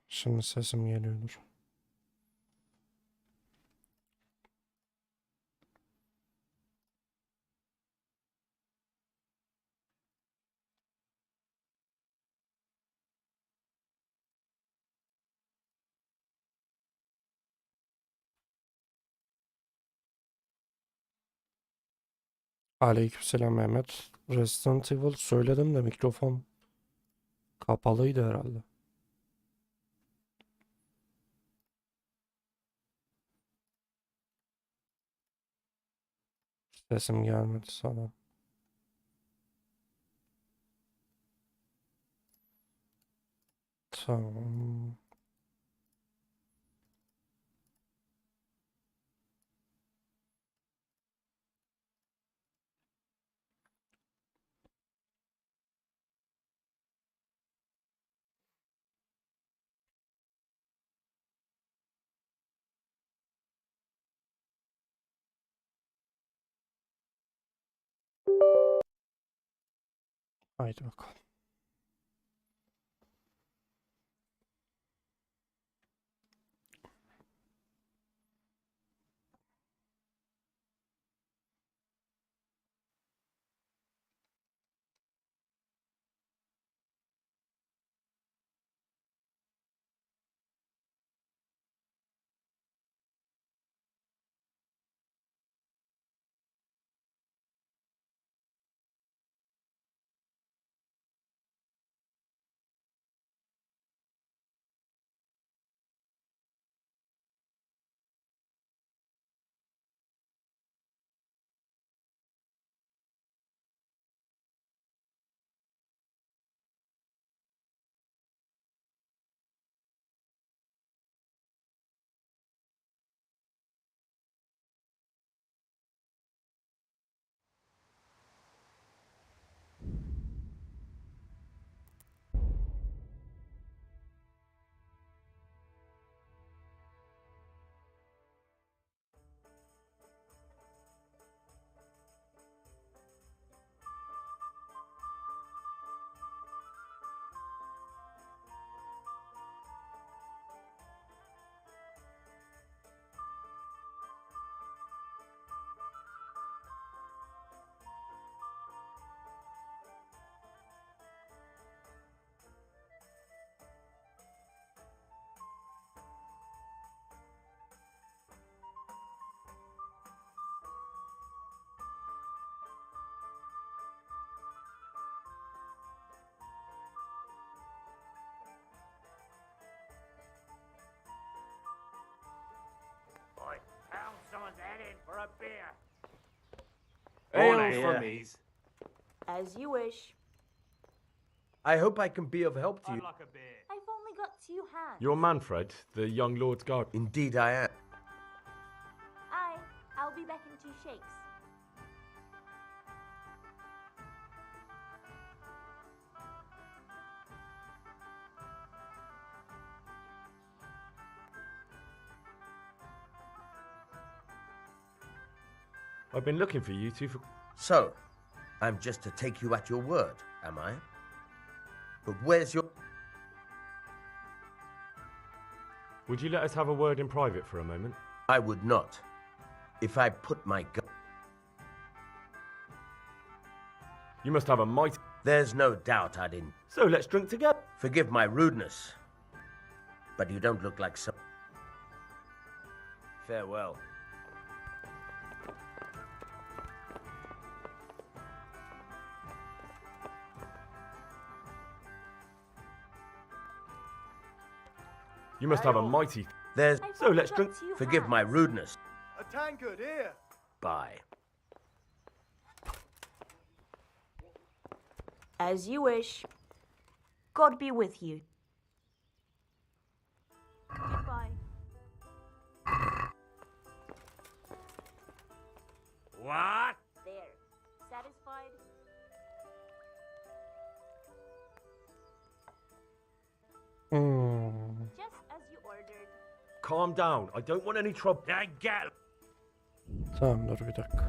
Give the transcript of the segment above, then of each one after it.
Şimdi sesim geliyordur. Aleykümselam Mehmet. Resident Evil söyledim de mikrofon kapalıydı herhalde. Sesim gelmedi sana. Tamam. Haydi bakalım. I pound someone's head in for a beer. Ale Ale for for me. As you wish. I hope I can be of help to I'd you. like a beer. I've only got 2 hands. You're Manfred, the young Lord's guard. Indeed I am. I'll be back in 2 shakes. I've been looking for you two for... So, I'm just to take you at your word, am I? But where's your... Would you let us have a word in private for a moment? I would not. If I put my gun... You must have a mighty... There's no doubt I didn't. So let's drink together. Forgive my rudeness. But you don't look like some... Farewell. You must have a mighty... There's... I've So only let's got drink- 2 Forgive my hands. rudeness. A tankard here. Bye. As you wish. God be with you. Goodbye. What? There. Satisfied? Just as you ordered. Calm down. I don't want any trouble. Then get Tamam dur bir dakika.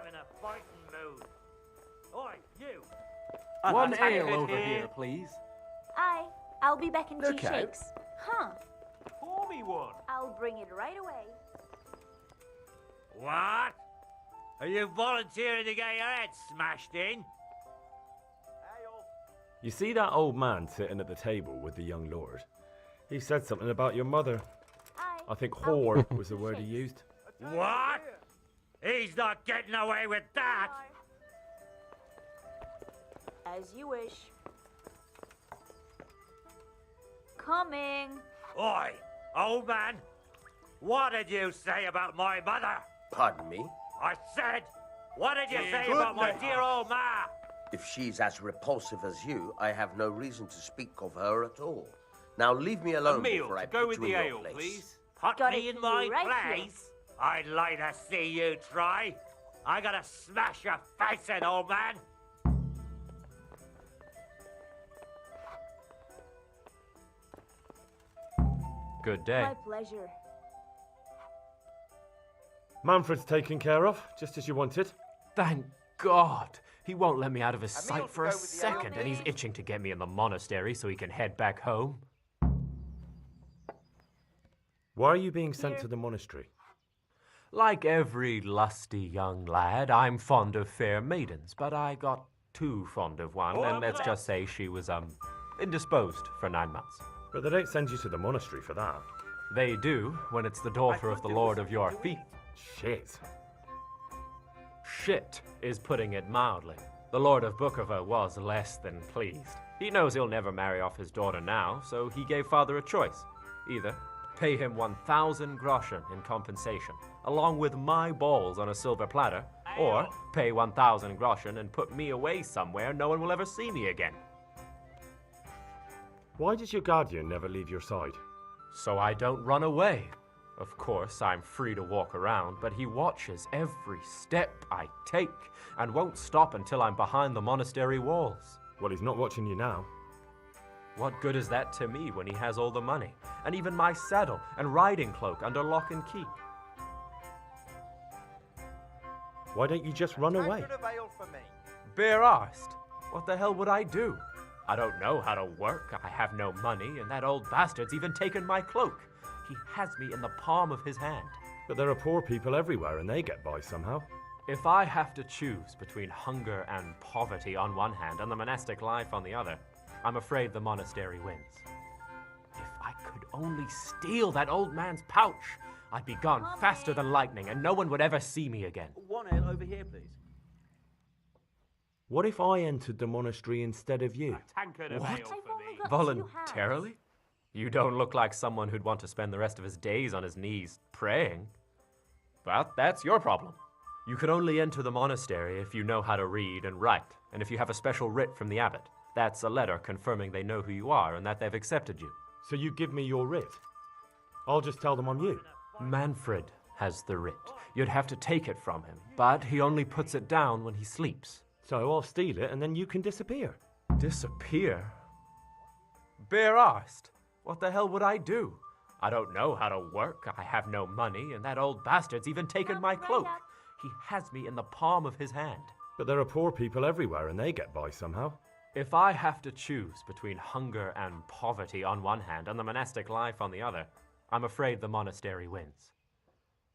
in a fighting mood. Oi, you! One ale over here, please. I'll be back in Look tea out. shakes. Huh. Pour me one. I'll bring it right away. What? Are you volunteering to get your head smashed in? You see that old man sitting at the table with the young lord? He said something about your mother. I think I'll be whore back in was the tea word he shakes. used. What? He's not getting away with that! As you wish. Coming. Oi, old man! What did you say about my mother? Pardon me? I said, what did you say about my dear old ma? If she's as repulsive as you, I have no reason to speak of her at all. Now leave me alone before I put you in your place. Put Got me it in for my you right here. place? I'd like to see you try. I gotta smash your face in, old man. Good day. My pleasure. Manfred's taken care of, just as you wanted. Thank God. He won't let me out of his meal sight to for go a with the second, ale, and he's please. itching to get me in the monastery so he can head back home. Why are you being sent Here. to the monastery? Like every lusty young lad, I'm fond of fair maidens, but I got too fond of one, and let's just say she was, indisposed for 9 months. But they don't send you to the monastery for that. They do when it's the daughter of the lord of your feet. Shit. Shit is putting it mildly. The Lord of Bookover was less than pleased. He knows he'll never marry off his daughter now, so he gave father a choice. Either pay him 1,000 groschen in compensation, along with my balls on a silver platter, or pay 1,000 groschen and put me away somewhere no one will ever see me again. Why does your guardian never leave your side? So I don't run away. Of course, I'm free to walk around, but he watches every step I take and won't stop until I'm behind the monastery walls. Well, he's not watching you now. What good is that to me when he has all the money, and even my saddle and riding cloak under lock and key? Why don't you just run away? Tankard of ale for me. Bare-arsed. What the hell would I do? I don't know how to work, I have no money, and that old bastard's even taken my cloak. He has me in the palm of his hand. But there are poor people everywhere and they get by somehow. If I have to choose between hunger and poverty on one hand and the monastic life on the other, I'm afraid the monastery wins. If I could only steal that old man's pouch, I'd be gone faster than lightning and no one would ever see me again. One ale over here, please. What if I entered the monastery instead of you? Tankard of What? ale I've for only me. got 2 Voluntarily? hands. You don't look like someone who'd want to spend the rest of his days on his knees praying. But that's your problem. You can only enter the monastery if you know how to read and write, and if you have a special writ from the abbot. That's a letter confirming they know who you are and that they've accepted you. So you give me your writ? I'll just tell them I'm you. Manfred has the writ. You'd have to take it from him, but he only puts it down when he sleeps. So I'll steal it and then you can disappear. Disappear? Bare-arsed. What the hell would I do? I don't know how to work, I have no money, and that old bastard's even taken my cloak. He has me in the palm of his hand. But there are poor people everywhere and they get by somehow. If I have to choose between hunger and poverty on one hand and the monastic life on the other, I'm afraid the monastery wins.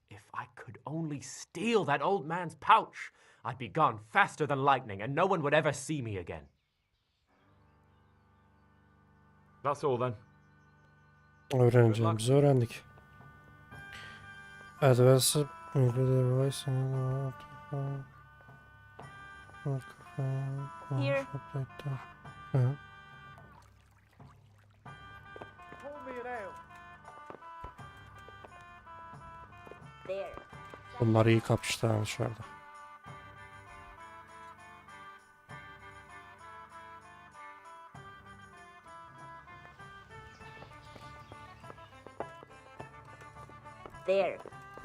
If I could only steal that old man's pouch, I'd be gone faster than lightning and no one would ever see me again. That's all then. Öğreneceğimizi öğrendik. Advanced device. Here. Hı. Pour me an ale. There. Bunlar iyi kapıştı ha dışarıda. There.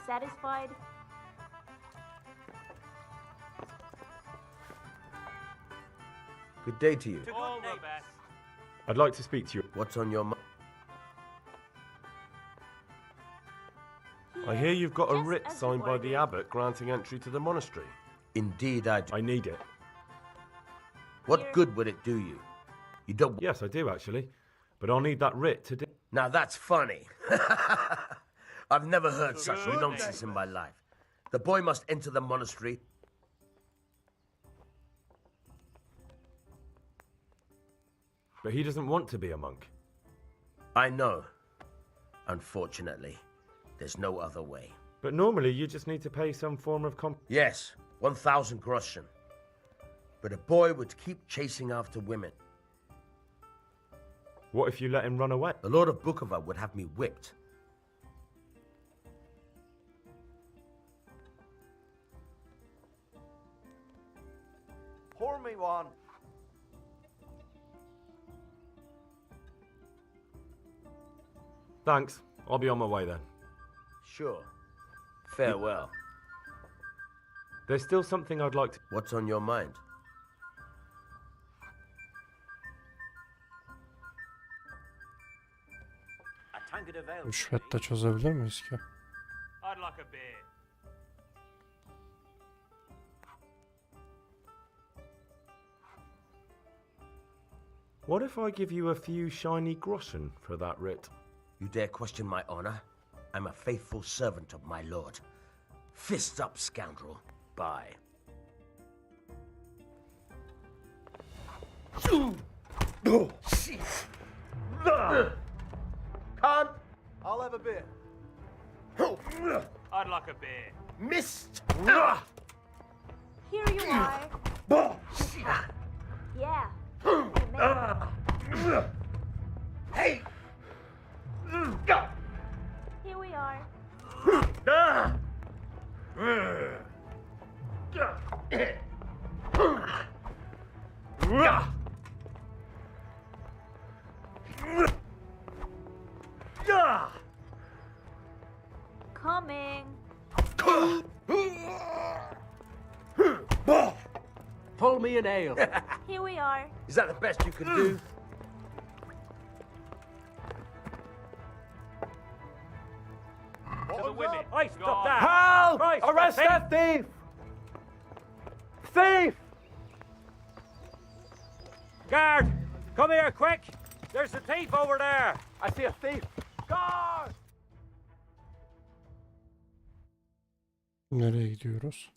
Satisfied? Good day to you. All the best. I'd like to speak to you. What's on your mind? I hear you've got a Just writ as you signed by the ordered. abbot granting entry to the monastery. Indeed, I do. I need it. What good would it do you? You don't. Yes, I do actually. But I'll need that writ to do. Now that's funny. I've never heard such nonsense in my life. The boy must enter the monastery. But he doesn't want to be a monk. I know. Unfortunately, there's no other way. But normally you just need to pay some form of Yes, 1,000 groschen. But a boy would keep chasing after women. What if you let him run away? The Lord of Bukova would have me whipped. Pour me one. Thanks. I'll be on my way then. Sure. Farewell. There's still something I'd like to... What's on your mind? A tankard of ale. Rüşvetle çözebilir miyiz ki? I'd like a beer. What if I give you a few shiny groschen for that writ? You dare question my honor? I'm a faithful servant of my lord. Fists up, scoundrel. Bye. Can't. I'll have a beer. I'd like a beer. Missed. Here you are. Yeah. Hey. Here we are. Coming. Pull me an ale. Here we are. Is that the best you can do? To the women. Oi, stop that! Help! Christ, Arrest thief! that thief! Thief! Guard! Come here, quick! There's a thief over there! I see a thief. Guard! Nereye gidiyoruz?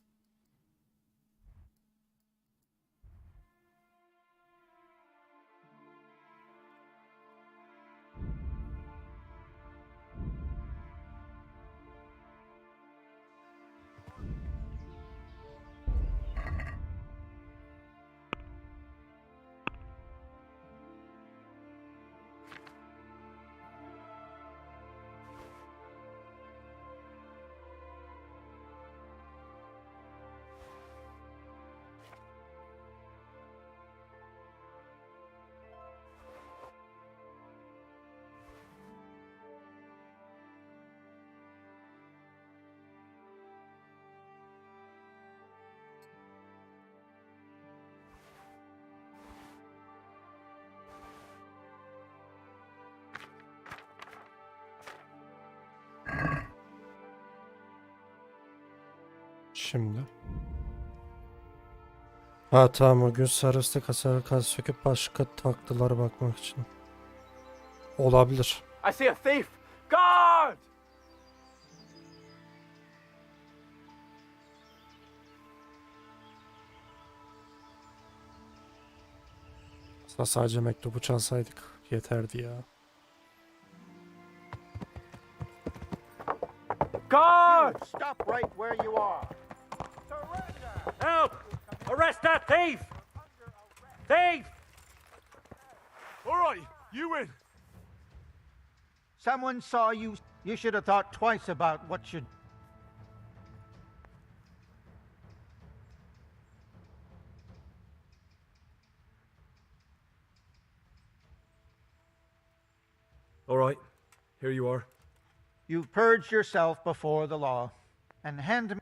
Şimdi. Ha tamam, o gün sarısı kasarı söküp başka taktılara bakmak için. Olabilir. I see a thief. Guard! Aslında sadece mektubu çalsaydık yeterdi ya. Guard! Stop right where you are. Surrender! Help! Arrest that thief! Thief! All right, you win. Someone saw you. You should have thought twice about what should. All right, here you are. You've purged yourself before the law, and hand me.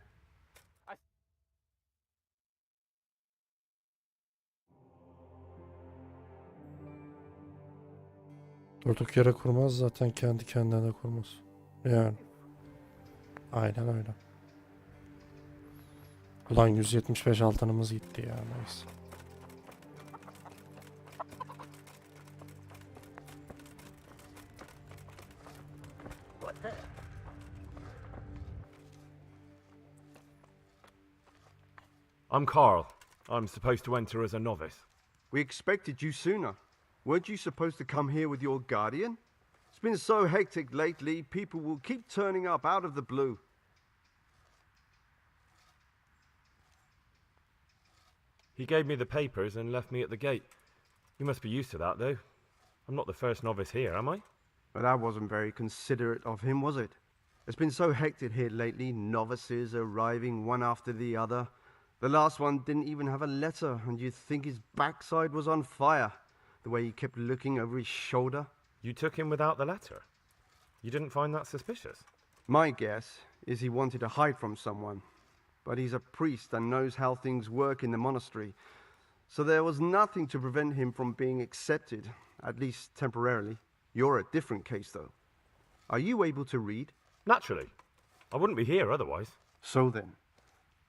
Durduk yere kurmaz, zaten kendi kendine de kurmaz. Yani. Aynen öyle. Ulan 175 altınımız gitti ya, neyse. I'm Carl. I'm supposed to enter as a novice. We expected you sooner. Weren't you supposed to come here with your guardian? It's been so hectic lately, people will keep turning up out of the blue. He gave me the papers and left me at the gate. You must be used to that, though. I'm not the first novice here, am I? But that wasn't very considerate of him, was it? It's been so hectic here lately, novices arriving one after the other. The last one didn't even have a letter, and you'd think his backside was on fire, the way he kept looking over his shoulder. You took him without the letter? You didn't find that suspicious? My guess is he wanted to hide from someone, but he's a priest and knows how things work in the monastery, so there was nothing to prevent him from being accepted, at least temporarily. You're a different case, though. Are you able to read? Naturally. I wouldn't be here otherwise. So then,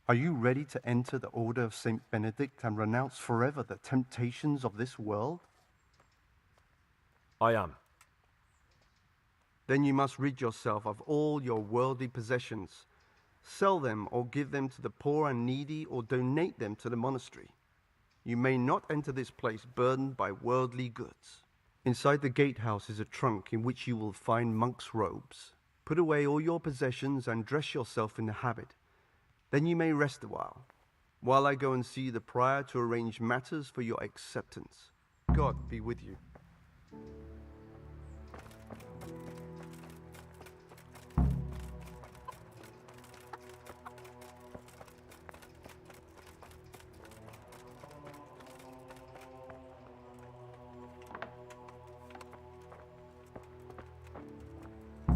are you ready to enter the Order of St. Benedict and renounce forever the temptations of this world? I am. Then you must rid yourself of all your worldly possessions. Sell them or give them to the poor and needy or donate them to the monastery. You may not enter this place burdened by worldly goods. Inside the gatehouse is a trunk in which you will find monk's robes. Put away all your possessions and dress yourself in the habit. Then you may rest a while I go and see the prior to arrange matters for your acceptance. God be with you.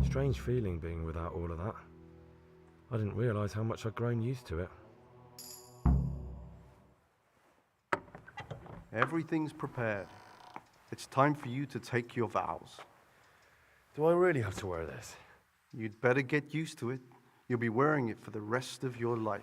Strange feeling being without all of that. I didn't realise how much I'd grown used to it. Everything's prepared. It's time for you to take your vows. Do I really have to wear this? You'd better get used to it. You'll be wearing it for the rest of your life.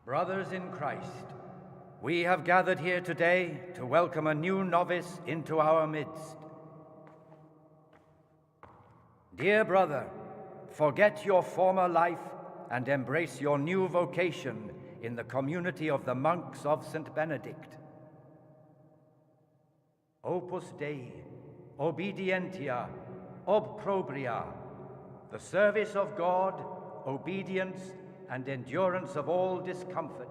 Brothers in Christ, we have gathered here today to welcome a new novice into our midst. Dear brother, forget your former life and embrace your new vocation in the community of the monks of St. Benedict. Opus Dei, obedientia, obprobria, the service of God, obedience, and endurance of all discomfort.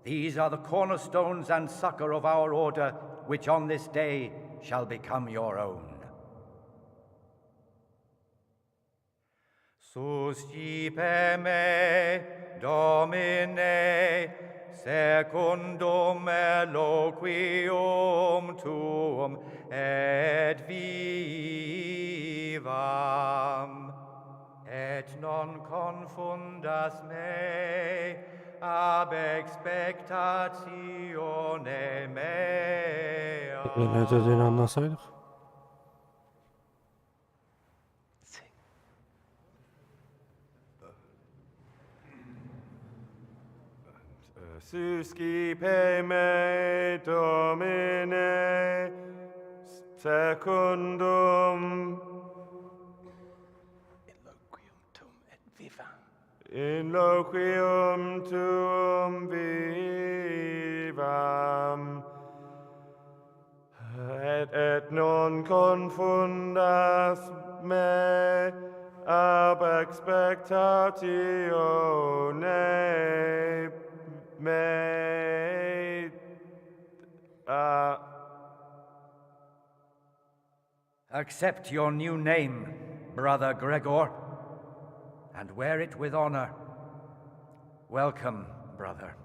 These are the cornerstones and succor of our order, which on this day shall become your own. Suscipe me, Domine, secundum eloquium tuum, et vivam. Et non confundas me ab expectatione mea. Ne dediğini anlasaydık. Suscipe me Domine secundum in loquium tuum vivam et non confundas me ab expectatione me Accept your new name, Brother Gregor, and wear it with honor. Welcome, brother.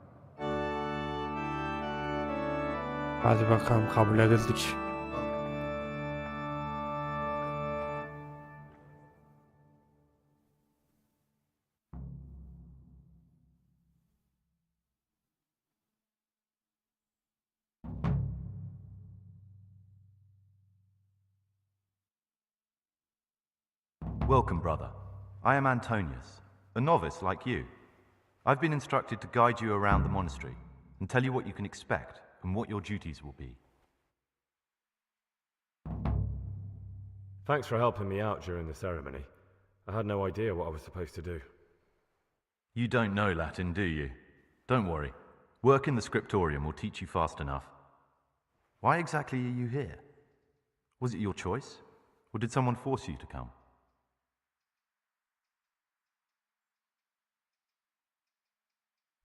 Hadi bakalım, kabul edildik. Welcome, brother. I am Antonius, a novice like you. I've been instructed to guide you around the monastery and tell you what you can expect and what your duties will be. Thanks for helping me out during the ceremony. I had no idea what I was supposed to do. You don't know Latin, do you? Don't worry. Work in the scriptorium will teach you fast enough. Why exactly are you here? Was it your choice? Or did someone force you to come?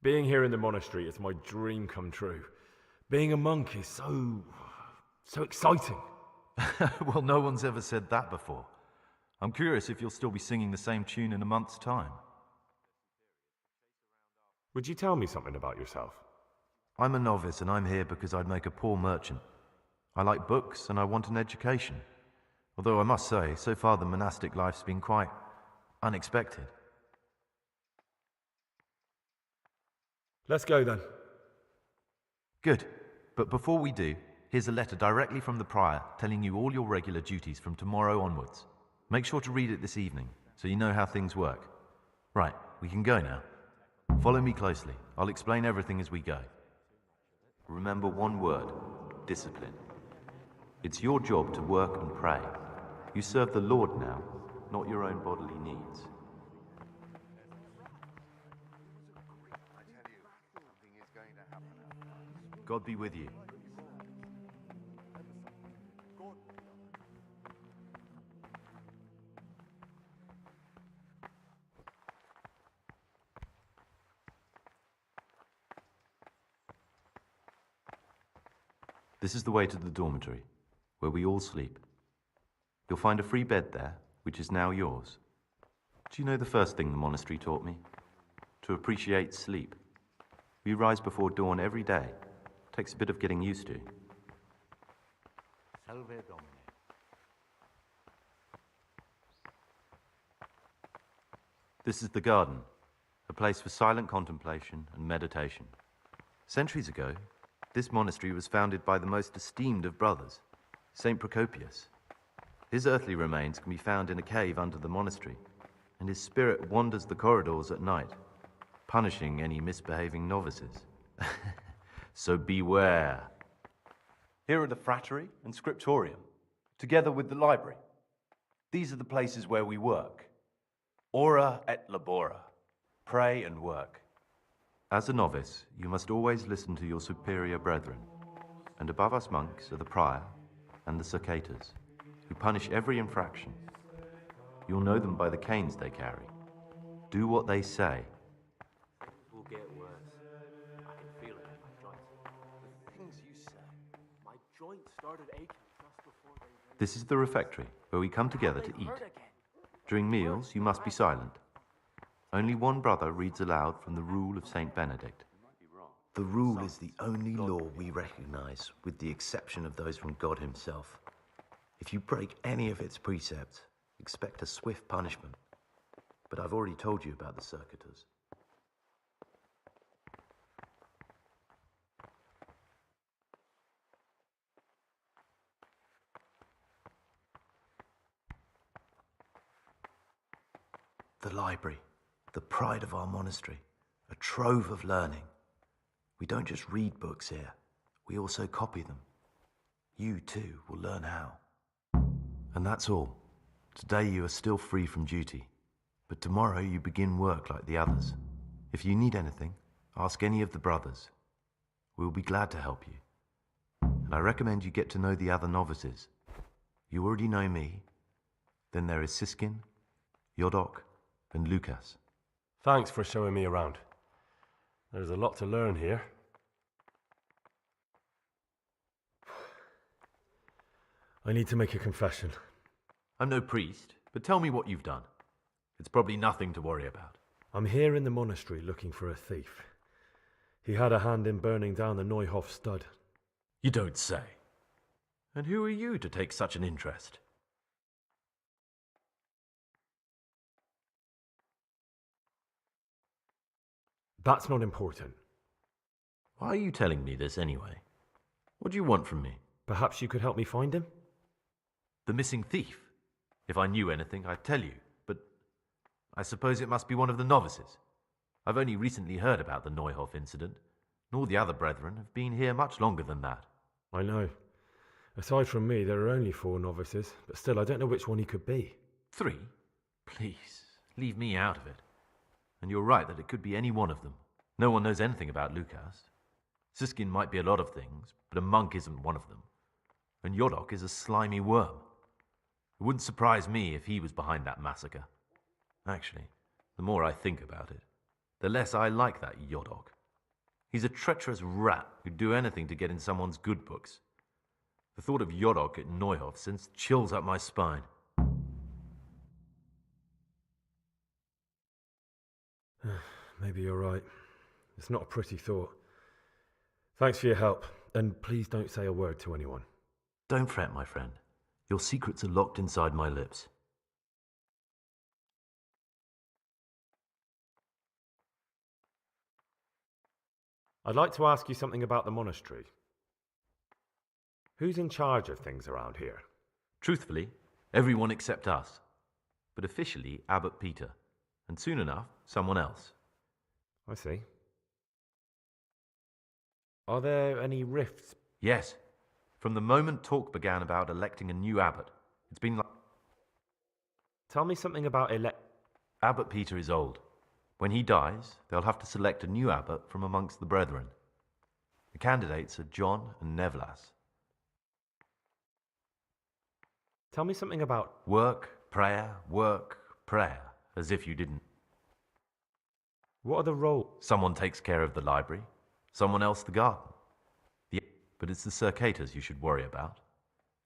Being here in the monastery is my dream come true. Being a monk is so exciting. Well, no one's ever said that before. I'm curious if you'll still be singing the same tune in a month's time. Would you tell me something about yourself? I'm a novice and I'm here because I'd make a poor merchant. I like books and I want an education. Although I must say, so far the monastic life's been quite unexpected. Let's go then. Good. But before we do, here's a letter directly from the prior telling you all your regular duties from tomorrow onwards. Make sure to read it this evening so you know how things work. Right, we can go now. Follow me closely. I'll explain everything as we go. Remember one word: discipline. It's your job to work and pray. You serve the Lord now, not your own bodily needs. God be with you. This is the way to the dormitory, where we all sleep. You'll find a free bed there, which is now yours. Do you know the first thing the monastery taught me? To appreciate sleep. We rise before dawn every day. Takes a bit of getting used to. Salve Domine. This is the garden, a place for silent contemplation and meditation. Centuries ago, this monastery was founded by the most esteemed of brothers, Saint Procopius. His earthly remains can be found in a cave under the monastery, and his spirit wanders the corridors at night, punishing any misbehaving novices. So beware. Here are the frattery and scriptorium, together with the library. These are the places where we work. Ora et labora. Pray and work. As a novice, you must always listen to your superior brethren, and above us monks are the prior and the circators, who punish every infraction. You'll know them by the canes they carry. Do what they say. It will get worse. I can feel it in my joints. The things you say. My joints started aching just before they went. This is the refectory, where we come together to eat. During meals, you must be silent. Only one brother reads aloud from the Rule of Saint Benedict. The rule is the only law we recognize, with the exception of those from God himself. If you break any of its precepts, expect a swift punishment. But I've already told you about the circuitous. The library, the pride of our monastery, a trove of learning. We don't just read books here, we also copy them. You too will learn how. And that's all. Today you are still free from duty, but tomorrow you begin work like the others. If you need anything, ask any of the brothers. We will be glad to help you. And I recommend you get to know the other novices. You already know me. Then there is SKİN, Yodok, and Lucas. Thanks for showing me around. There's a lot to learn here. I need to make a confession. I'm no priest, but tell me what you've done. It's probably nothing to worry about. I'm here in the monastery looking for a thief. He had a hand in burning down the Neuhof stud. You don't say. And who are you to take such an interest? That's not important. Why are you telling me this anyway? What do you want from me? Perhaps you could help me find him? The missing thief? If I knew anything, I'd tell you, but I suppose it must be one of the novices. I've only recently heard about the Neuhof incident, and all the other brethren have been here much longer than that. I know. Aside from me, there are only 4 novices, but still, I don't know which one he could be. 3? Please, leave me out of it. And you're right that it could be any one of them. No one knows anything about Lucas. SKİN might be a lot of things, but a monk isn't one of them. And Yodok is a slimy worm. It wouldn't surprise me if he was behind that massacre. Actually, the more I think about it, the less I like that Yodok. He's a treacherous rat who'd do anything to get in someone's good books. The thought of Yodok at Neuhof sends chills up my spine. Maybe you're right. It's not a pretty thought. Thanks for your help, and please don't say a word to anyone. Don't fret, my friend. Your secrets are locked inside my lips. I'd like to ask you something about the monastery. Who's in charge of things around here? Truthfully, everyone except us. But officially, Abbot Peter. And soon enough, someone else. I see. Are there any rifts? Yes. From the moment talk began about electing a new abbot, it's been like... Tell me something about Abbot Peter is old. When he dies, they'll have to select a new abbot from amongst the brethren. The candidates are John and Nevlas. Tell me something about... Work, prayer, as if you didn't. What are the roles? Someone takes care of the library, someone else the garden. But it's the circators you should worry about.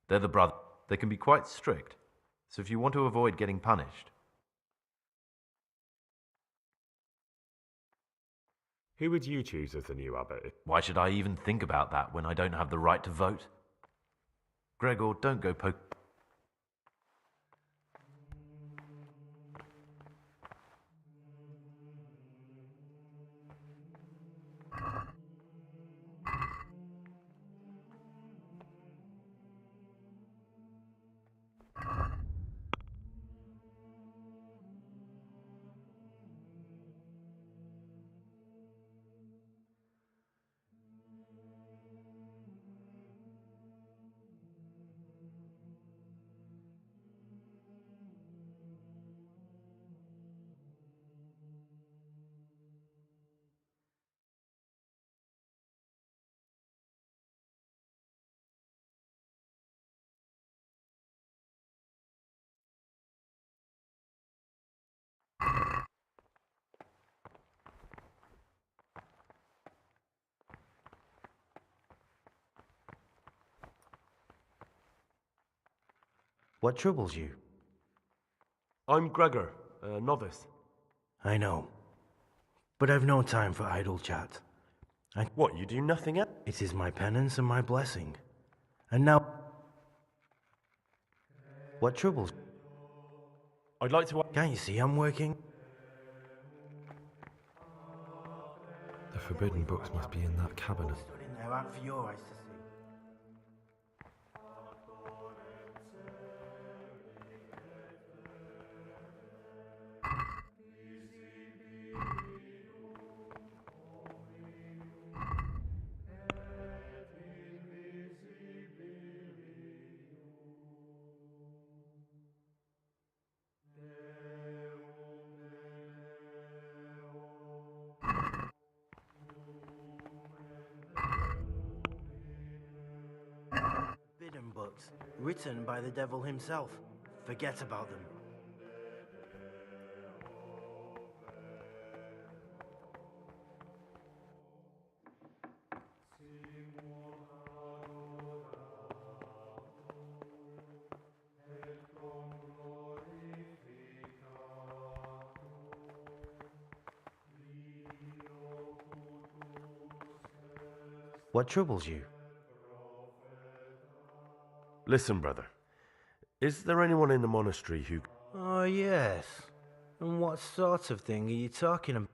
They're the brother. They can be quite strict, so if you want to avoid getting punished... Who would you choose as the new abbot? Why should I even think about that when I don't have the right to vote? Gregor, don't go poke... What troubles you? I'm Gregor, a novice. I know. But I've no time for idle chat. What, you do nothing else? It is my penance and my blessing. And now... What troubles? I'd like to... Can't you see I'm working? The forbidden books must be in that cabinet. Stood in there out for your eyes to see. written by the devil himself. Forget about them. What troubles you? Listen, brother. Is there anyone in the monastery who... Oh, yes. And what sort of thing are you talking about?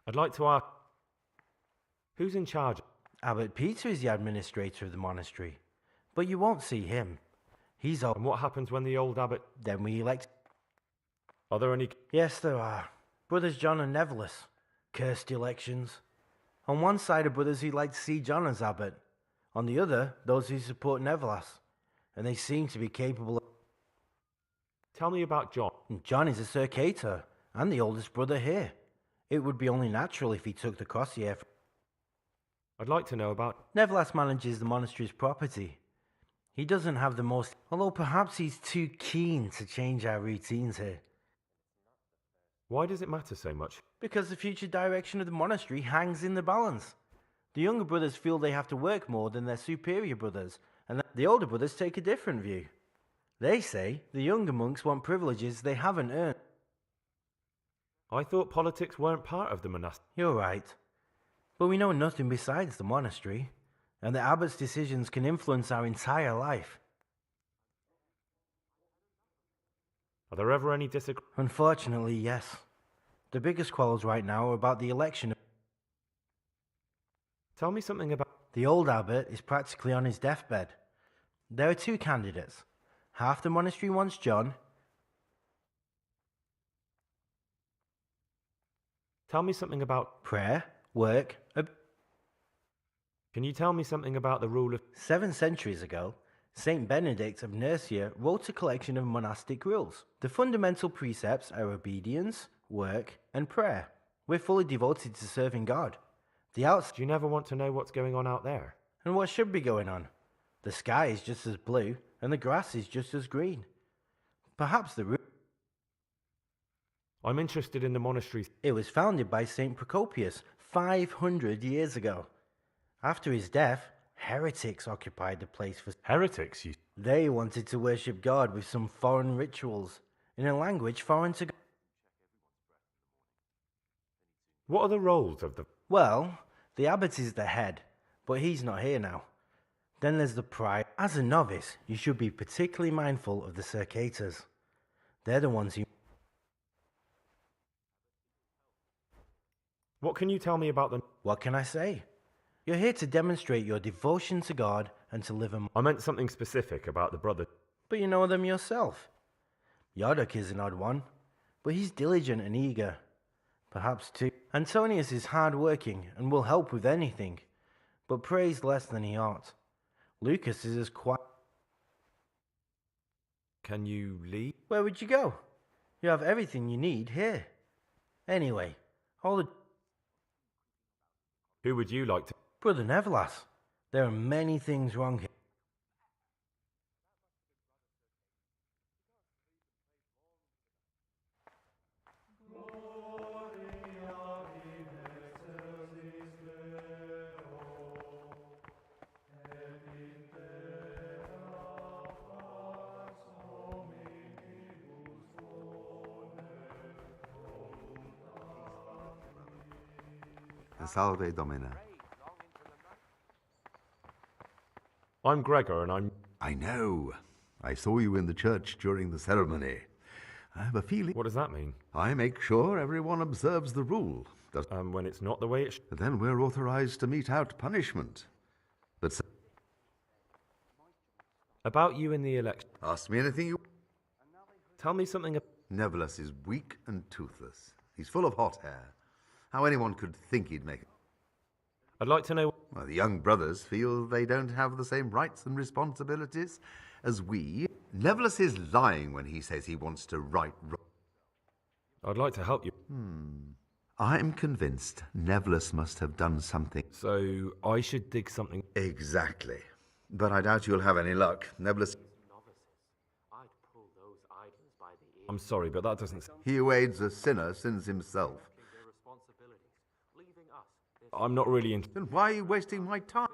I'd like to ask... Who's in charge? Abbot Peter is the administrator of the monastery. But you won't see him. He's all... And what happens when the old abbot... Then we elect... Are there any... Yes, there are. Brothers John and Neverless. Cursed elections. On one side are brothers who like to see John as abbot. On the other, those who support Neverlas. And they seem to be capable of... Tell me about John. John is a Circator, and the oldest brother here. It would be only natural if he took the crossier. I'd like to know about... Neverlas manages the monastery's property. He doesn't have the most... Although perhaps he's too keen to change our routines here. Why does it matter so much? Because the future direction of the monastery hangs in the balance. The younger brothers feel they have to work more than their superior brothers, and the older brothers take a different view. They say the younger monks want privileges they haven't earned. I thought politics weren't part of the monastery. You're right. But we know nothing besides the monastery, and the abbot's decisions can influence our entire life. Are there ever any disagreements? Unfortunately, yes. The biggest quarrels right now are about the election of... Tell me something about... The old abbot is practically on his deathbed. There are two candidates. Half the monastery wants John. Tell me something about... Prayer, work... Can you tell me something about the rule of... 7 centuries ago, Saint Benedict of Nursia wrote a collection of monastic rules. The fundamental precepts are obedience, work, and prayer. We're fully devoted to serving God. The outside... Do you never want to know what's going on out there? And what should be going on? The sky is just as blue, and the grass is just as green. Perhaps the... I'm interested in the monastery. It was founded by Saint Procopius 500 years ago. After his death, heretics occupied the place for... Heretics? They wanted to worship God with some foreign rituals, in a language foreign to God. What are the roles of the... Well, the abbot is the head, but he's not here now. Then there's the prior. As a novice, you should be particularly mindful of the Circators. They're the ones who... What can you tell me about them? What can I say? You're here to demonstrate your devotion to God and to live a... I meant something specific about the brother. But you know them yourself. Yodok is an odd one, but he's diligent and eager. Perhaps too. Antonius is hard-working and will help with anything, but prays less than he ought. Lucas is as quiet... Can you leave? Where would you go? You have everything you need here. Anyway, all the... Who would you like to... Brother Neverlas, there are many things wrong here. Salve Domine. I'm Gregor and I'm... I know. I saw you in the church during the ceremony. I have a feeling... What does that mean? I make sure everyone observes the rule. When it's not the way it should... Then we're authorized to mete out punishment. But... About you in the election. Ask me anything you... Tell me something... Neverless is weak and toothless. He's full of hot hair. How anyone could think he'd make it. I'd like to know... Well, the young brothers feel they don't have the same rights and responsibilities as we. Neverless is lying when he says he wants to right... I'd like to help you. I'm convinced Neverless must have done something. So, I should dig something... Exactly. But I doubt you'll have any luck. Nebulous. I'm sorry, but that doesn't... He who aids a sinner sins himself. I'm not really in... Then why are you wasting my time?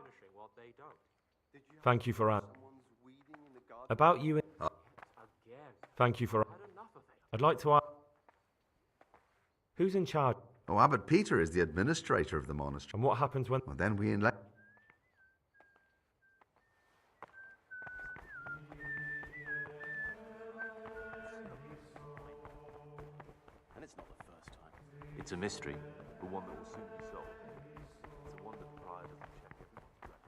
Thank you for... About you... Thank you for... I'd like to ask... Who's in charge? Oh, Abbot Peter is the administrator of the monastery. And what happens when... Well, then we elect... And it's not the first time. It's a mystery, but one that will soon be solved. It's a one that prior doesn't check everyone's record.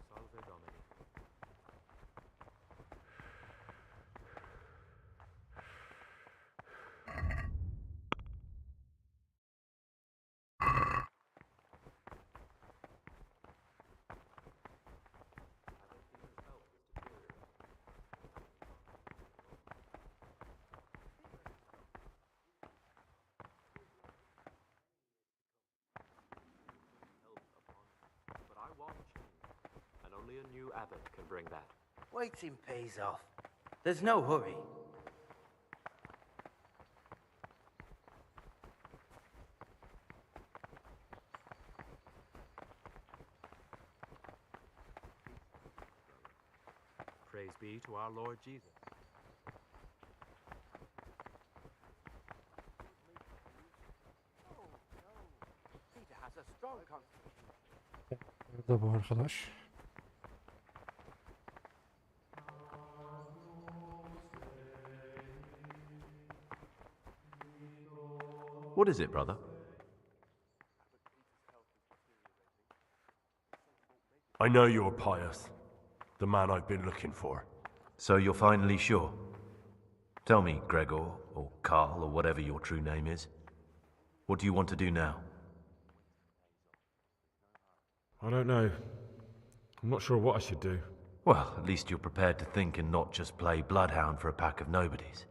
Salve Domini. And only a new abbot can bring that. Waiting pays off. There's no hurry. Praise be to our Lord Jesus. Peter has a strong constitution. Burada bu arkadaş. What is it, brother? I know you're pious. The man I've been looking for. So you're finally sure? Tell me, Gregor, or Carl, or whatever your true name is. What do you want to do now? I don't know. I'm not sure what I should do. Well, at least you're prepared to think and not just play bloodhound for a pack of nobodies.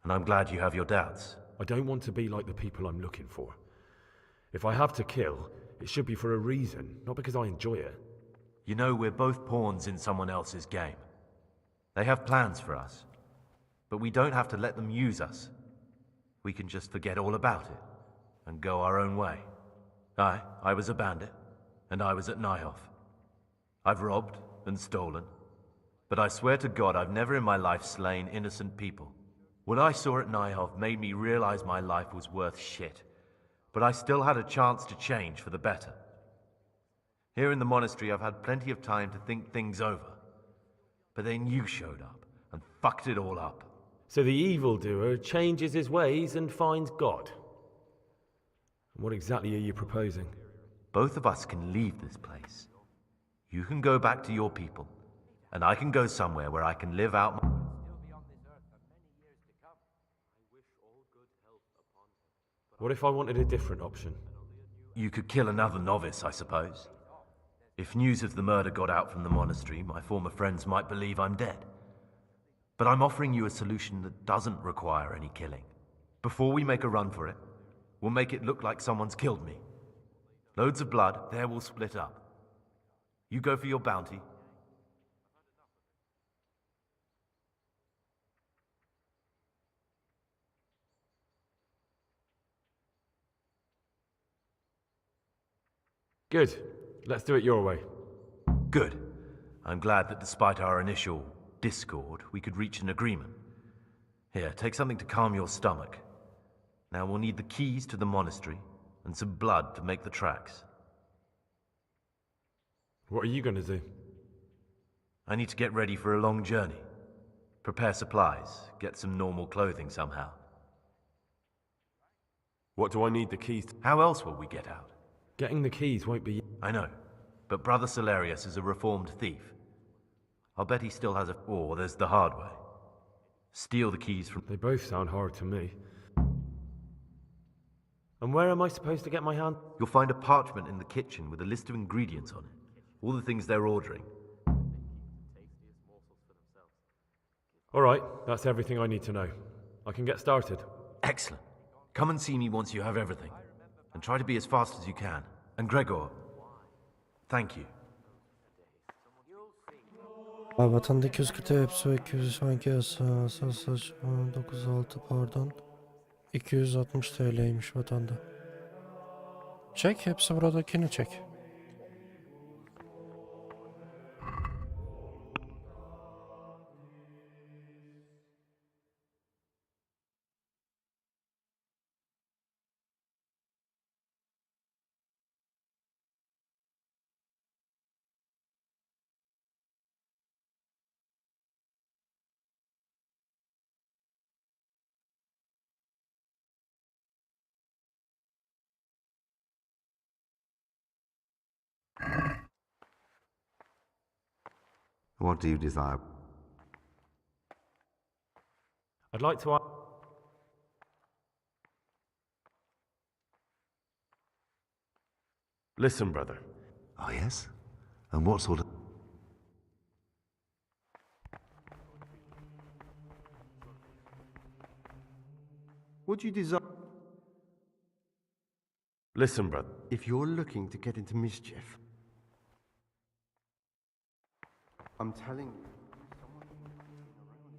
And I'm glad you have your doubts. I don't want to be like the people I'm looking for. If I have to kill, it should be for a reason, not because I enjoy it. You know, we're both pawns in someone else's game. They have plans for us, but we don't have to let them use us. We can just forget all about it and go our own way. I was a bandit, and I was at Nyhoff. I've robbed and stolen, but I swear to God I've never in my life slain innocent people. What I saw at Nyhoff made me realize my life was worth shit, but I still had a chance to change for the better. Here in the monastery I've had plenty of time to think things over, but then you showed up and fucked it all up. So the evildoer changes his ways and finds God. And what exactly are you proposing? Both of us can leave this place. You can go back to your people, and I can go somewhere where I can live out my... What if I wanted a different option? You could kill another novice, I suppose. If news of the murder got out from the monastery, my former friends might believe I'm dead. But I'm offering you a solution that doesn't require any killing. Before we make a run for it, we'll make it look like someone's killed me. Loads of blood, there we'll split up. You go for your bounty. Good. Let's do it your way. Good. I'm glad that despite our initial discord, we could reach an agreement. Here, take something to calm your stomach. Now we'll need the keys to the monastery and some blood to make the tracks. What are you going to do? I need to get ready for a long journey. Prepare supplies, get some normal clothing somehow. What do I need the keys to? How else will we get out? Getting the keys won't be... I know, but Brother Solarius is a reformed thief. I'll bet he still has a... Or there's the hard way. Steal the keys from... They both sound hard to me. And where am I supposed to get my hand? You'll find a parchment in the kitchen with a list of ingredients on it. All the things they're ordering. All right, that's everything I need to know. I can get started. Excellent. Come and see me once you have everything. And try to be as fast as you can. And Gregor, Thank you. Vatanda 240 hepsi ve 212 asas 96 pardon. 260 TL'ymiş vatanda. Çek hepsi buradakini çek. What do you desire? I'd like to ask. Listen, brother. Oh, yes? And what sort of... Would you desire... Listen, brother. If you're looking to get into mischief, I'm telling you.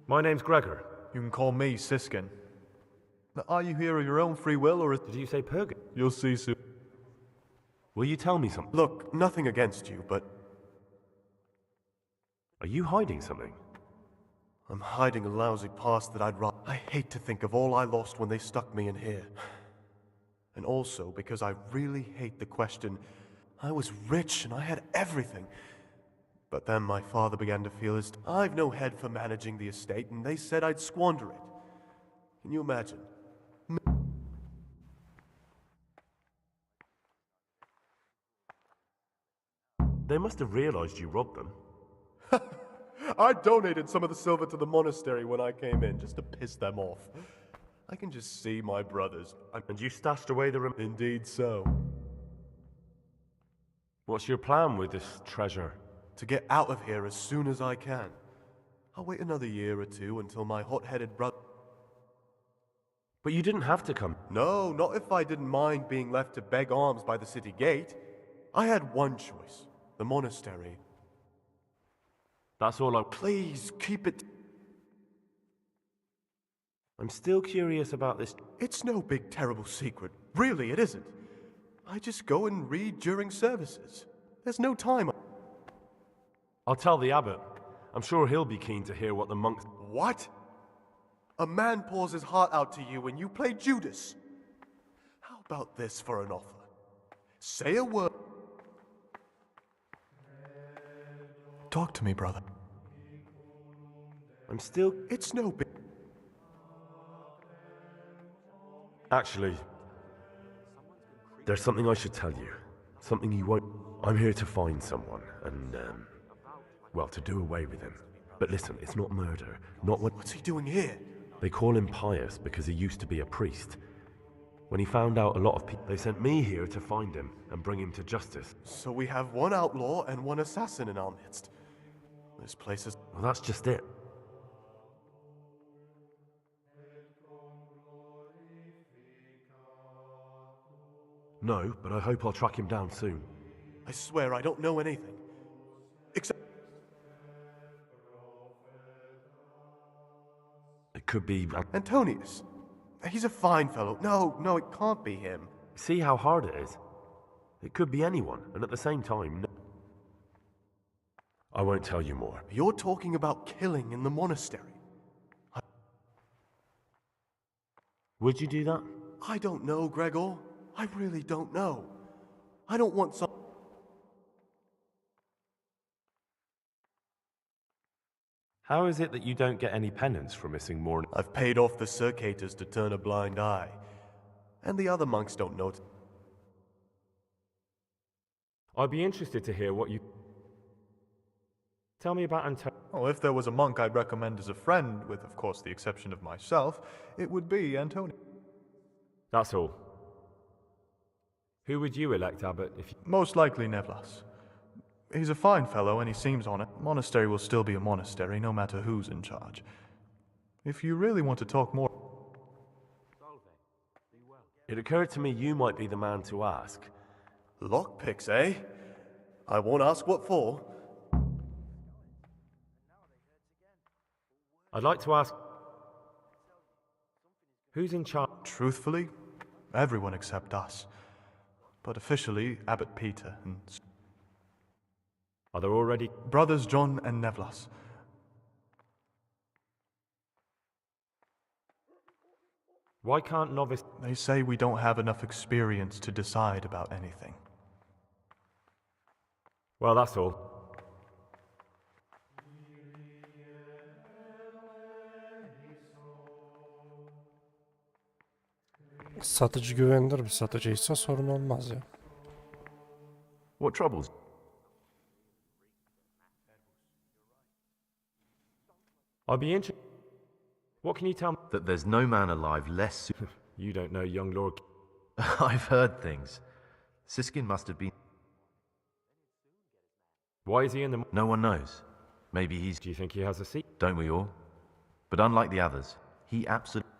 My name's Gregor. You can call me Siskin. Now, are you here of your own free will, or is... Did you say Purg? You'll see soon. Will you tell me something? Look, nothing against you, but... Are you hiding something? I'm hiding a lousy past that I'd rather... I hate to think of all I lost when they stuck me in here. And also because I really hate the question. I was rich and I had everything. But then my father began to feel as... I've no head for managing the estate, and they said I'd squander it. Can you imagine? They must have realized you robbed them. I donated some of the silver to the monastery when I came in, just to piss them off. I can just see my brothers. And you stashed away the Indeed so. What's your plan with this treasure? To get out of here as soon as I can. I'll wait another year or two until my hot-headed brother... But you didn't have to come. No, not if I didn't mind being left to beg alms by the city gate. I had one choice. The monastery. That's all I... Please, keep it... I'm still curious about this... It's no big terrible secret. Really, it isn't. I just go and read during services. There's no time... I'll tell the abbot. I'm sure he'll be keen to hear what the monks... What? A man pours his heart out to you and you play Judas? How about this for an offer? Say a word... Talk to me, brother. I'm still... It's no big... Actually, there's something I should tell you. Something you won't... I'm here to find someone, and, well, to do away with him. But listen, it's not murder. Not what... What's he doing here? They call him pious because he used to be a priest. When he found out a lot of people... They sent me here to find him and bring him to justice. So we have one outlaw and one assassin in our midst. This place is... Well, that's just it. No, but I hope I'll track him down soon. I swear I don't know anything. Except... It could be... Antonius. He's a fine fellow. No, it can't be him. See how hard it is? It could be anyone, and at the same time, no. I won't tell you more. You're talking about killing in the monastery. Would you do that? I don't know, Gregor. I really don't know. I don't want some... How is it that you don't get any penance for missing more? I've paid off the circators to turn a blind eye. And the other monks don't know. I'd be interested to hear what you... Tell me about Antonio. Oh, if there was a monk I'd recommend as a friend, with, of course, the exception of myself, it would be Antonio. That's all. Who would you elect, Abbot, if you... Most likely Nevlas. He's a fine fellow and he seems on it. Monastery will still be a monastery, no matter who's in charge. If you really want to talk more... It occurred to me you might be the man to ask. Lockpicks, eh? I won't ask what for. I'd like to ask, who's in charge? Truthfully, everyone except us. But officially, Abbot Peter and... Are there already... Brothers John and Nevlas. Why can't novice... They say we don't have enough experience to decide about anything. Well, that's all. Satıcı güvenilir bir satıcıysa sorun olmaz ya. What troubles? I'd be interested... What can you tell me? That there's no man alive less... You don't know young Lord... I've heard things. Siskin must have been... Why is he in the... No one knows. Maybe he's... Do you think he has a seat? Don't we all? But unlike the others, he absolutely...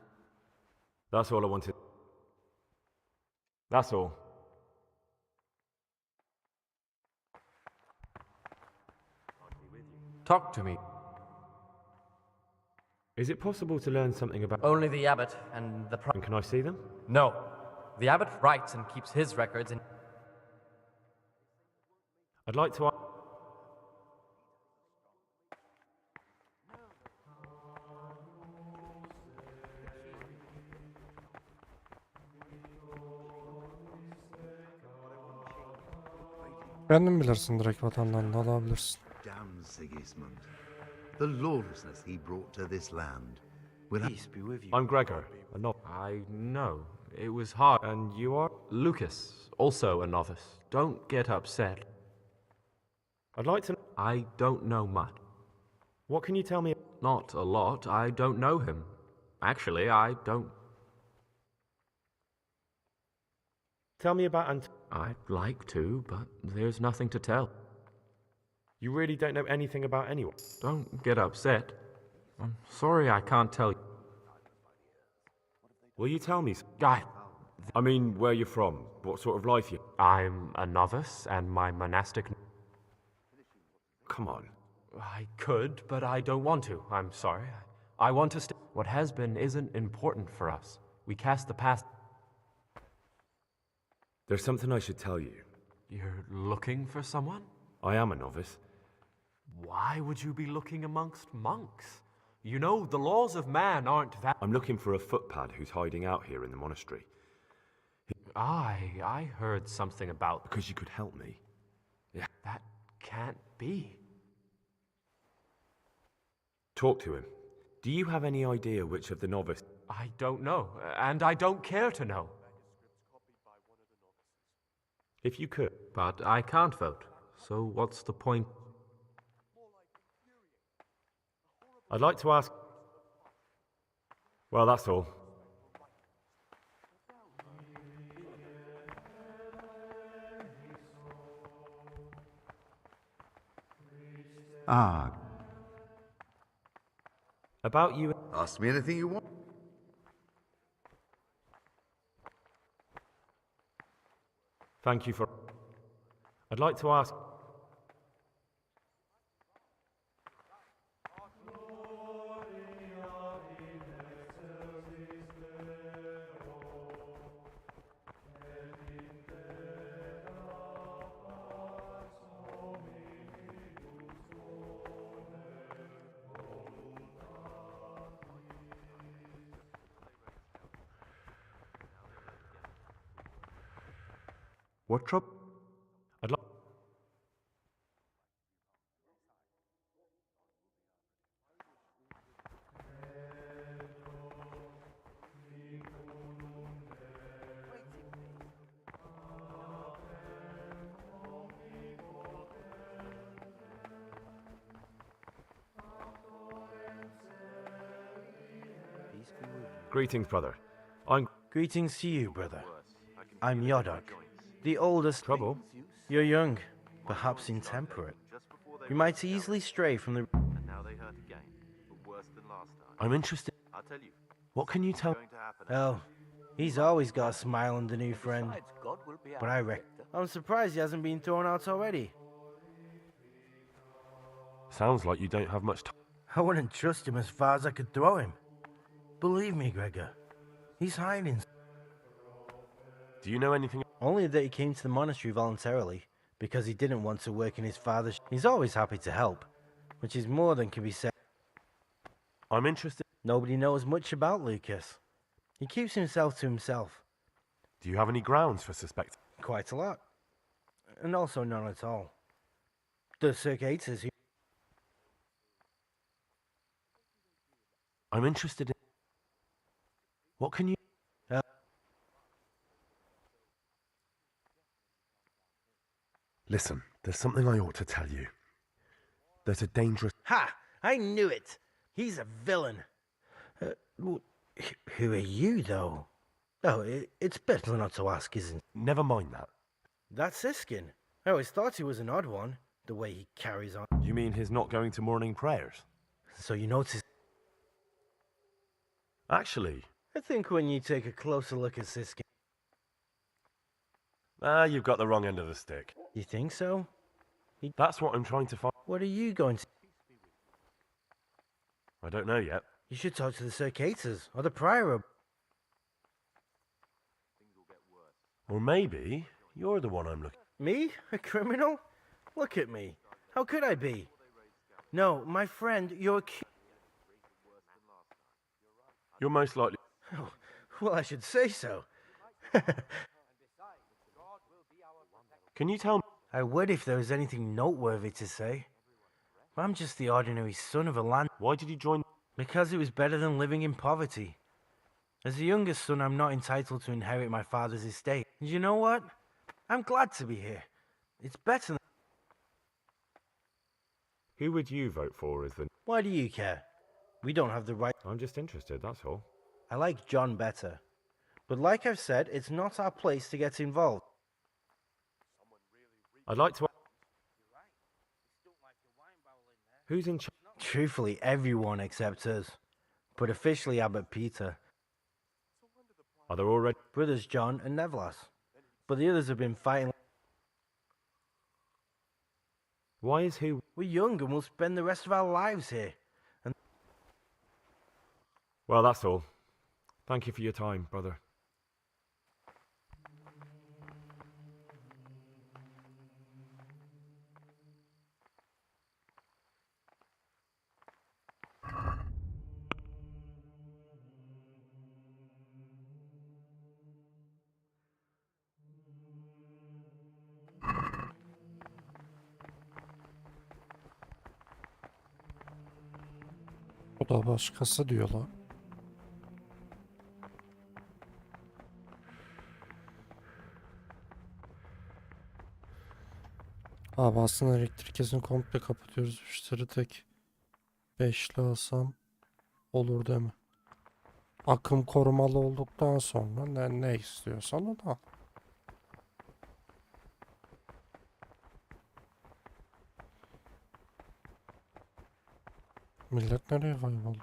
That's all I wanted. That's all. Talk to me. Is it possible to learn something about... Only the abbot and the... And can I see them? No. The abbot writes and keeps his records in... I'd like to... Kendin bilirsin direkt vatandan da alabilirsin. Damn Sigismund. The lawlessness he brought to this land. Peace be with you. I'm Gregor, a novice. I know. It was hard. And you are? Lucas, also a novice. Don't get upset. I'd like to... I don't know much. What can you tell me? Not a lot. I don't know him. Actually, I don't... Tell me about I'd like to, but there's nothing to tell. You really don't know anything about anyone? Don't get upset. I'm sorry I can't tell you. Will you tell me? I mean, where you're from, what sort of life you... I'm a novice, and my monastic... Come on. I could, but I don't want to. I'm sorry. I want to stay. What has been isn't important for us. We cast the past... There's something I should tell you. You're looking for someone? I am a novice. Why would you be looking amongst monks? You know, the laws of man aren't that... I'm looking for a footpad who's hiding out here in the monastery. I heard something about... Because you could help me. Yeah. That can't be. Talk to him. Do you have any idea which of the novice... I don't know, and I don't care to know. If you could. But I can't vote, so what's the point? I'd like to ask... Well, that's all. Ah. About you... Ask me anything you want. Thank you for... I'd like to ask... What trouble? I'd like... Greetings, brother. Greetings to you, brother. I'm Yodok, the oldest... Trouble? You're young, perhaps intemperate. You might easily stray from the... And now they hurt again, but worse than last time. I'm interested. I'll tell you. What can you tell? Oh, he's always got a smile on the new friend. But I reckon... I'm surprised he hasn't been thrown out already. Sounds like you don't have much time. I wouldn't trust him as far as I could throw him. Believe me, Gregor. He's hiding. Do you know anything? Only that he came to the monastery voluntarily, because he didn't want to work in his father's... He's always happy to help, which is more than can be said. I'm interested. Nobody knows much about Lucas. He keeps himself to himself. Do you have any grounds for suspecting? Quite a lot. And also none at all. The circuitous who... I'm interested in... What can you... Listen, there's something I ought to tell you. There's a dangerous... Ha! I knew it! He's a villain. Who are you, though? Oh, it's better not to ask, isn't it? Never mind that. That's SKİN. I always thought he was an odd one, the way he carries on. You mean his not going to morning prayers? So you notice... Actually... I think when you take a closer look at SKİN... You've got the wrong end of the stick. You think so? That's what I'm trying to find. What are you going to... I don't know yet. You should talk to the circuitous, or the prior. Or maybe you're the one I'm looking... Me? A criminal? Look at me. How could I be? No, my friend, you're... You're most likely... Oh, well, I should say so. Can you tell me... I would if there was anything noteworthy to say. But I'm just the ordinary son of a land... Why did you join... Because it was better than living in poverty. As the youngest son, I'm not entitled to inherit my father's estate. And you know what? I'm glad to be here. It's better than... Who would you vote for as the... Why do you care? We don't have the right... I'm just interested, that's all. I like John better. But like I've said, it's not our place to get involved. I'd like to... Who's in charge? Truthfully, everyone except us. But officially Abbot Peter. Are there already... Brothers John and Nevlas. But the others have been fighting... Why is who... We're young and we'll spend the rest of our lives here. And... Well, that's all. Thank you for your time, brother. O da başkası diyorlar. Abi aslında elektrik kesin komple kapatıyoruz. Müşteri tek 5'li alsam olur değil mi? Akım korumalı olduktan sonra ne istiyorsan o da. Millet nereye kayboldu?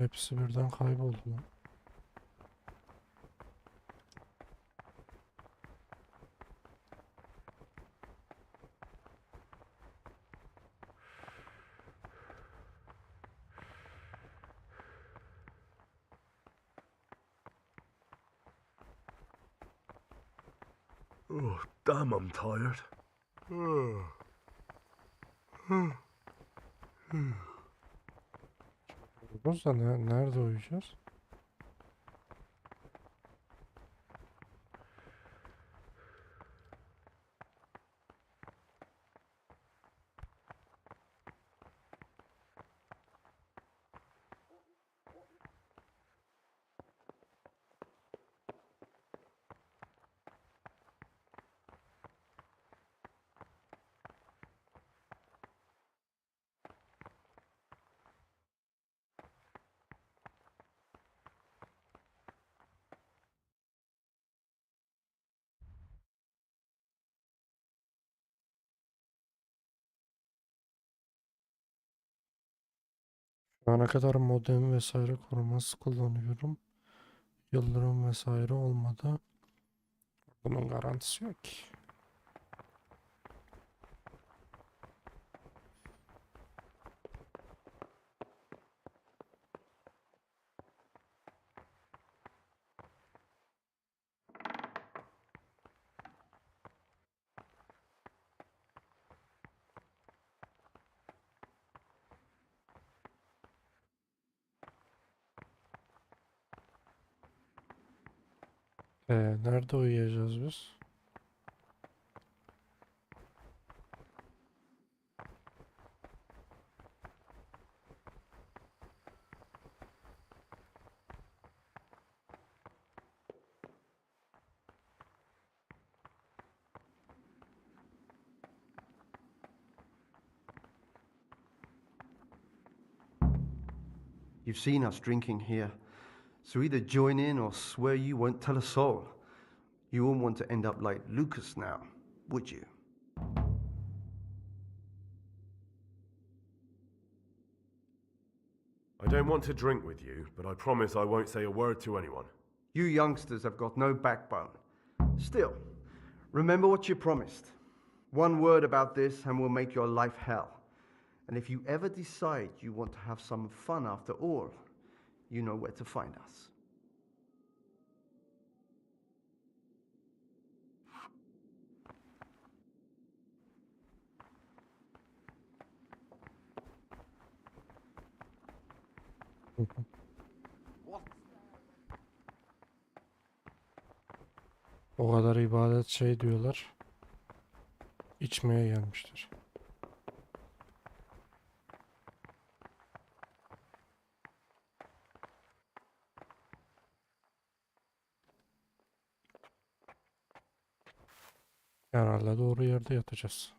Hepsi birden kayboldu lan. Oh, damn, I'm tired. Uyuyoruz da nerede uyuyacağız? Şu ana kadar modem vesaire koruması kullanıyorum. Yıldırım vesaire olmadı. Bunun garantisi yok ki. Nerede uyuyacağız biz? You've seen us drinking here, so either join in or swear you won't tell a soul. You won't want to end up like Lucas now, would you? I don't want to drink with you, but I promise I won't say a word to anyone. You youngsters have got no backbone. Still, remember what you promised. One word about this and we'll make your life hell. And if you ever decide you want to have some fun after all, you know where to find us. O kadar ibadet şey diyorlar. İçmeye gelmiştir. Herhalde doğru yerde yatacağız.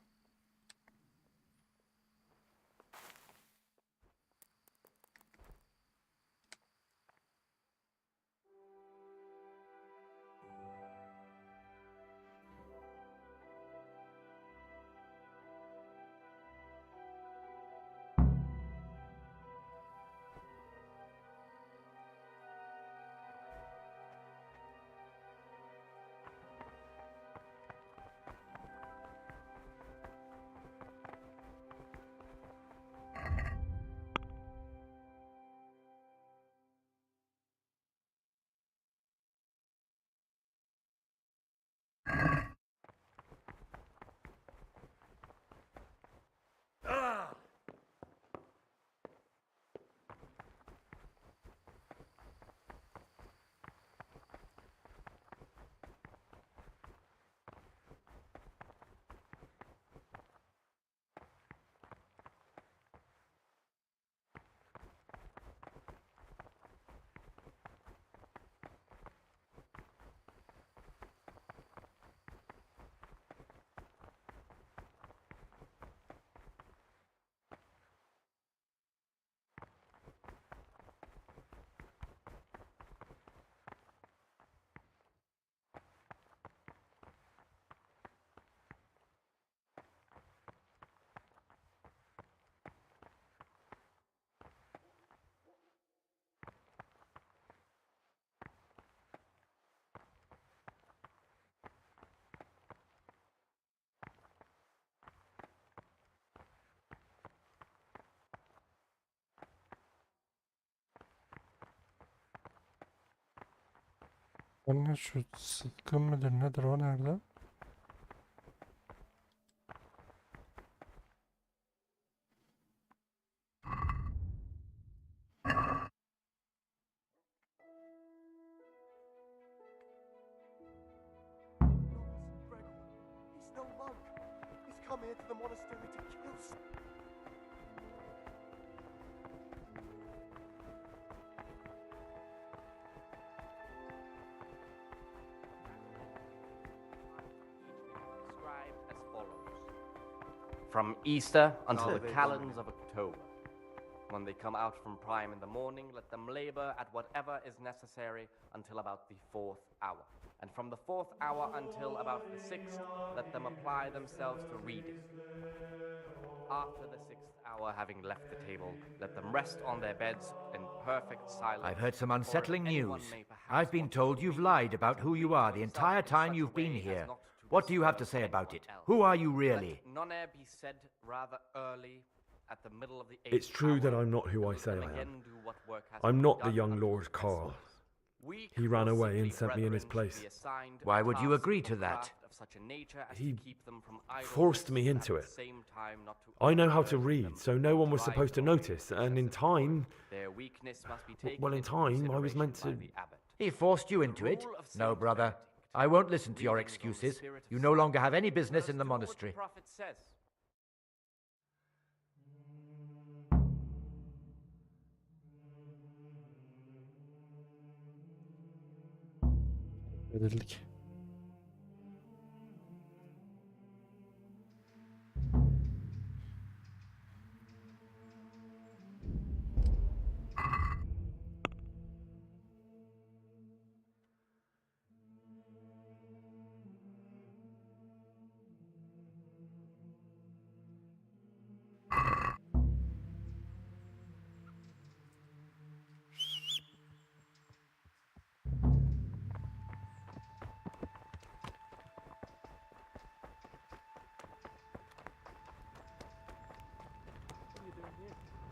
Anne şu sıkkın mıdır nedir o nerede? He's no monk. He's come here to the monastery to kill Described as follows. From Easter until the calends of October. When they come out from prime in the morning, let them labor at whatever is necessary until about the 4th hour. And from the 4th hour until about the 6th, let them apply themselves to reading. After the 6th hour, having left the table, let them rest on their beds in perfect silence. I've heard some unsettling news. I've been told you've lied about who you are the entire time you've been here. What do you have to say about it? Who are you really? Let none be said rather early at the middle of the 8th It's true that hour, I'm not who I let say them I am. again do what work has I'm been not the done young unto Lord the Carl. weak He ran or away and sickly sent me in his brethren place. be assigned Why would you tasks agree of to that? craft of such a nature as He to keep them from forced me idleness, into at it. the same time not to I know how to overburden read, them so no one and was drive supposed to them away notice, with and in time, their weakness must be taken well, in into time, I was meant consideration to... by the abbot. He forced you into it? rule of No, Saint brother. Benedict. I won't listen to your excuses. You no longer have any business in the Do what monastery. the prophet says. Edildik.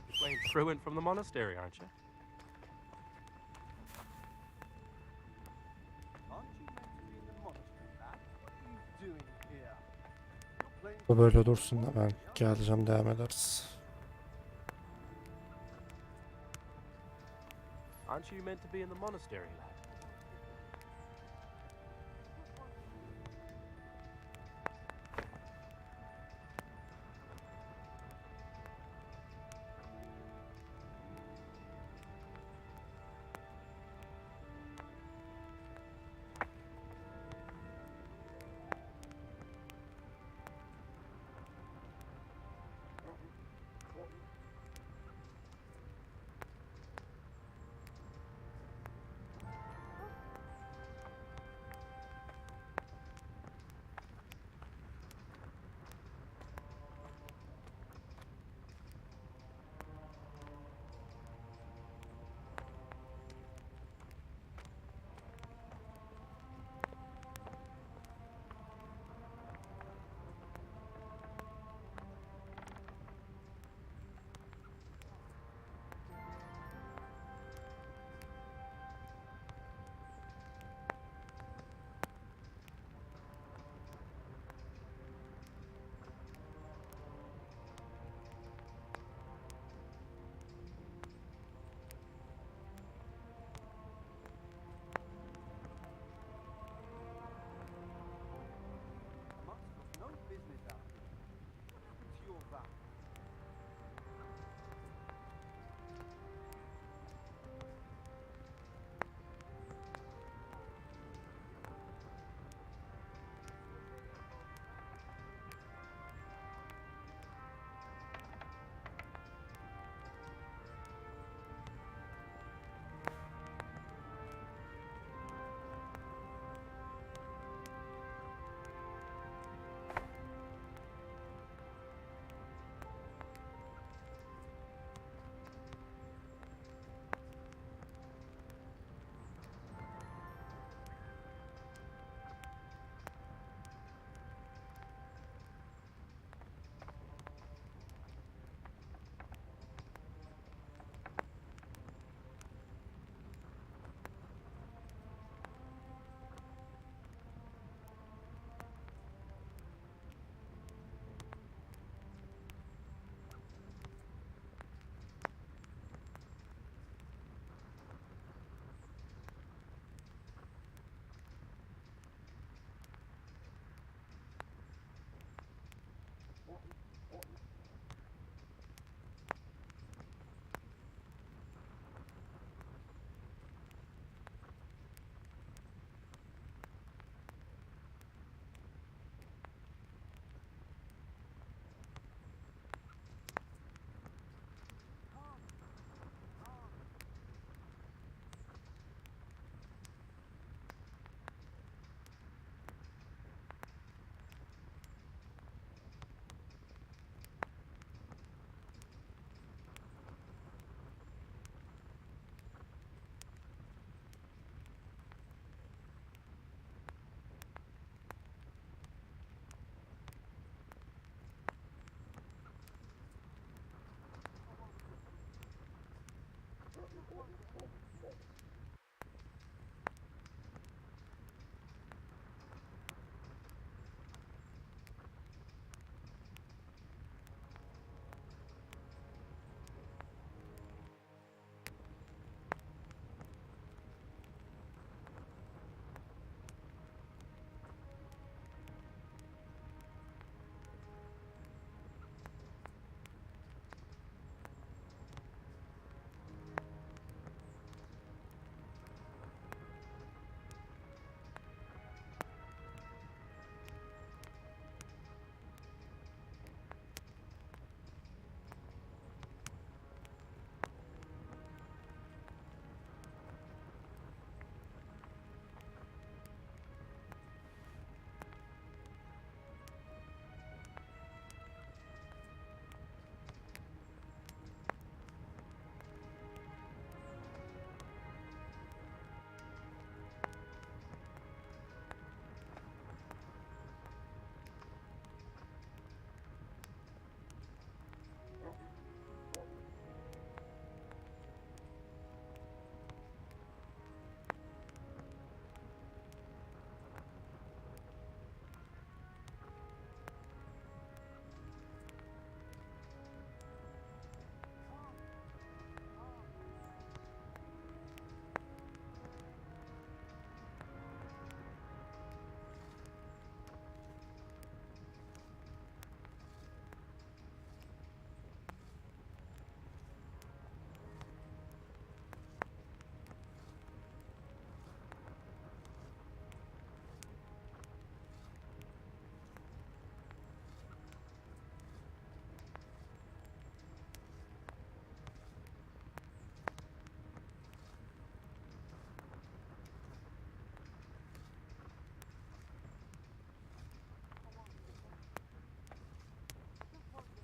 You're playing truant from the monastery, aren't you? Bu böyle dursun da ben geleceğim devam ederiz. Aren't you meant to be in the monastery, lad?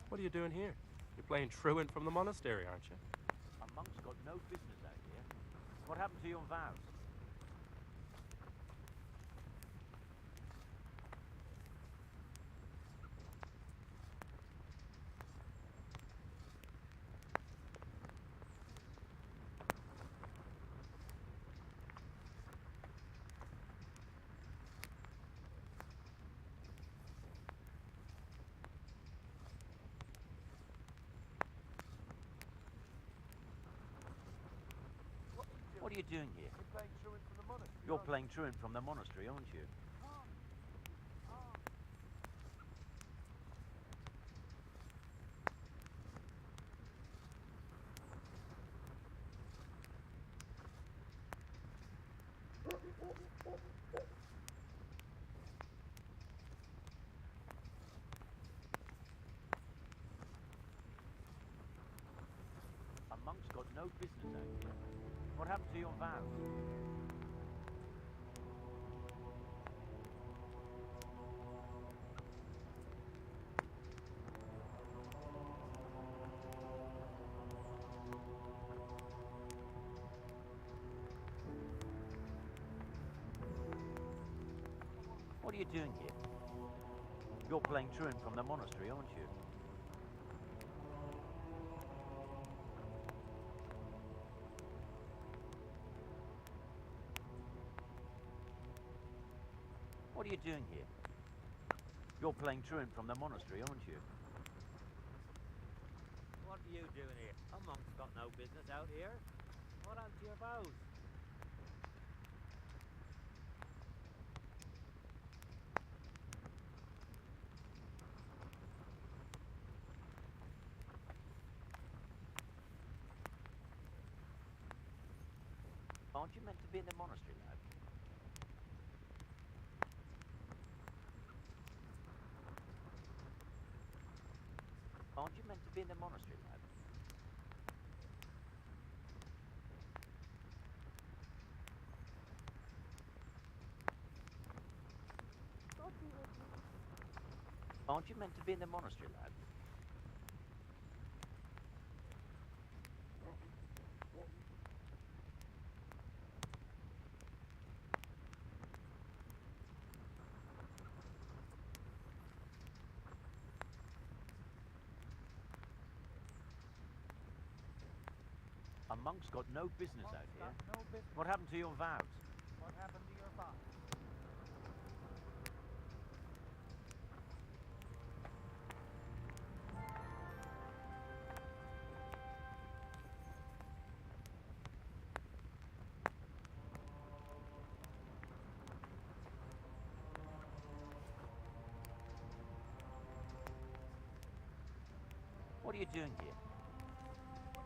What are you doing here? You're playing truant from the monastery, aren't you? A monk's got no business out here. What happened to your vows? What are you doing here? You're playing truant from the monastery, aren't you? A monk's got no business out here. What happened to your vows? What are you doing here? You're playing truant from the monastery, aren't you? What are you doing here? You're playing truant from the monastery, aren't you? What are you doing here? A monk's got no business out here. What happened to your vows? Aren't you meant to be in the monastery, lad? Aren't you meant to be in the monastery, lad? Aren't you meant to be in the monastery, lad? A A monk's got no business out here. What happened to your vows? What happened to your vows? What are you doing here?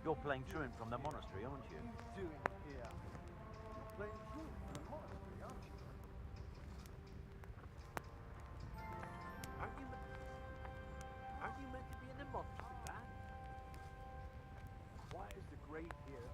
You're playing truant from the monastery, aren't you? Doing here? You're playing truant from the monastery, aren't you? Aren't you meant to be in the monastery, lad? Why is the grave here?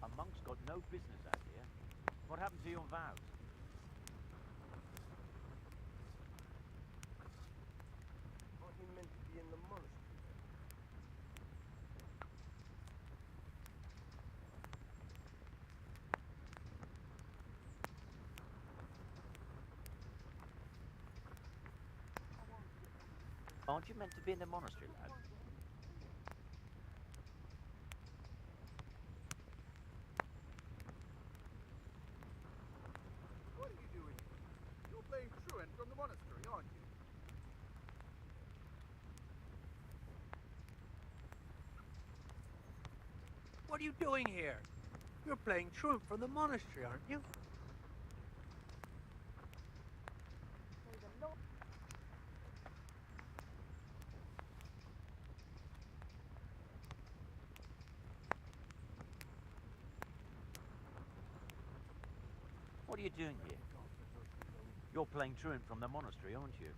A monk's got no business out here. What happened to your vows? Aren't you meant to be in the monastery? Aren't you meant to be in the monastery, lad? What are you doing? You're playing truant from the monastery, aren't you? What are you doing here? You're playing truant from the monastery, aren't you? What are you doing here? You're playing truant from the monastery, aren't you?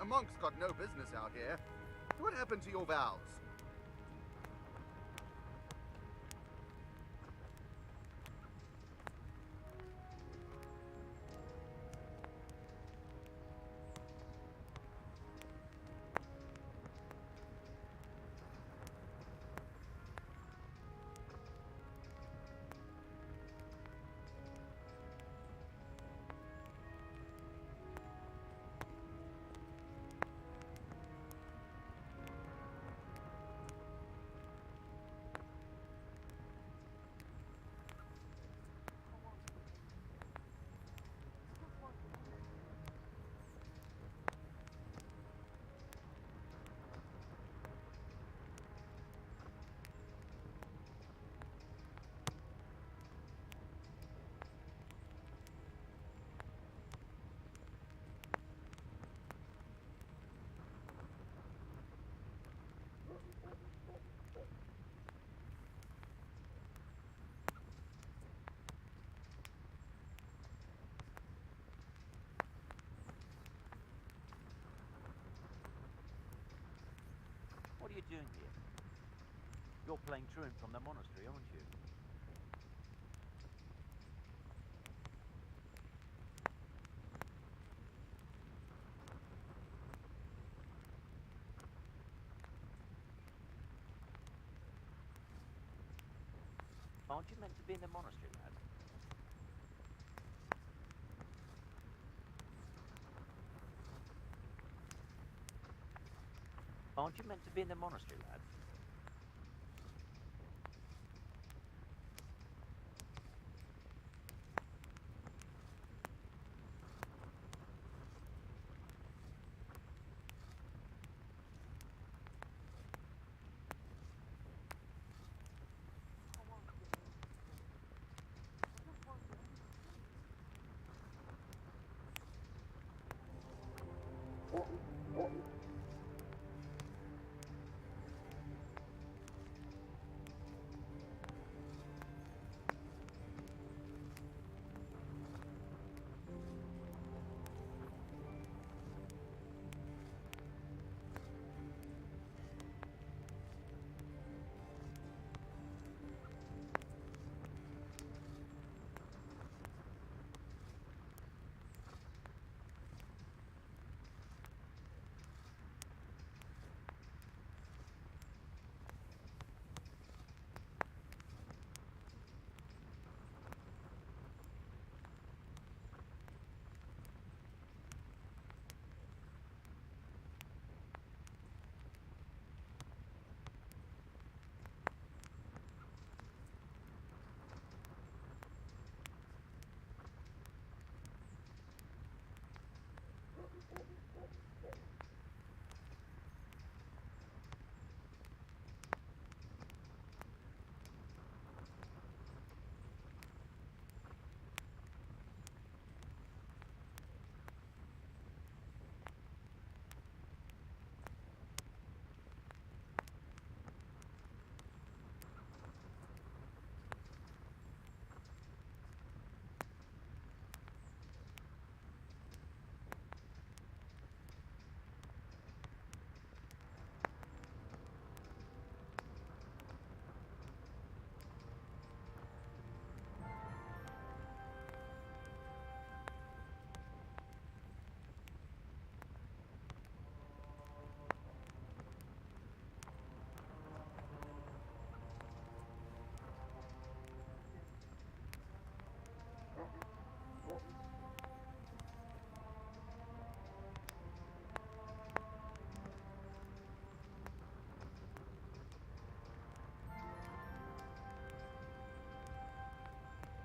A monk's got no business out here. What happened to your vows? you doing here? You're playing truant from the monastery, aren't you? Aren't you meant to be in the monastery, lad? Aren't you meant to be in the monastery, lad?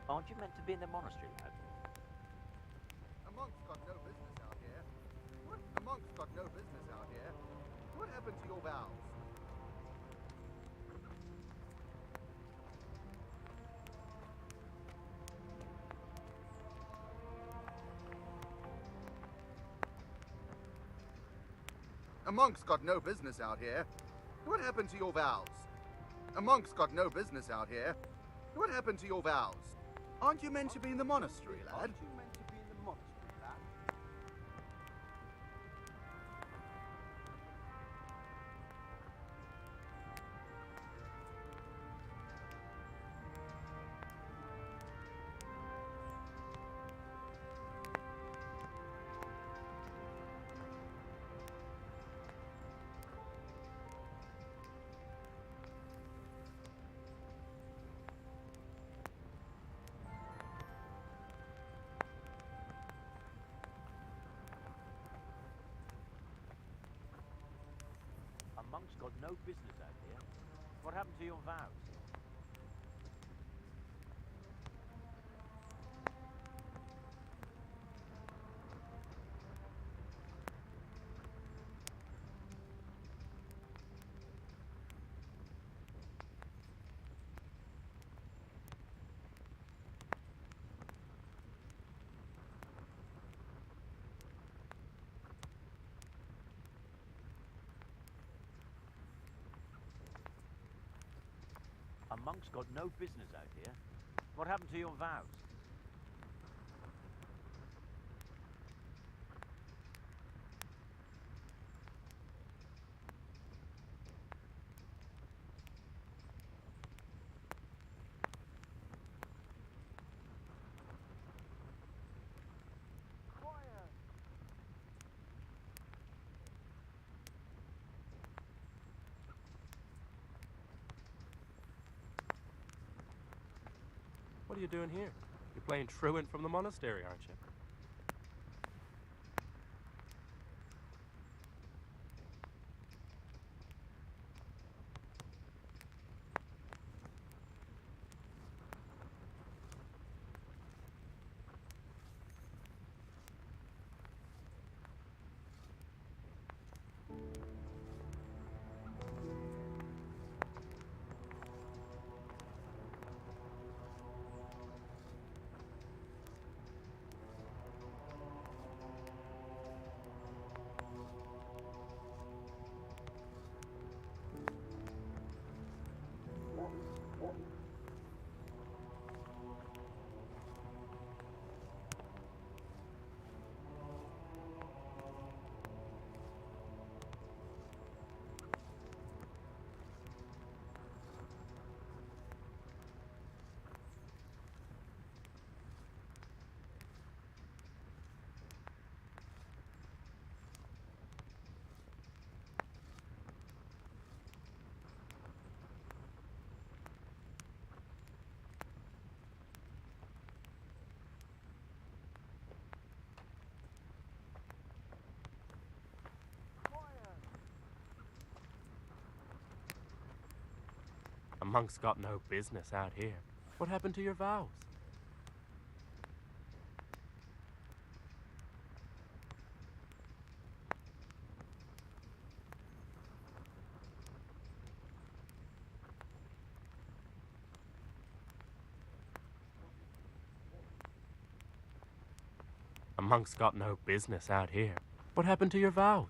Aren't you meant to be in the monastery, lad? A monk's got no business out here. What? A monk's got no business out here. What happened to your vows? A monk's got no business out here. What happened to your vows? A monk's got no business out here. What happened to your vows? Aren't you meant to be in the monastery, lad? Aren't you meant to be in the monastery, lad? A monk's got no business out here. What happened to your vows? A monk's got no business out here. What happened to your vows? What are you doing here? You're playing truant from the monastery, aren't you? A monk's got no business out here. What happened to your vows? A monk's got no business out here. What happened to your vows?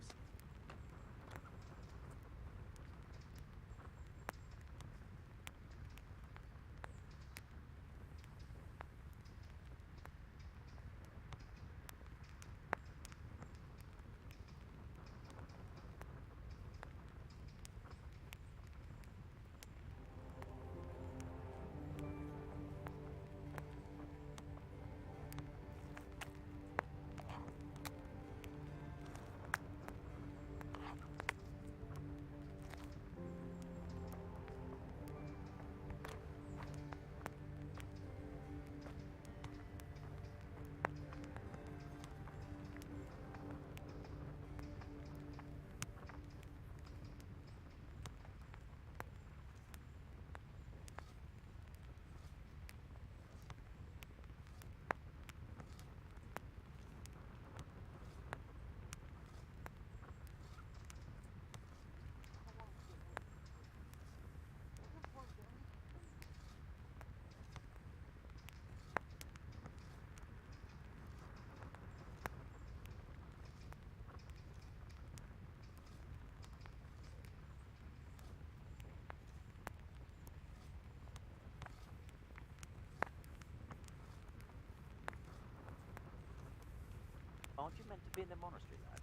Aren't you meant to be in the monastery, lad?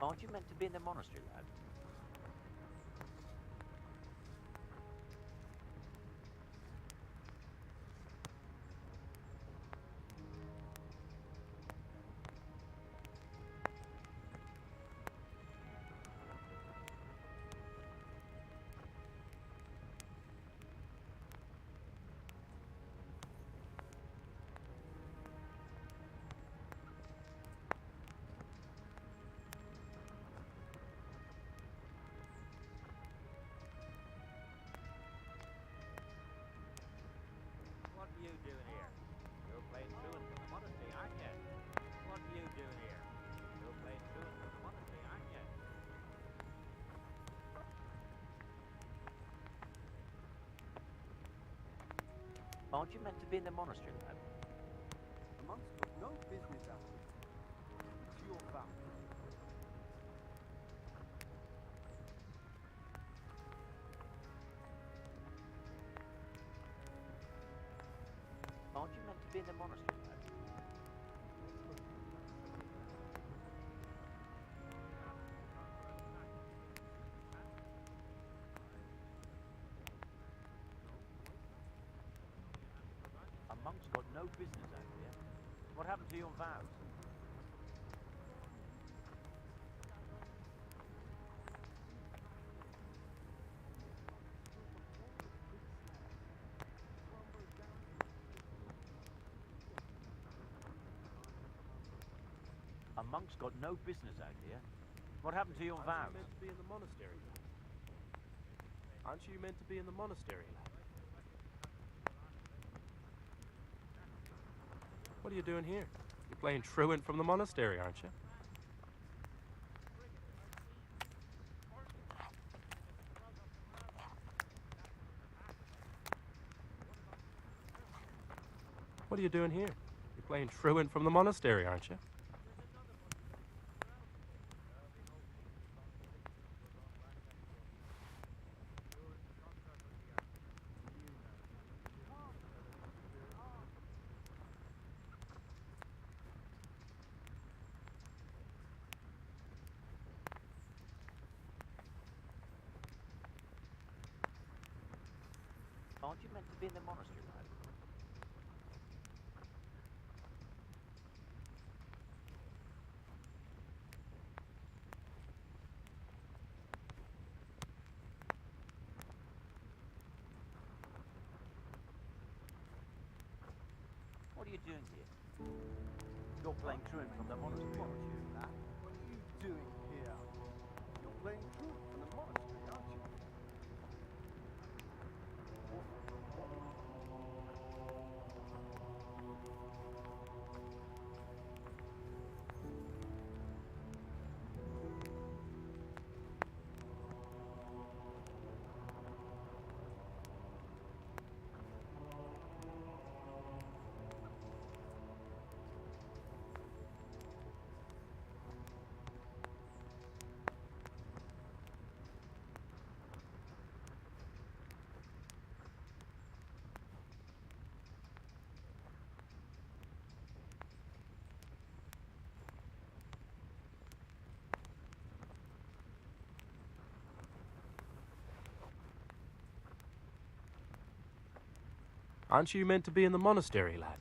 Aren't you meant to be in the monastery, lad? What are you doing here? You're playing truant from the monastery, aren't you? What are you doing here? You're playing truant from the monastery, aren't you? Aren't you meant to be in the monastery, lad? The monk's got no business out here. It's your vow. Aren't you meant to be in the monastery? A monk's got no business out here. What happened to your vows? A monk's got no business out here. What happened to your vows? Aren't you meant to be in the monastery? Aren't you meant to be in the monastery? What are you doing here? You're playing truant from the monastery, aren't you? What are you doing here? You're playing truant from the monastery, aren't you? Aren't you meant to be in the monastery, lad? What are you doing here? You're playing truant from the monastery, aren't you, lad? What are you doing here? You're playing truant from the monastery, aren't you? Aren't you meant to be in the monastery, lad?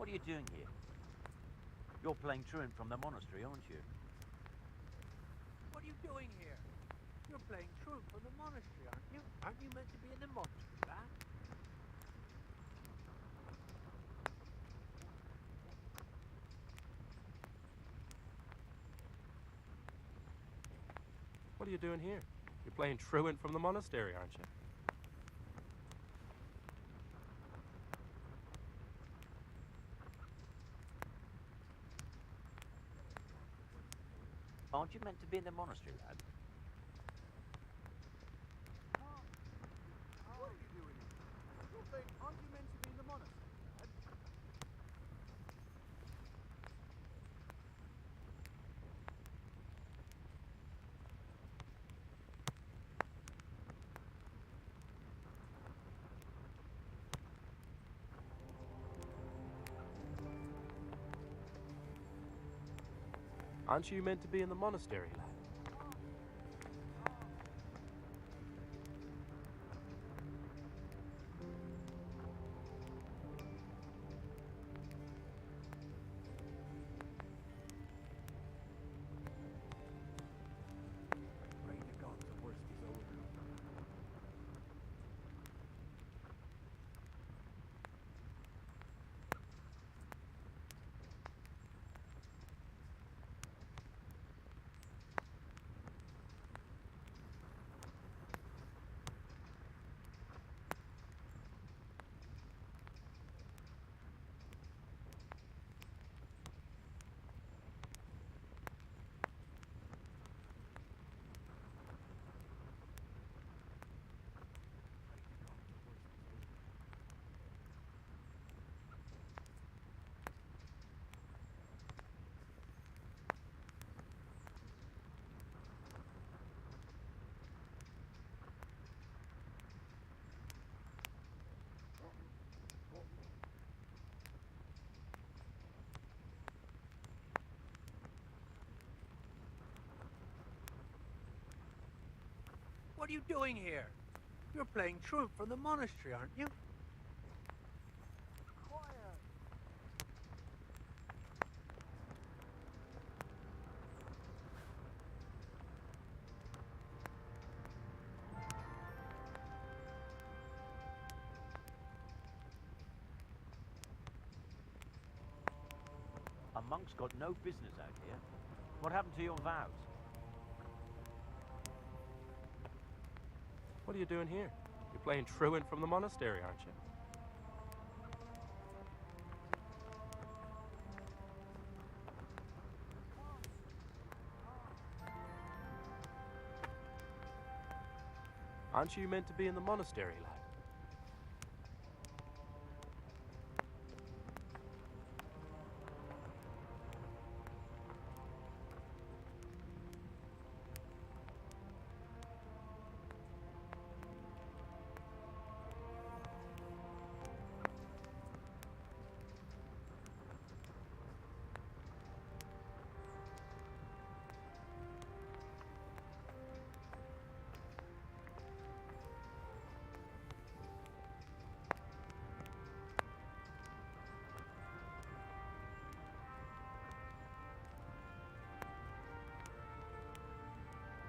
What are you doing here? You're playing truant from the monastery, aren't you? What are you doing here? You're playing truant from the monastery, aren't you? Aren't you meant to be in the monastery, lad? What are you doing here? You're playing truant from the monastery, aren't you? Aren't you meant to be in the monastery, lad? What are you doing here? You're playing... Aren't you meant to be in the monastery, lad? Aren't you meant to be in the monastery, lad? Pray to God the worst is over. What are you doing here? You're playing truant from the monastery, aren't you? Quiet. A monk's got no business out here. What happened to your vows? What are you doing here? You're playing truant from the monastery, aren't you? Aren't you meant to be in the monastery, lad?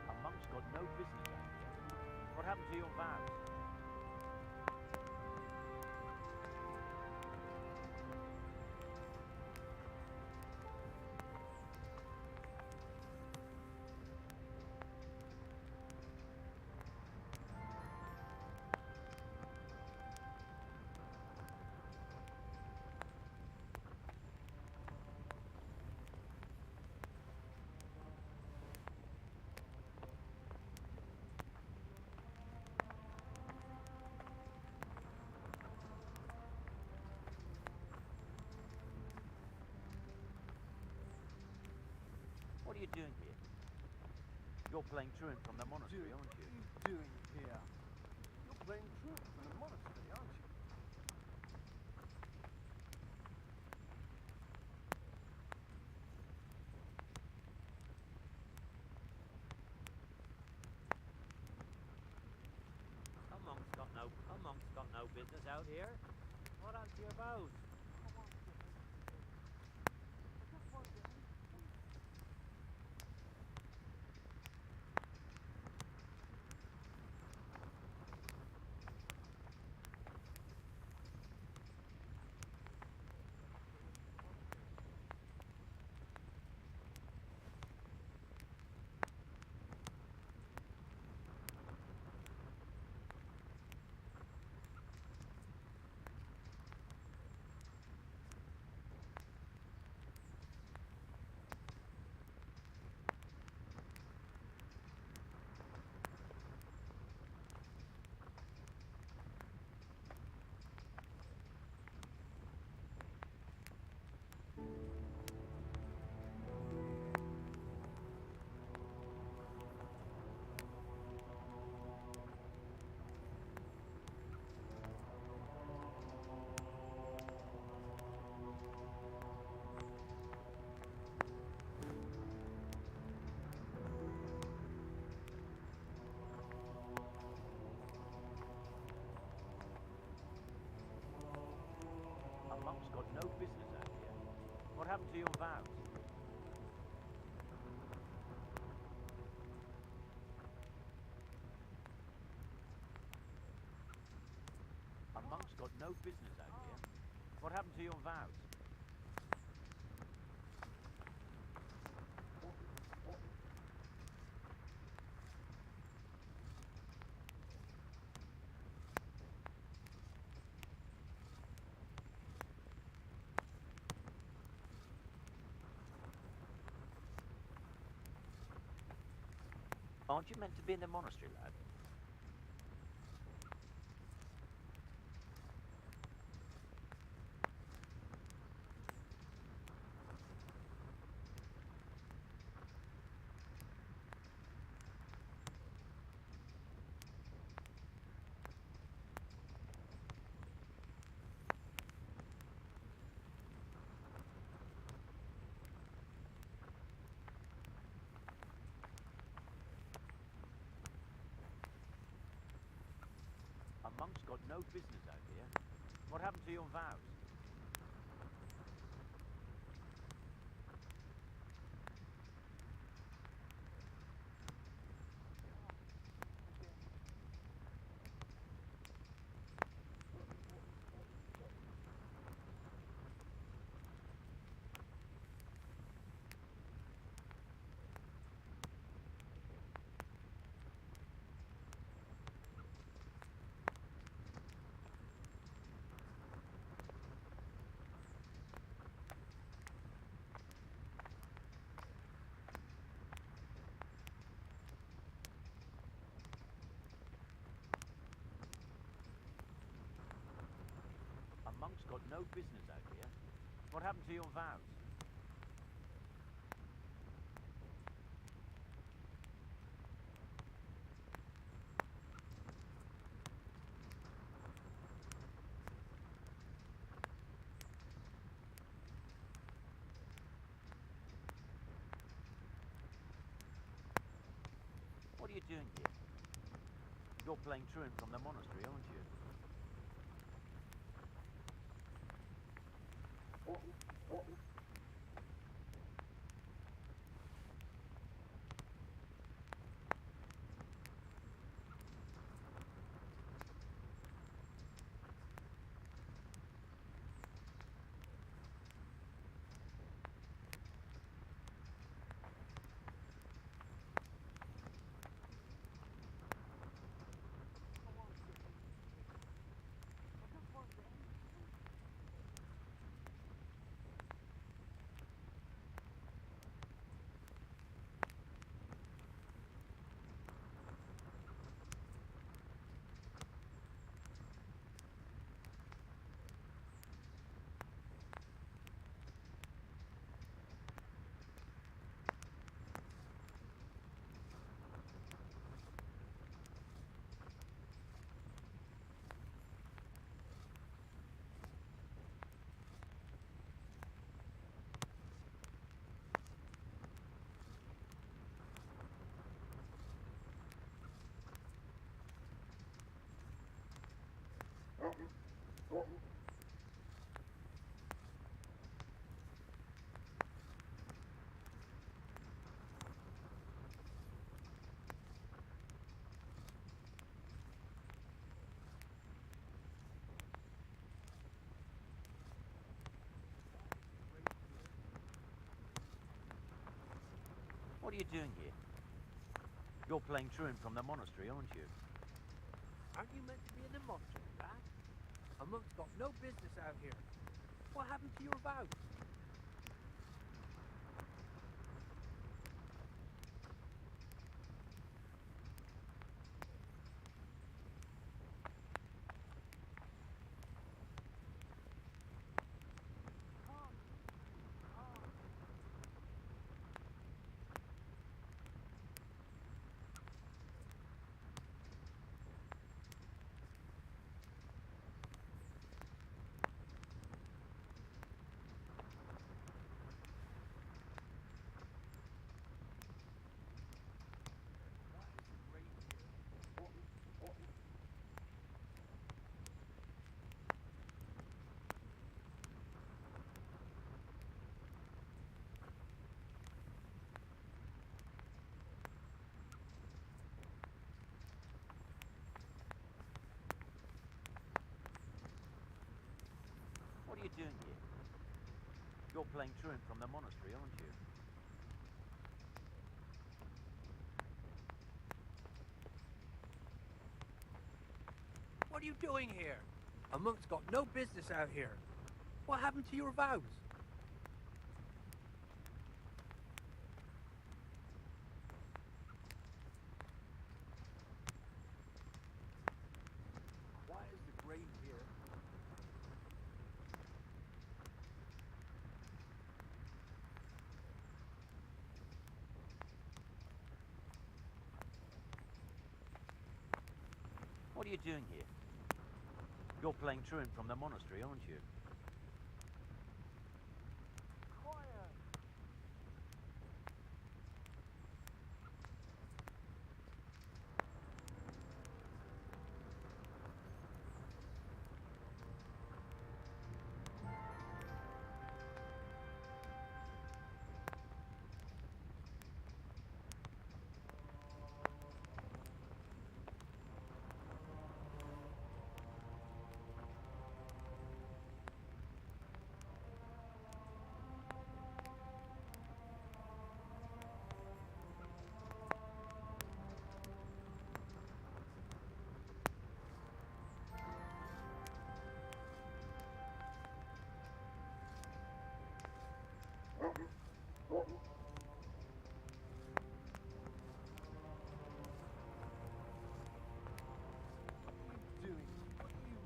A monk's got no business out here. What happened to your vows? What are you doing here? You're playing truant from the monastery, aren't you? What are you doing here? You're playing truant from the monastery, aren't you? A monk's got no business out here. What happened to your vows? happened to your vows? A monk's got no business out here. What happened to your vows? Aren't you meant to be in the monastery, lad? A monk's got no business out here. What happened to your vows? A monk's got no business out here. What happened to your vows? What are you doing here? You're playing truant from the monastery, aren't you? What are you doing here? You're playing truant from the monastery, aren't you? Aren't you meant to be in the monastery, lad? A monk's got no business out here. What happened to your vows? You're playing truant from the monastery, aren't you? What are you doing here? A monk's got no business out here. What happened to your vows? Why is the grave here? What are you doing here? You're playing truant from the monastery, aren't you?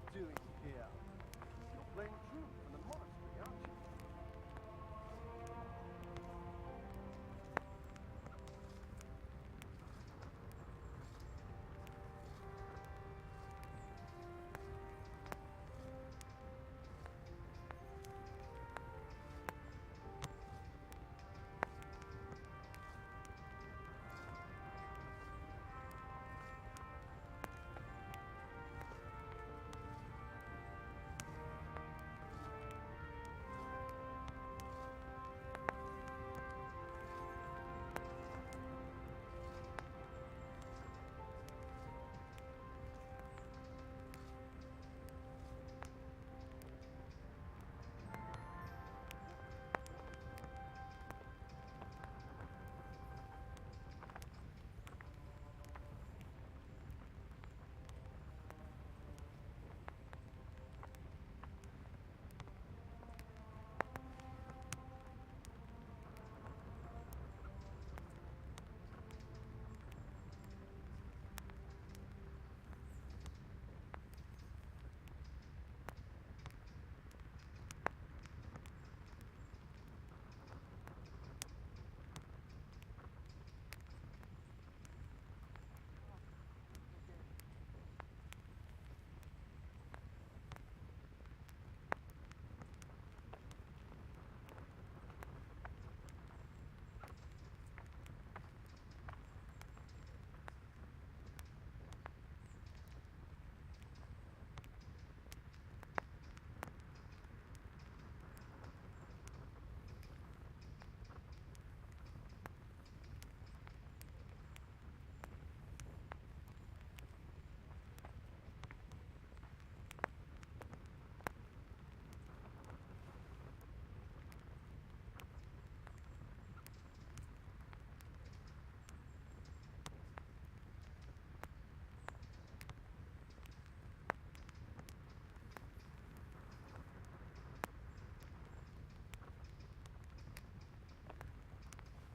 What are you doing here? You're playing truant from the monastery, aren't you?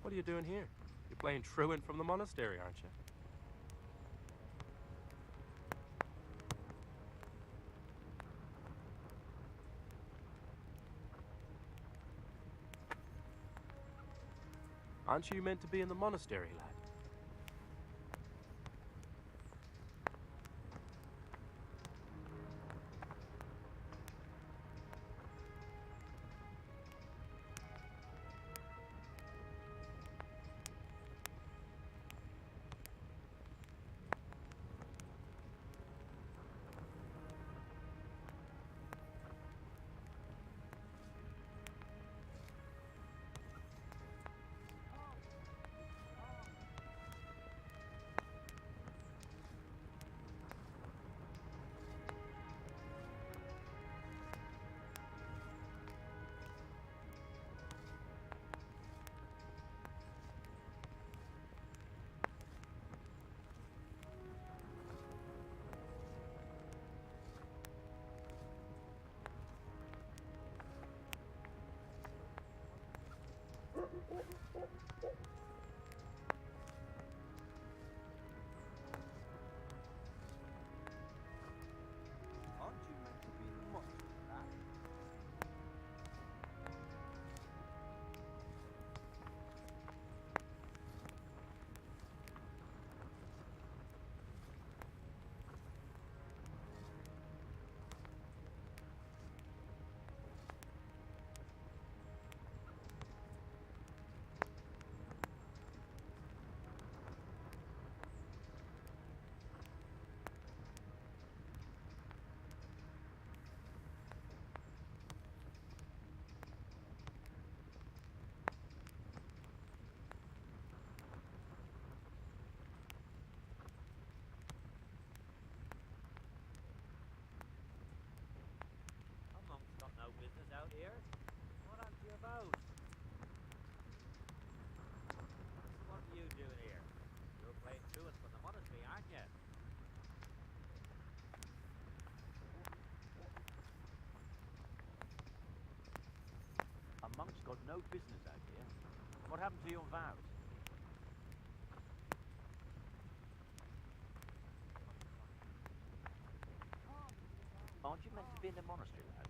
What are you doing here? You're playing truant from the monastery, aren't you? Aren't you meant to be in the monastery, lad? no business out here. What happened to your vows? Aren't you meant to be in the monastery, lad?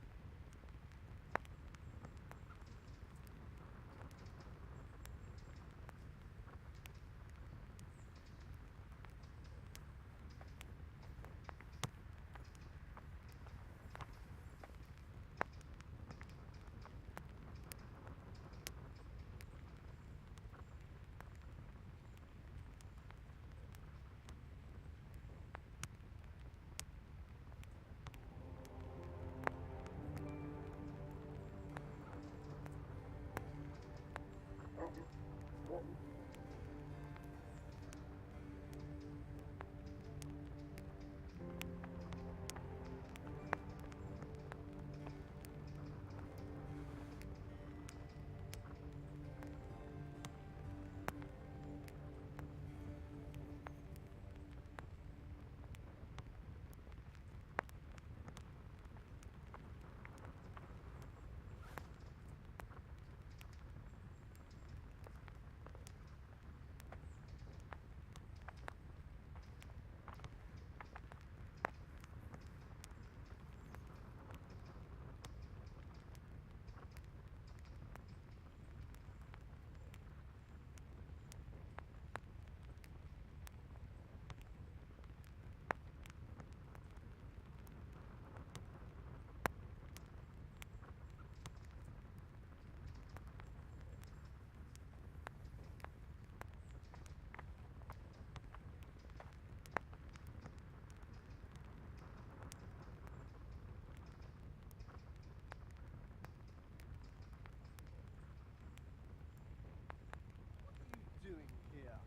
Doing here?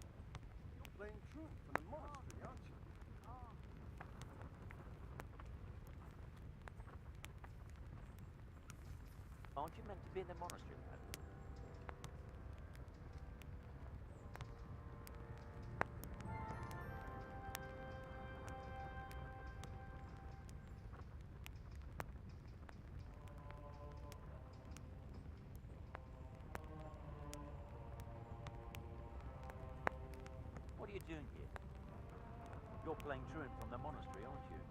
You're playing truant from the monastery, aren't you? Aren't you meant to be in the monastery, lad? What are you doing here? You're playing truant from the monastery, aren't you?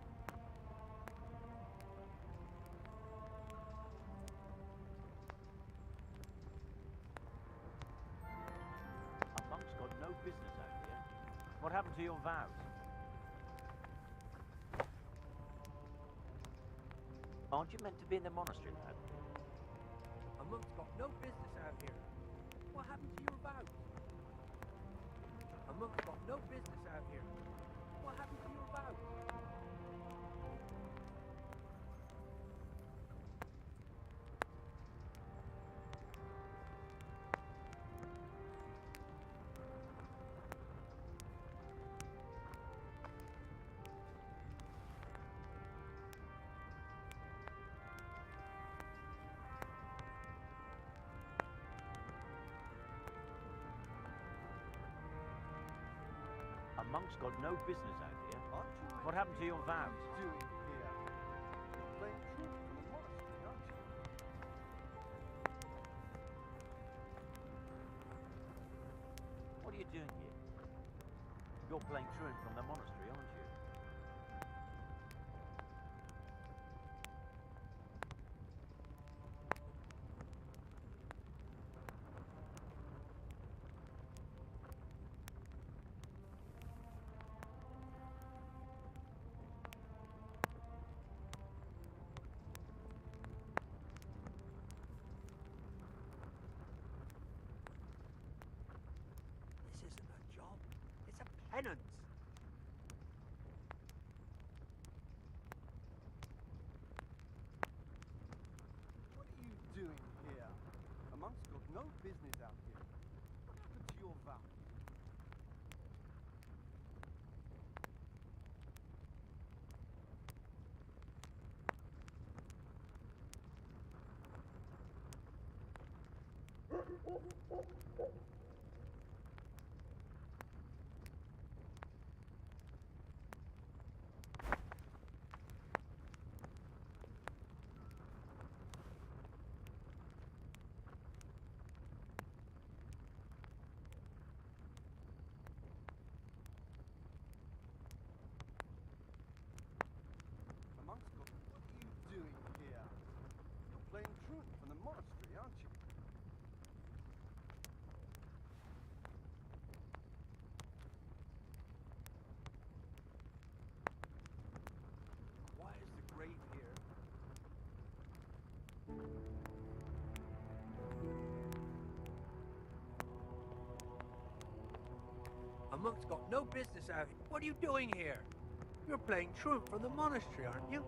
A monk's got no business out here. What happened to your vows? Aren't you meant to be in the monastery, lad? A monk's got no business out here. What happened to your vows? A monk's got no business out here. What happened to your vows? A monk's got no business out here. What happened to your vows? Doing here? You're playing truant from the monastery, aren't you? What are you doing here? You're playing truant from the monastery, aren't you? This isn't a job. It's a penance. What are you doing here? A monk's got no business out here. What happened to your vow? monk's got no business out here. What are you doing here? You're playing truant from the monastery, aren't you?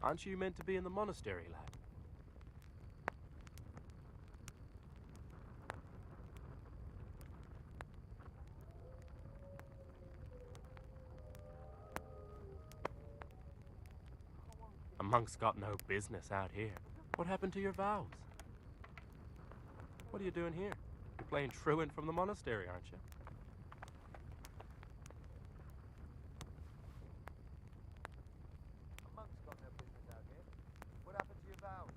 Aren't you meant to be in the monastery, lad? A monk's got no business out here. What happened to your vows? What are you doing here? You're playing truant from the monastery, aren't you? A monk's got no business out here. What happened to your vows?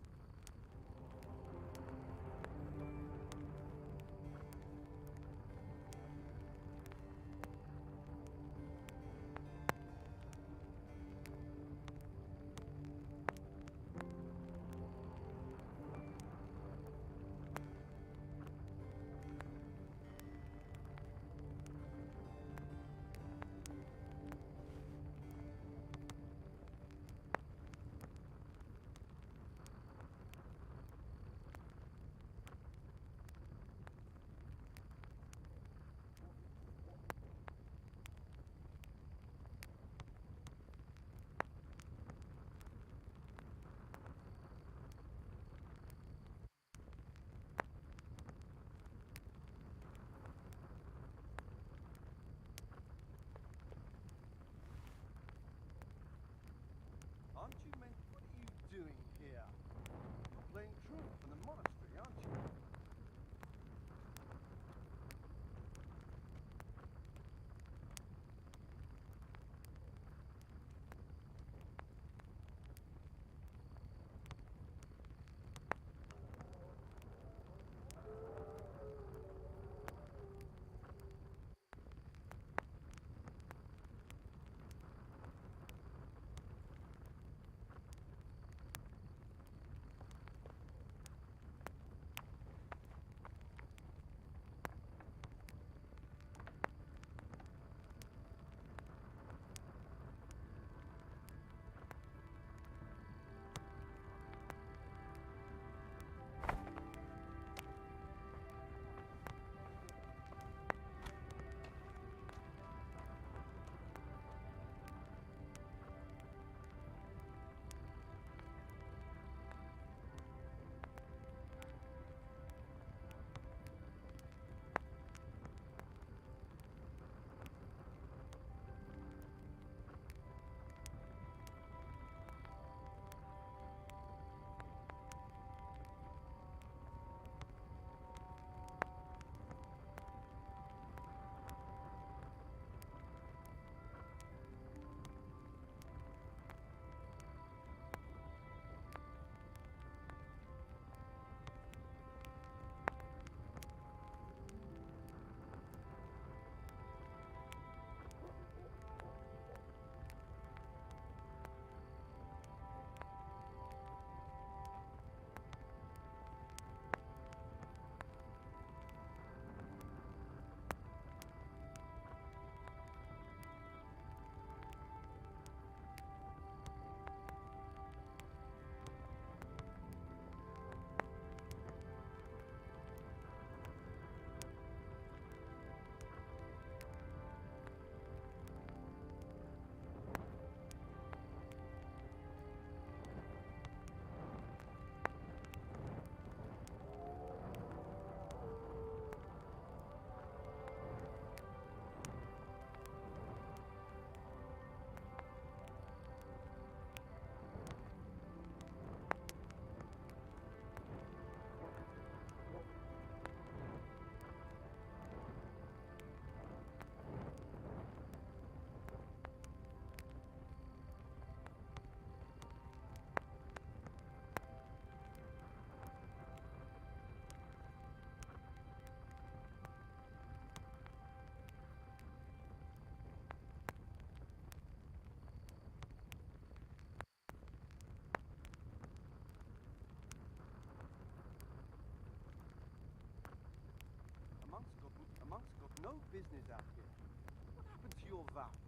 business out here. What happened to your vows?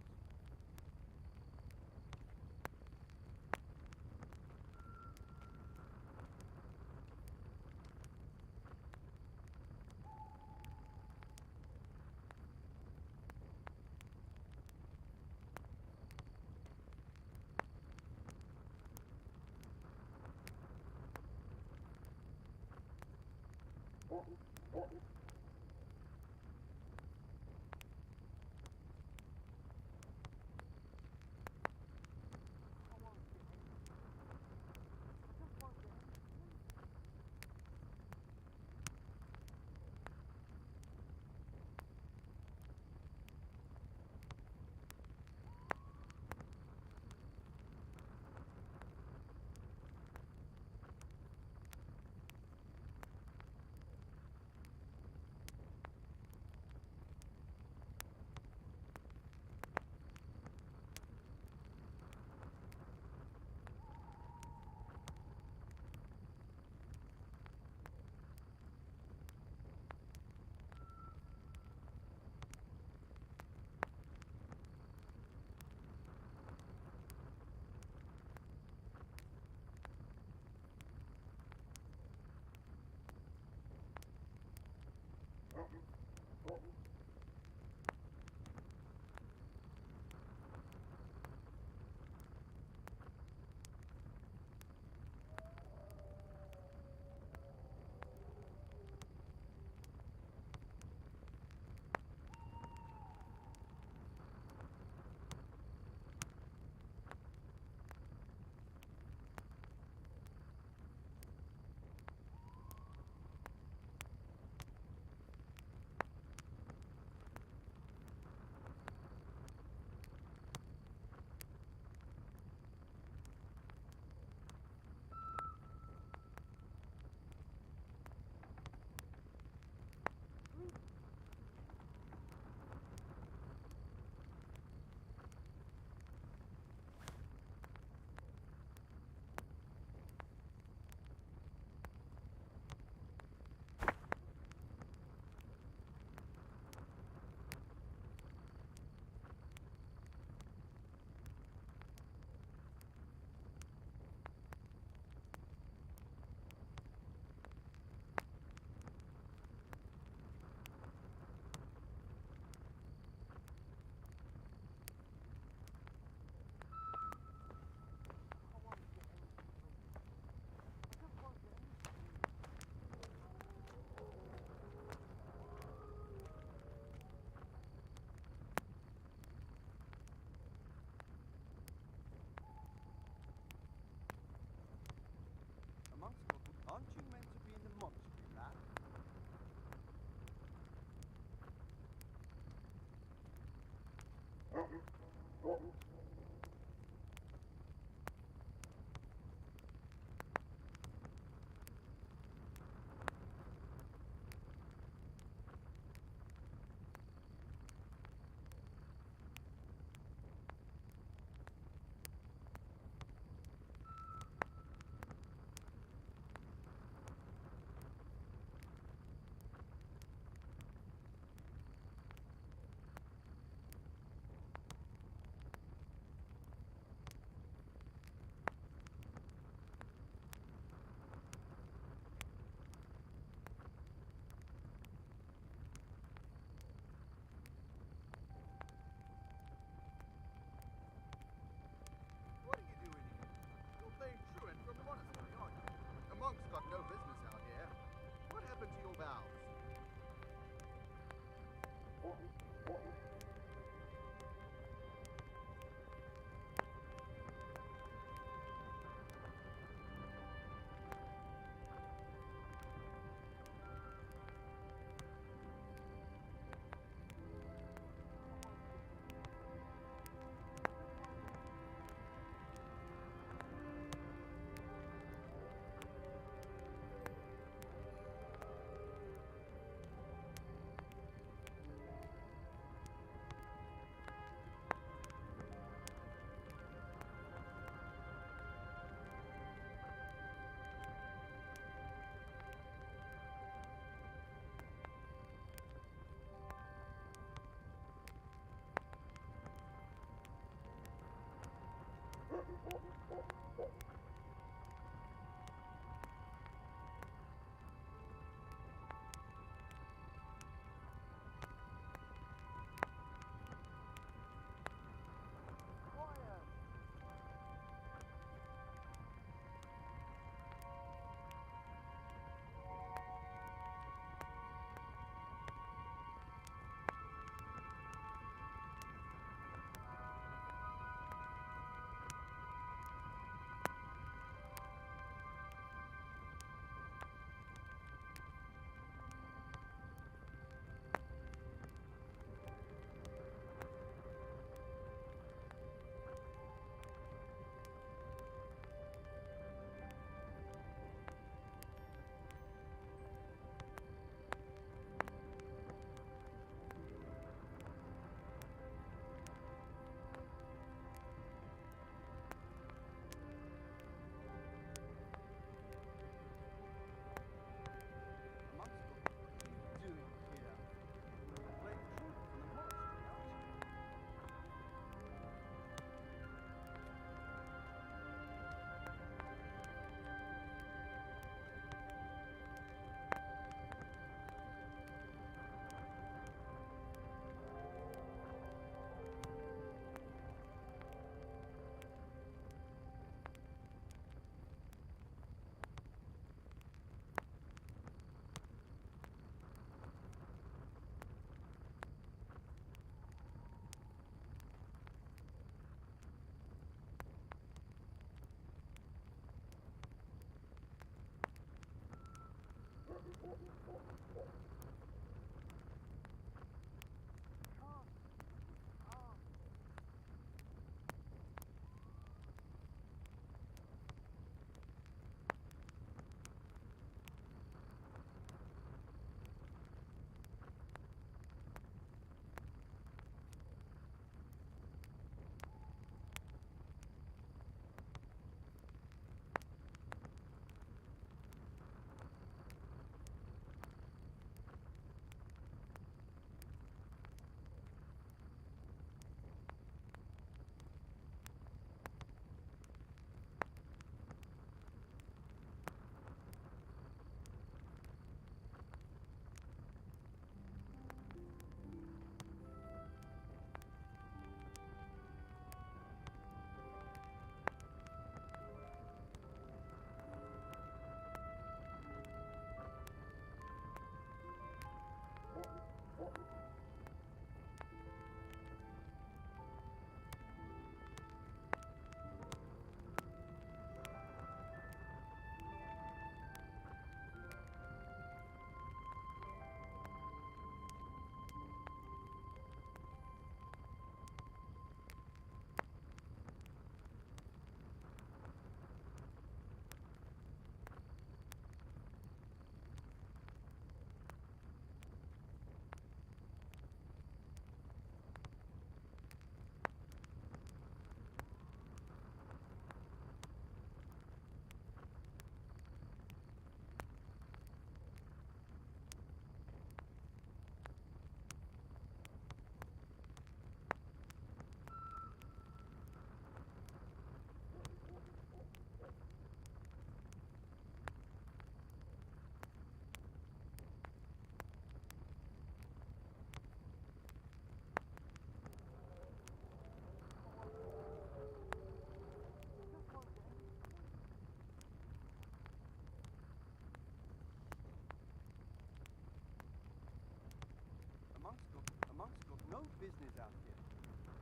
business out here.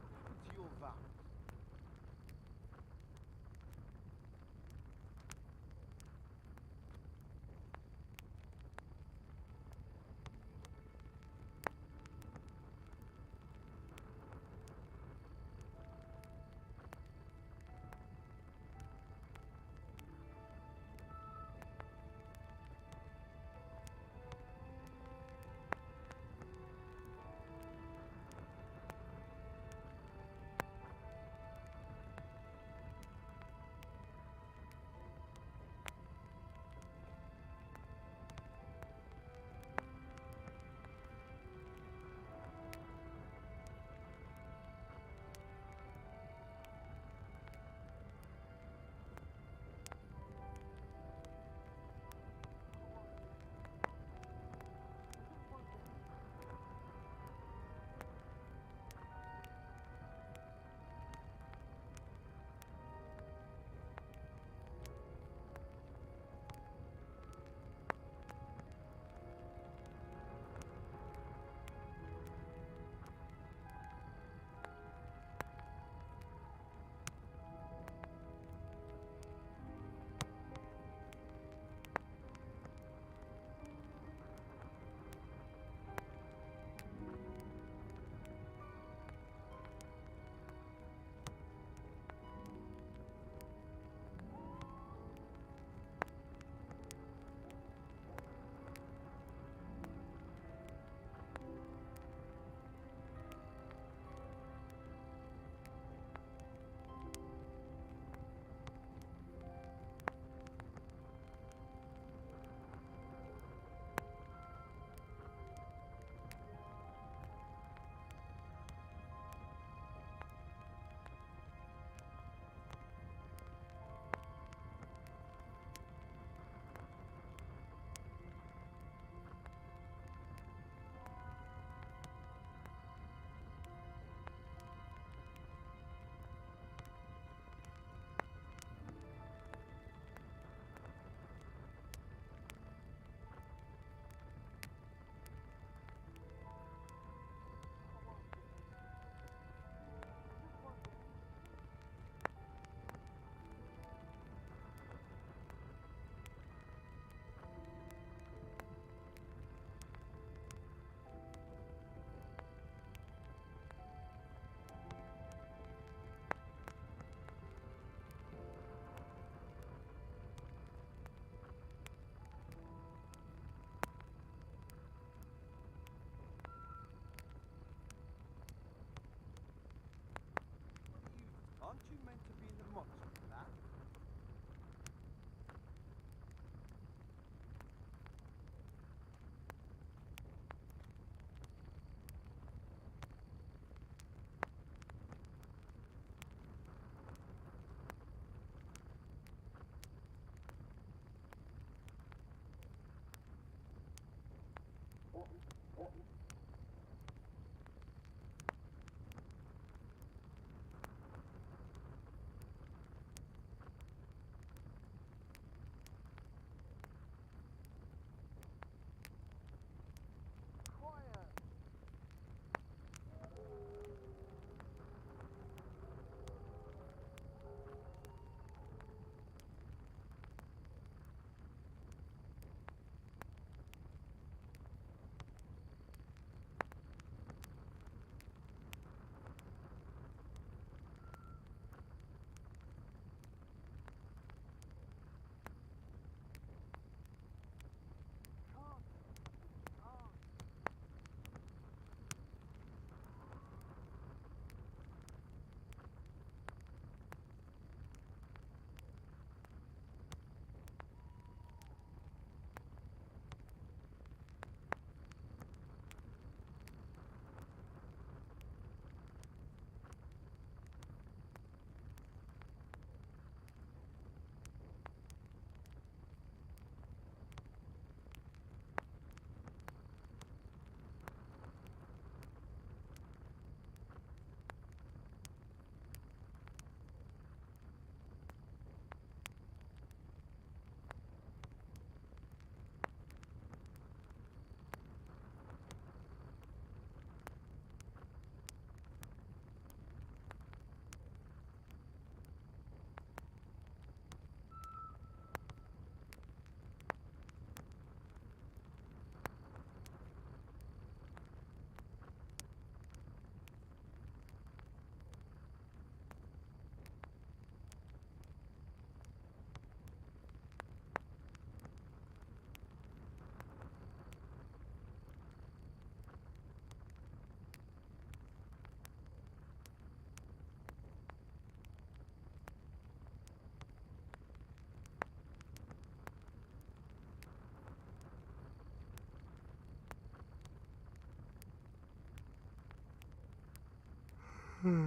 What happened to your vows? Amongst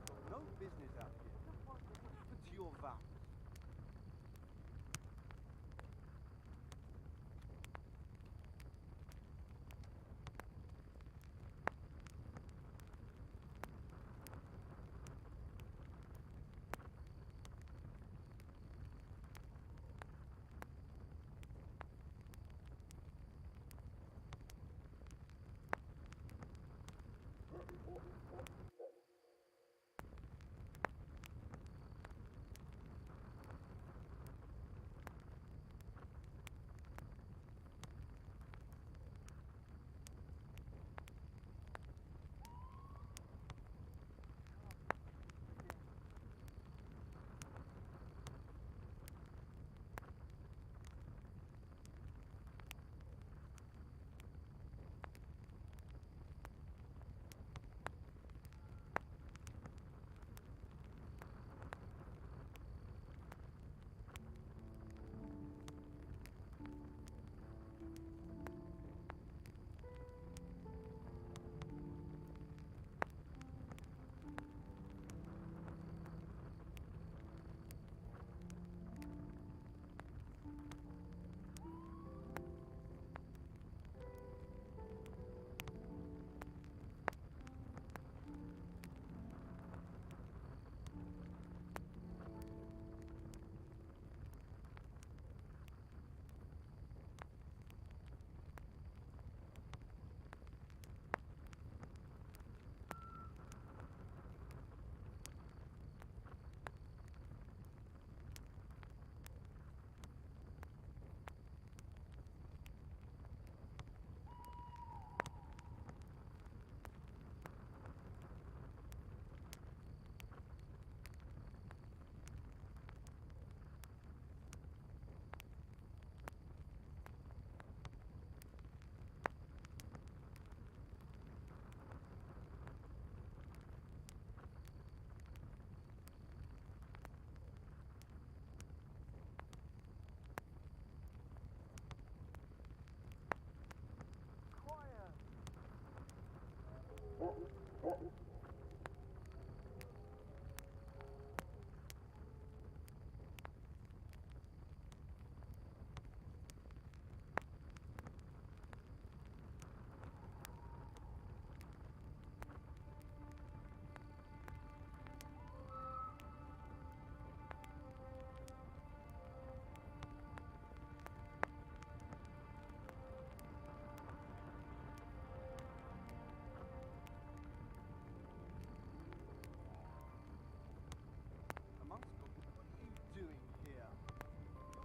got no business out here. What happened to your vows?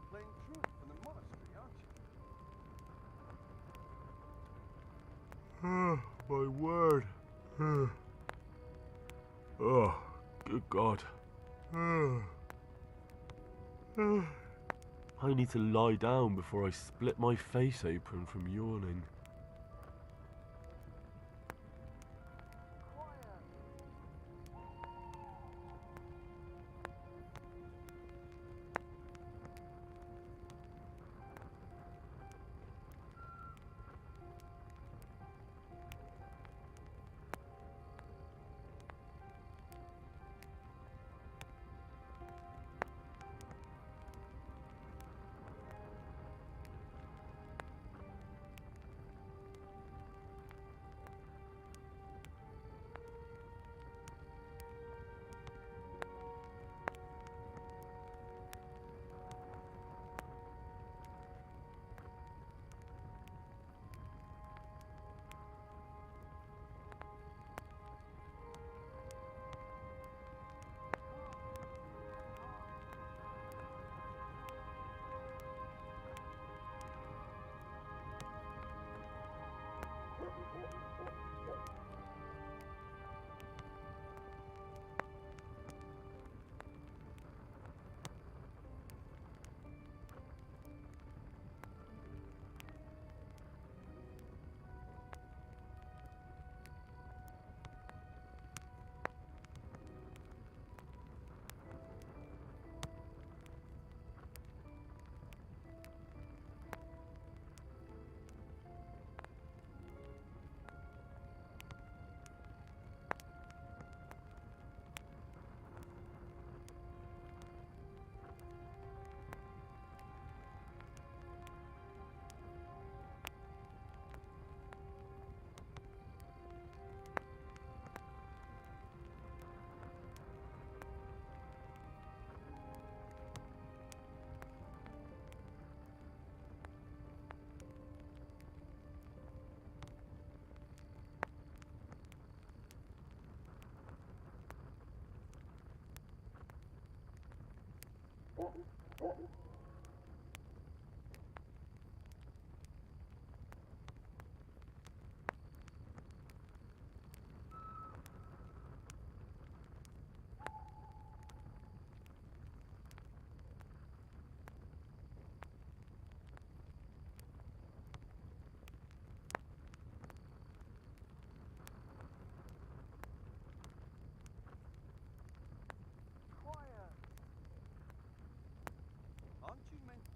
Playing truant from the monastery, aren't you? My word. Oh, good God. I need to lie down before I split my face open from yawning.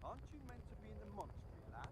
Aren't you meant to be in the monastery, lad?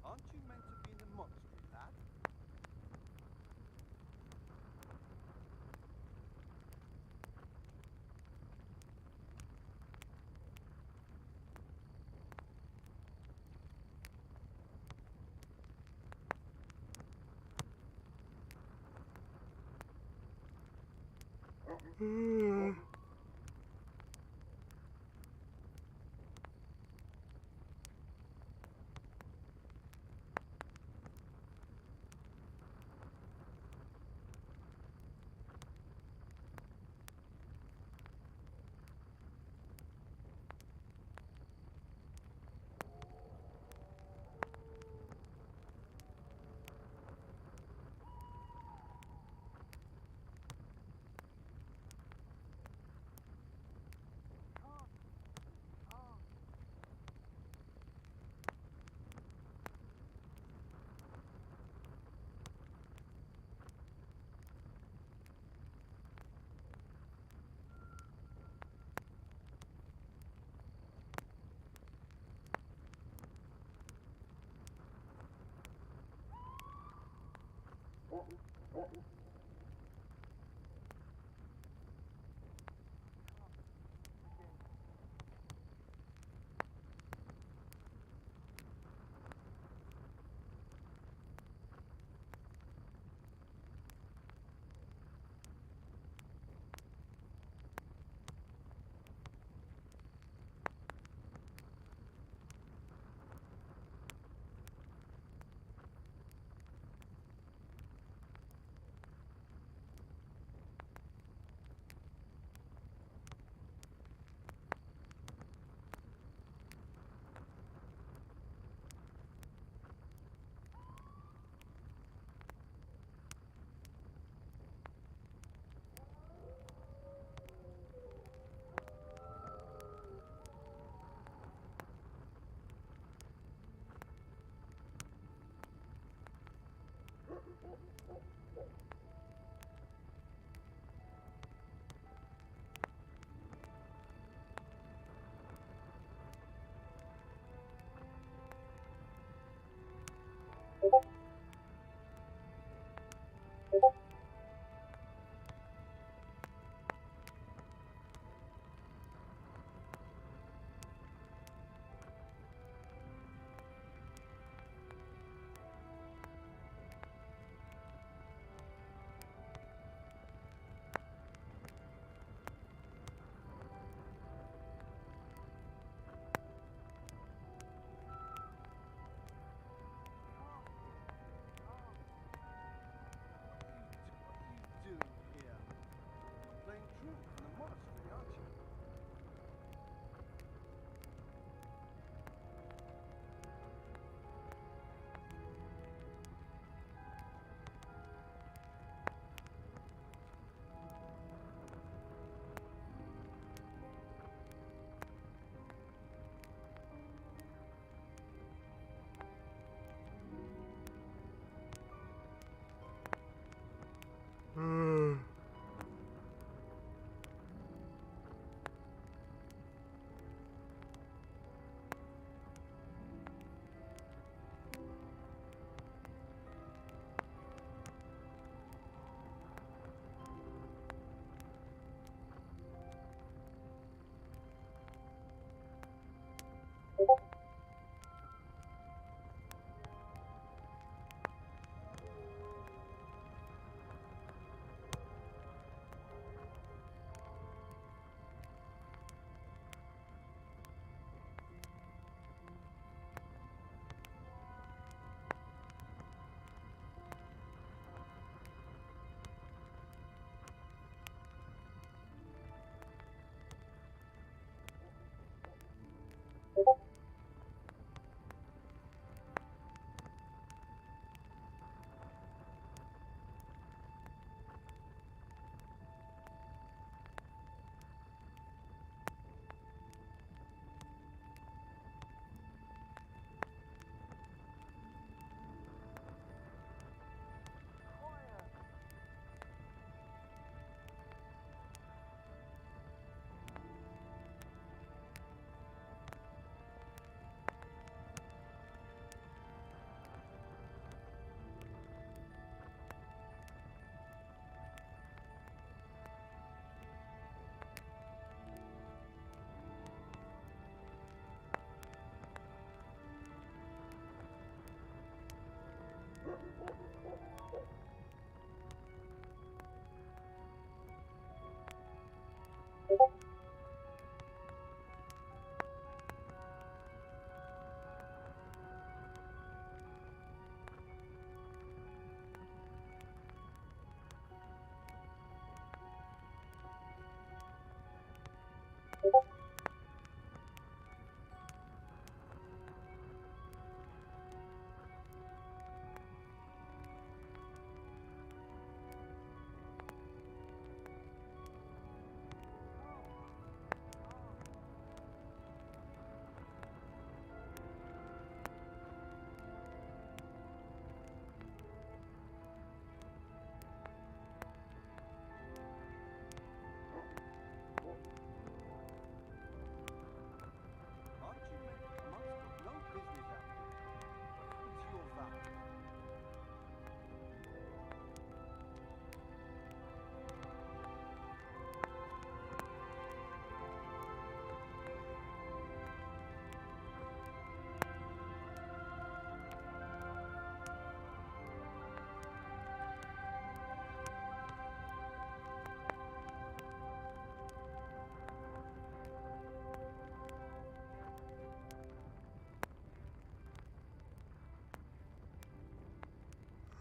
Aren't you meant to be in the monastery, lad?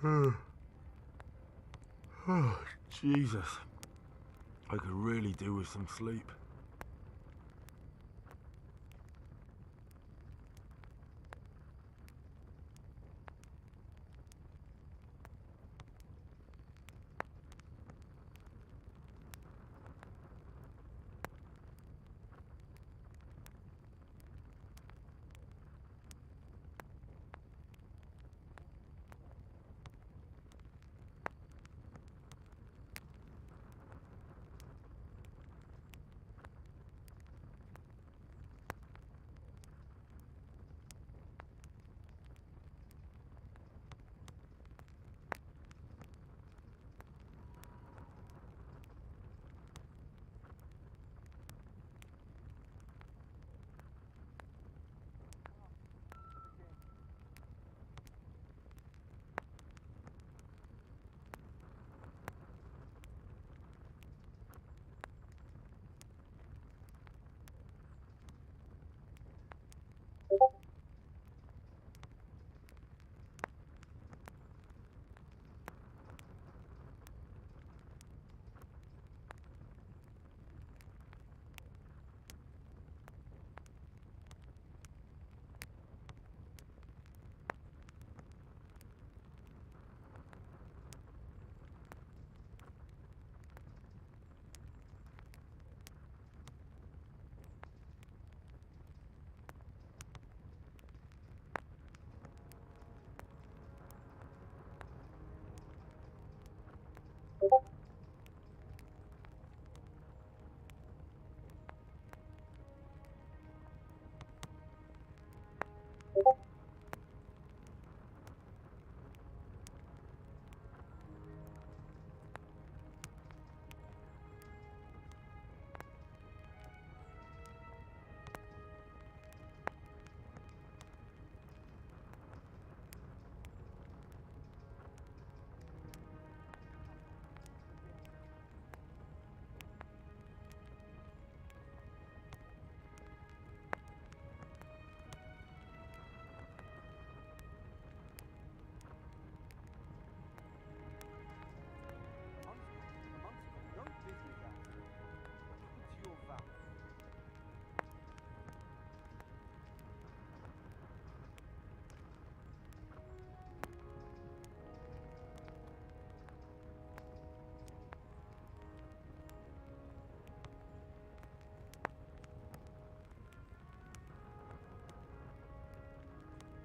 Oh, Jesus. I could really do with some sleep.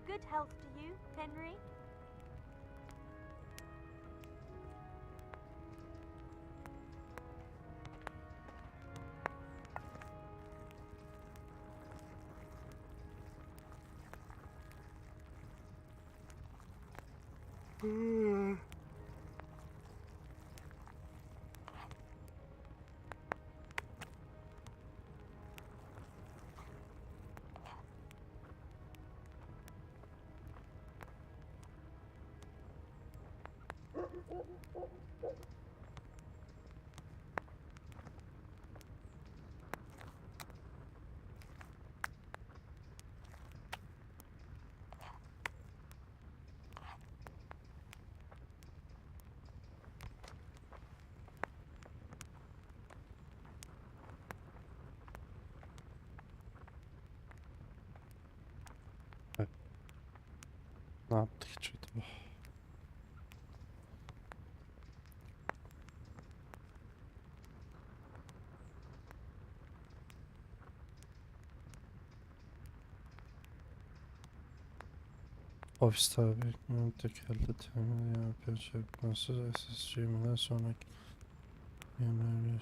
Good health to you, Henry. Ne yaptık hiç acaba? Ofiste abi tekerle temel yapacak nasıl SSC'den sonraki yemeği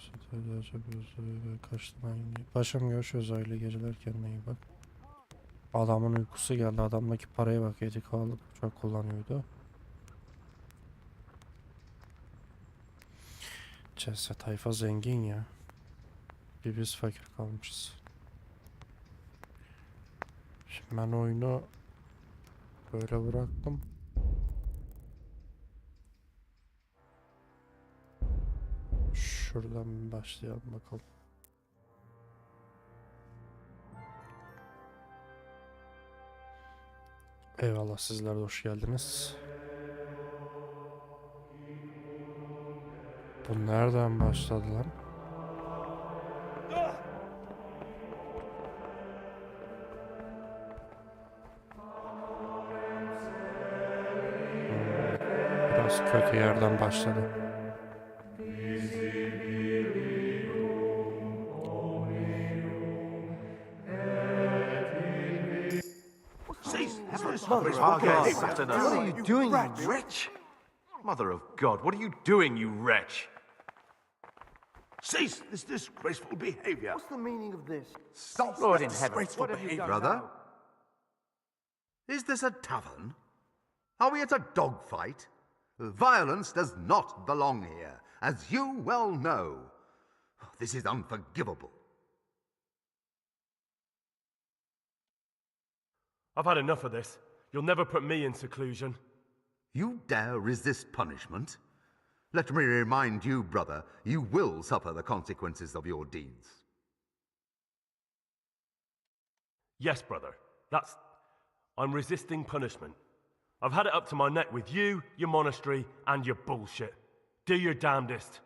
ve kaçtan Paşam görüşürüz aile geceler kendine iyi bak. Adamın uykusu geldi, adamdaki paraya bak, 7K'lık uçak kullanıyordu. CS tayfa zengin ya. Bir biz fakir kalmışız. Şimdi ben oyunu böyle bıraktım. Şuradan başlayalım bakalım. Eyvallah, sizler de hoş geldiniz. Bu nereden başladı lan? Biraz kötü yerden başladı. What are you doing, you wretch? Mother of God, what are you doing, you wretch? Cease this disgraceful behavior. What's the meaning of this? Stop Lord this in heaven, disgraceful what have you behavior. done Brother? now? Is this a tavern? Are we at a dogfight? Violence does not belong here, as you well know. This is unforgivable. I've had enough of this. You'll never put me in seclusion. You dare resist punishment? Let me remind you, brother, you will suffer the consequences of your deeds. Yes, brother. I'm resisting punishment. I've had it up to my neck with you, your monastery, and your bullshit. Do your damnedest.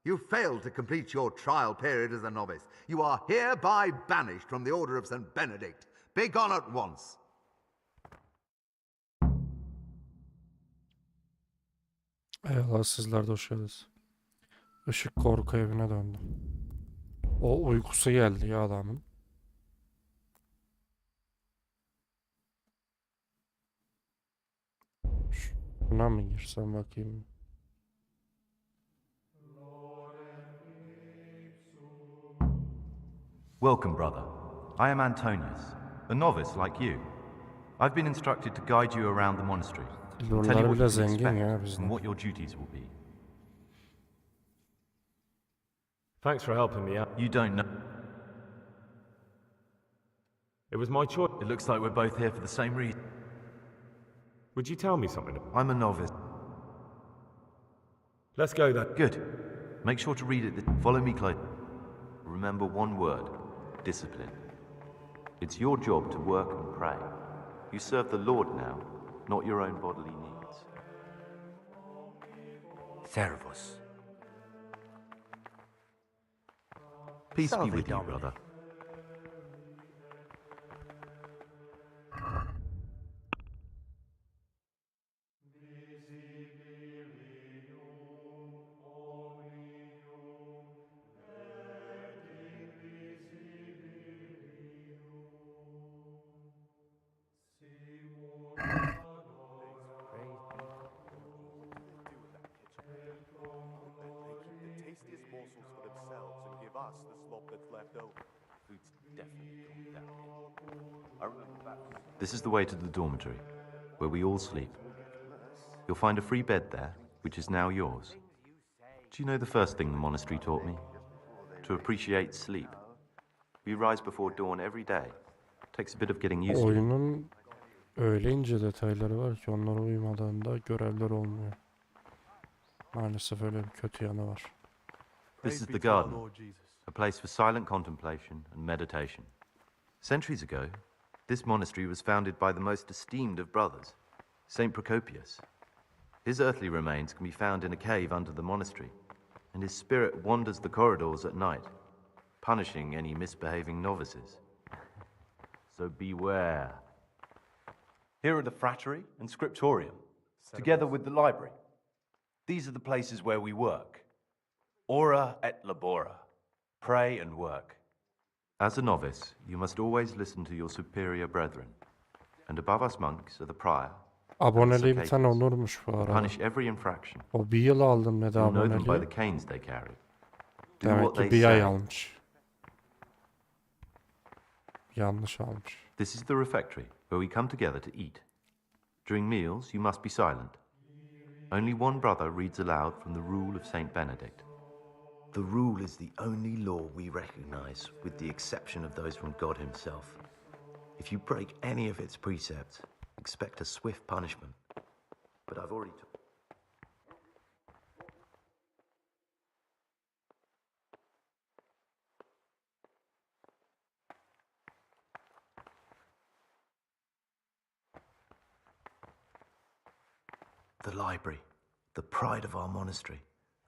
You failed to complete your trial period as a novice. You are hereby banished from the Order of St. Benedict. Begone at once. Eyvallah, sizler de hoş geldiniz. Işık korku evine döndü. O uykusu geldi ya adamın. Şuna mı girsem bakayım. Welcome, brother. I am Antonius, a novice like you. I've been instructed to guide you around the monastery, and tell you Bunlar what bile you can zengin ya expect bizden. and what your duties will be. Thanks for helping me out. You don't know. It was my choice. It looks like we're both here for the same reason. Would you tell me something? I'm a novice. Let's go then. Good. Make sure to read it. Follow me close. Remember one word: discipline. It's your job to work and pray. You serve the Lord now, not your own bodily needs. Servus. Peace be Salve, with you, Domine. brother. This is the way to the dormitory, where we all sleep. You'll find a free bed there, which is now yours. Do you know the first thing the monastery taught me? To appreciate sleep. We rise before dawn every day. Takes a bit of getting used to. Oyunun öyle ince detayları var ki onlara uymadığında görevler olmuyor. Maalesef öyle bir kötü yanı var. This is the garden, a place for silent contemplation and meditation. Centuries ago, this monastery was founded by the most esteemed of brothers, Saint Procopius. His earthly remains can be found in a cave under the monastery, and his spirit wanders the corridors at night, punishing any misbehaving novices. So beware. Here are the frattery and scriptorium, together with the library. These are the places where we work. Ora et labora. Pray and work. As a novice, you must always listen to your superior brethren, and above us monks are the prior. Aboneliği bir tane Onur'muş bu arada. Punish every infraction. O bir yıl aldım dedi You'll know them by aboneliği. the canes they carry. Do Demek what ki they bir ay say. almış. Yanlış almış. This is the refectory, where we come together to eat. During meals, you must be silent. Only one brother reads aloud from the rule of Saint Benedict. The rule is the only law we recognize, with the exception of those from God himself. If you break any of its precepts, expect a swift punishment. But I've already told. The library, the pride of our monastery,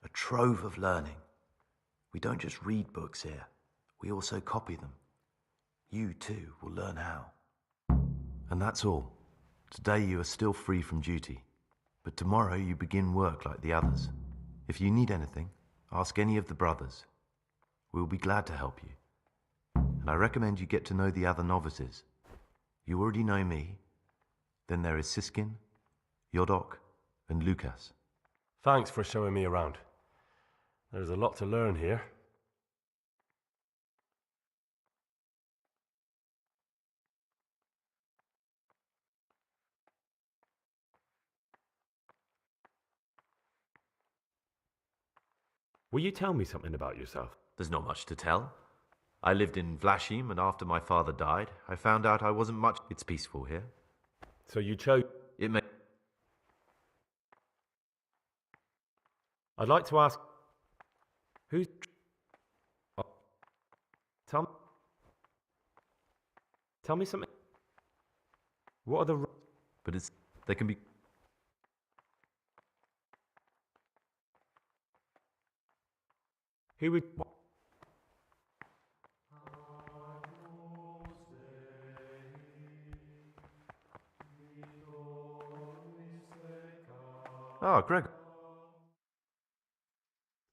a trove of learning. We don't just read books here, we also copy them. You too will learn how. And that's all. Today you are still free from duty, but tomorrow you begin work like the others. If you need anything, ask any of the brothers. We will be glad to help you. And I recommend you get to know the other novices. You already know me. Then there is SKİN, Yodok, and Lucas. Thanks for showing me around. There's a lot to learn here. Will you tell me something about yourself? There's not much to tell. I lived in Vlashim, and after my father died, I found out I wasn't much. It's peaceful here. So you chose... It may... I'd like to ask... Who's... Oh. Tell me something. What are the... But it's... They can be... Who would... Ah, Greg.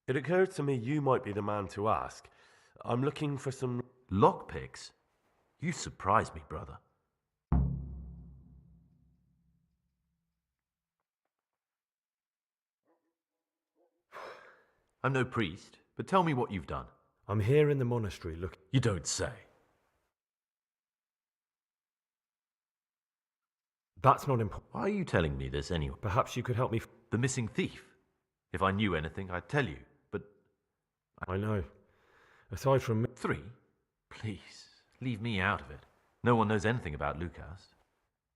It occurred to me you might be the man to ask. I'm looking for some... Lockpicks? You surprise me, brother. I'm no priest, but tell me what you've done. I'm here in the monastery, look... You don't say. That's not important. Why are you telling me this anyway? Perhaps you could help me... The missing thief. If I knew anything, I'd tell you, but... I know. Aside from me... 3? Please, leave me out of it. No one knows anything about Lucas.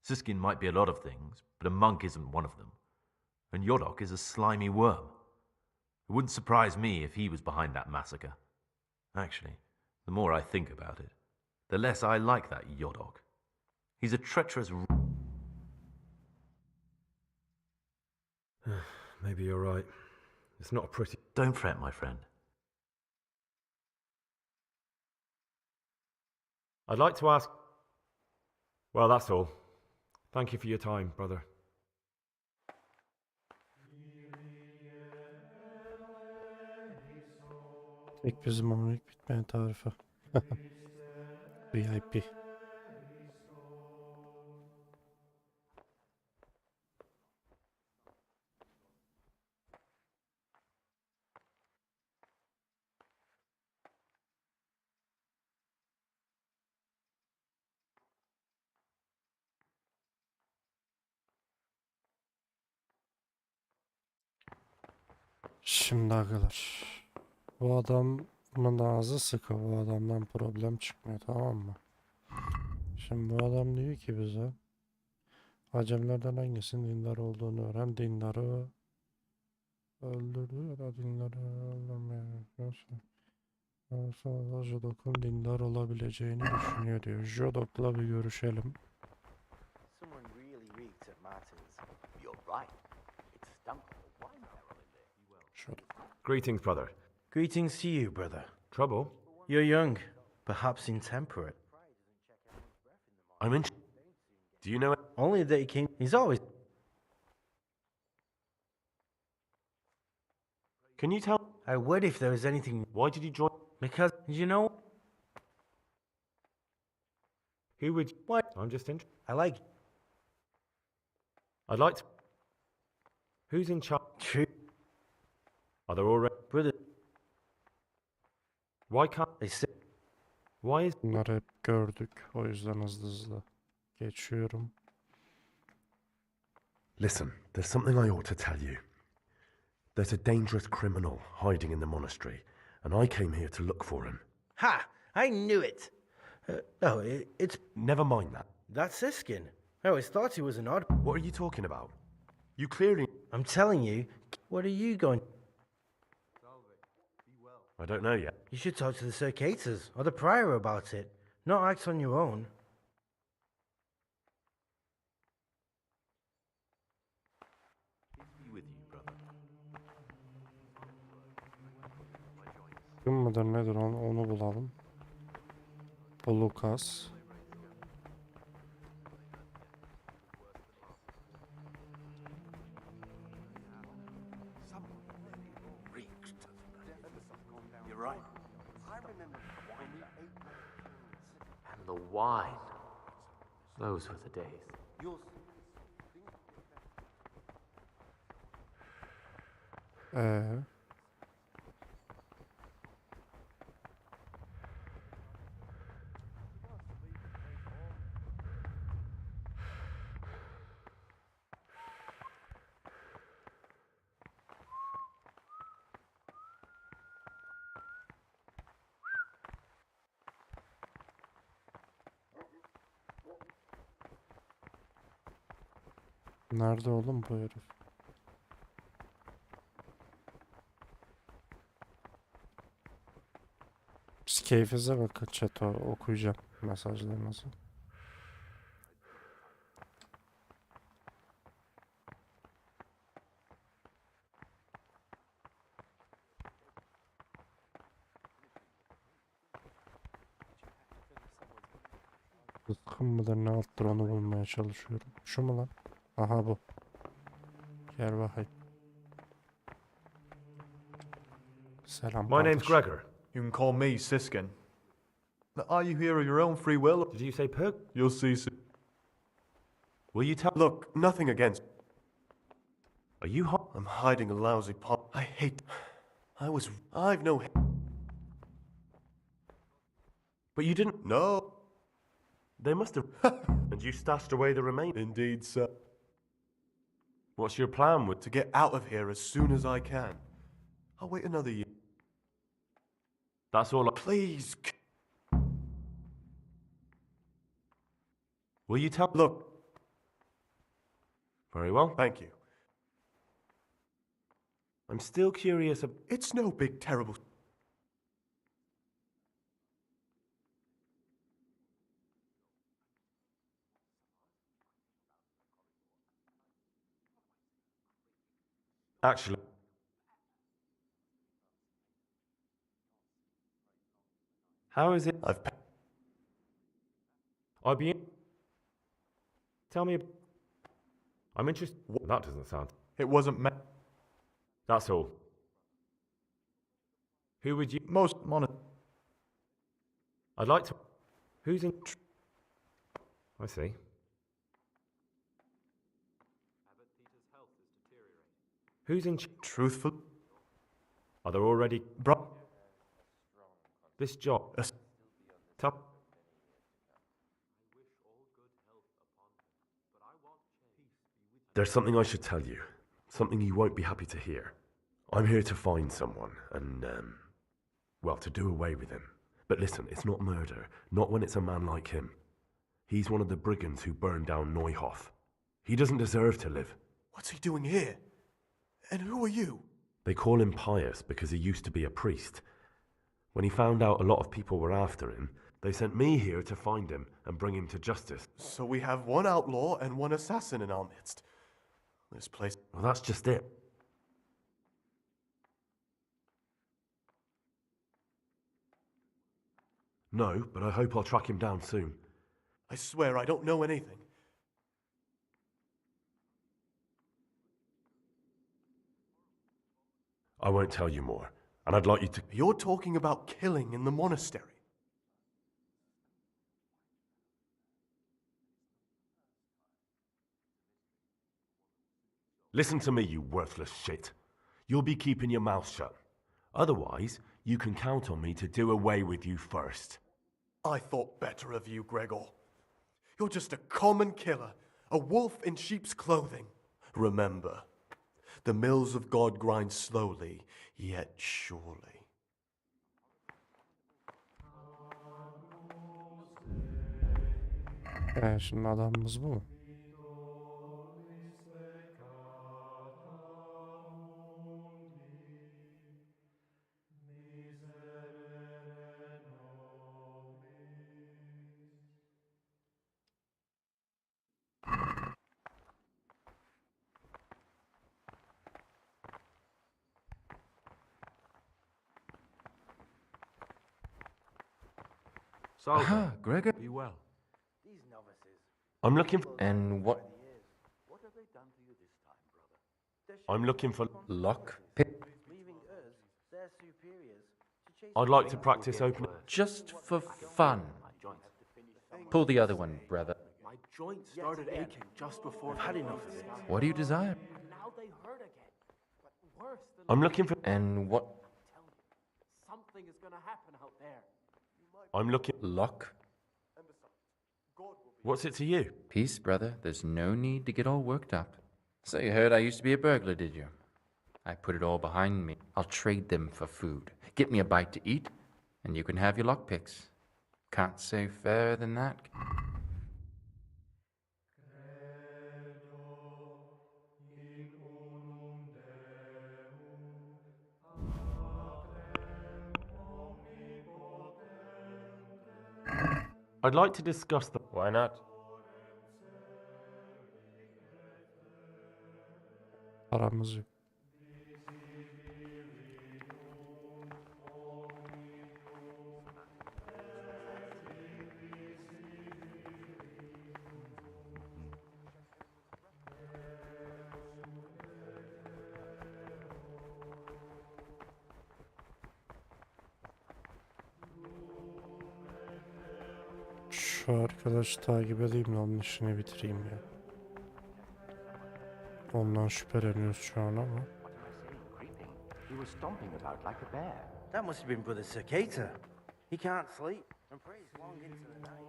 SKİN might be a lot of things, but a monk isn't one of them. And Yodok is a slimy worm. It wouldn't surprise me if he was behind that massacre. Actually, the more I think about it, the less I like that Yodok. He's a treacherous... Maybe you're right. It's not a pretty... Don't fret, my friend. I'd like to ask... Well, that's all. Thank you for your time, brother. Tek bir zamanlık bitmeyen tarife. VIP. Şimdi arkadaşlar, bu adamın ağzı sıkı, bu adamdan problem çıkmıyor, tamam mı? Şimdi bu adam diyor ki bize, Acemlerden hangisinin dindar olduğunu öğren, dindarı öldürdü ya da dindarı öldürmeye sonra Jodok'un dindar olabileceğini düşünüyor diyor. Jodok'la bir görüşelim. Greetings, brother. Greetings to you, brother. Trouble? You're young, perhaps intemperate. I'm in... Do you know it? Only that he came... He's always... Can you tell... I would if there was anything... Why did you join... Because, you know... Who would... What? I'm just interested. I like... I'd like to... Who's in charge? True. Are there already... Brother... Why can't... They say... Why is... Bunları hep gördük, o yüzden hızlı geçiyorum. Listen, there's something I ought to tell you. There's a dangerous criminal hiding in the monastery, and I came here to look for him. Ha! I knew it! No, it's... Never mind that. That's SKİN. I always thought he was an odd... What are you talking about? You clearly... I'm telling you, what are you going... I don't know yet. You should talk to the circators or the prior about it, not act on your own. Peace be with you, brother. Gün müdür nedir onu bulalım. Bu Lucas. You're right. And the wine. Those were the days. Ee. Nerede oğlum bu herif? Siz keyfinize bakın chat, okuyacağım mesajlarınızı. Rızkım mıdır ne alttır onu bulmaya çalışıyorum. Şu mu lan? Aha bu. Gel bakayım. Selam My name's kardeş. Gregor. You can call me SKİN. Are you here of your own free will? Did you say Pug? You'll see soon. Will you tell? Look, nothing against. Are you I'm hiding a lousy pot. I hate. I've no. But you didn't. No. They must have. And you stashed away the remains. Indeed, sir. What's your plan with? To get out of here as soon as I can. I'll wait another year. That's all. Please. Will you tell? Look. Very well. Thank you. I'm still curious. It's no big terrible. Actually. How is it? I'd be. Tell me. I'm interested. That doesn't sound. It wasn't meant. That's all. Who would you? Most I'd like to. Who's in? I see. Who's in? Truthful. Are there already? This job. Tough. There's something I should tell you. Something you won't be happy to hear. I'm here to find someone and, well, to do away with him. But listen, it's not murder. Not when it's a man like him. He's one of the brigands who burned down Neuhof. He doesn't deserve to live. What's he doing here? And who are you? They call him Pious because he used to be a priest. When he found out a lot of people were after him, they sent me here to find him and bring him to justice. So we have one outlaw and one assassin in our midst. This place... Well, that's just it. No, but I hope I'll track him down soon. I swear I don't know anything. I won't tell you more, and I'd like you to... You're talking about killing in the monastery. Listen to me, you worthless shit. You'll be keeping your mouth shut. Otherwise, you can count on me to do away with you first. I thought better of you, Gregor. You're just a common killer, a wolf in sheep's clothing. Remember, the mills of God grind slowly, yet surely. Şimdi adamımız bu mu? Soldier, Gregor. be well. I'm looking for... And what? I'm looking for... Lock? Leaving us, their superiors, to chase I'd like to practice opening... Just for fun. Pull the other one, brother. My joint started aching just before... I've had enough of it. What do you desire? Now they hurt again. But worse than I'm looking for... And what? something is gonna happen out there. I'm looking... Lock? What's it to you? Peace, brother. There's no need to get all worked up. So you heard I used to be a burglar, did you? I put it all behind me. I'll trade them for food. Get me a bite to eat, and you can have your lockpicks. Can't say fairer than that. I'd like to discuss the... Why not? Paramız yok. Şu arkadaşı takip edeyim de onun işini bitireyim ya. Ondan şüpheleniyoruz şu an ama. He was stomping about like a bear. That must have been Brother Cicada. He can't sleep and prays long into the night.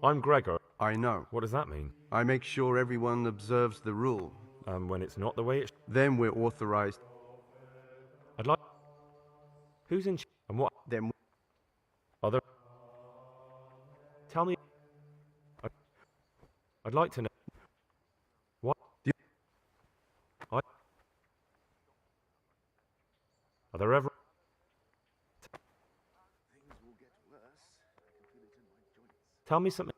I'm Gregor. I know. What does that mean? I make sure everyone observes the rule. And when it's not the way it's... Then we're authorized. I'd like... Who's in... And what... Then... Other... Tell me... I'd like to know... What... Are there ever... Tell me something...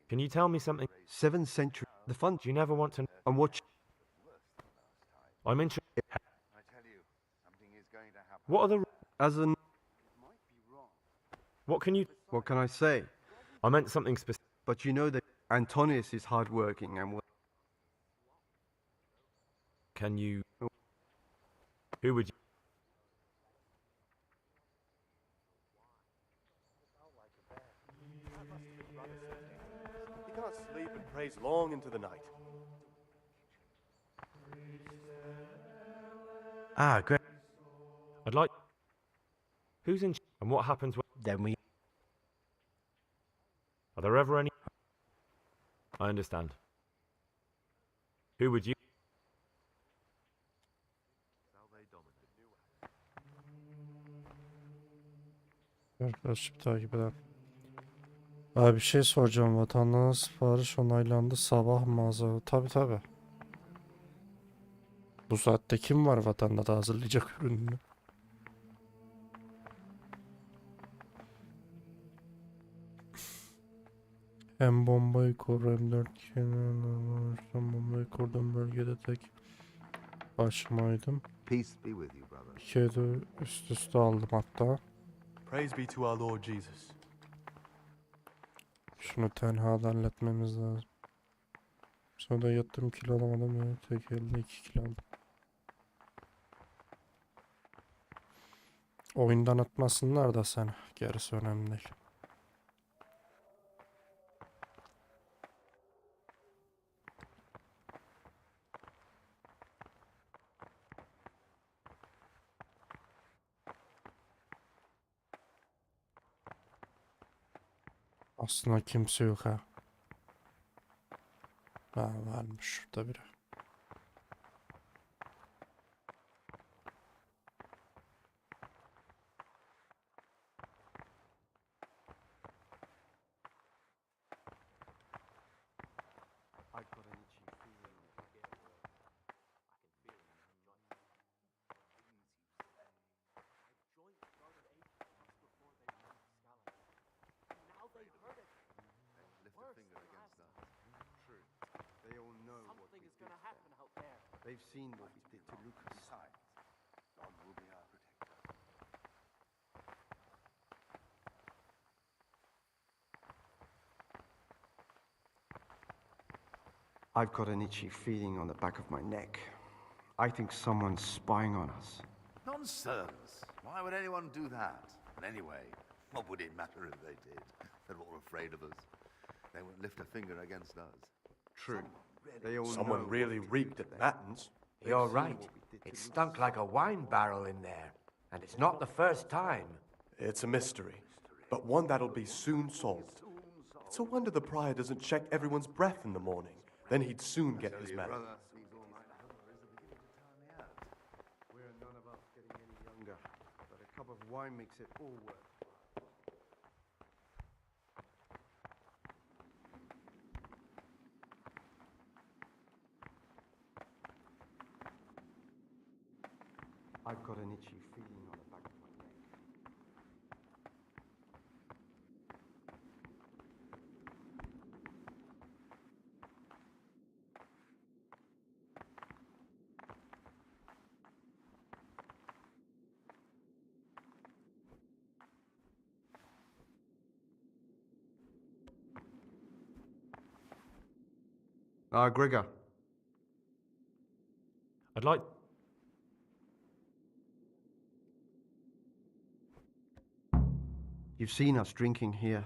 Can you tell me something? 7th century. The fun. Do you never want to... And watch. I'm interested... What are the... As an... What can you... What can I say? I meant something specific. But you know that Antonius is hardworking and... Can you... Who would you... He can't sleep and prays long into the night. Ah, great. I'd like... Who's in... And what happens when... Then we... Are there ever any... I understand. Who would you... Arkadaşım takip eden. Abi bir şey soracağım. Vatandaşın sipariş onaylandı. Sabah mağaza. Tabi. Bu saatte kim var vatanda da hazırlayacak ürününü? Hem bombayı koru hem 4 kenarından bombayı koruduğum bölgede tek başımaydım. Peace be with you, brother. 2 de üst üste aldım hatta. Praise be to our Lord Jesus. Şunu tenhada halletmemiz lazım. Sonra da yattım kilo alamadım ya. Tek elde 2 kilo aldım. Oyundan atmasınlar da sen. Gerisi önemli değil. Aslında kimse yok ha. Ha varmış şurada biri. They've seen what we did to Lucas. God will be our protector. I've got an itchy feeling on the back of my neck. I think someone's spying on us. Nonsense! Why would anyone do that? And anyway, what would it matter if they did? They're all afraid of us. They wouldn't lift a finger against us. True. They all Someone know really what we did reeked to at them. matins. You're right. It stunk like a wine barrel in there. And it's not the first time. It's a mystery, but one that'll be soon solved. It's a wonder the prior doesn't check everyone's breath in the morning. Then he'd soon get his medal. We're none of us getting any younger, but a cup of wine makes it all worth. I've got an itchy feeling on the back of my neck. Gregor. I'd like... You've seen us drinking here,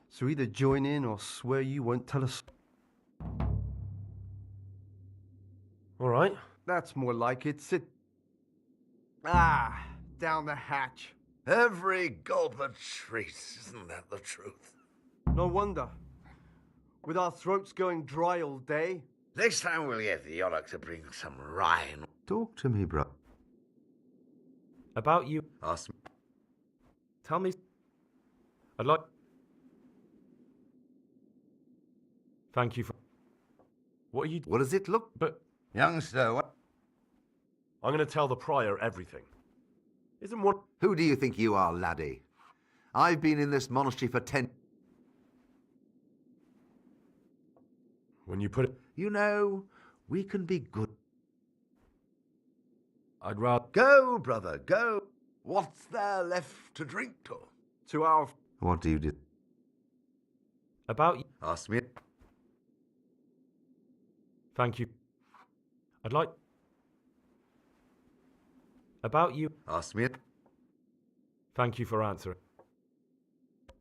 so either join in or swear you won't tell us. All right. That's more like it. Sit. Down the hatch. Every gulp a treat, isn't that the truth? No wonder. With our throats going dry all day. Next time we'll get the Yolok to bring some rye and... Talk to me, bro. About you. Ask me. Tell me... I'd like... Thank you for... What are you... What does it look... But... Youngster, what... I'm going to tell the prior everything. Isn't one... Who do you think you are, laddie? I've been in this monastery for 10... When you put it... You know, we can be good. I'd rather... Go, brother, go. What's there left to drink to? To our... What do you do? About you. Ask me. Thank you. I'd like... About you. Ask me. Thank you for answering.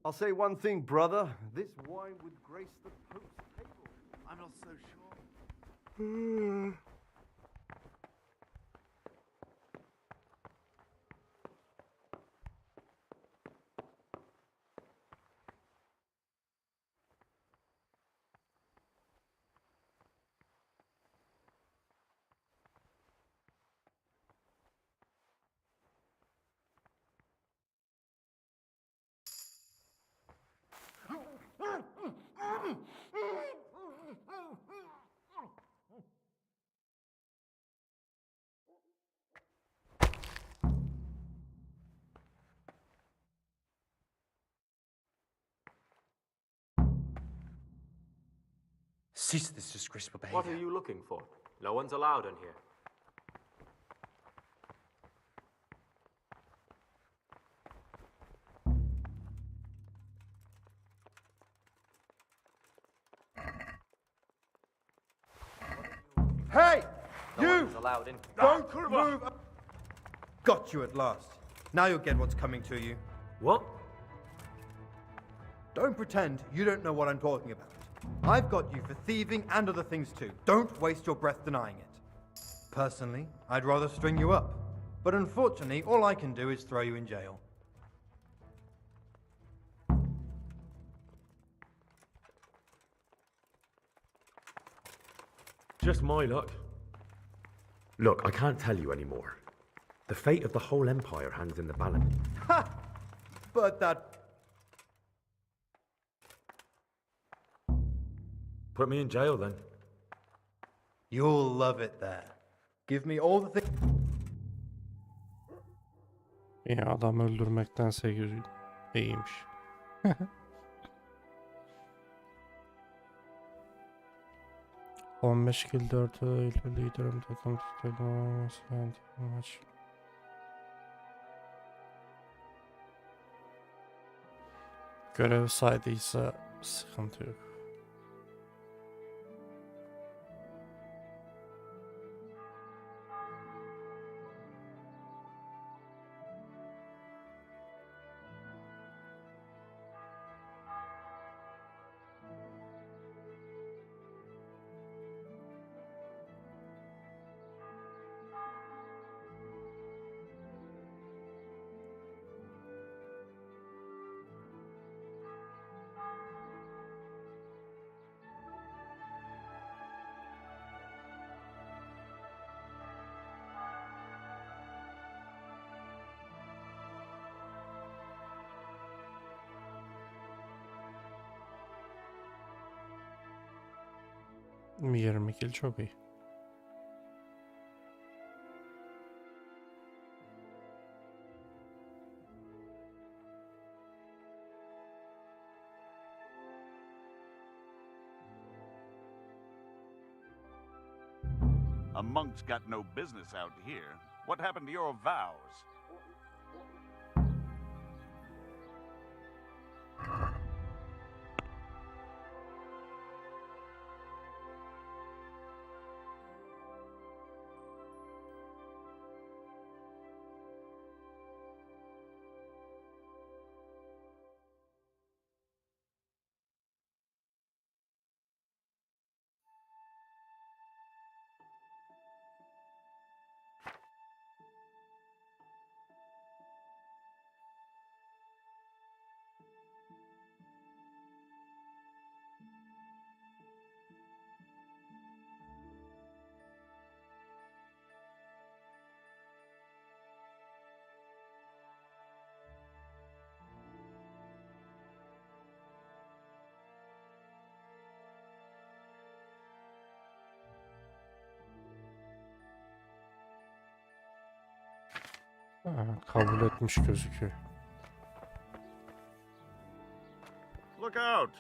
I'll say one thing, brother. This wine would grace the Pope's table. I'm not so sure. Cease this disgraceful behavior. What are you looking for? No one's allowed in here. Hey! No one's allowed in. Don't move! Got you at last. Now you'll get what's coming to you. What? Don't pretend you don't know what I'm talking about. I've got you for thieving and other things too. Don't waste your breath denying it. Personally, I'd rather string you up. But unfortunately, all I can do is throw you in jail. Just my luck. Look, I can't tell you anymore. The fate of the whole empire hangs in the balance. Ha! But that... Put me in jail then. You'll love it there. Give me all the things... Ya adam öldürmektense iyiymiş. 15 kill 4 liderim takım tutuyorum. Maç. Görev saydıysa sıkıntı yok. Mi 20 kill çok iyi. A monk's got no business out here. What happened to your vows? Kabul etmiş gözüküyor. Look out!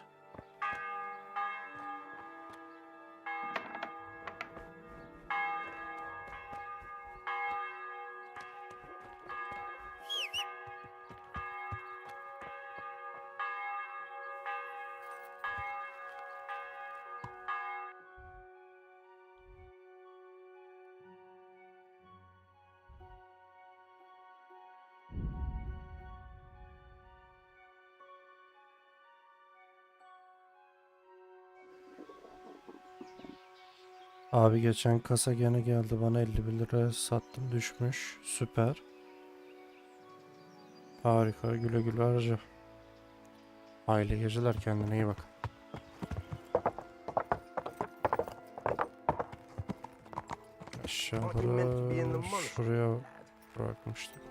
Abi geçen kasa gene geldi bana 51 liraya sattım düşmüş. Süper. Harika, güle güle harca. Hayırlı geceler, kendine iyi bak. Aşağılara şuraya bırakmıştık.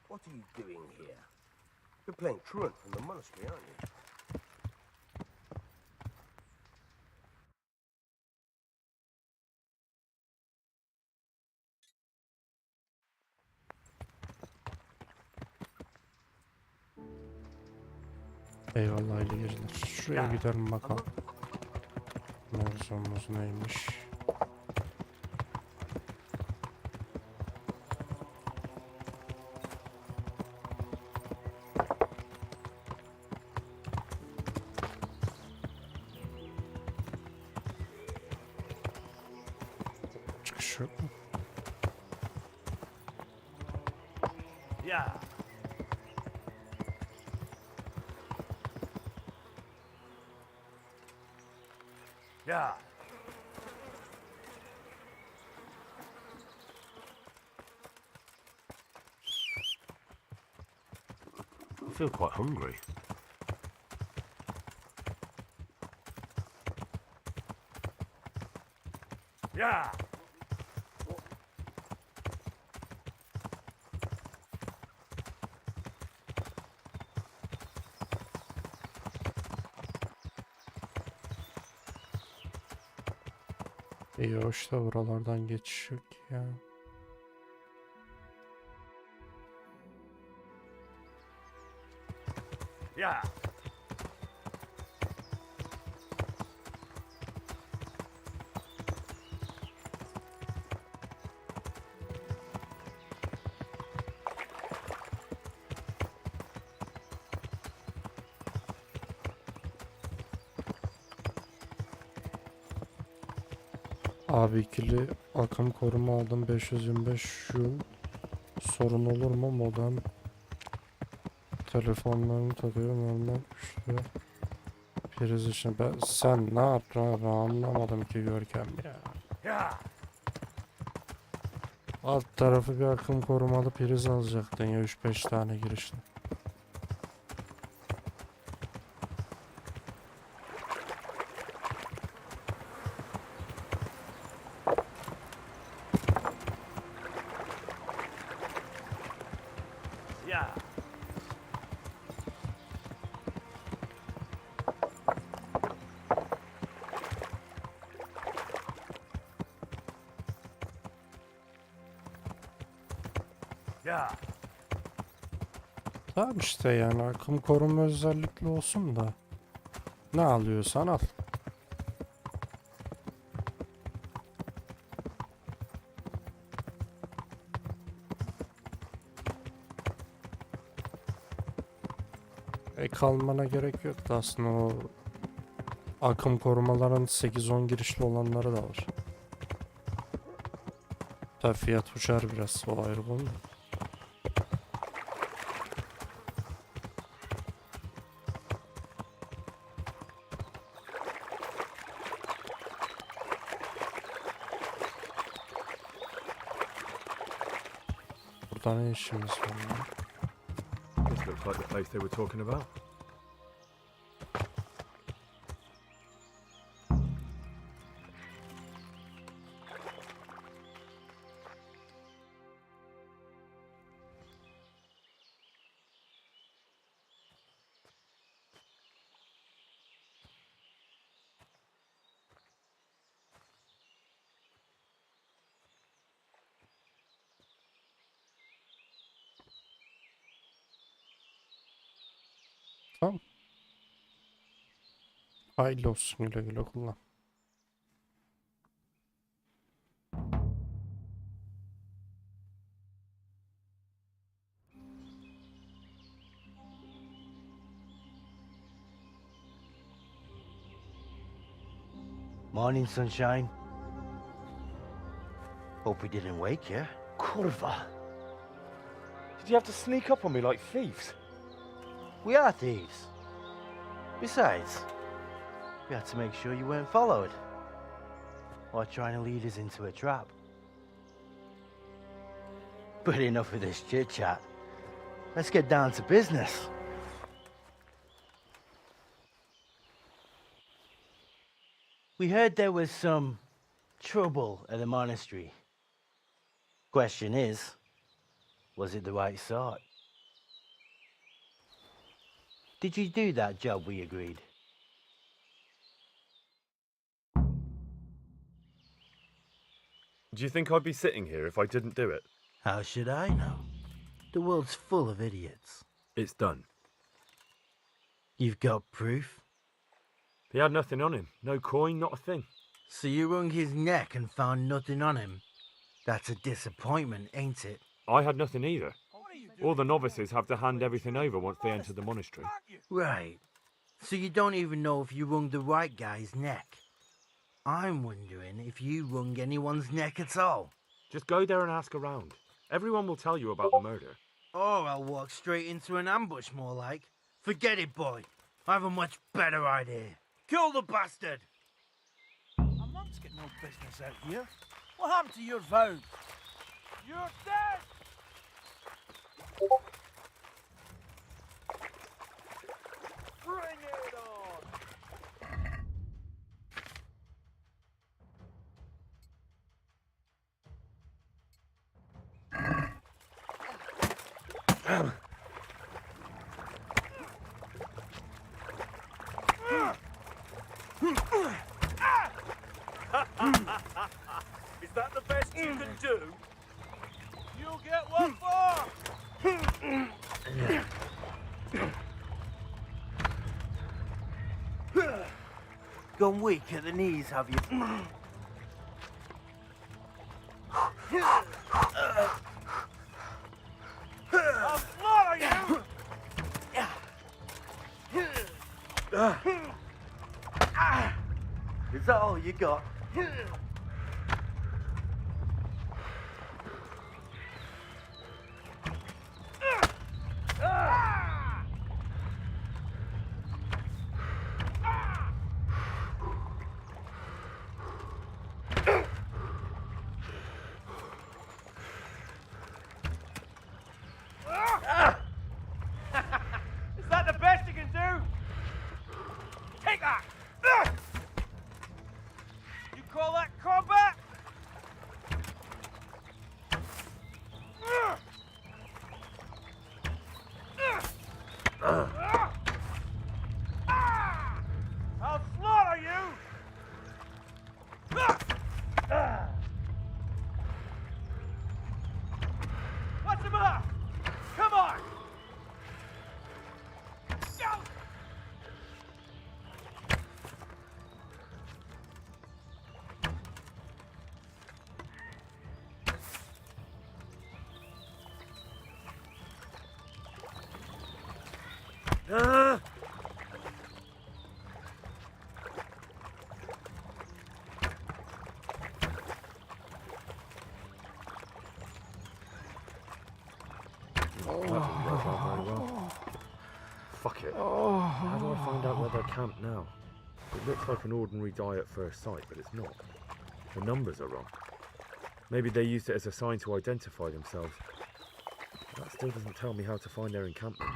What are you doing here? You're playing truant from the monastery, aren't you? Eyvallah hayırlı geceler. Şuraya gidelim bakalım. Mevzumuz neymiş? Çıkış yok mu? Yeah. Yeah. I feel quite hungry. Yeah. İyi hoş da buralardan geçiş yok ya. Yeah. Abi ikili akım koruma aldım 525 yıl. Sorun olur mu? Modem telefonlarını takıyor normal işte. Priz için sen ne yaptın abi anlamadım ki Görkem ya. Alt tarafı bir akım korumalı priz alacaktın ya 3-5 tane girişte. Yeah. Yeah. Tamam işte yani akım koruma özellikli olsun da ne alıyorsan al. Kalmana gerek yoktu aslında o akım korumaların 8-10 girişli olanları da var. Tabii fiyat uçar biraz o ayrı konu. Burada ne işimiz var ya? This looks like the place they were talking about. Tamam. Hayırlı olsun güle güle kullan. Morning, sunshine. Hope we didn't wake you. Kurva. Did you have to sneak up on me like thieves? We are thieves. Besides, we had to make sure you weren't followed or trying to lead us into a trap. But enough of this chit-chat. Let's get down to business. We heard there was some trouble at the monastery. Question is, was it the right sort? Did you do that job we agreed? Do you think I'd be sitting here if I didn't do it? How should I know? The world's full of idiots. It's done. You've got proof? He had nothing on him. No coin, not a thing. So you wrung his neck and found nothing on him? That's a disappointment, ain't it? I had nothing either. All the novices have to hand everything over once they enter the monastery. Right. So you don't even know if you wrung the right guy's neck. I'm wondering if you wrung anyone's neck at all. Just go there and ask around. Everyone will tell you about the murder. Or I'll walk straight into an ambush, more like. Forget it, boy. I have a much better idea. Kill the bastard! A monk's got no business out here. What happened to your vows? You're dead! Bring it on! Is that the best you can do? You'll get one more! Gone weak at the knees, have you? I'll slaughter you! Is that all you got? Is that the best you can do? Take that! You call that combat? I'll slaughter you! What's the matter? Come on! Fuck it. How do I find out where they're camped now? It looks like an ordinary die at first sight, but it's not. The numbers are wrong. Maybe they used it as a sign to identify themselves. That still doesn't tell me how to find their encampment.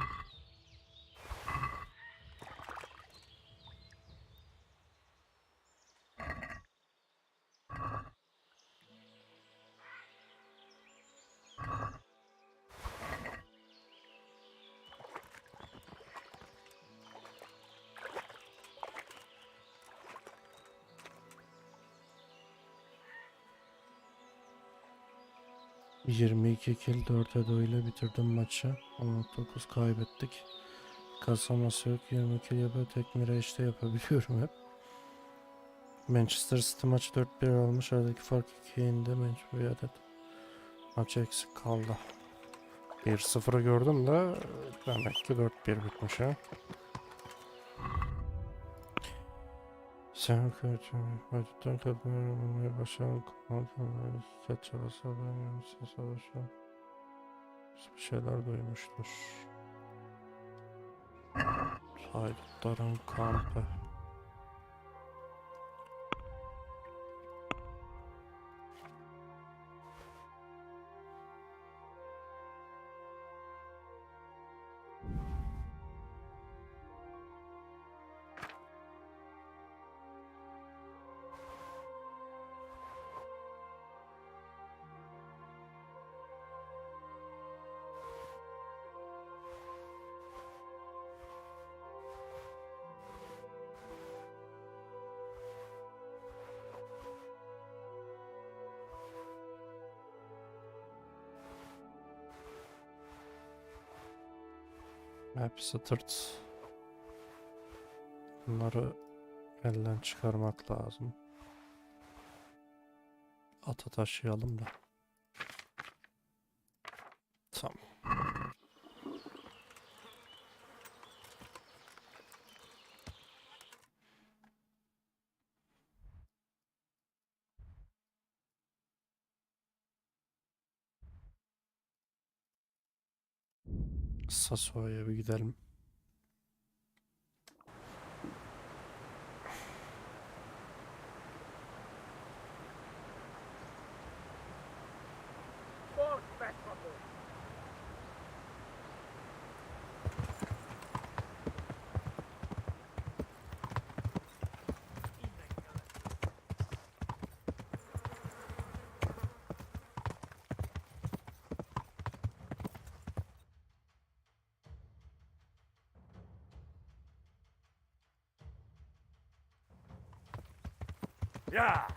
...22 kill 4 Edo ile bitirdim maçı. 19 kaybettik. Kasaması yok. 20 kill yapıyor. Tek mirage'de yapabiliyorum hep. Manchester City maçı 4-1 olmuş. Aradaki fark 2'ye indi. Bir adet maç eksik kaldı. 1-0'ı gördüm de demek ki 4-1 bitmiş ha. Sen kötüyüm. Acıdan tadımı başlayan kumandaları saça basabilmem savaşı. Bir şeyler duymuştur. Haydutların kampı. Hepsi tırt. Bunları elden çıkarmak lazım. Ata taşıyalım da. Tamam. Sasuo'ya bir gidelim. Yeah!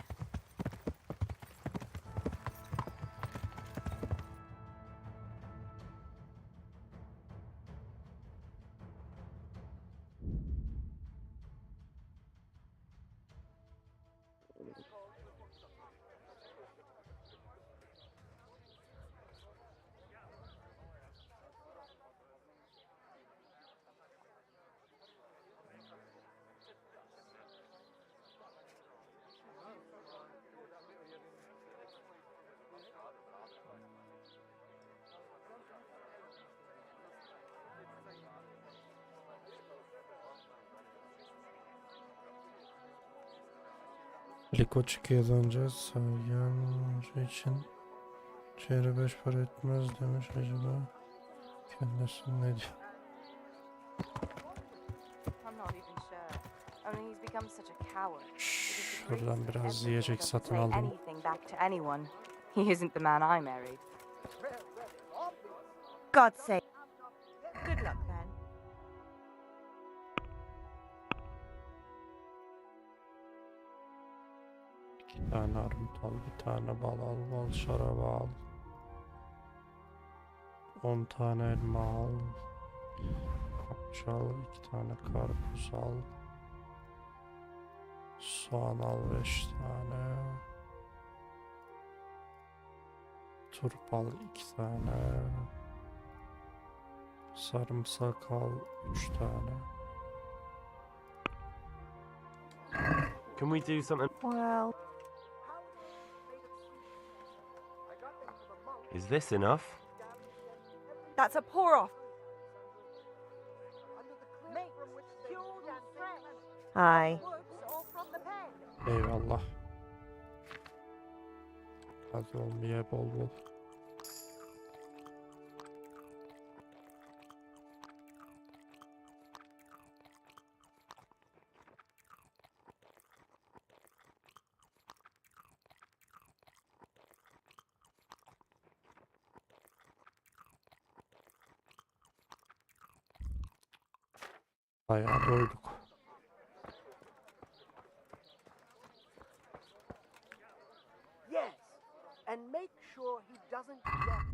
Liko çıkıyor önce sayan için çeyre 5 para etmez demiş acaba kendisi ne diyor? Şuradan biraz yiyecek satın aldım. He isn't the man I married. God's sake. Good luck then. Bir tane armut al, bir tane bal al, bal şarabı al. 10 tane elma al. Kapuç al, 2 tane karpuz al. Soğan al 5 tane. Turp al 2 tane. Sarımsak al 3 tane. Can we do something? Well, Is this enough? that's a pour off. Hi. Eyvallah. Hadi olmaya bol bol. Bayağı doyduk. Yes, and make sure he doesn't get.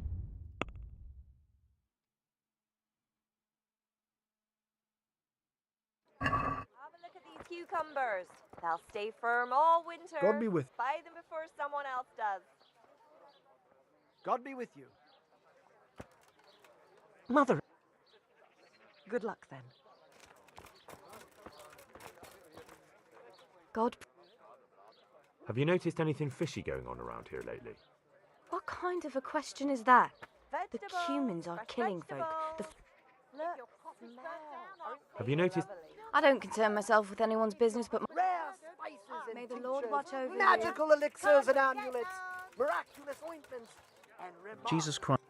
Have a look at these cucumbers. They'll stay firm all winter. God be with- Buy them before someone else does. God be with you. Mother. Good luck then. God. Have you noticed anything fishy going on around here lately? What kind of a question is that? The Vegetables, humans are fresh killing folk. vegetables. Look, smell. Have you noticed? I don't concern myself with anyone's business, but Rare spices and May the Lord tinctures, watch over you. magical elixirs and amulets, miraculous ointments, and Jesus Christ.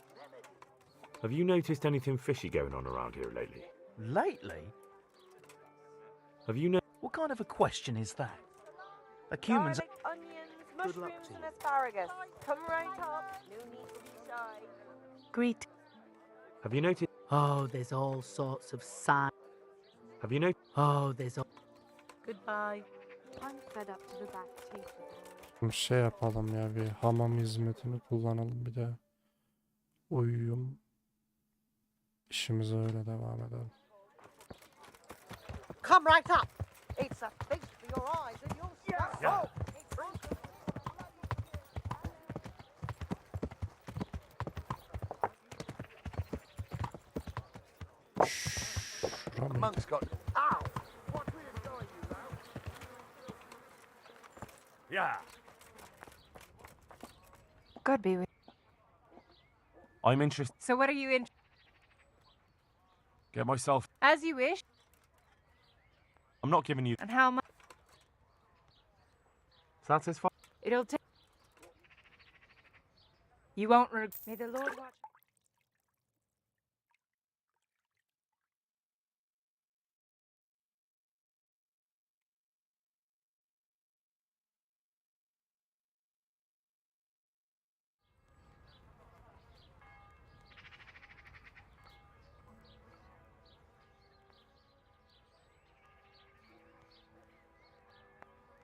Have you noticed anything fishy going on around here lately? Lately? Have you What kind of a question is that? The humans. Garlic, onions, Good luck mushrooms, to and asparagus. Come right up. No need to be shy. Greet. Have you noticed? Oh, there's all sorts of signs. Have you noticed? Oh, there's all. Goodbye. I'm fed up to the back teeth. Bir şey yapalım ya, bir hamam hizmetini kullanalım, bir de uyuyum. İşimize öyle devam edelim. come right up. It's a feast for your eyes and your stomach. Oh, Şura Monk's got. Ow! What weird guy you now? Yeah. God be with. I'm interested. So what are you in? Get myself. As you wish. I'm not giving you. And how much? Satisfied. It'll take. You won't May the Lord watch.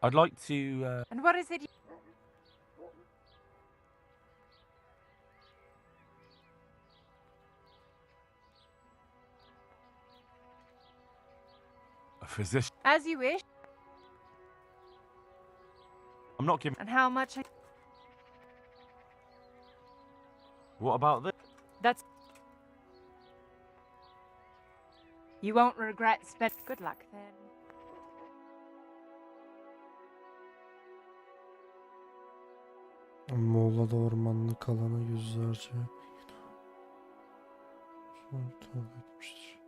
I'd like to. And what is it? A physician. As you wish. I'm not giving. And how much? What about this? That's. You won't regret spend. Good luck then. Muğla'da ormanlık alanı yüzlerce tavuk etmiştir.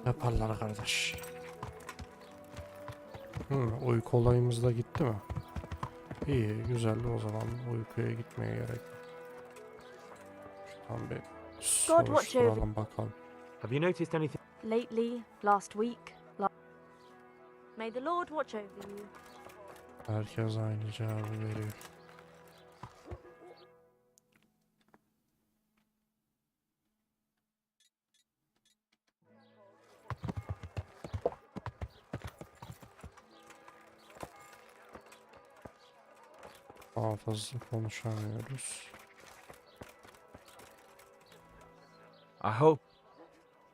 Yaparlar kardeş. Uyku olayımız da gitti mi? İyi, güzel. O zaman uykuya gitmeye gerek yok. Şuradan bir soruşturalım bakalım. Have you noticed anything? Lately, last week. May the Lord watch over you. Herkes aynı cevabı veriyor. Daha fazla konuşamıyoruz. I hope.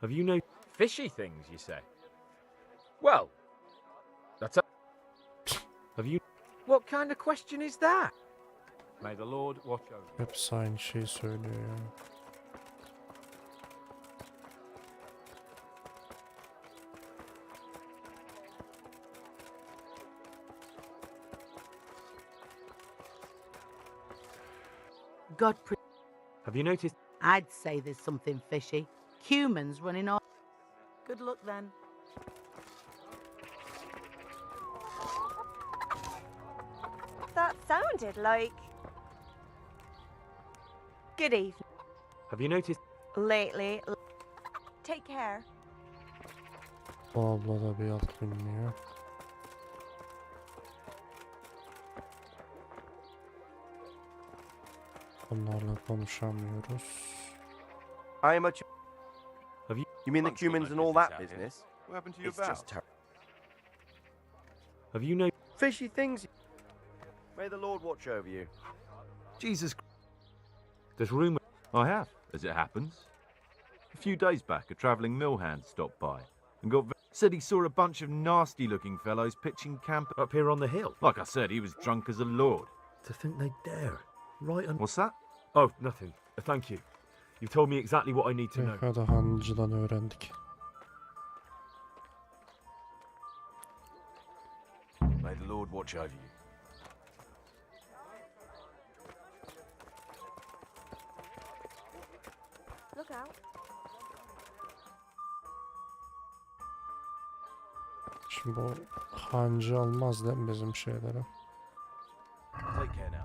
Have you noticed? Fishy things, you say? Well, that's a... Have you... What kind of question is that? May the Lord watch over. Hepsi aynı şeyi söylüyor ya. God. Have you noticed? I'd say there's something fishy. Humans running on. Good luck then. That sounded like... Good evening. Have you noticed? Lately. Take care. Bu abla da bir alt bilmiyor. Onlarla konuşamıyoruz. How much? Have you? You mean the cumins and all that business? What happened to your It's vows? just Have you noticed? fishy things. May the Lord watch over you. Jesus. There's rumour. I have, as it happens. A few days back, a travelling mill hand stopped by and said he saw a bunch of nasty-looking fellows pitching camp up here on the hill. Like I said, he was drunk as a lord. To think they dare. Right on. What's that? Oh, nothing. Thank you. You've told me exactly what I need to know. Hadi hancıdan öğrendik. May the Lord watch over you. Look out. Şimdi bu hancı almaz değil mi bizim şeylere? Take care now.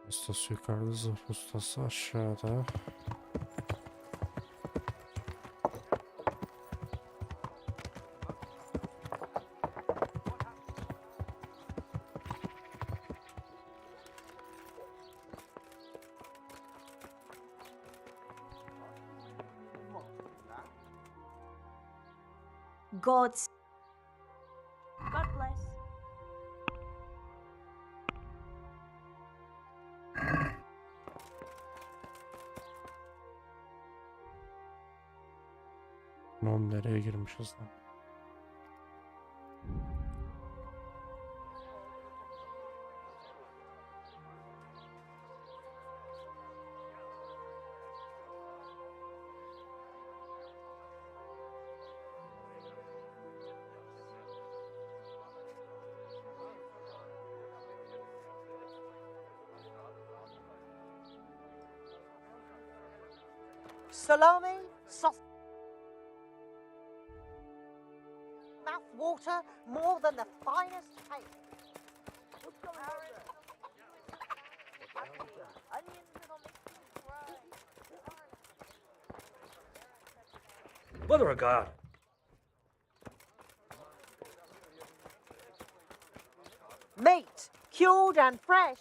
Ustası yukarıda, zırh ustası aşağıda. God bless. Lan nereye girmişiz lan? Salami, sauce, mouth water more than the finest cake. Mother of God! Meat, cured and fresh,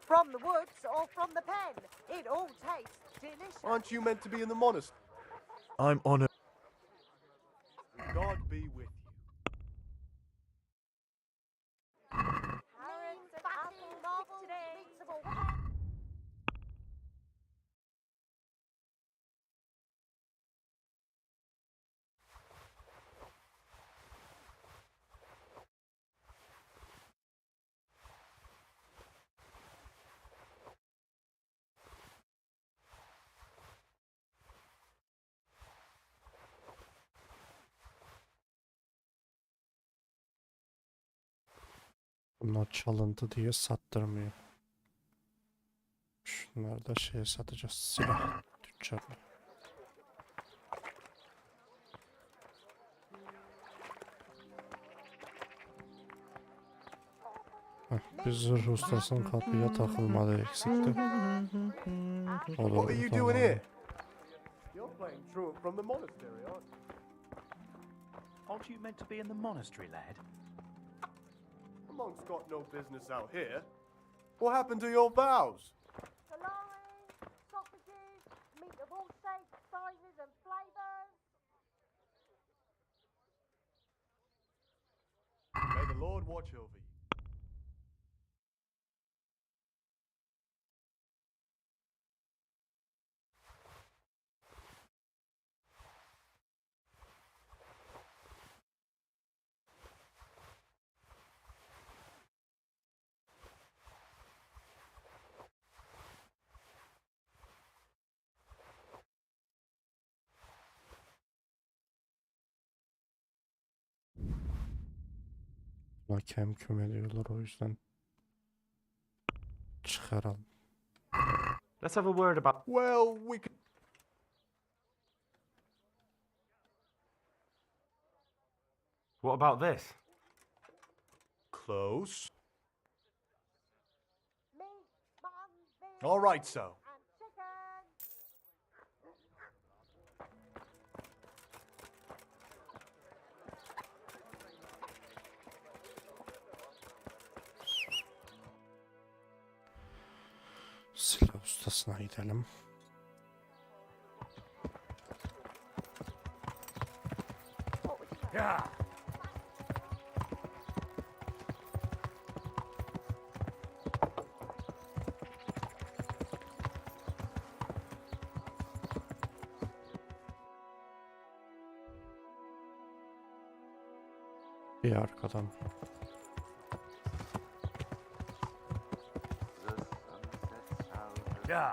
from the woods or from the pen. It all tastes delicious. Aren't you meant to be in the monastery? I'm honored. God be with you. Carrots and apples today. Bunlar çalıntı diye sattırmıyor. Şunları da şeye satacağız. Silah tüccarına. Bir zırh ustasının kapıya takılmadı eksikti. O da What are you doing tamam. here? You're playing truant from the monastery, aren't you? Aren't you meant to be in the monastery, lad? The monk's got no business out here. What happened to your vows? Salami, sausages, meat of all shapes, sizes and flavours. May the Lord watch over you. Kem küme diyorlar, o yüzden çıkaralım. Let's have a word about... Well, we can... What about this? Close. All right, so. Silah ustasına gidelim. Yeah. Bir arkadan. Yeah.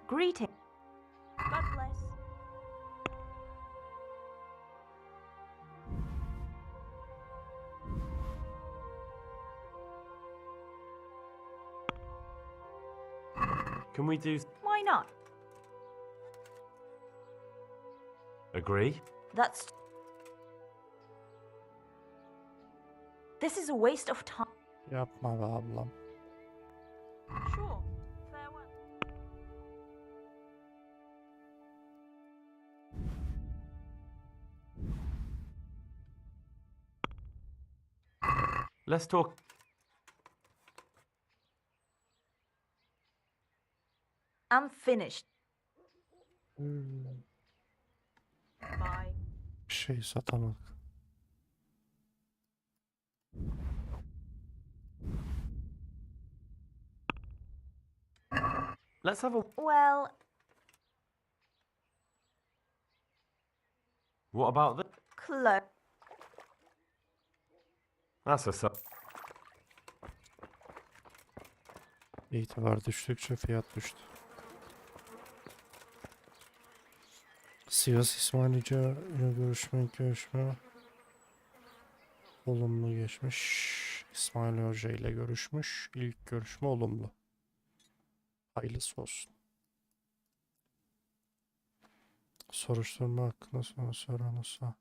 Greeting. God bless. Can we do... Why not? Agree? That's... This is a waste of time. Yapma be ablam. Sure. Farewell. Let's talk... I'm finished. Hmm, Bye. bir şey satamadık. Let's have a... Well, What about the... close. That's a... su- İtibar düştükçe fiyat düştü. Sivas İsmail Hoca ile görüşme olumlu geçmiş. İsmail Hoca ile görüşmüş. İlk görüşme olumlu. Hayırlısı olsun. Soruşturma hakkında soranırsa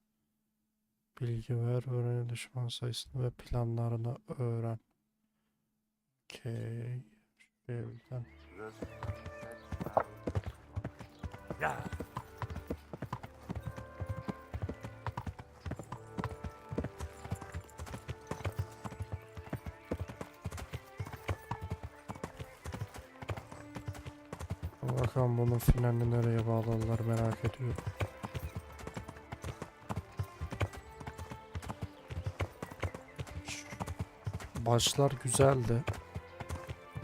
bilgi ver, öğreni düşman sayısını ve planlarını öğren. Okey. Evden. Bakalım bunun finalini nereye bağladılar merak ediyorum. Başlar güzeldi.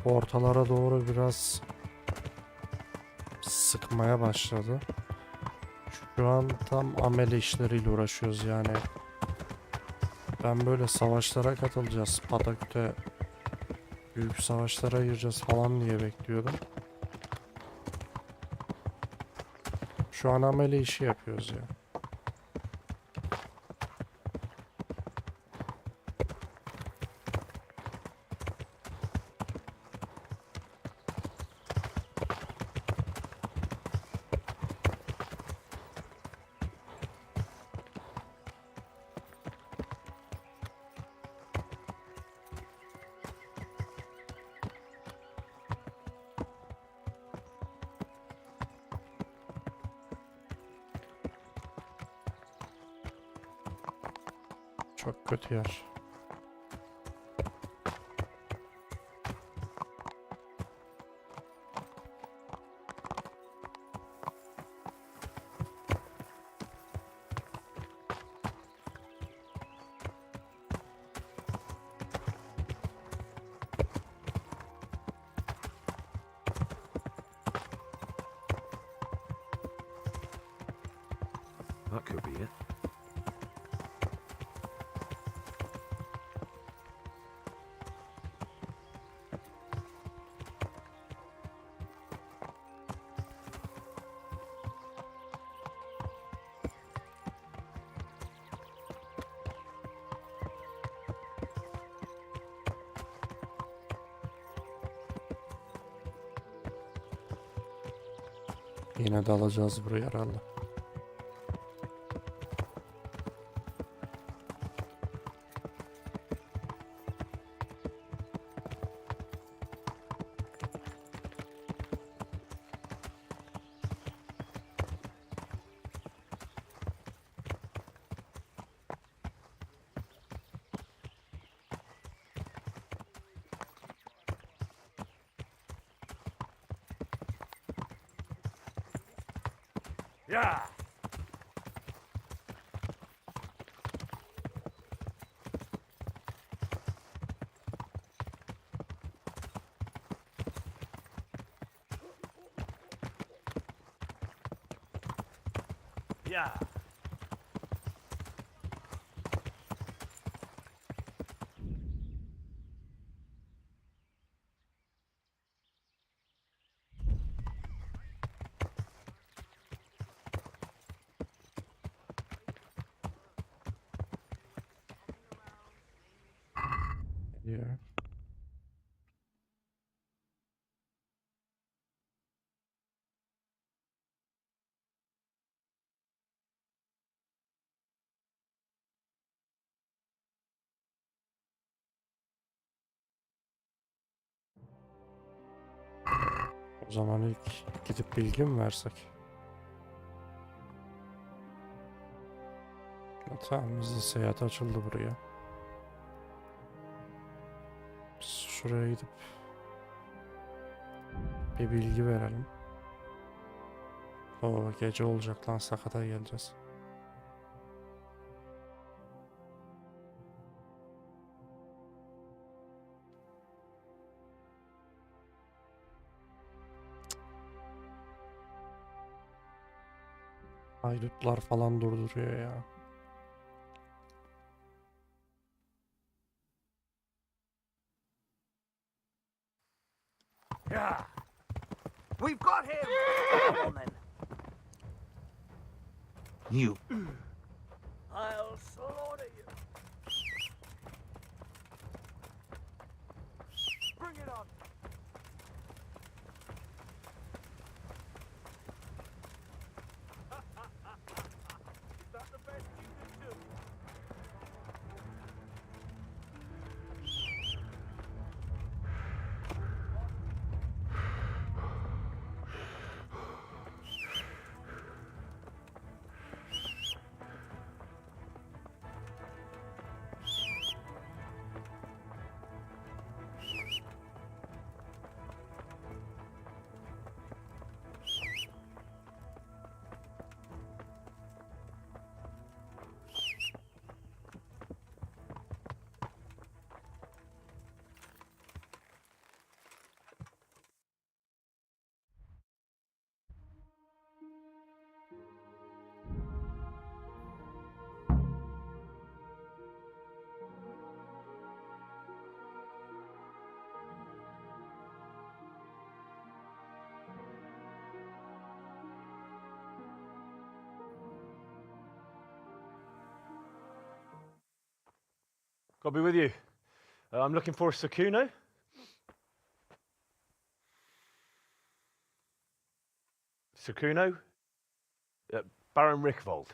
Ortalara doğru biraz sıkmaya başladı. Şu an tam amele işleriyle uğraşıyoruz yani. Ben böyle savaşlara katılacağız. Pataküte büyük savaşlara gireceğiz falan diye bekliyordum. Şu an amele işi yapıyoruz ya. Çok kötü yer. That could be it. Yine de alacağız burayı herhalde. Yeah! Yeah! diyor. O zaman ilk gidip bilgi mi versek? Tamam, hızlı seyahat açıldı buraya. Biz şuraya gidip bir bilgi verelim. O gece olacak lan, sakata geleceğiz. Haydutlar falan durduruyor ya. Yeah. We've got him! Come on then. You. I'll slaughter you. Bring it on. Is that the best you can do? I'll be with you. I'm looking for Sakuno. Sakuno? Baron Rickvold.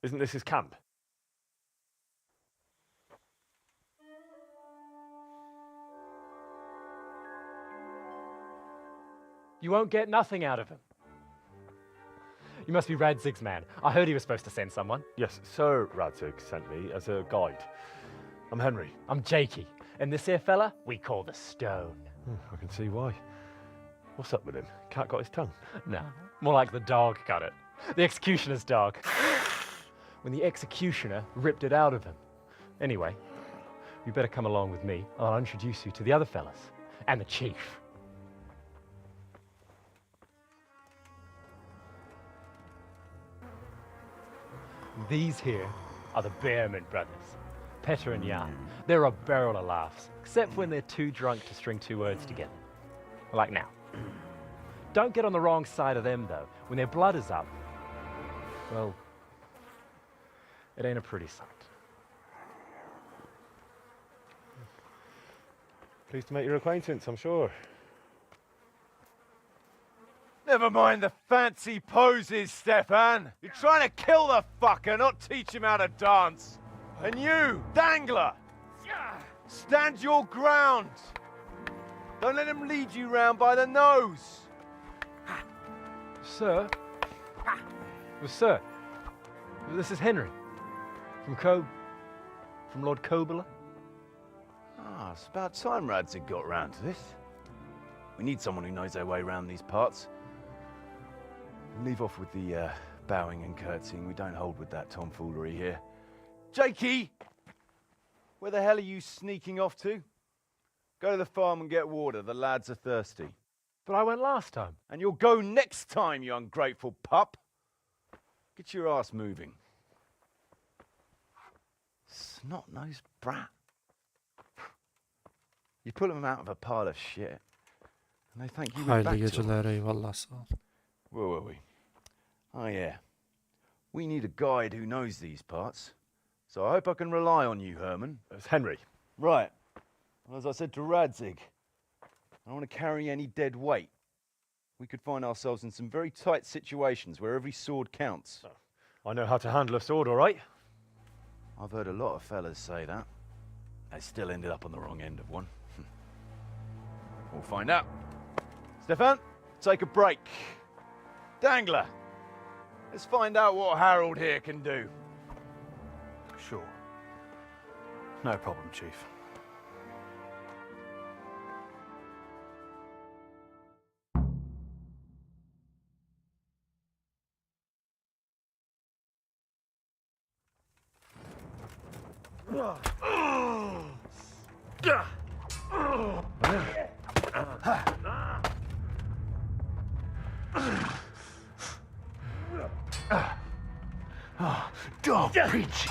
Isn't this his camp? You won't get nothing out of him. You must be Radzig's man. I heard he was supposed to send someone. Yes, Sir Radzig sent me as a guide. I'm Henry. I'm Jakey. And this here fella, we call the Stone. I can see why. What's up with him? Cat got his tongue? No, more like the dog got it. The executioner's dog. When the executioner ripped it out of him. Anyway, you better come along with me. I'll introduce you to the other fellas. And the chief. These here are the Bearman brothers, Petter and Jan. They're a barrel of laughs, except when they're too drunk to string two words together. Like now. Don't get on the wrong side of them, though. When their blood is up, well, it ain't a pretty sight. Pleased to make your acquaintance, I'm sure. Never mind the fancy poses, Stefan. You're trying to kill the fucker, not teach him how to dance. And you, Dangler, stand your ground. Don't let him lead you round by the nose. Sir? Well, sir, this is Henry. From Lord Kobler. Ah, it's about time Radzig got round to this. We need someone who knows their way around these parts. Leave off with the bowing and curtsying. We don't hold with that tomfoolery here. Jakey! Where the hell are you sneaking off to? Go to the farm and get water. The lads are thirsty. But I went last time. And you'll go next time, you ungrateful pup. Get your ass moving. Snot-nosed brat. You pull them out of a pile of shit, and they thank you with Hayırlı back to geceler, eyvallah, sağ ol. Where were we? Oh yeah. We need a guide who knows these parts. So I hope I can rely on you, Herman. It's Henry. Right. Well, as I said to Radzig, I don't want to carry any dead weight. We could find ourselves in some very tight situations where every sword counts. I know how to handle a sword, all right? I've heard a lot of fellas say that. They still ended up on the wrong end of one. We'll find out. Stefan, take a break. Dangler, let's find out what Harold here can do. Sure. No problem, Chief. Dog bitch!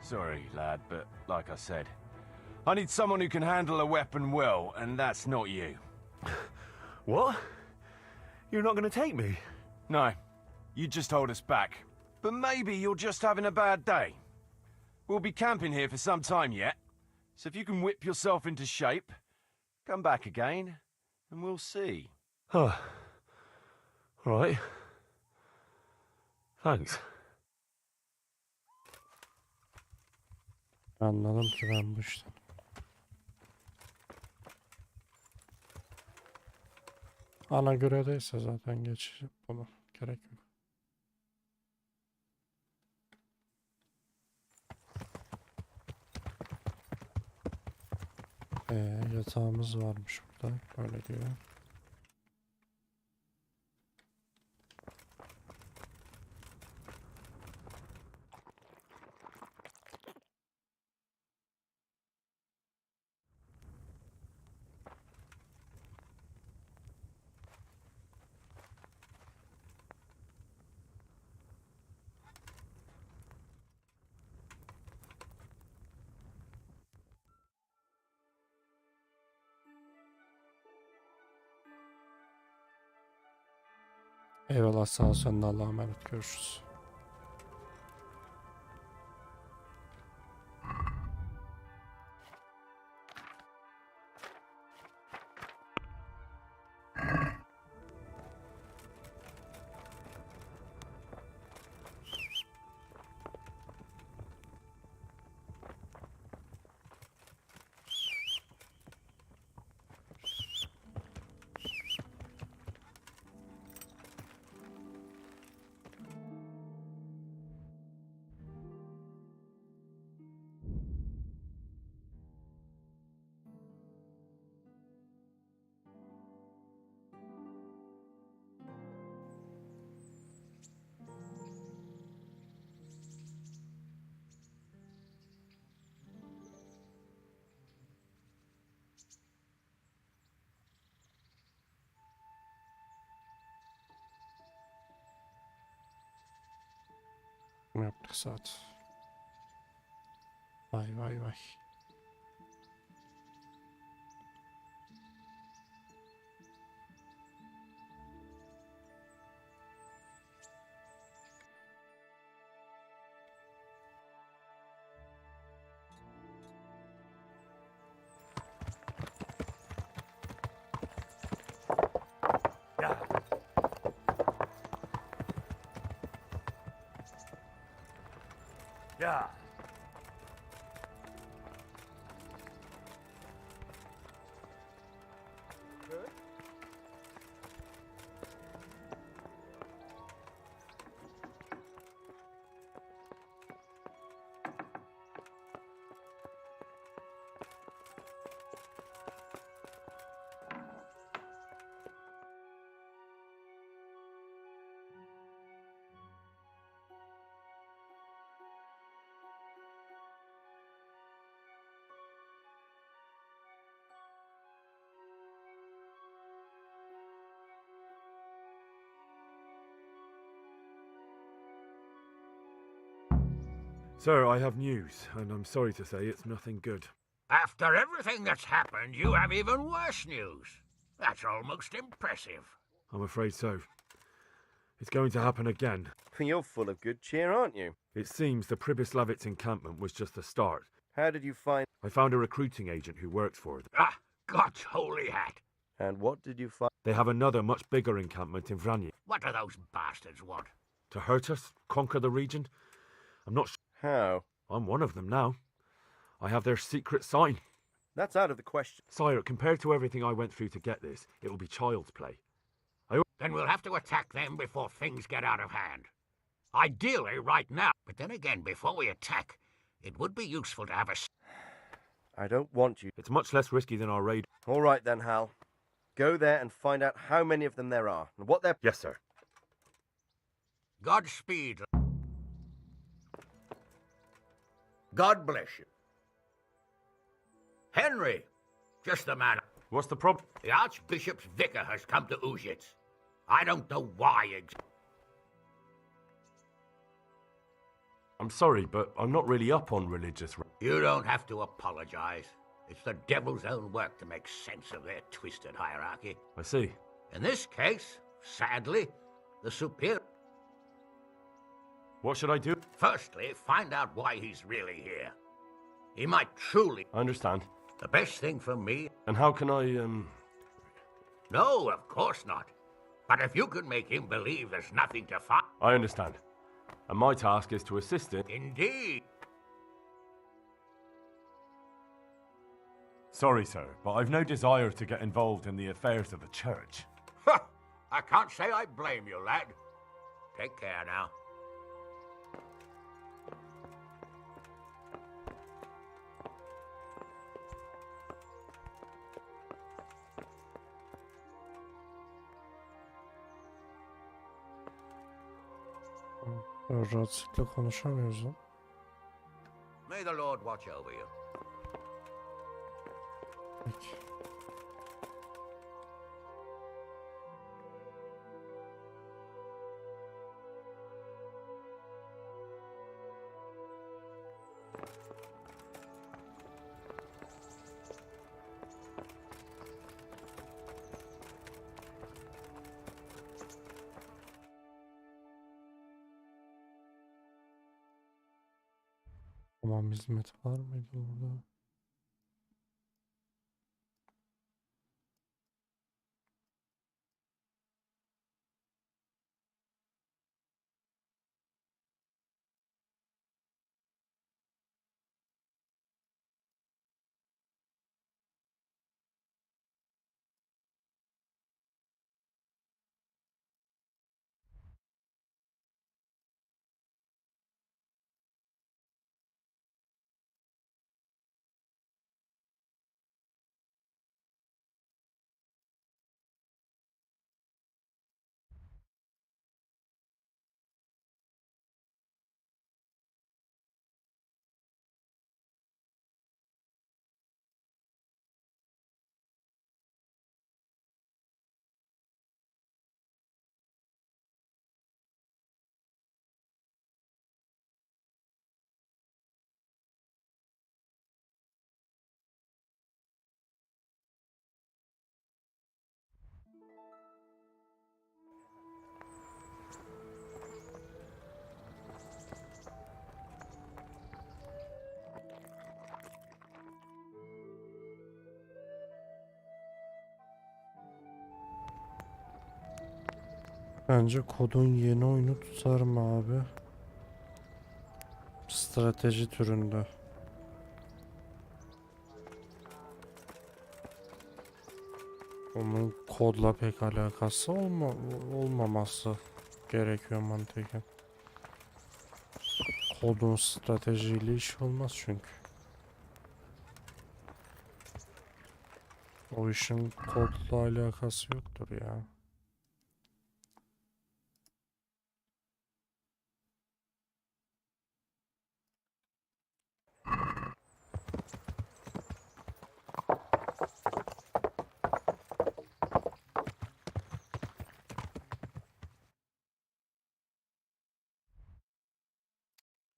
Sorry, lad, but like I said, I need someone who can handle a weapon well, and that's not you. What? You're not going to take me? No, you just hold us back. But maybe you're just having a bad day. We'll be camping here for some time yet, so if you can whip yourself into shape, come back again, and we'll see. Huh. Right. Thanks. Anladım ki ben bu işten. Ana görevdeyse zaten geçeceğim bunu. Gerek yok. Yatağımız varmış burada. Böyle diyor. Eyvallah, sağ ol, sen de Allah'a emanet, görüşürüz. Ne yaptık saat? Vay vay vay. Yeah. Sir, I have news, and I'm sorry to say it's nothing good. After everything that's happened, you have even worse news. That's almost impressive. I'm afraid so. It's going to happen again. You're full of good cheer, aren't you? It seems the Pribyslavitz encampment was just the start. How did you find... I found a recruiting agent who works for them. Ah, God's holy hat. And what did you find? They have another, much bigger encampment in Vranje. What do those bastards want? To hurt us? Conquer the region? I'm not sure. How? I'm one of them now. I have their secret sign. That's out of the question. Sire, compared to everything I went through to get this, it will be child's play. Then we'll have to attack them before things get out of hand. Ideally right now, but then again, before we attack, it would be useful to have a... I don't want you... It's much less risky than our raid. All right then, Hal. Go there and find out how many of them there are, and what they're... Yes, sir. Godspeed. God bless you. Henry, just the man. What's the problem? The Archbishop's vicar has come to Uzhitz. I don't know why I'm sorry, but I'm not really up on religious... You don't have to apologize. It's the devil's own work to make sense of their twisted hierarchy. I see. In this case, sadly, the superior... What should I do? Firstly, find out why he's really here. He might truly... I understand. The best thing for me... And how can I, No, of course not. But if you can make him believe there's nothing to find... I understand. And my task is to assist him... Indeed. Sorry, sir, but I've no desire to get involved in the affairs of the church. Ha! I can't say I blame you, lad. Take care now. Rahatsızlıkla konuşamıyoruz lan. May the Lord watch over you. Peki. Tamam, hizmet var mıydı orada? Bence kodun yeni oyunu tutar mı abi? Strateji türünde. Onun kodla pek alakası olmaması gerekiyor mantıken. Kodun stratejiyle iş olmaz çünkü. O işin kodla alakası yoktur ya.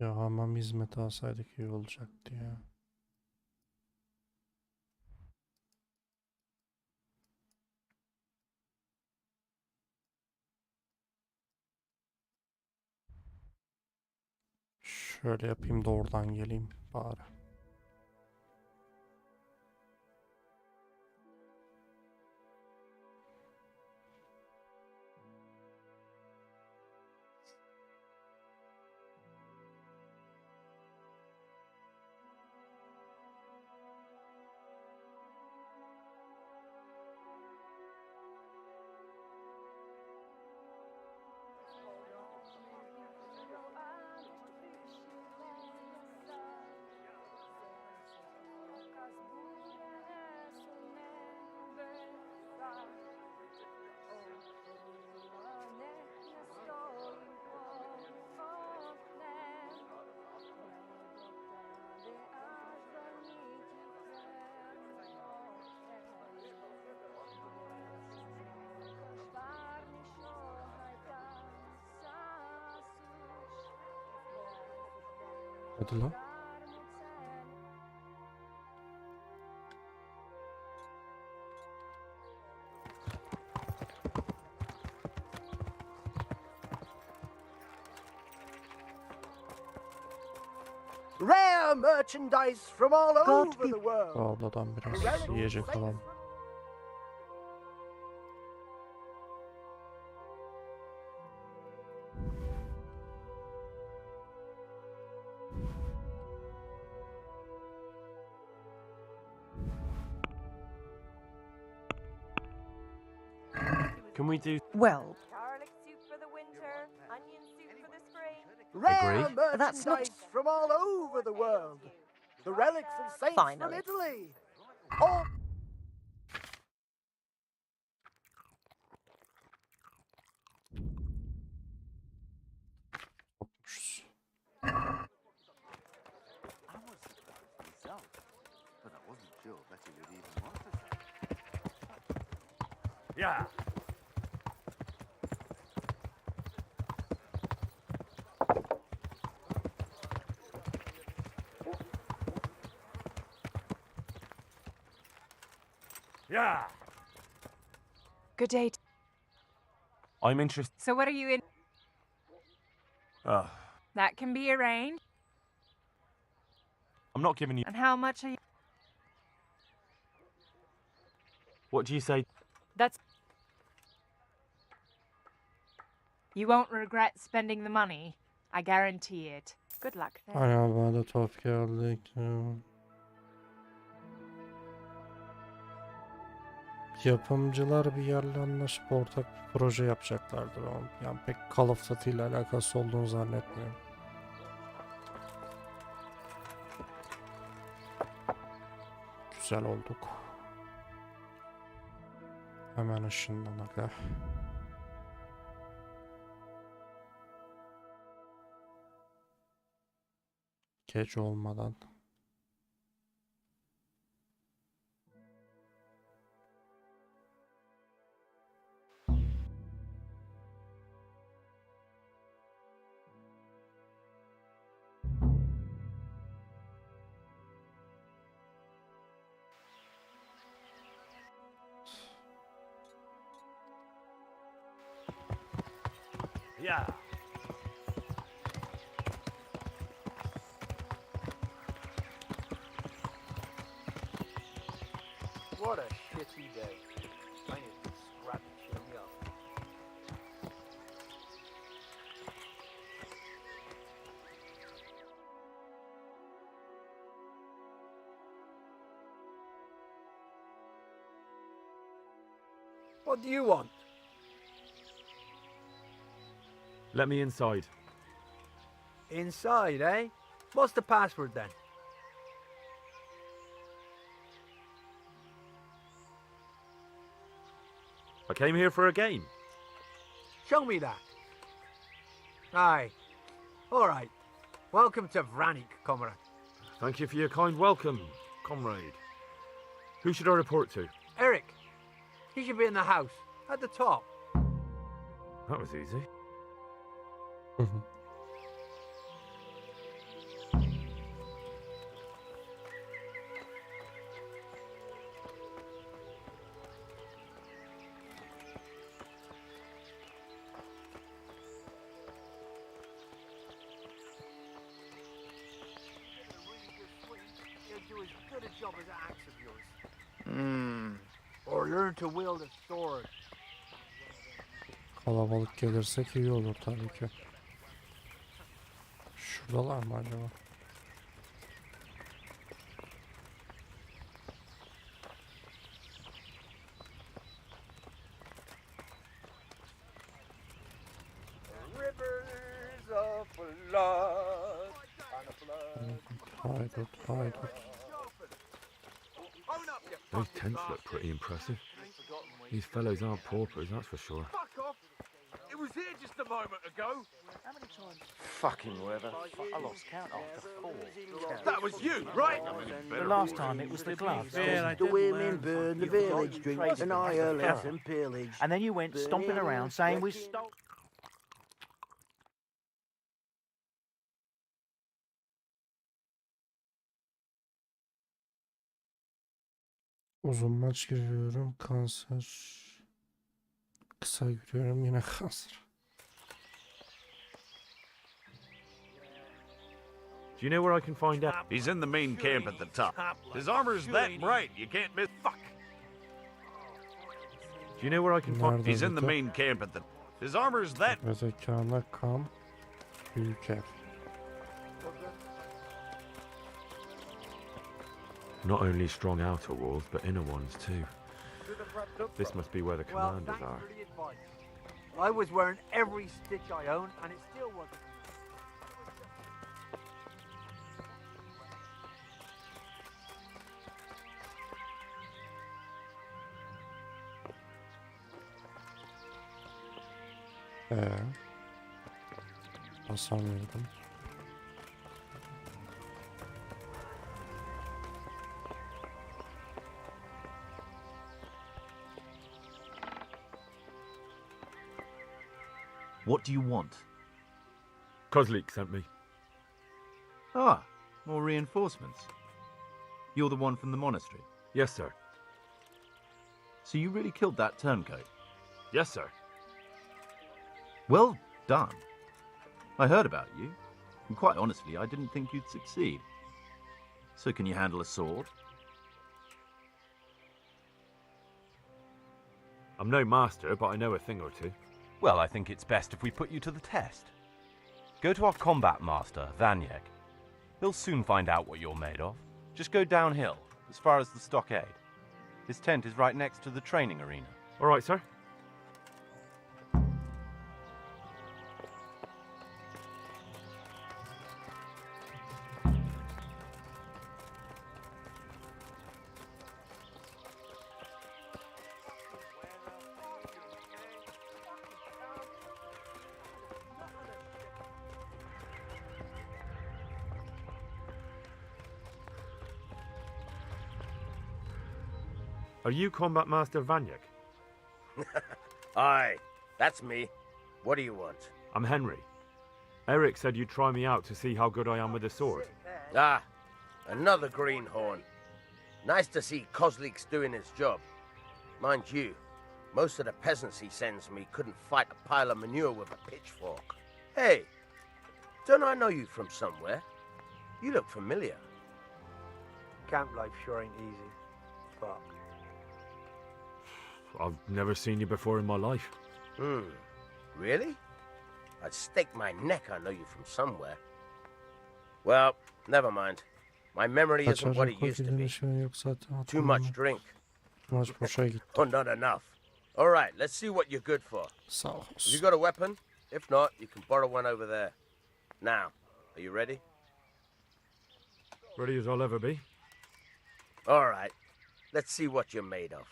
Ya hamam hizmeti alsaydık iyi olacaktı ya. Şöyle yapayım da oradan geleyim bari. Hadi lan. Rare merchandise from all over the world. Abladan biraz yiyecek alalım. Can we do... Well, Garlic soup for the winter, onion soup for the spring. Rare Agree. merchandise from all over the world. The relics of saints from Finally. Italy. All Yeah. Yeah. Good day. I'm interested. So what are you in? I'm That can be arranged. not giving you... And how much are you? What do you say? That's... You won't regret spending the money. I guarantee it. Good luck then. Aynen bana da tuhaf geldi. Yapımcılar bir yerle anlaşıp ortak bir proje yapacaklardır. Yani pek Call of Duty ile alakası olduğunu zannetmiyorum. Güzel olduk. Hemen ışından aga. Gece olmadan. Yeah. What a shitty day. I need to scrap and cheer me up. What do you want? Let me inside. Inside, eh? What's the password then? I came here for a game. Show me that. Aye. All right. Welcome to Vranik, comrade. Thank you for your kind welcome, comrade. Who should I report to? Eric. He should be in the house, at the top. That was easy. job as an axe of yours. Or learn to wield a sword. Kalabalık gelirsek iyi olur tabii ki. Şuradalar mı acaba? Rivers of blood. Haydut, haydut. Those tents look pretty impressive. These fellows aren't paupers, that's for sure. Fuck off! It was here just a moment ago. How many times? Fucking weather. I lost count after 4. That was you, right? The last time it was the gloves. The women burn the village, drink annihilate and pillage. And then you went stomping around saying we stole. Uzun maç giriyorum. Kanser. Kısa giriyorum. Yine kanser. Do you know where I can find out? He's in the main camp at the top. His armor's that bright, you can't miss. Fuck! Do you know where I can find? He's in the main camp at the. His armor's that. Ve zekana kam. Büyük ev. Not only strong outer walls, but inner ones too. This must be where the commanders are. For the advice. I was wearing every stitch I own, and it still wasn't. Basamıyordum. What do you want? Kozlik sent me. Ah, more reinforcements. You're the one from the monastery? Yes, sir. So you really killed that turncoat? Yes, sir. Well done. I heard about you, and quite honestly, I didn't think you'd succeed. So can you handle a sword? I'm no master, but I know a thing or two. Well, I think it's best if we put you to the test. Go to our combat master, Vanyek. He'll soon find out what you're made of. Just go downhill, as far as the stockade. His tent is right next to the training arena. All right, sir. Are you Combat Master Vanyek? Aye, that's me. What do you want? I'm Henry. Eric said you'd try me out to see how good I am with a sword. Ah, another greenhorn. Nice to see Kozlik's doing his job. Mind you, most of the peasants he sends me couldn't fight a pile of manure with a pitchfork. Hey, don't I know you from somewhere? You look familiar. Camp life sure ain't easy. Fuck. I've never seen you before in my life. Really? I'd stake my neck I know you from somewhere. Well, never mind. My memory isn't what it used to be. Too much drink. Or not enough. All right, let's see what you're good for. Have you got a weapon? If not, you can borrow one over there. Now, are you ready? Ready as I'll ever be. All right, let's see what you're made of.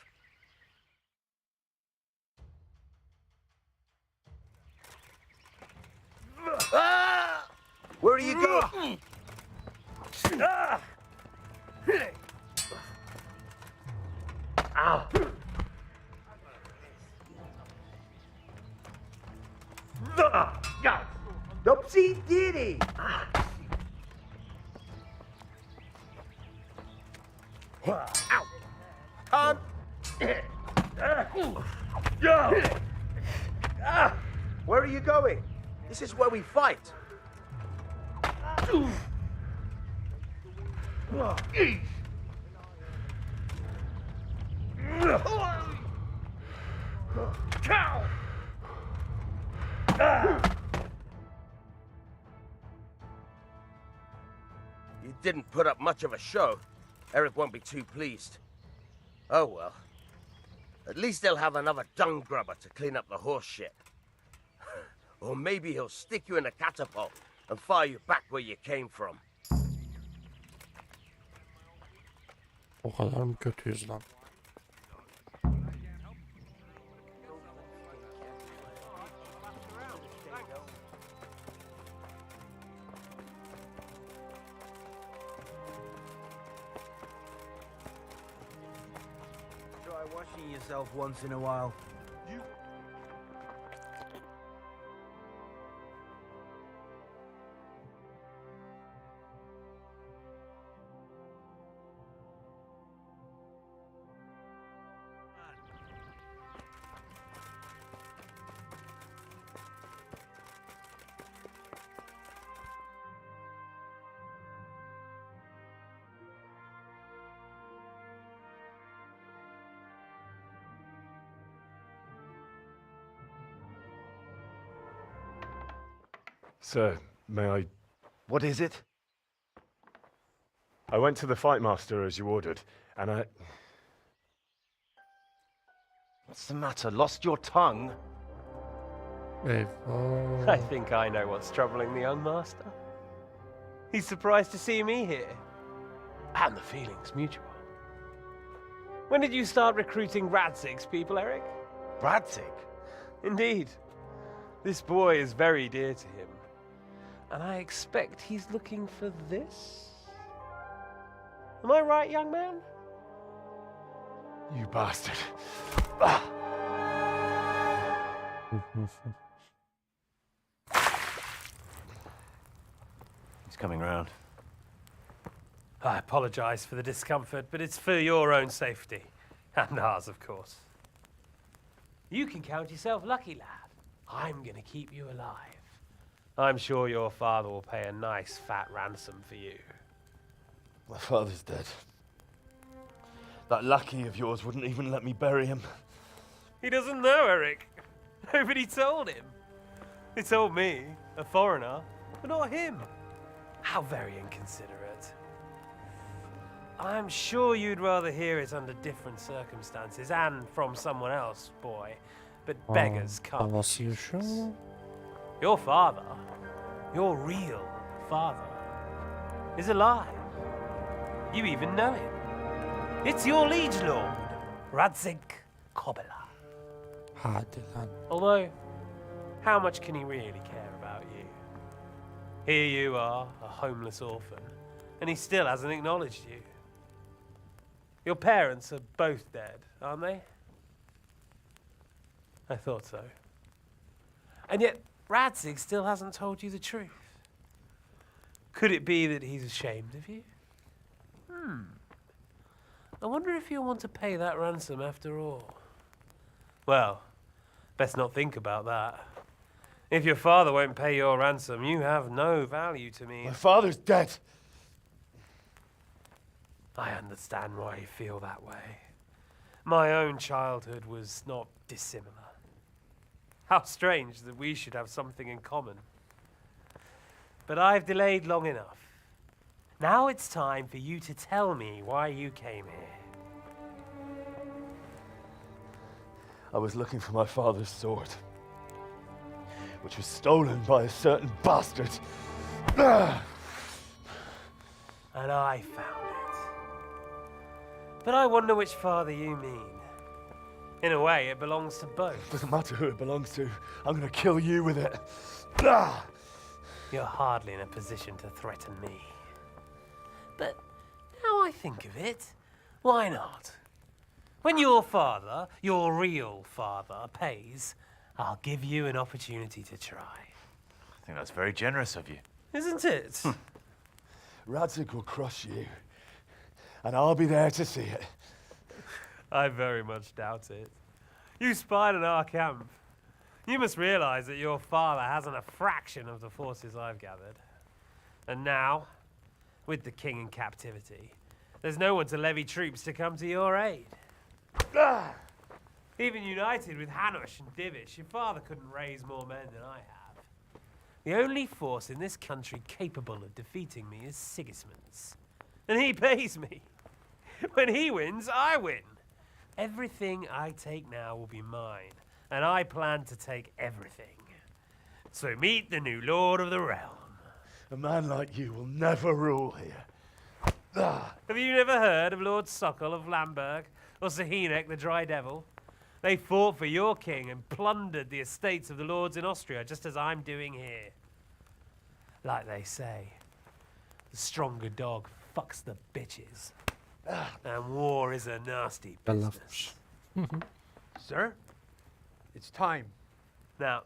Ah! Where do you go? Ah! Ow! Oopsie diddy! Ow! Where are you going? This is where we fight. You didn't put up much of a show. Eric won't be too pleased. Oh well. At least they'll have another dung grubber to clean up the horse shit. Or maybe he'll stick you in a catapult and fire you back where you came from. O kadar mı kötüyüz lan? Try washing yourself once in a while. Sir, may I... What is it? I went to the fight master as you ordered, and I... What's the matter? Lost your tongue? I think I know what's troubling the young master. He's surprised to see me here. And the feeling's mutual. When did you start recruiting Radzig's people, Eric? Radzig? Indeed. This boy is very dear to him. And I expect he's looking for this? Am I right, young man? You bastard. He's coming round. I apologize for the discomfort, but it's for your own safety. And ours, of course. You can count yourself lucky, lad. I'm gonna keep you alive. I'm sure your father will pay a nice fat ransom for you. My father's dead. That lackey of yours wouldn't even let me bury him. He doesn't know, Eric. Nobody told him. They told me, a foreigner, but not him. How very inconsiderate. I'm sure you'd rather hear it under different circumstances and from someone else, boy. But beggars can't. Your father, your real father, is alive. You even know him. It's your liege lord, Radzig Kobyla. Although, how much can he really care about you? Here you are, a homeless orphan, and he still hasn't acknowledged you. Your parents are both dead, aren't they? I thought so. And yet, Radzig still hasn't told you the truth. Could it be that he's ashamed of you? I wonder if you'll want to pay that ransom after all. Well, best not think about that. If your father won't pay your ransom, you have no value to me. My father's dead. I understand why you feel that way. My own childhood was not dissimilar. How strange that we should have something in common. But I've delayed long enough. Now it's time for you to tell me why you came here. I was looking for my father's sword, which was stolen by a certain bastard. And I found it. But I wonder which father you mean. In a way, it belongs to both. Doesn't matter who it belongs to. I'm gonna kill you with it. You're hardly in a position to threaten me. But now I think of it, why not? When your father, your real father, pays, I'll give you an opportunity to try. I think that's very generous of you. Isn't it? Radzig will crush you, and I'll be there to see it. I very much doubt it. You spied on our camp. You must realize that your father hasn't a fraction of the forces I've gathered. And now, with the king in captivity, there's no one to levy troops to come to your aid. Even united with Hanush and Divish, your father couldn't raise more men than I have. The only force in this country capable of defeating me is Sigismund's. And he pays me. When he wins, I win. Everything I take now will be mine, and I plan to take everything. So meet the new Lord of the Realm. A man like you will never rule here. Have you never heard of Lord Sokol of Lamberg, or Sahinek the Dry Devil? They fought for your king and plundered the estates of the lords in Austria, just as I'm doing here. Like they say, the stronger dog fucks the bitches. And war is a nasty business. Sir, it's time. Now,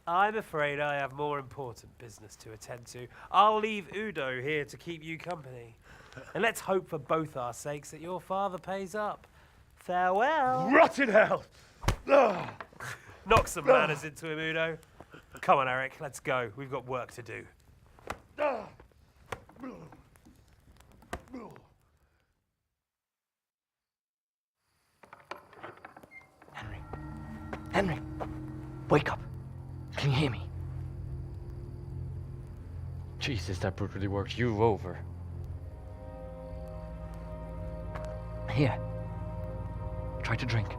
I'm afraid I have more important business to attend to. I'll leave Udo here to keep you company. And let's hope for both our sakes that your father pays up. Farewell. Rot in hell! Knock some manners into him, Udo. Come on, Eric, let's go. We've got work to do. Henry, wake up. Can you hear me? Jesus, that brutally worked you over. Here. Try to drink.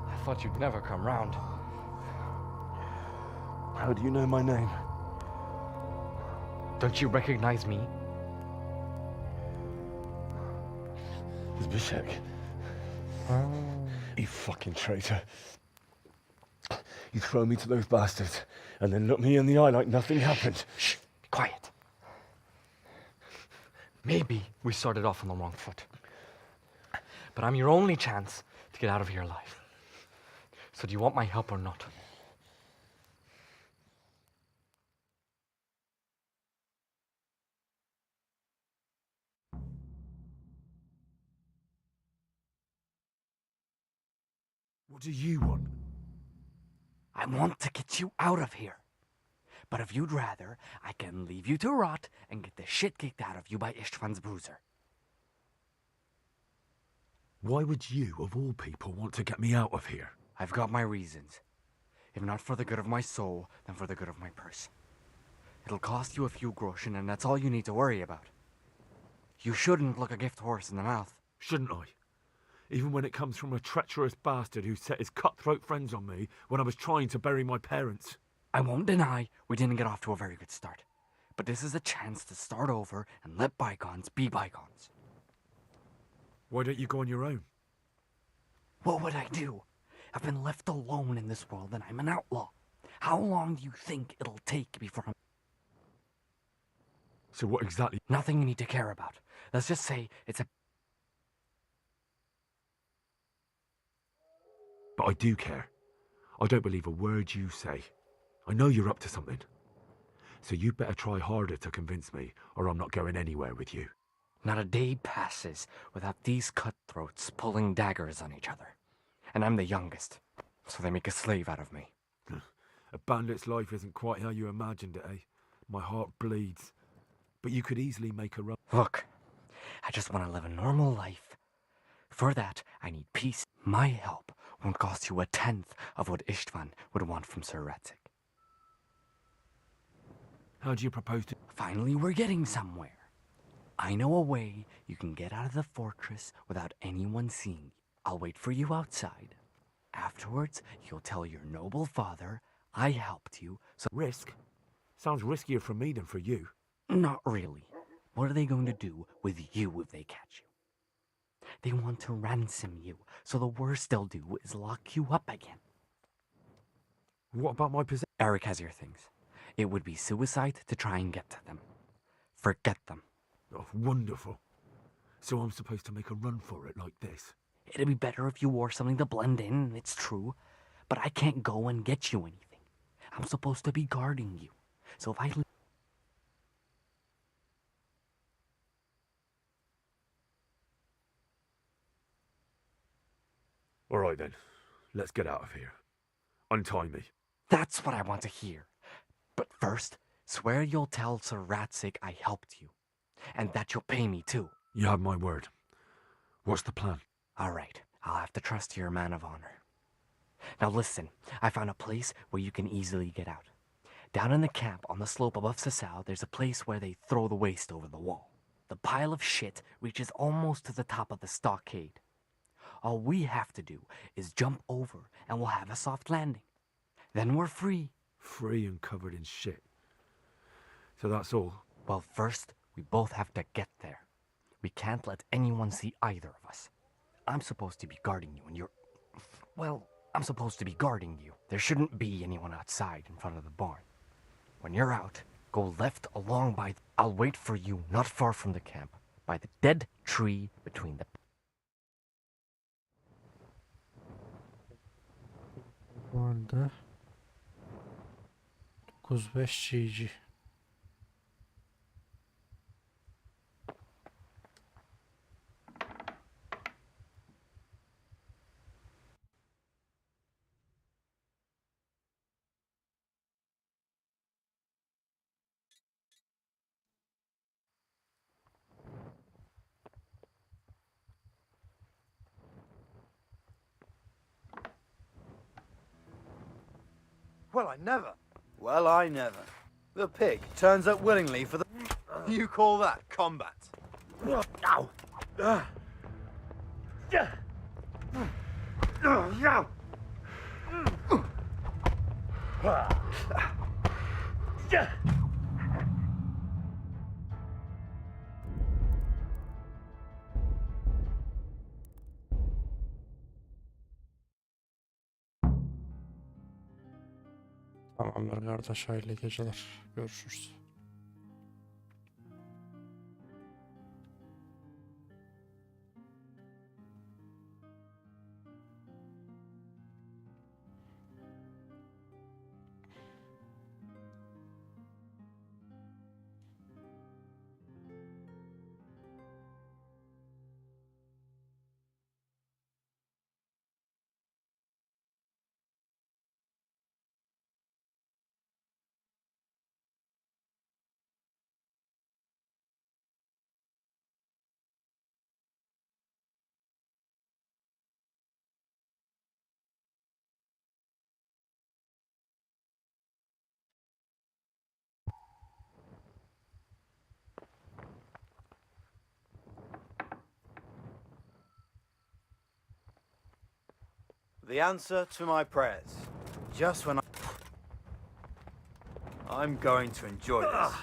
I thought you'd never come round. How do you know my name? Don't you recognize me? Zbyszek. You fucking traitor. You throw me to those bastards and then look me in the eye like nothing happened. Shh, be quiet. Maybe we started off on the wrong foot. But I'm your only chance to get out of here alive. So do you want my help or not? What do you want? I want to get you out of here. But if you'd rather, I can leave you to rot and get the shit kicked out of you by Istvan's bruiser. Why would you, of all people, want to get me out of here? I've got my reasons. If not for the good of my soul, then for the good of my purse. It'll cost you a few groschen, and that's all you need to worry about. You shouldn't look a gift horse in the mouth. Shouldn't I? Even when it comes from a treacherous bastard who set his cutthroat friends on me when I was trying to bury my parents. I won't deny we didn't get off to a very good start. But this is a chance to start over and let bygones be bygones. Why don't you go on your own? What would I do? I've been left alone in this world and I'm an outlaw. How long do you think it'll take before I'm... So what exactly? Nothing you need to care about. Let's just say it's a... But I do care. I don't believe a word you say. I know you're up to something. So you better try harder to convince me, or I'm not going anywhere with you. Not a day passes without these cutthroats pulling daggers on each other. And I'm the youngest, so they make a slave out of me. A bandit's life isn't quite how you imagined it, eh? My heart bleeds. But you could easily make a run. Look, I just want to live a normal life. For that, I need peace. My help won't cost you a tenth of what Istvan would want from Sir Radzik. How do you propose to... Finally, we're getting somewhere. I know a way you can get out of the fortress without anyone seeing you. I'll wait for you outside. Afterwards, you'll tell your noble father I helped you, so... Risk? Sounds riskier for me than for you. Not really. What are they going to do with you if they catch you? They want to ransom you, so the worst they'll do is lock you up again. What about my possession? Eric has your things. It would be suicide to try and get to them. Forget them. Oh, wonderful. So I'm supposed to make a run for it like this? It'd be better if you wore something to blend in, it's true. But I can't go and get you anything. I'm supposed to be guarding you. So if I... All right then, let's get out of here. Untie me. That's what I want to hear. But first, Swear you'll tell Sir Ratzik I helped you. And that you'll pay me too. You have my word. What's the plan? All right, I'll have to trust you're a man of honor. Now listen, I found a place where you can easily get out. Down in the camp on the slope above Sasau, there's a place where they throw the waste over the wall. The pile of shit reaches almost to the top of the stockade. All we have to do is jump over and we'll have a soft landing. Then we're free. Free and covered in shit. So that's all? Well, first, we both have to get there. We can't let anyone see either of us. I'm supposed to be guarding you and you're... Well, I'm supposed to be guarding you. There shouldn't be anyone outside in front of the barn. When you're out, go left along by... I'll wait for you not far from the camp, by the dead tree between the... Bu arada 9-5 GG. Well, I never. The pig turns up willingly for the... You call that combat? Ow! Tamamdır kardeş, hayırlı geceler. Görüşürüz. The answer to my prayers. Just when I'm going to enjoy this.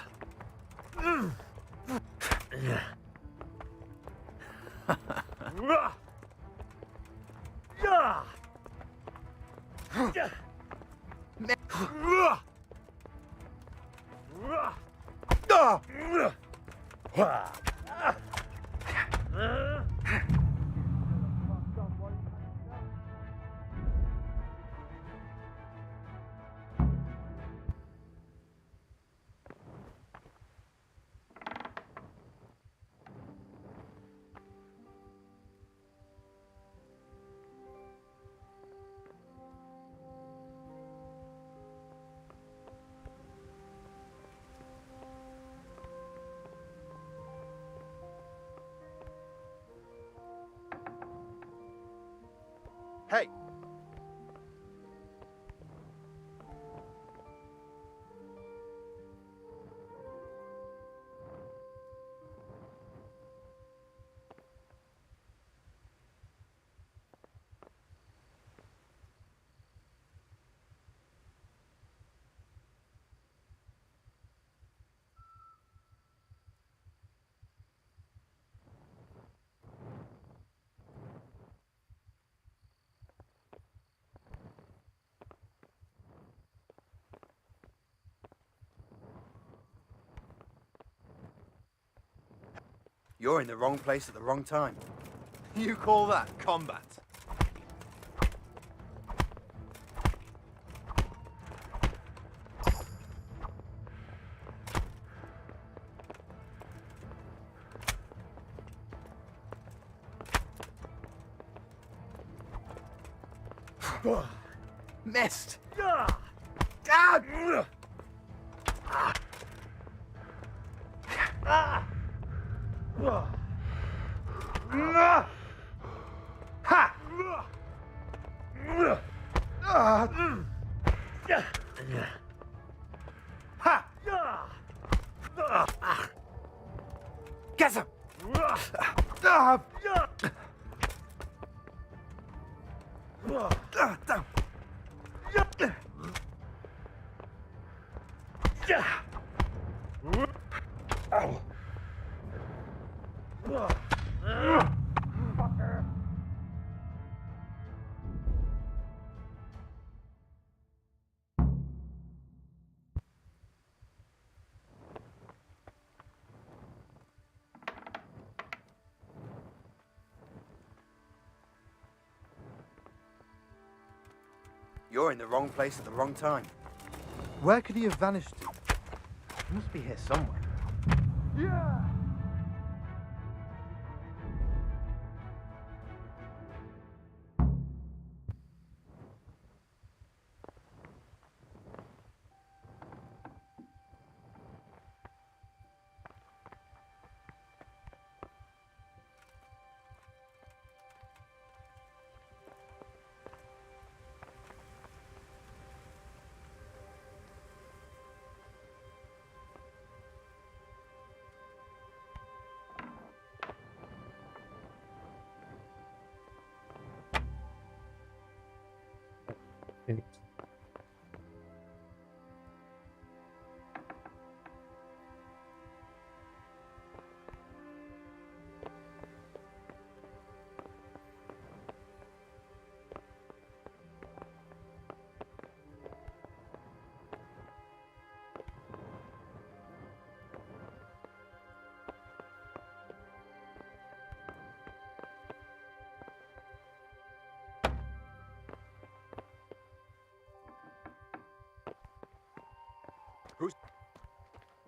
Hey! You're in the wrong place at the wrong time. You call that combat? Missed! Get him! You're in the wrong place at the wrong time. Where could he have vanished to? He must be here somewhere. Yeah!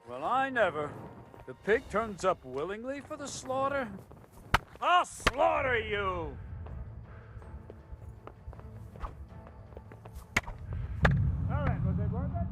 Well, I never. The pig turns up willingly for the slaughter? I'll slaughter you! All right, was it worth it?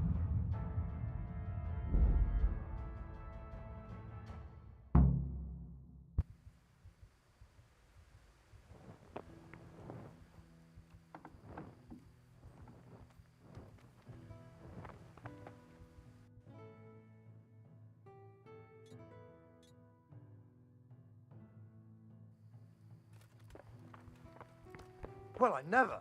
Well, I never.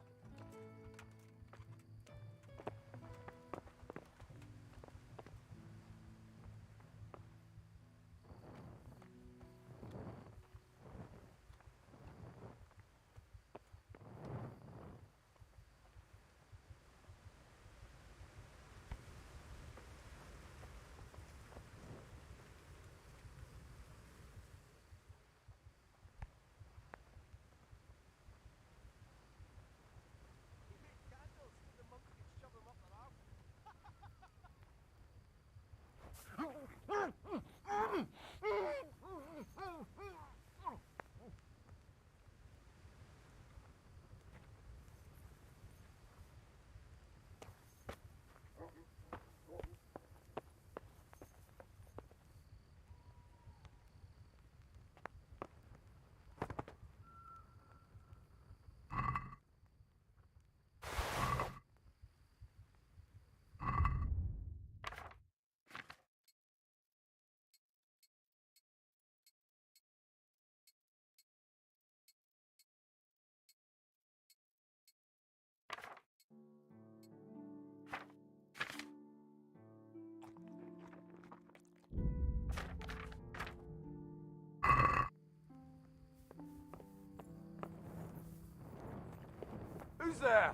Who's there?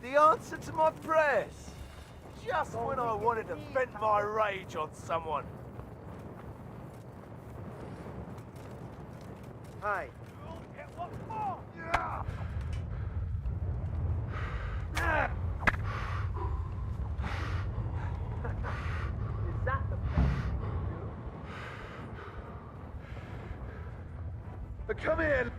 The answer to my prayers. Just when I wanted to vent my rage on someone. Hi. What for? Is that the best you Come here.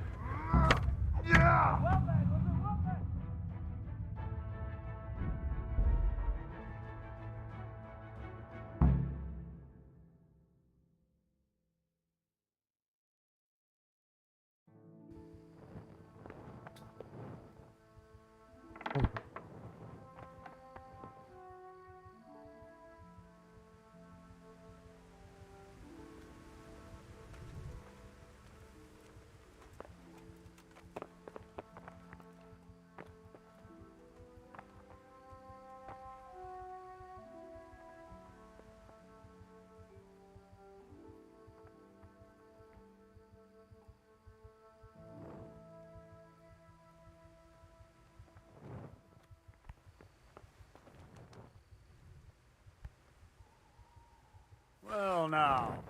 still now.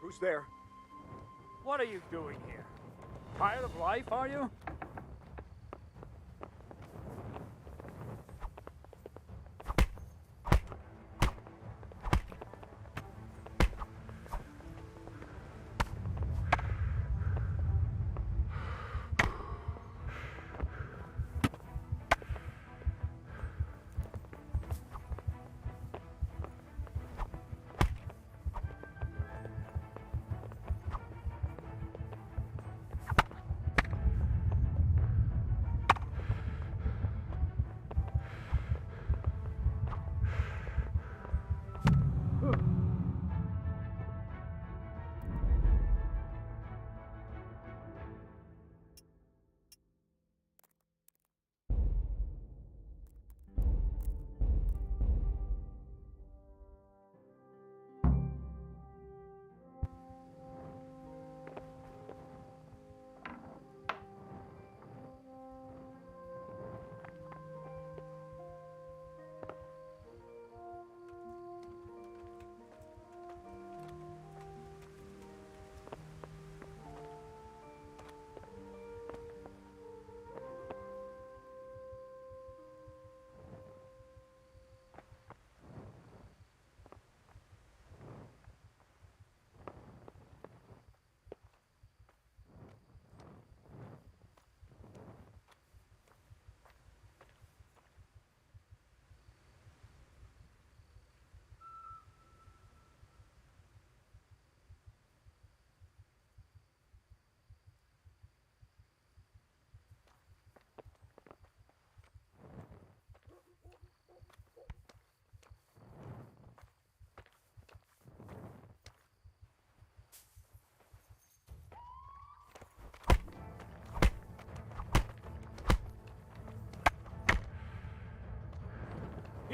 Who's there? What are you doing here? Tired of life, are you?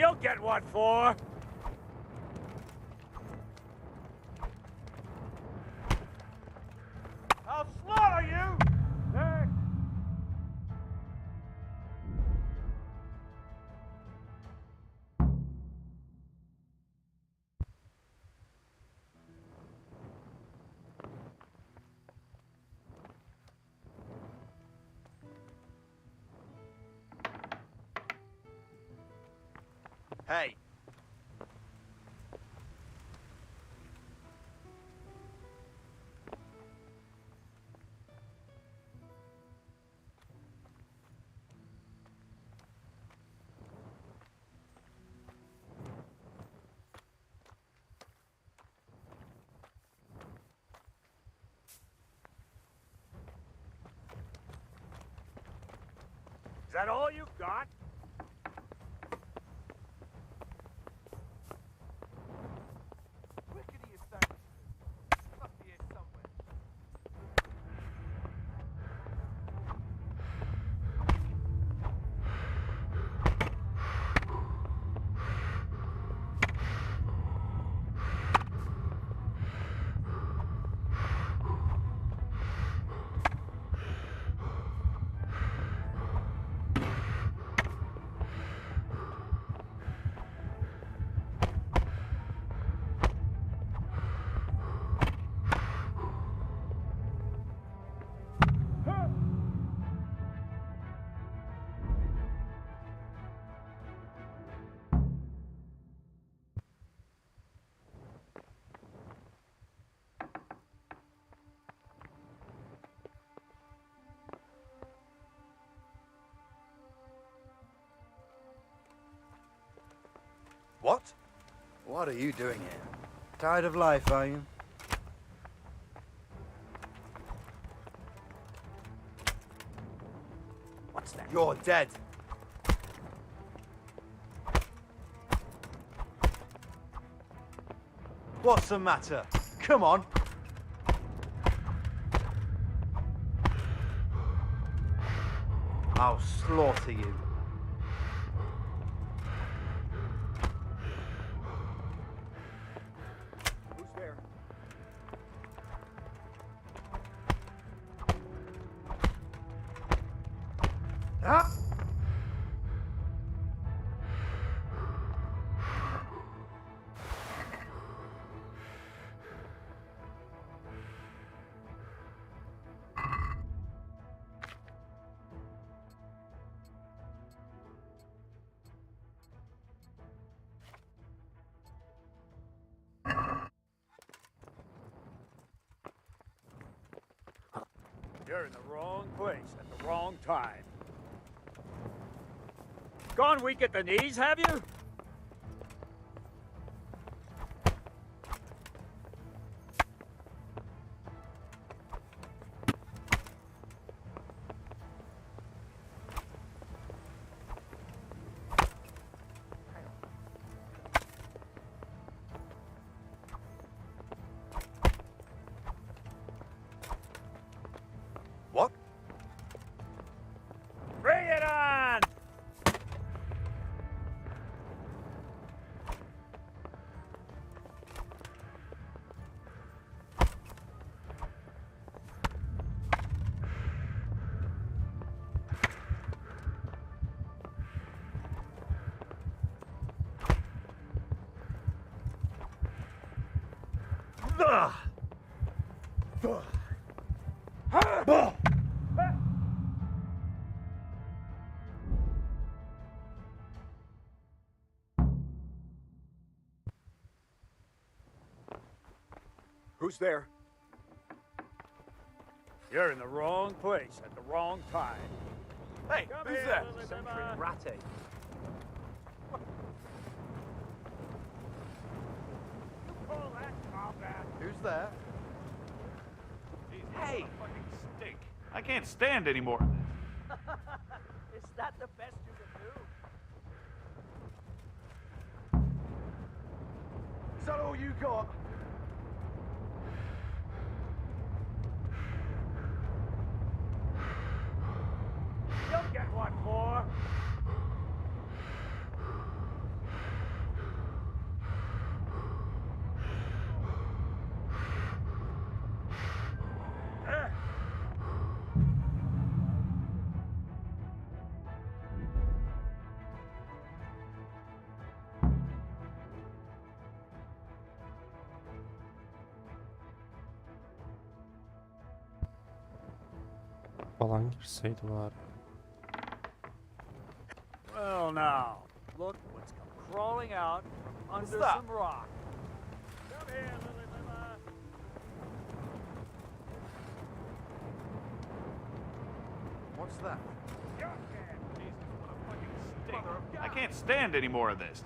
You'll get what for. I'll slaughter you! Hey. Hey. Is that all you've got? What? What are you doing here? Tired of life, are you? What's that? You're dead. What's the matter? Come on. I'll slaughter you. Who's there? Ah! You're in the wrong place at the wrong time. Gone weak at the knees, have you? What? Bring it on! Who's there? You're in the wrong place at the wrong time. Hey, who's that? Sentry Ratty. Who's there? Hey! Fucking stink. I can't stand any more of this. Is that the best you can do? Is that all you got? You'll get one more. Falan girseydi bari. Well, now, look what's come crawling out from under that? some rock. Come here, Lily Mama. What's that? Jesus, what a fucking stink. I can't stand any more of this.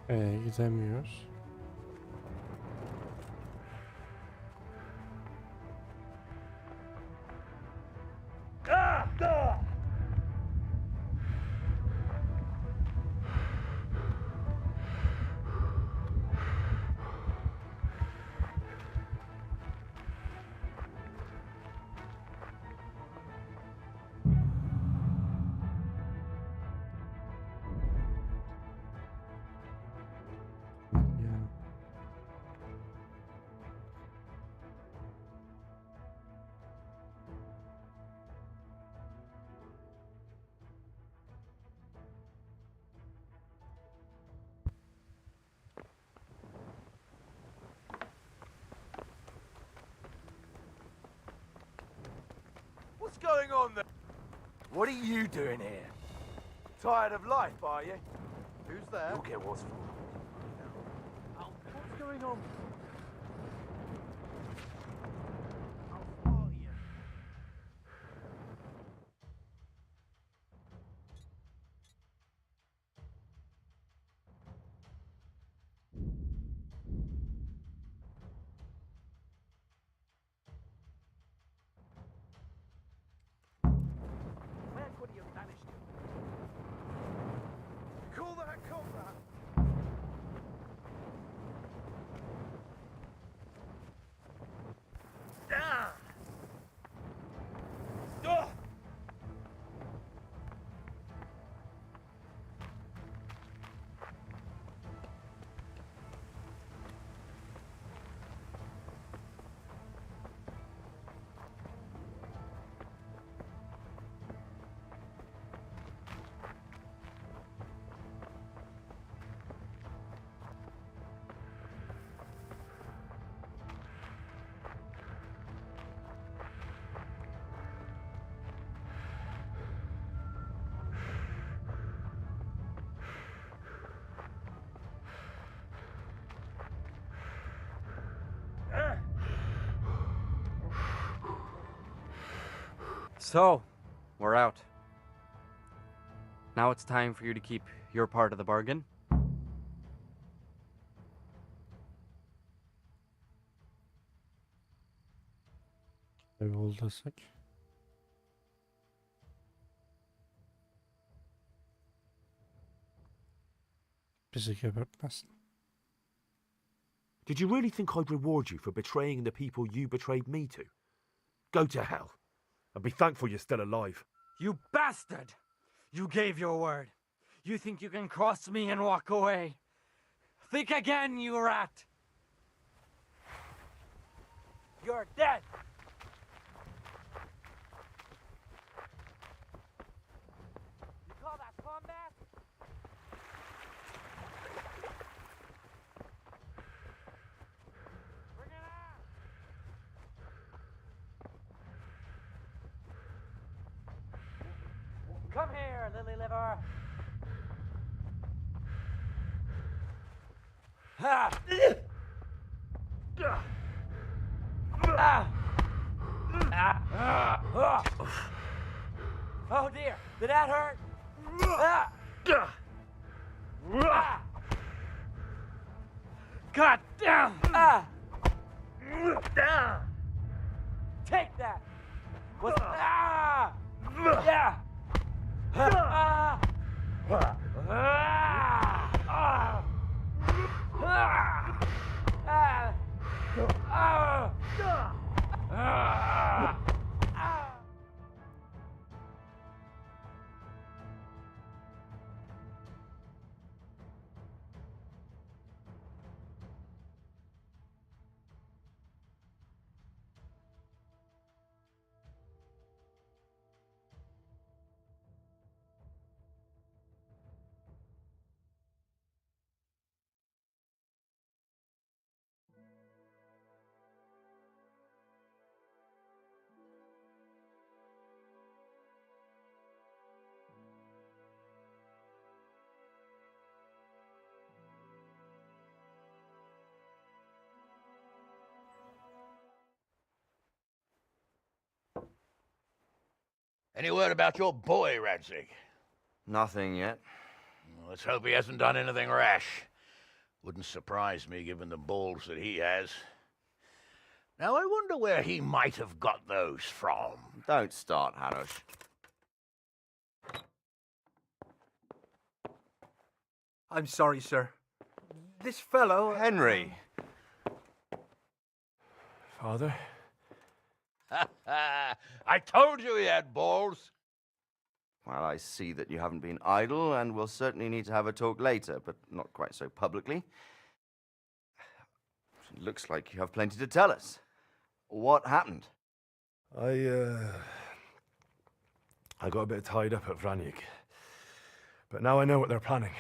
Gidemiyoruz. What's going on there? What are you doing here? Tired of life, are you? Who's there? You'll get what's for. going on? Where could he have vanished to? Call that combat! Ah! Ugh! So, we're out. Now it's time for you to keep your part of the bargain. Eyvallah desek. Bizi gebertmesin. Did you really think I'd reward you for betraying the people you betrayed me to? Go to hell. And be thankful you're still alive. You bastard! You gave your word. You think you can cross me and walk away? Think again, you rat! You're dead! You call that combat? Bring it on! Come here, lily liver! Ha! Oh dear, did that hurt? God damn! Take that! What's yeah! Any word about your boy, Radzig? Nothing yet. Let's hope he hasn't done anything rash. Wouldn't surprise me given the balls that he has. Now, I wonder where he might have got those from. Don't start, Hanush. I'm sorry, sir. This fellow... Henry! Father? I told you he had balls. Well, I see that you haven't been idle, and we'll certainly need to have a talk later, but not quite so publicly. It looks like you have plenty to tell us. What happened? I got a bit tied up at Vranyik. But now I know what they're planning.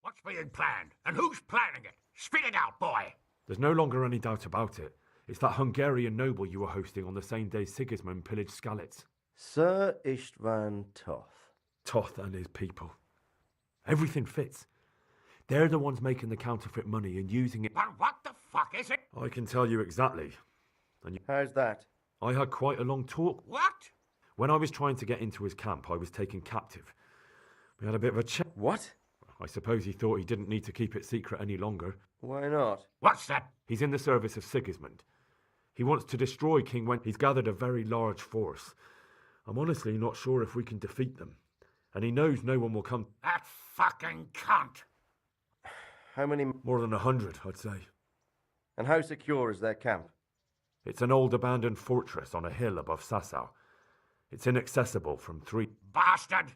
What's being planned? And who's planning it? Spit it out, boy! There's no longer any doubt about it. It's that Hungarian noble you were hosting on the same day Sigismund pillaged Skalitz. Sir Istvan Toth. Toth and his people. Everything fits. They're the ones making the counterfeit money and using it. But what the fuck is it? I can tell you exactly. And how's that? I had quite a long talk. What? When I was trying to get into his camp, I was taken captive. We had a bit of a chat. What? I suppose he thought he didn't need to keep it secret any longer. Why not? What's that? He's in the service of Sigismund. He wants to destroy King Wen. He's gathered a very large force. I'm honestly not sure if we can defeat them. And he knows no one will come. That fucking cunt! How many? More than 100, I'd say. And how secure is their camp? It's an old abandoned fortress on a hill above Sassau. It's inaccessible from 3... Bastard!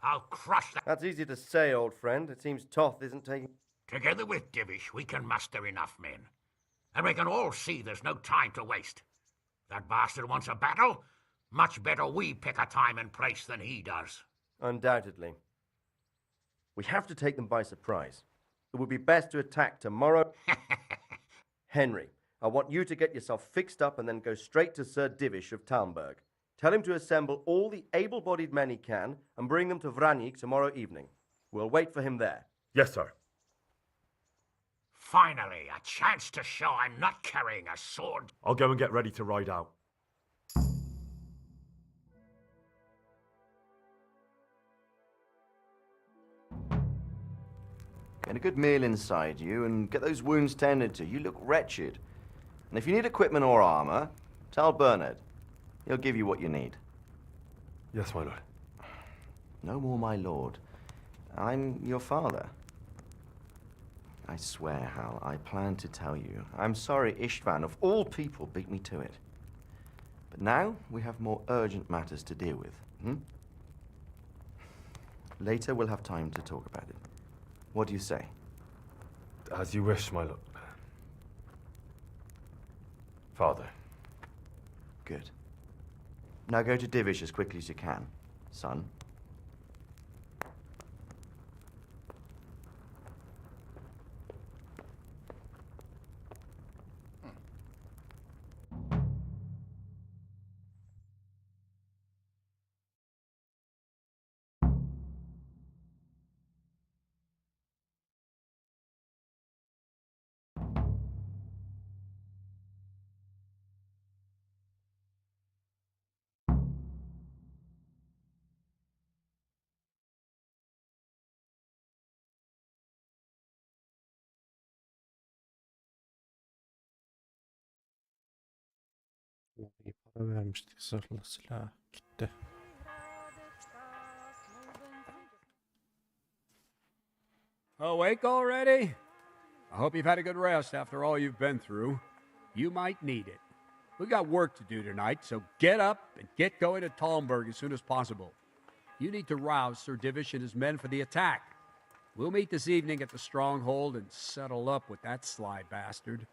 I'll crush that. That's easy to say, old friend. It seems Toth isn't taking... Together with Divish, we can muster enough men. And we can all see there's no time to waste. That bastard wants a battle. Much better we pick a time and place than he does. Undoubtedly. We have to take them by surprise. It would be best to attack tomorrow. Henry, I want you to get yourself fixed up and then go straight to Sir Divish of Talmberg. Tell him to assemble all the able-bodied men he can and bring them to Vranyk tomorrow evening. We'll wait for him there. Yes, sir. Finally, a chance to show I'm not carrying a sword. I'll go and get ready to ride out. Get a good meal inside you and get those wounds tended to. You look wretched. And if you need equipment or armor, tell Bernard. He'll give you what you need. Yes, my lord. No more, my lord. I'm your father. I swear, Hal, I planned to tell you. I'm sorry Istvan, of all people, beat me to it. But now we have more urgent matters to deal with. Later we'll have time to talk about it. What do you say? As you wish, my lord. Father. Good. Now go to Divish as quickly as you can, son. İyi para vermiştik zırhlı silah. Gitti. Awake already? I hope you've had a good rest after all you've been through. You might need it. We got work to do tonight, so get up and get going to Talmberg as soon as possible. You need to rouse Sir Divish and his men for the attack. We'll meet this evening at the stronghold and settle up with that sly bastard.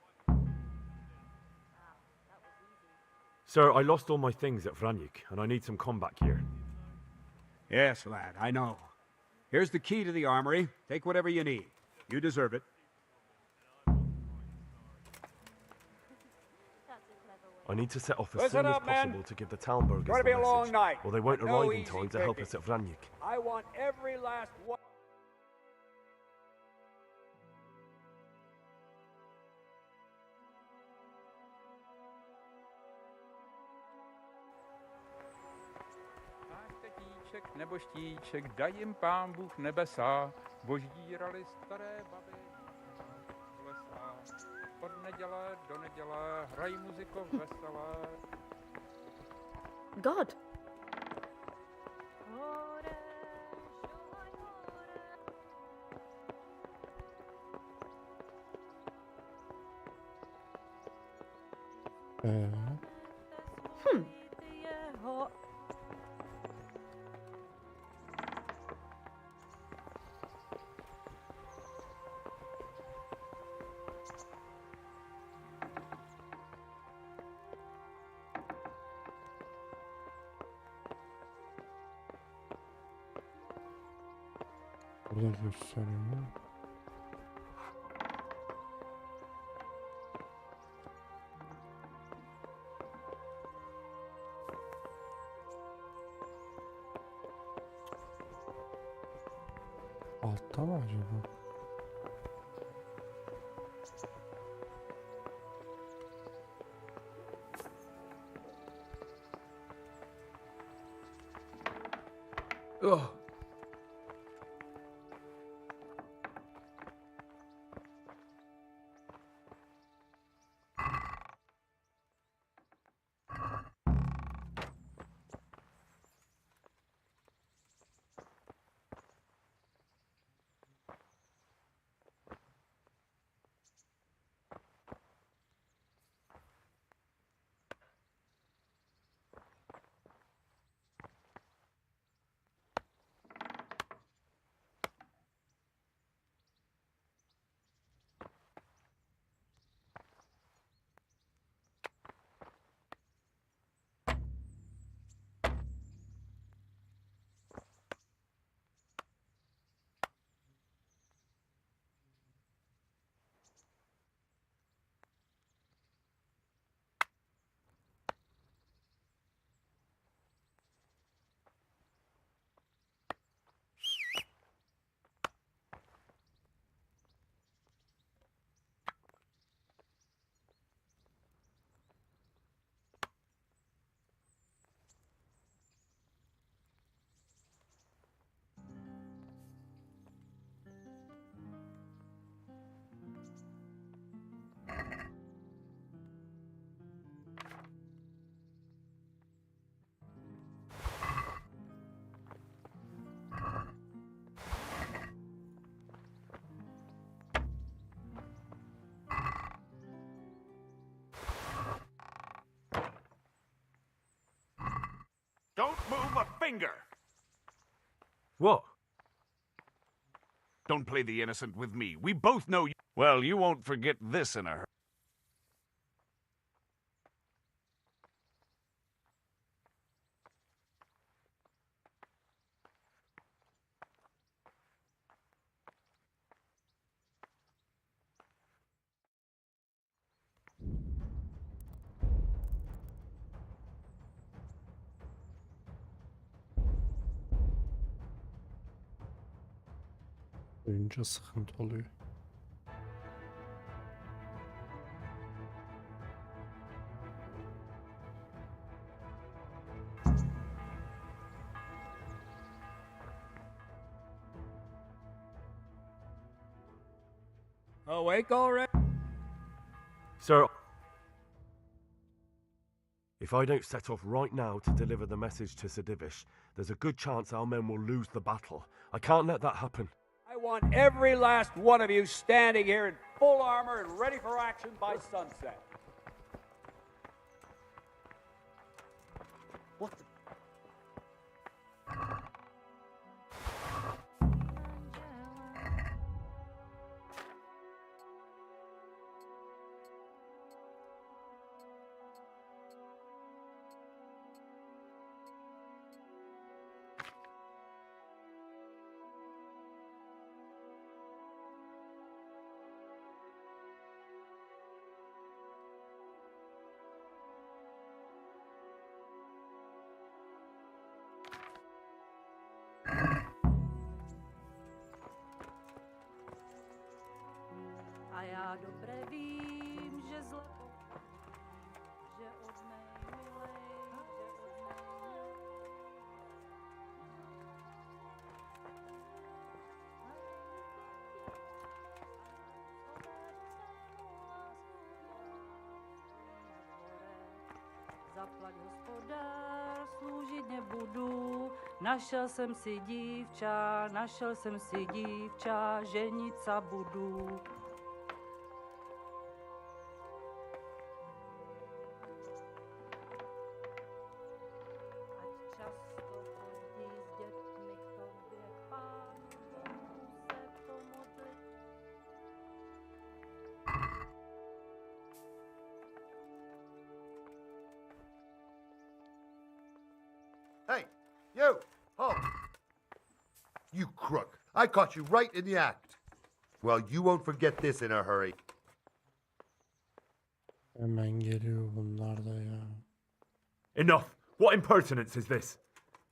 Sir, I lost all my things at Vranyk, and I need some combat gear. Yes, lad, I know. Here's the key to the armory. Take whatever you need. You deserve it. I need to set off as Listen soon as up, men. possible to give the Talmbergers Gonna the be a long message, night. or they won't No arrive in easy time to help picking. us at Vranyk. I want every last one. Štíček nebo štíček, daj jim pán Bůh nebesa, božírali staré baby z lesa. Od neděle do neděle, hraj muziko veselé. God. Burada gösteriyor. Altta mı acaba? Ugh. Don't move a finger! What? Don't play the innocent with me. We both know you. Well, you won't forget this in a hurry. Duyunca sıkıntı oluyor. Awake already? Sir, if I don't set off right now to deliver the message to Sedivish, there's a good chance our men will lose the battle. I can't let that happen. I want every last one of you standing here in full armor and ready for action by sunset. What the? A já dobré vím, že zle... že od mé milej, že od mé zaplať hospodár, sloužit nebudu. Našel jsem si dívča, ženit sa budu. Hey, you! Halt! You crook. I caught you right in the act. Well, you won't forget this in a hurry. Hemen geliyor bunlar da ya. Enough! What impertinence is this?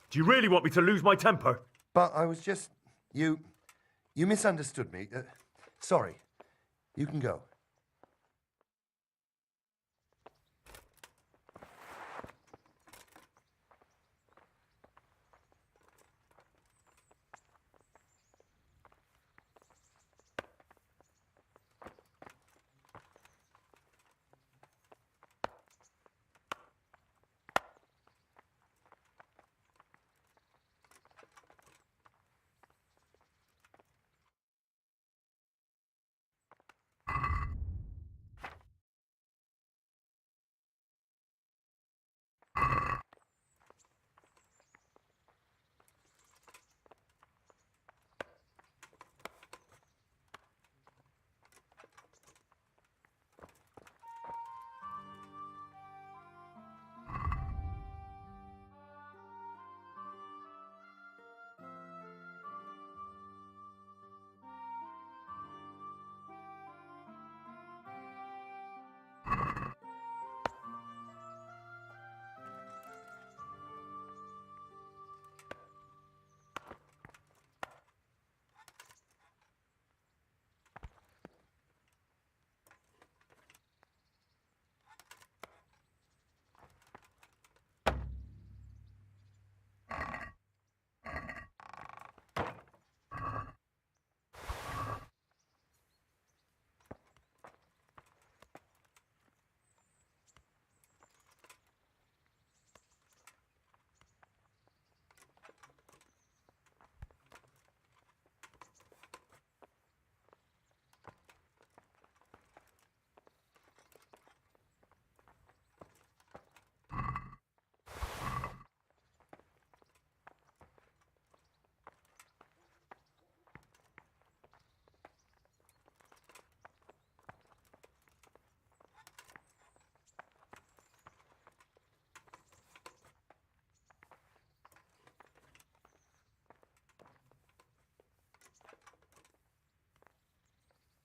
Do you really want me to lose my temper? But I was just... You You misunderstood me. Sorry. You can go.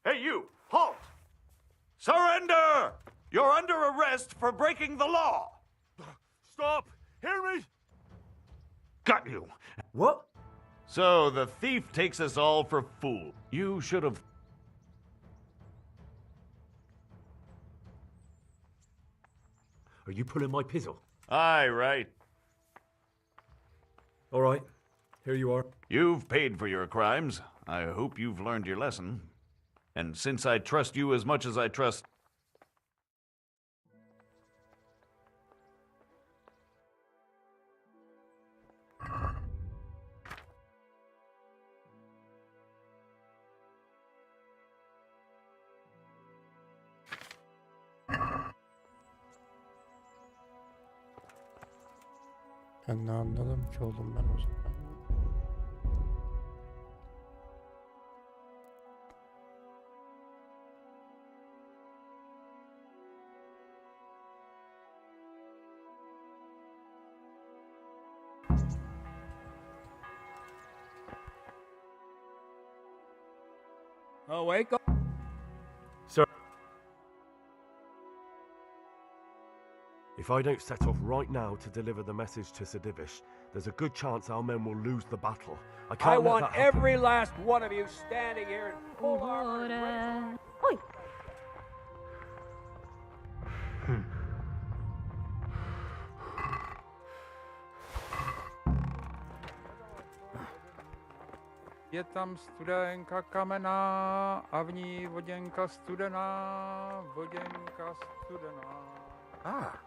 Hey, you! Halt! Surrender! You're under arrest for breaking the law! Stop! Hear me? Got you! What? So the thief takes us all for fool. You should have... Are you pulling my pizzle? Aye, right. All right, here you are. You've paid for your crimes. I hope you've learned your lesson. And since I trust you as much as I trust... Ben ne anladım ki oğlum ben o zaman. Awake. Sir. If I don't set off right now to deliver the message to Sir Divish, there's a good chance our men will lose the battle. I can't I let want that happen. every last one of you standing here in full armor. and ready- Oi! Je tam studenka kamenná a v ní voděnka studená, voděnka studená. Ah.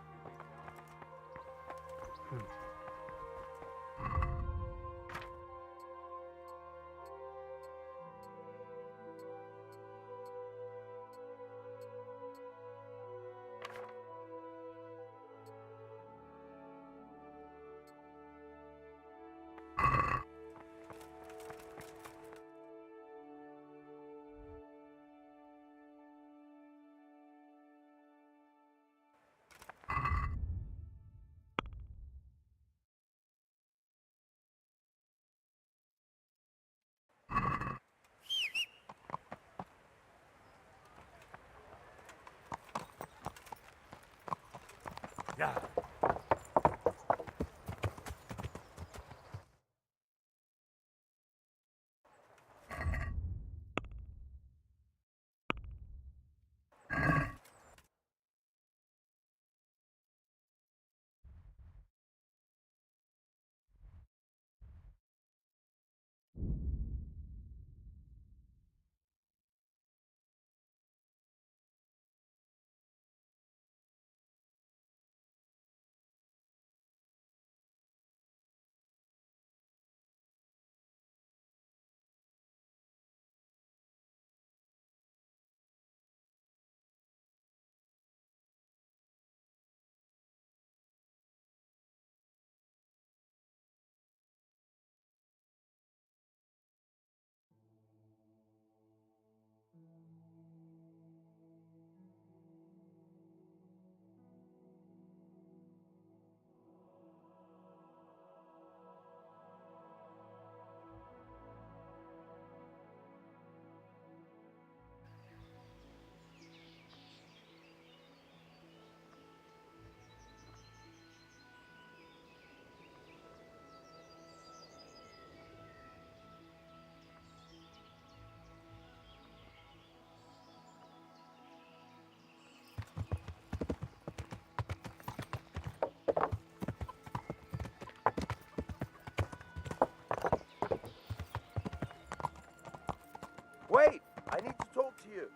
I need to talk to you.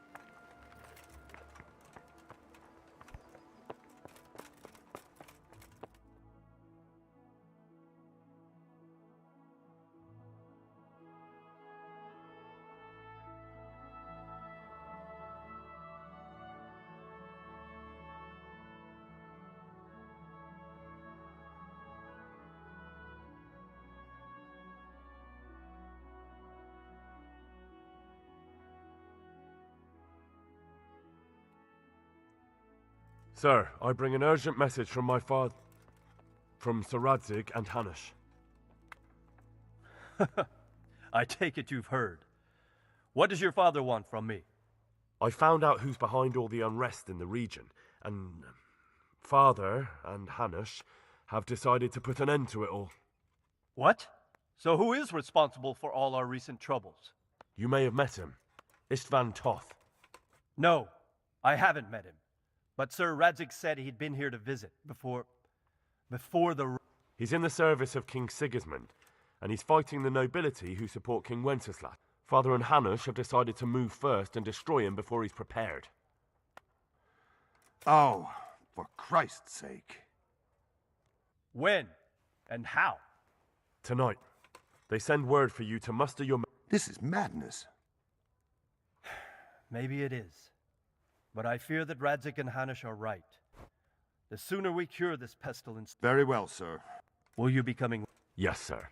Sir, I bring an urgent message from my father, from Sir Radzig and Hanush. I take it you've heard. What does your father want from me? I found out who's behind all the unrest in the region, and Father and Hanush have decided to put an end to it all. What? So who is responsible for all our recent troubles? You may have met him. Istvan Toth. No, I haven't met him. But Sir Radzig said he'd been here to visit before the... He's in the service of King Sigismund, and he's fighting the nobility who support King Wenceslas. Father and Hanush have decided to move first and destroy him before he's prepared. Oh, for Christ's sake. When? And how? Tonight. They send word for you to muster your... This is madness. Maybe it is. But I fear that Radzig and Hanush are right. The sooner we cure this pestilence... Very well, sir. Will you be coming? Yes, sir.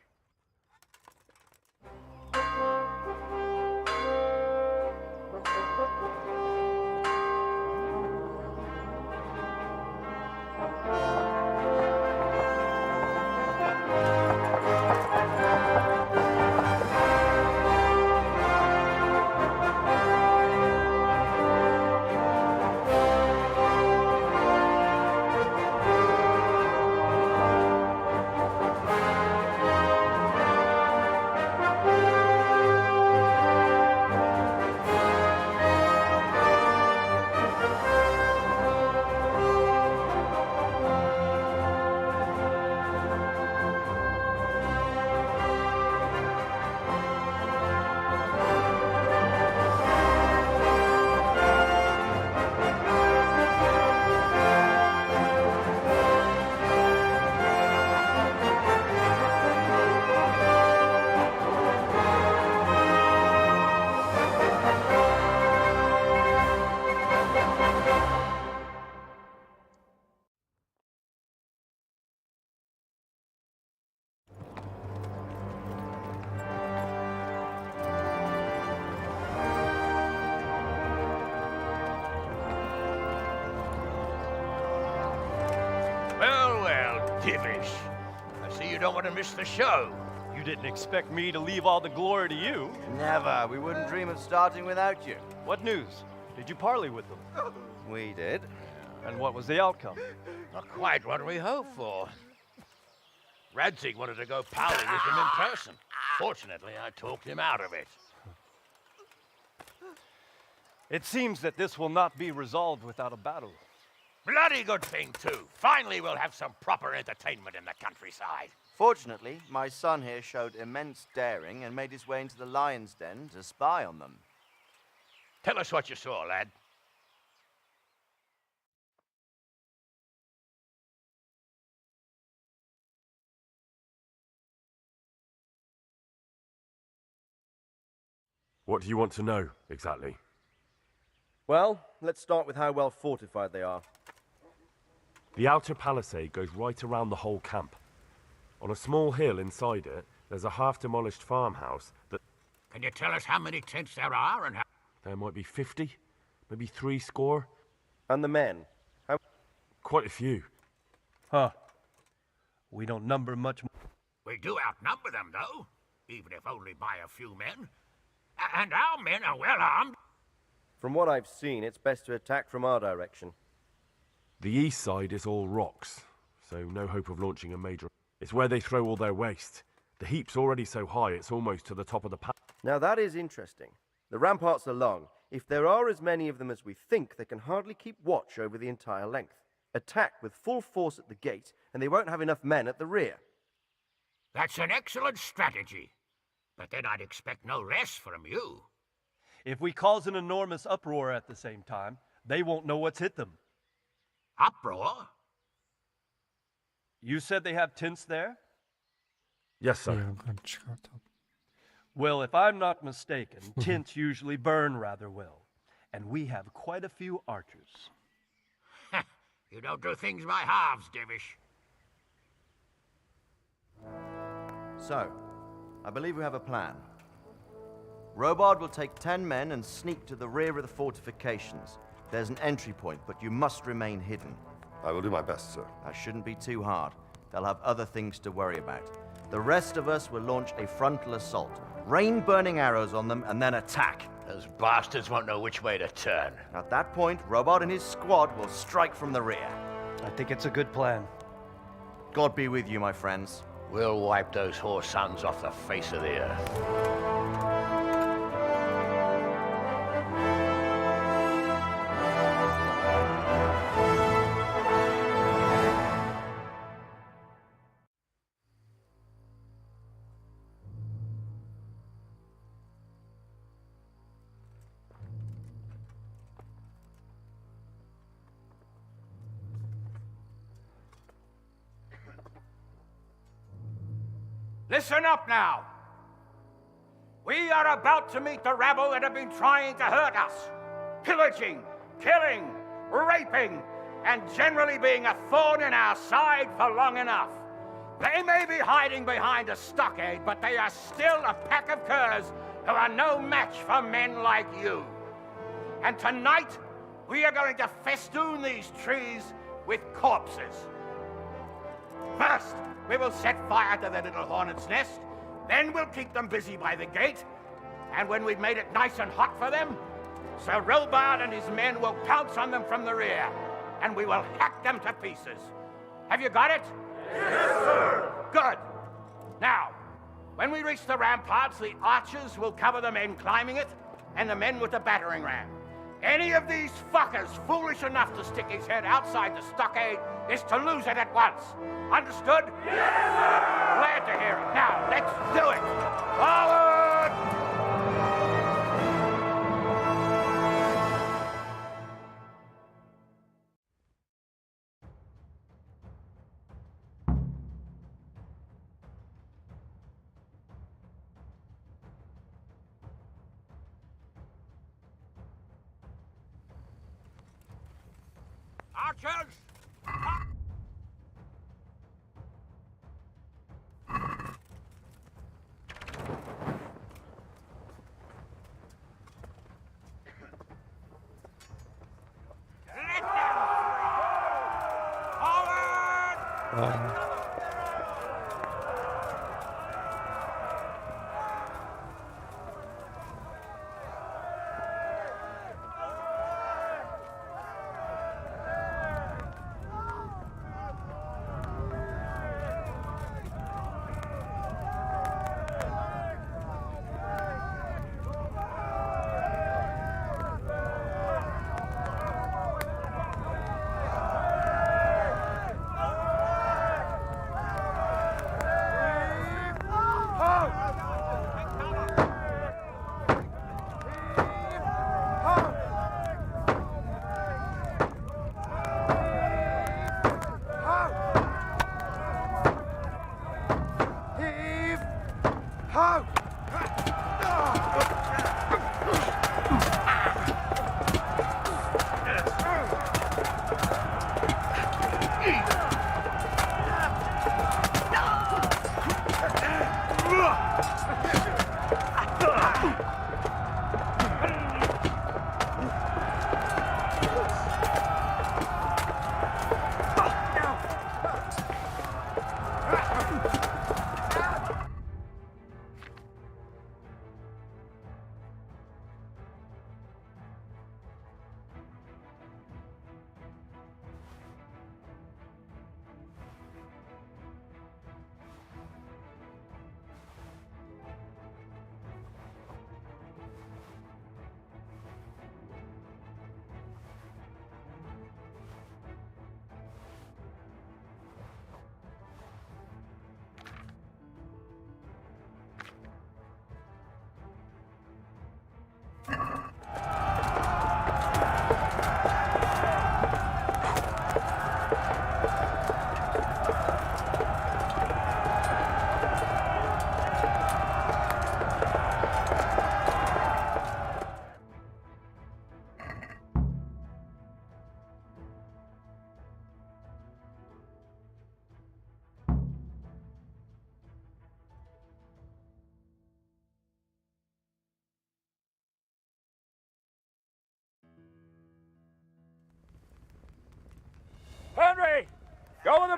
Divish. I see you don't want to miss the show. You didn't expect me to leave all the glory to you. Never. We wouldn't dream of starting without you. What news? Did you parley with them? We did. And what was the outcome? Not quite what we hoped for. Radzig wanted to go parley with him in person. Fortunately, I talked him out of it. It seems that this will not be resolved without a battle. Bloody good thing, too. Finally, we'll have some proper entertainment in the countryside. Fortunately, my son here showed immense daring and made his way into the lion's den to spy on them. Tell us what you saw, lad. What do you want to know, exactly? Well, let's start with how well fortified they are. The outer palisade goes right around the whole camp. On a small hill inside it, there's a half-demolished farmhouse that... Can you tell us how many tents there are and how... There might be 50, maybe 3 score. And the men? How... Quite a few. Huh. We don't number much more. We do outnumber them, though, even if only by a few men. And our men are well armed. From what I've seen, it's best to attack from our direction. The east side is all rocks, so no hope of launching a major... It's where they throw all their waste. The heap's already so high, it's almost to the top of the path. Now that is interesting. The ramparts are long. If there are as many of them as we think, they can hardly keep watch over the entire length. Attack with full force at the gate, and they won't have enough men at the rear. That's an excellent strategy. But then I'd expect no less from you. If we cause an enormous uproar at the same time, they won't know what's hit them. Uproar? You said they have tents there? Yes, sir. Well, if I'm not mistaken, tents usually burn rather well. And we have quite a few archers. You don't do things by halves, Divish. So, I believe we have a plan. Robard will take 10 men and sneak to the rear of the fortifications. There's an entry point, but you must remain hidden. I will do my best, sir. That shouldn't be too hard. They'll have other things to worry about. The rest of us will launch a frontal assault. Rain burning arrows on them and then attack. Those bastards won't know which way to turn. At that point, Robard and his squad will strike from the rear. I think it's a good plan. God be with you, my friends. We'll wipe those whore sons off the face of the earth. Listen up now. We are about to meet the rabble that have been trying to hurt us. Pillaging, killing, raping, and generally being a thorn in our side for long enough. They may be hiding behind a stockade, but they are still a pack of curs who are no match for men like you. And tonight, we are going to festoon these trees with corpses. First, we will set fire to the little hornet's nest. Then we'll keep them busy by the gate. And when we've made it nice and hot for them, Sir Robard and his men will pounce on them from the rear. And we will hack them to pieces. Have you got it? Yes, sir. Good. Now, when we reach the ramparts, the archers will cover the men climbing it and the men with the battering ram. Any of these fuckers foolish enough to stick his head outside the stockade is to lose it at once. Understood? Yes, sir! Glad to hear it. Now, let's do it! Forward! Archers!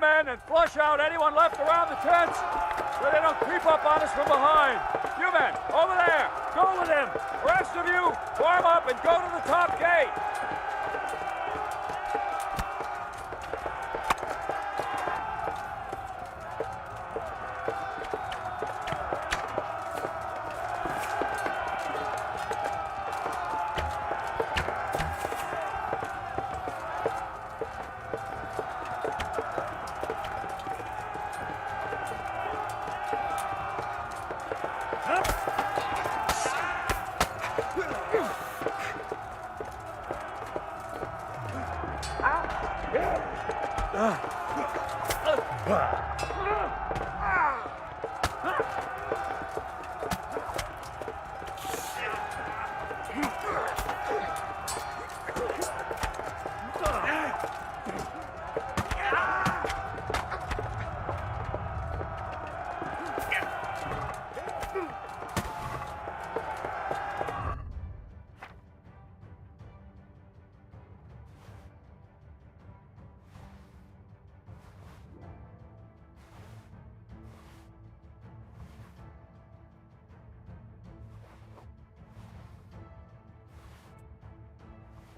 men and flush out anyone left around the tents so they don't creep up on us from behind. You men, over there, go with him. The rest of you, form up and go to the top gate.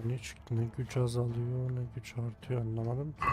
Ne çıktı, ne güç azalıyor, ne güç artıyor, anlamadım ki.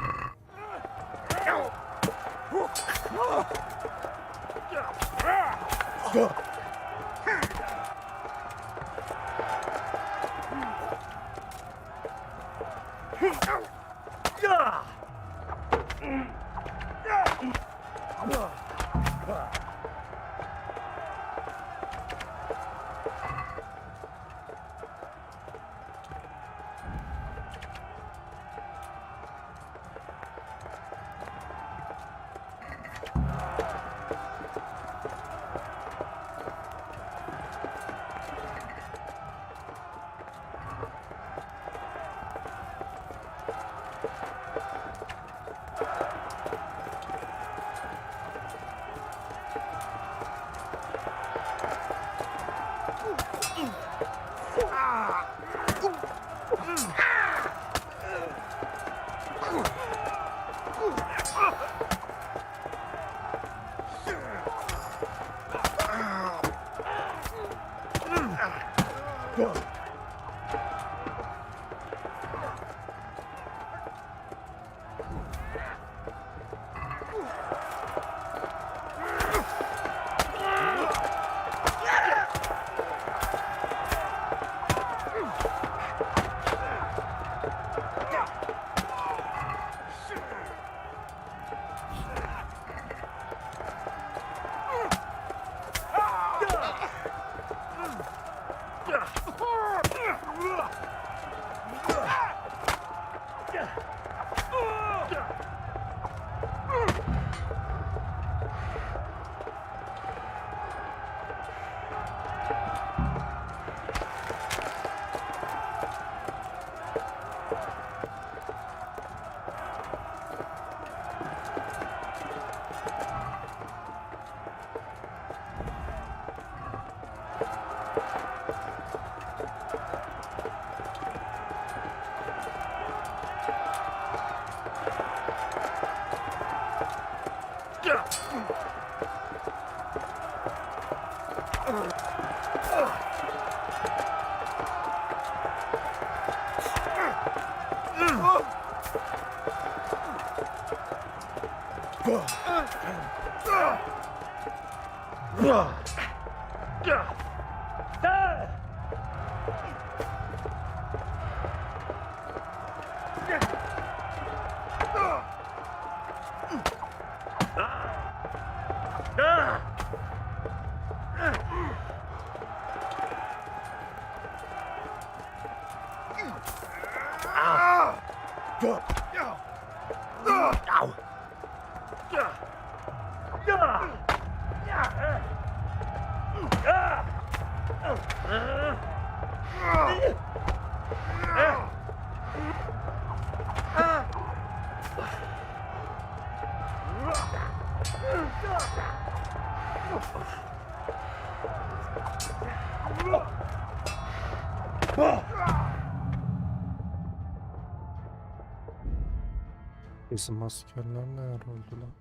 Bizim askerler ne yer oldu lan?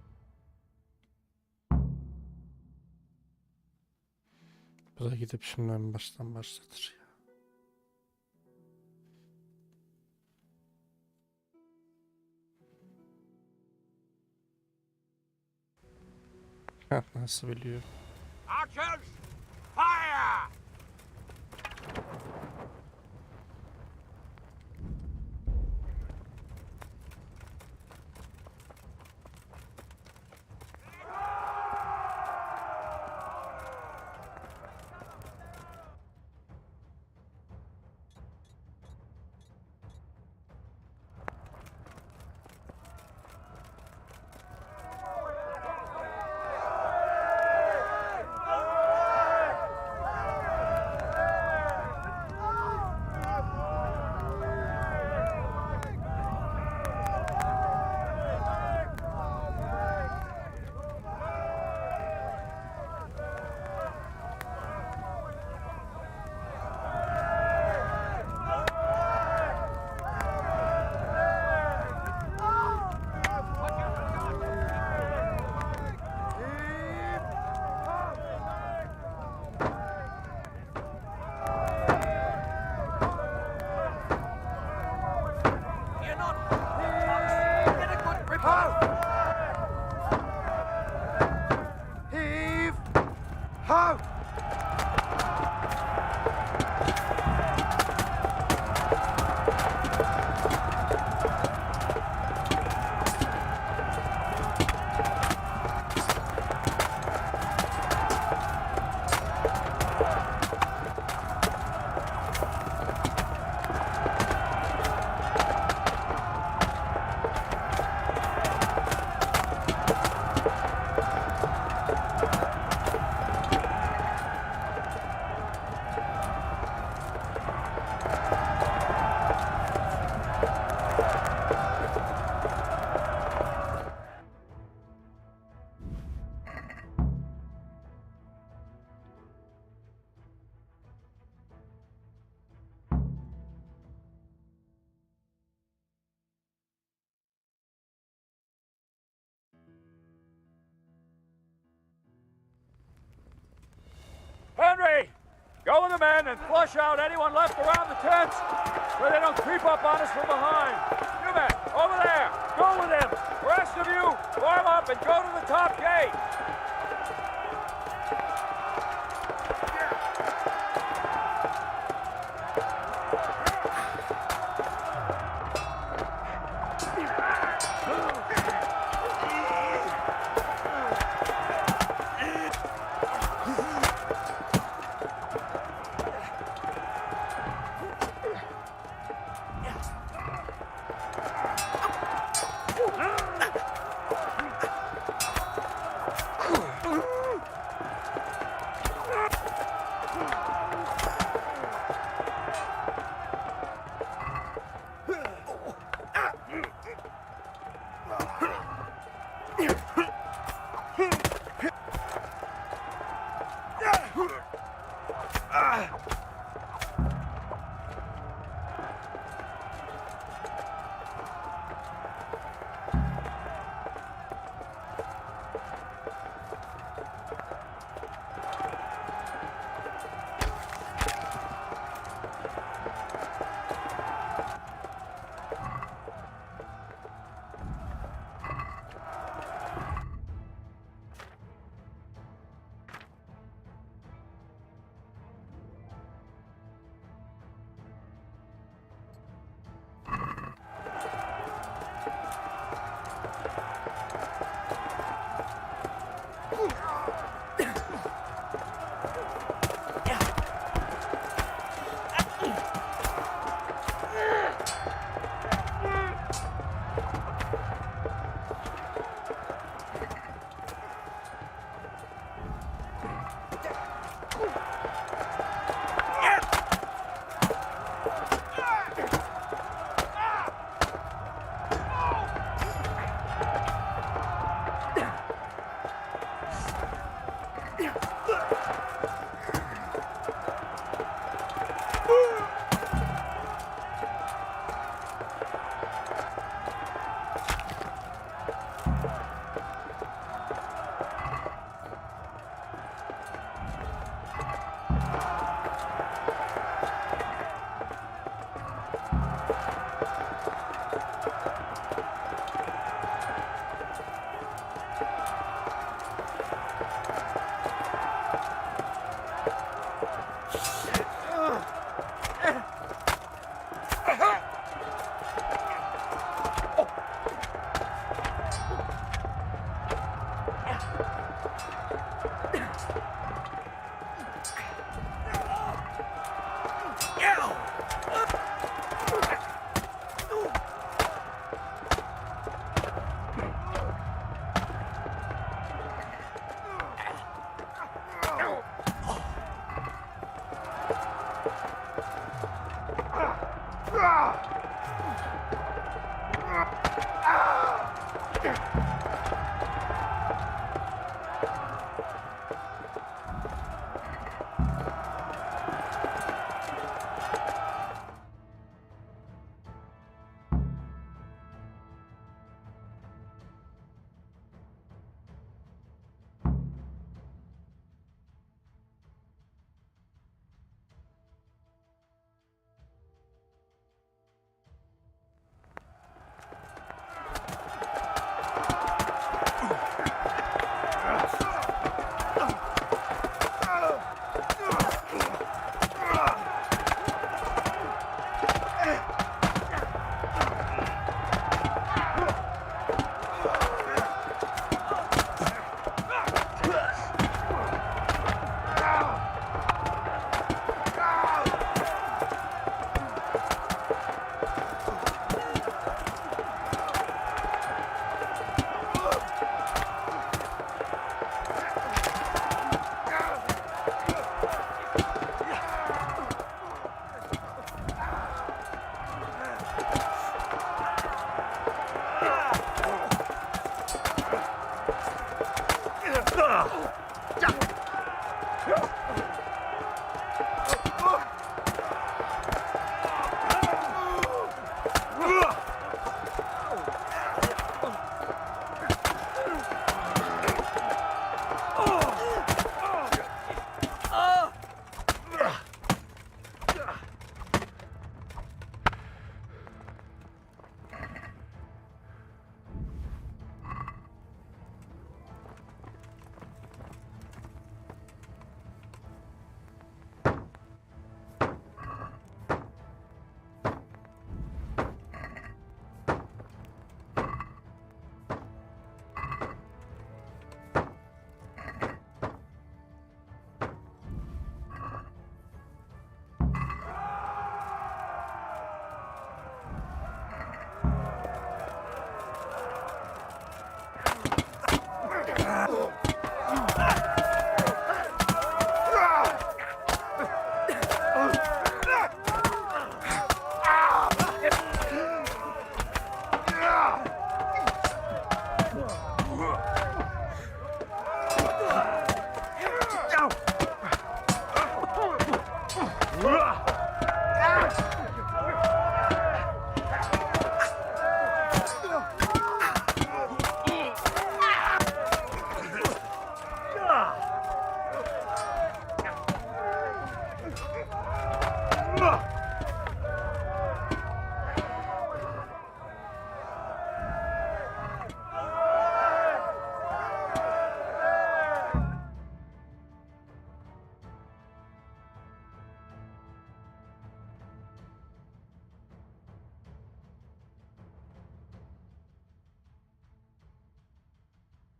Bu da gidip şimdi en baştan başlatır ya. Nasıl biliyor? Archers, fire! Henry! Go with the men and flush out anyone left around the tents so they don't creep up on us from behind. You men, over there, go with them. The rest of you, form up and go to the top gate.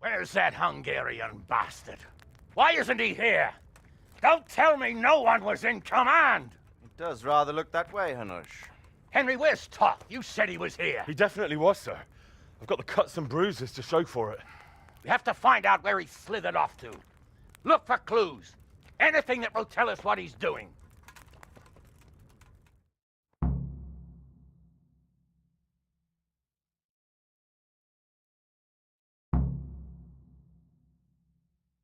Where's that Hungarian bastard? Why isn't he here? Don't tell me no one was in command! It does rather look that way, Hanush. Henry, where's Toth? You said he was here. He definitely was, sir. I've got the cuts and bruises to show for it. We have to find out where he slithered off to. Look for clues. Anything that will tell us what he's doing.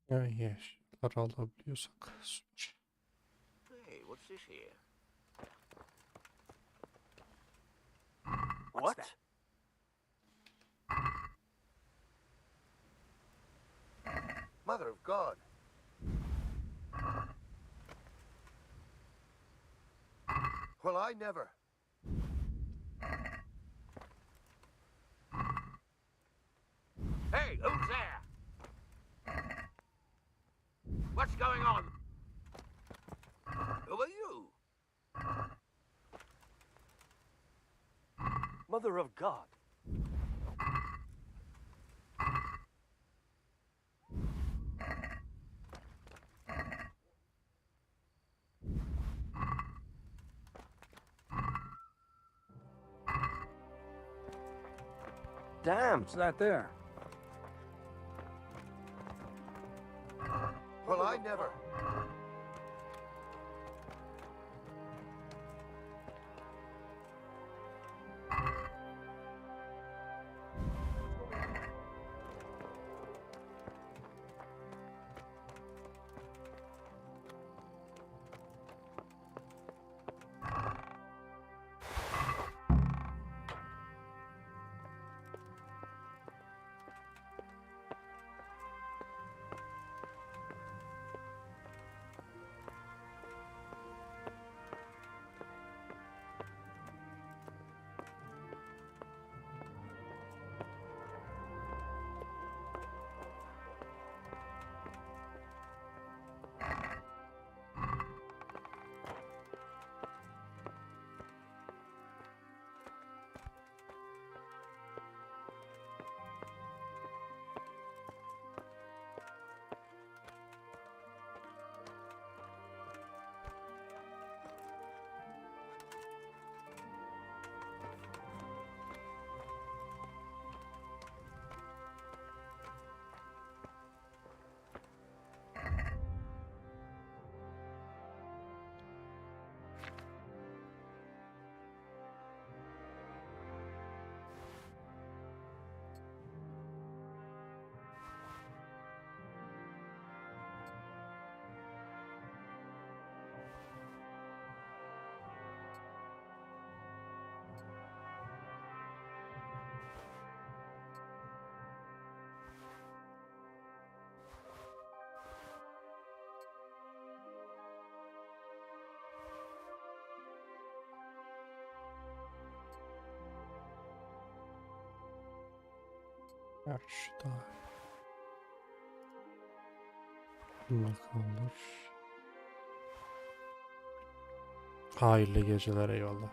Ya eşyaları alabiliyorsak süper. Hey, what's this here? What? Mother of God. Well, I never. Hey, who's there? What's going on? Who are you? Mother of God. Damn, what's that there? Well, I never. Ver şu da. Bununla kaldır. Hayırlı geceler, eyvallah.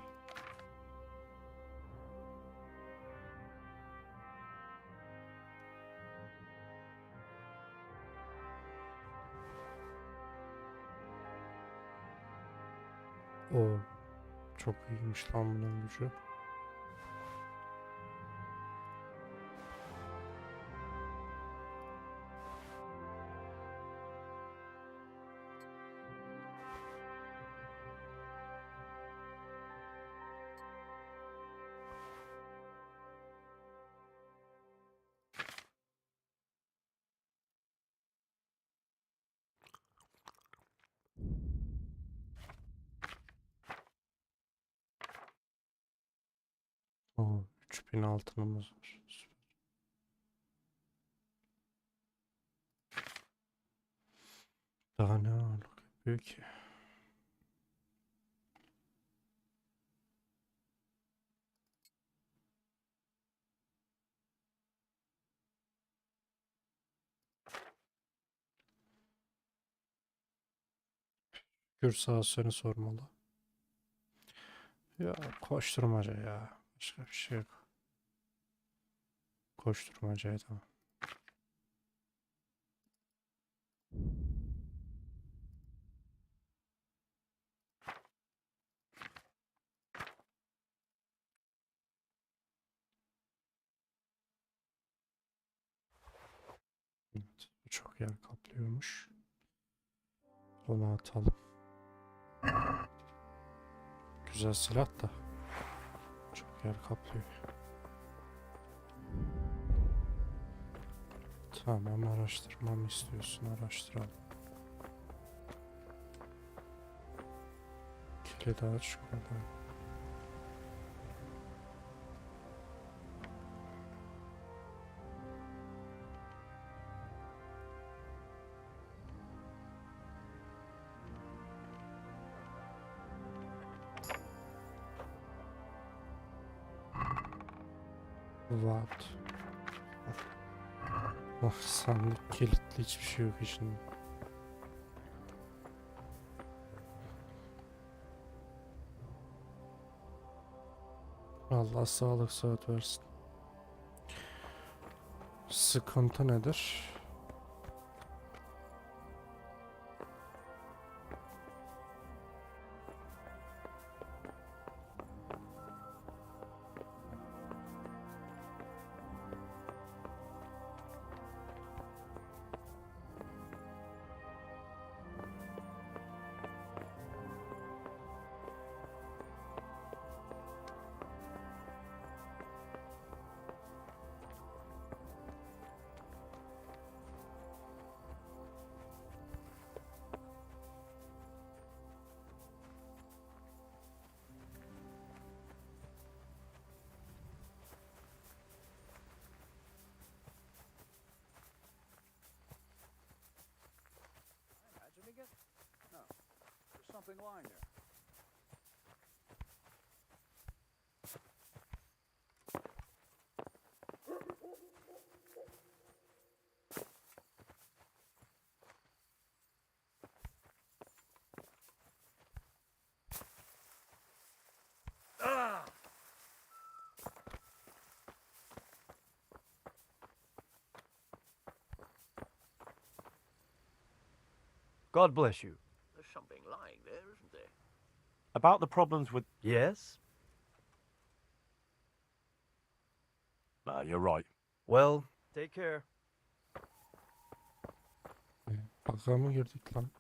O çok iyiymiş lan bunun gücü. O 3000 altınımız var. Süper. Daha ne ağırlık yapıyor ki? Kürsasyonu sormalı. Ya koşturmaca ya. Başka bir şey yok. Koşturmacaya tamam. Evet, bu çok yer kaplıyormuş. Onu atalım. Güzel silah da çok yer kaplıyor. Tamam, araştırmamı istiyorsun, araştıralım. Kilidi aç buradan. What? Oh, sandık kilitli, hiçbir şey yok içinde. Allah sağlık saat versin. Sıkıntı nedir? Imagining it? No. There's something lying there. God bless you. There's something lying there, isn't there? About the problems with... Yes? Nah, you're right. Well, take care. Baka mı girdik lan?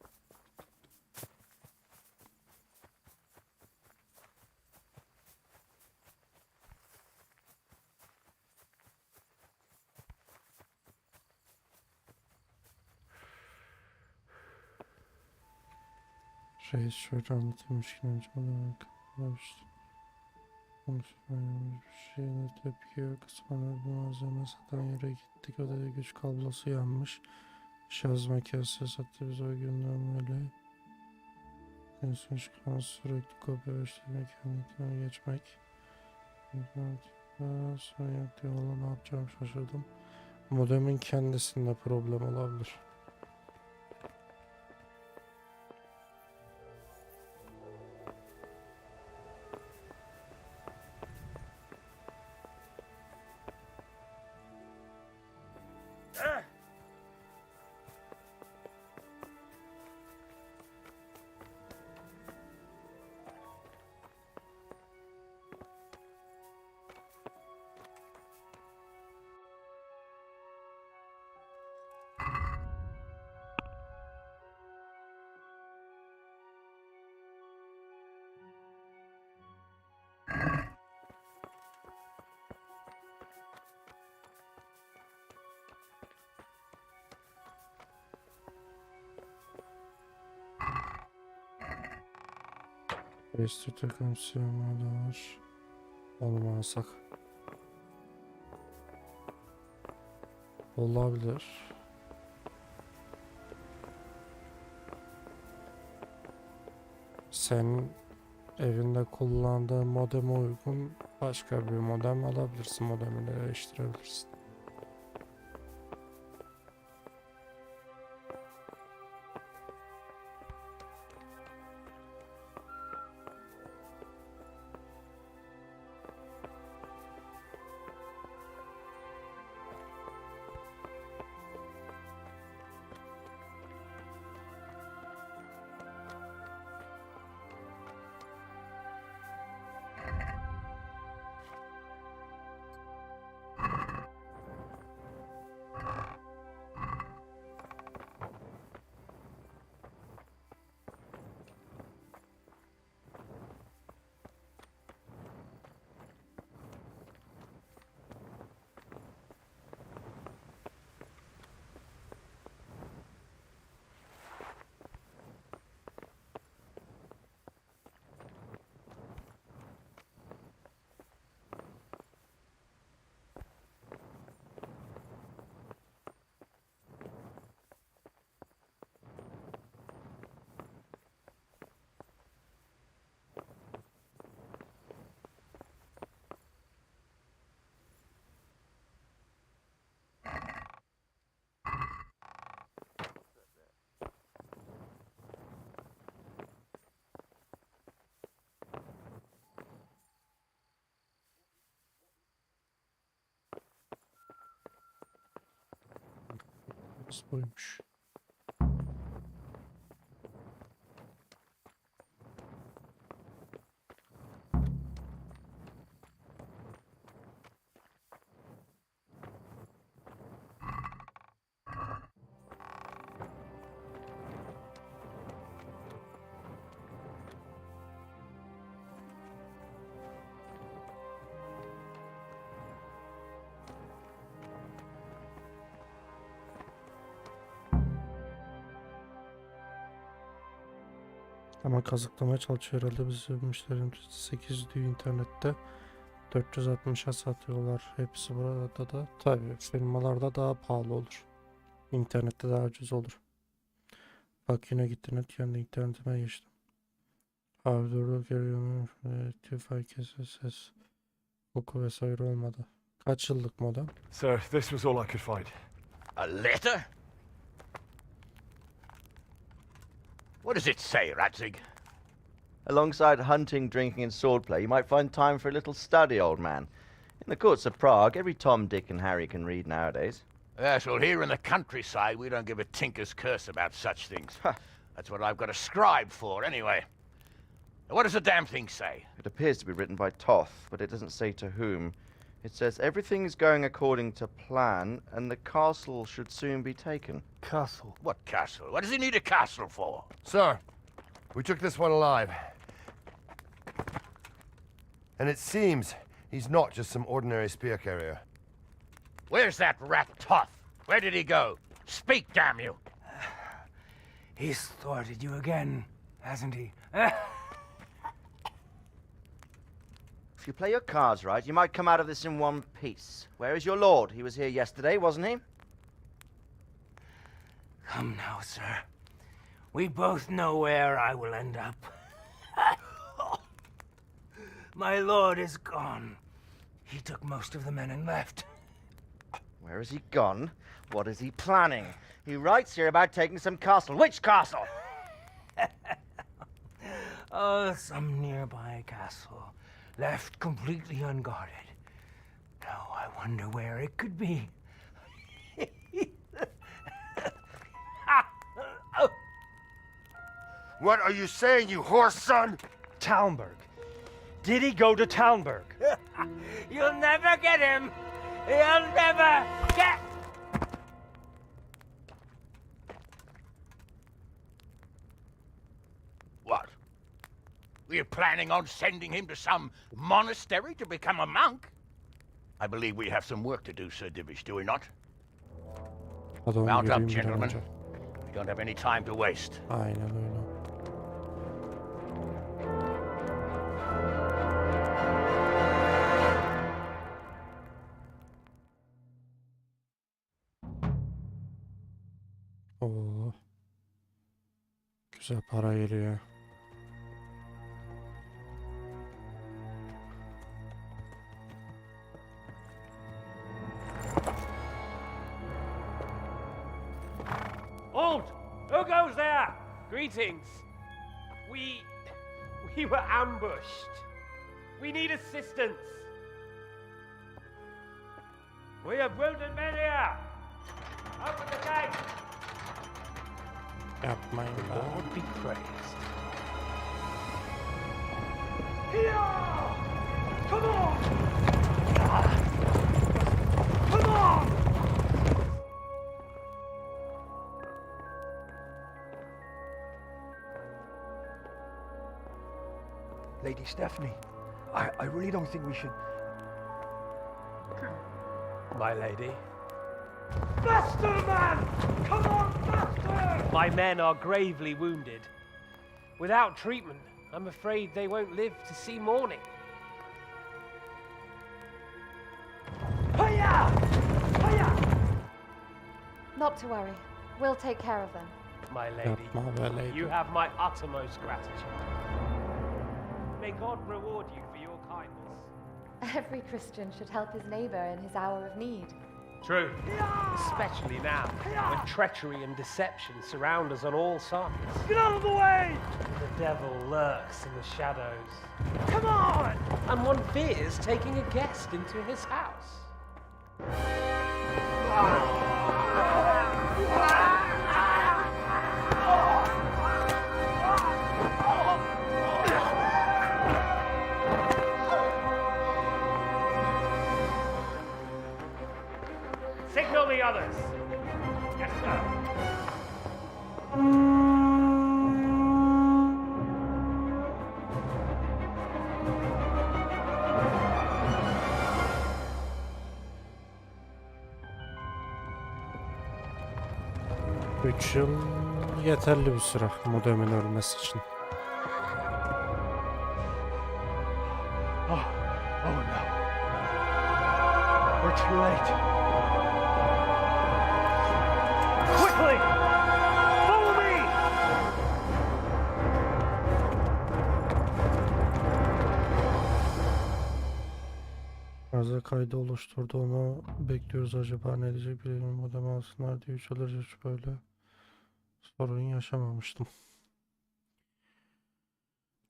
Reis şöyle anlatılmış ki önce bana bakmıştım. Konuşmayalım bir şeyine tepki yok. Sonra bir malzeme satan yere gittik. Odada güç kablosu yanmış. Şarj makinesi sattı biz o günden böyle. En son çıkan sürekli kopya ölçtürmek, kendine geçmek. Sonra yok diye valla ne yapacağım şaşırdım. Modemin kendisinde problem olabilir. Beste takım siyahlar var. Olmasak. Olabilir. Senin evinde kullandığın modeme uygun başka bir modem alabilirsin. Modemini değiştirebilirsin. Burası buymuş. Ama kazıklamaya çalışıyor herhalde bizi müşterimiz. 8 diyor internette. 460'a satıyorlar. Hepsi burada da. Tabii firmalarda daha pahalı olur. İnternette daha ucuz olur. Bak yine gitti net kendi internetime geçtim. Abi durdu geliyor. Tüfek ses. Koku vesaire olmadı. Kaç yıllık modem? Sir, this was all I could find. A letter? What does it say, Radzig? Alongside hunting, drinking, and swordplay, you might find time for a little study, old man. In the courts of Prague, every Tom, Dick, and Harry can read nowadays. Yes, well, here in the countryside, we don't give a tinker's curse about such things. That's what I've got a scribe for, anyway. What does the damn thing say? It appears to be written by Toth, but it doesn't say to whom. It says everything's going according to plan, and the castle should soon be taken. Castle? What castle? What does he need a castle for? Sir, we took this one alive. And it seems he's not just some ordinary spear carrier. Where's that rat Toth? Where did he go? Speak, damn you! He's thwarted you again, hasn't he? If you play your cards right, you might come out of this in one piece. Where is your lord? He was here yesterday, wasn't he? Come now, sir. We both know where I will end up. My lord is gone. He took most of the men and left. Where has he gone? What is he planning? He writes here about taking some castle. Which castle? Oh, some nearby castle. Left completely unguarded. Now I wonder where it could be. What are you saying, you horse son? Talmberg. Did he go to Talmberg? You'll never get him. You'll never get... What? We're planning on sending him to some monastery to become a monk? I believe we have some work to do, Sir Divish, do we not? Mount up, gentlemen. We don't have any time to waste. Aynen öyle. Oo. Güzel para geliyor. Halt! Who goes there? Greetings. We were ambushed. We need assistance. We have wounded men here. Open the gate. Yapmayın be. Lord be praised. Here! Come on! Come on! Lady Stephanie, I really don't think we should... My lady. Faster, man! Come on, faster! My men are gravely wounded. Without treatment, I'm afraid they won't live to see morning. Hiya! Hiya! Not to worry. We'll take care of them. My lady, you have my uttermost gratitude. May God reward you for your kindness. Every Christian should help his neighbor in his hour of need. True. Especially now, when treachery and deception surround us on all sides. Get out of the way! The devil lurks in the shadows. Come on! And one fears taking a guest into his house. 3 yıl yeterli bir süre modemin ölmesi için. Oh no. We're too late. Quickly! Follow me! Arıza kaydı oluşturdu, onu bekliyoruz, acaba ne diyecek, bir modem alsınlar diye 3 yıldır hiç böyle sorun yaşamamıştım.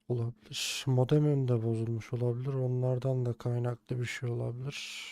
Olabilir. Modemin de bozulmuş olabilir. Onlardan da kaynaklı bir şey olabilir.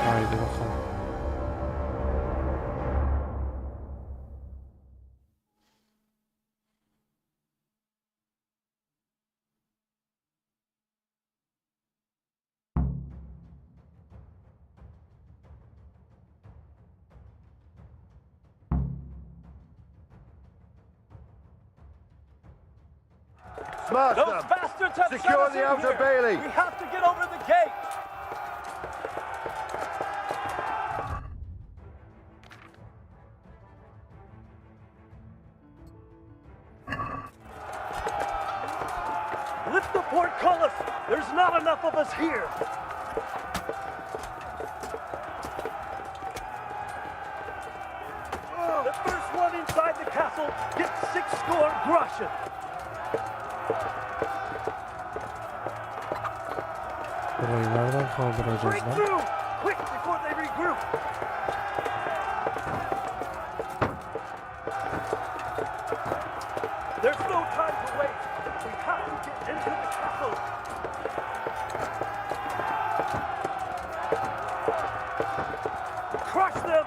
Haydi bakalım. Smash Those them! bastards have Secure shut us the in outer here. bailey. We have to get over the gate. Lift the portcullis. There's not enough of us here. The first one inside the castle gets 60 groschen. Burayı nereden kaldıracağız Break lan? through! Quick before they regroup! There's no time to waste. We have to get into the castle. Crush them!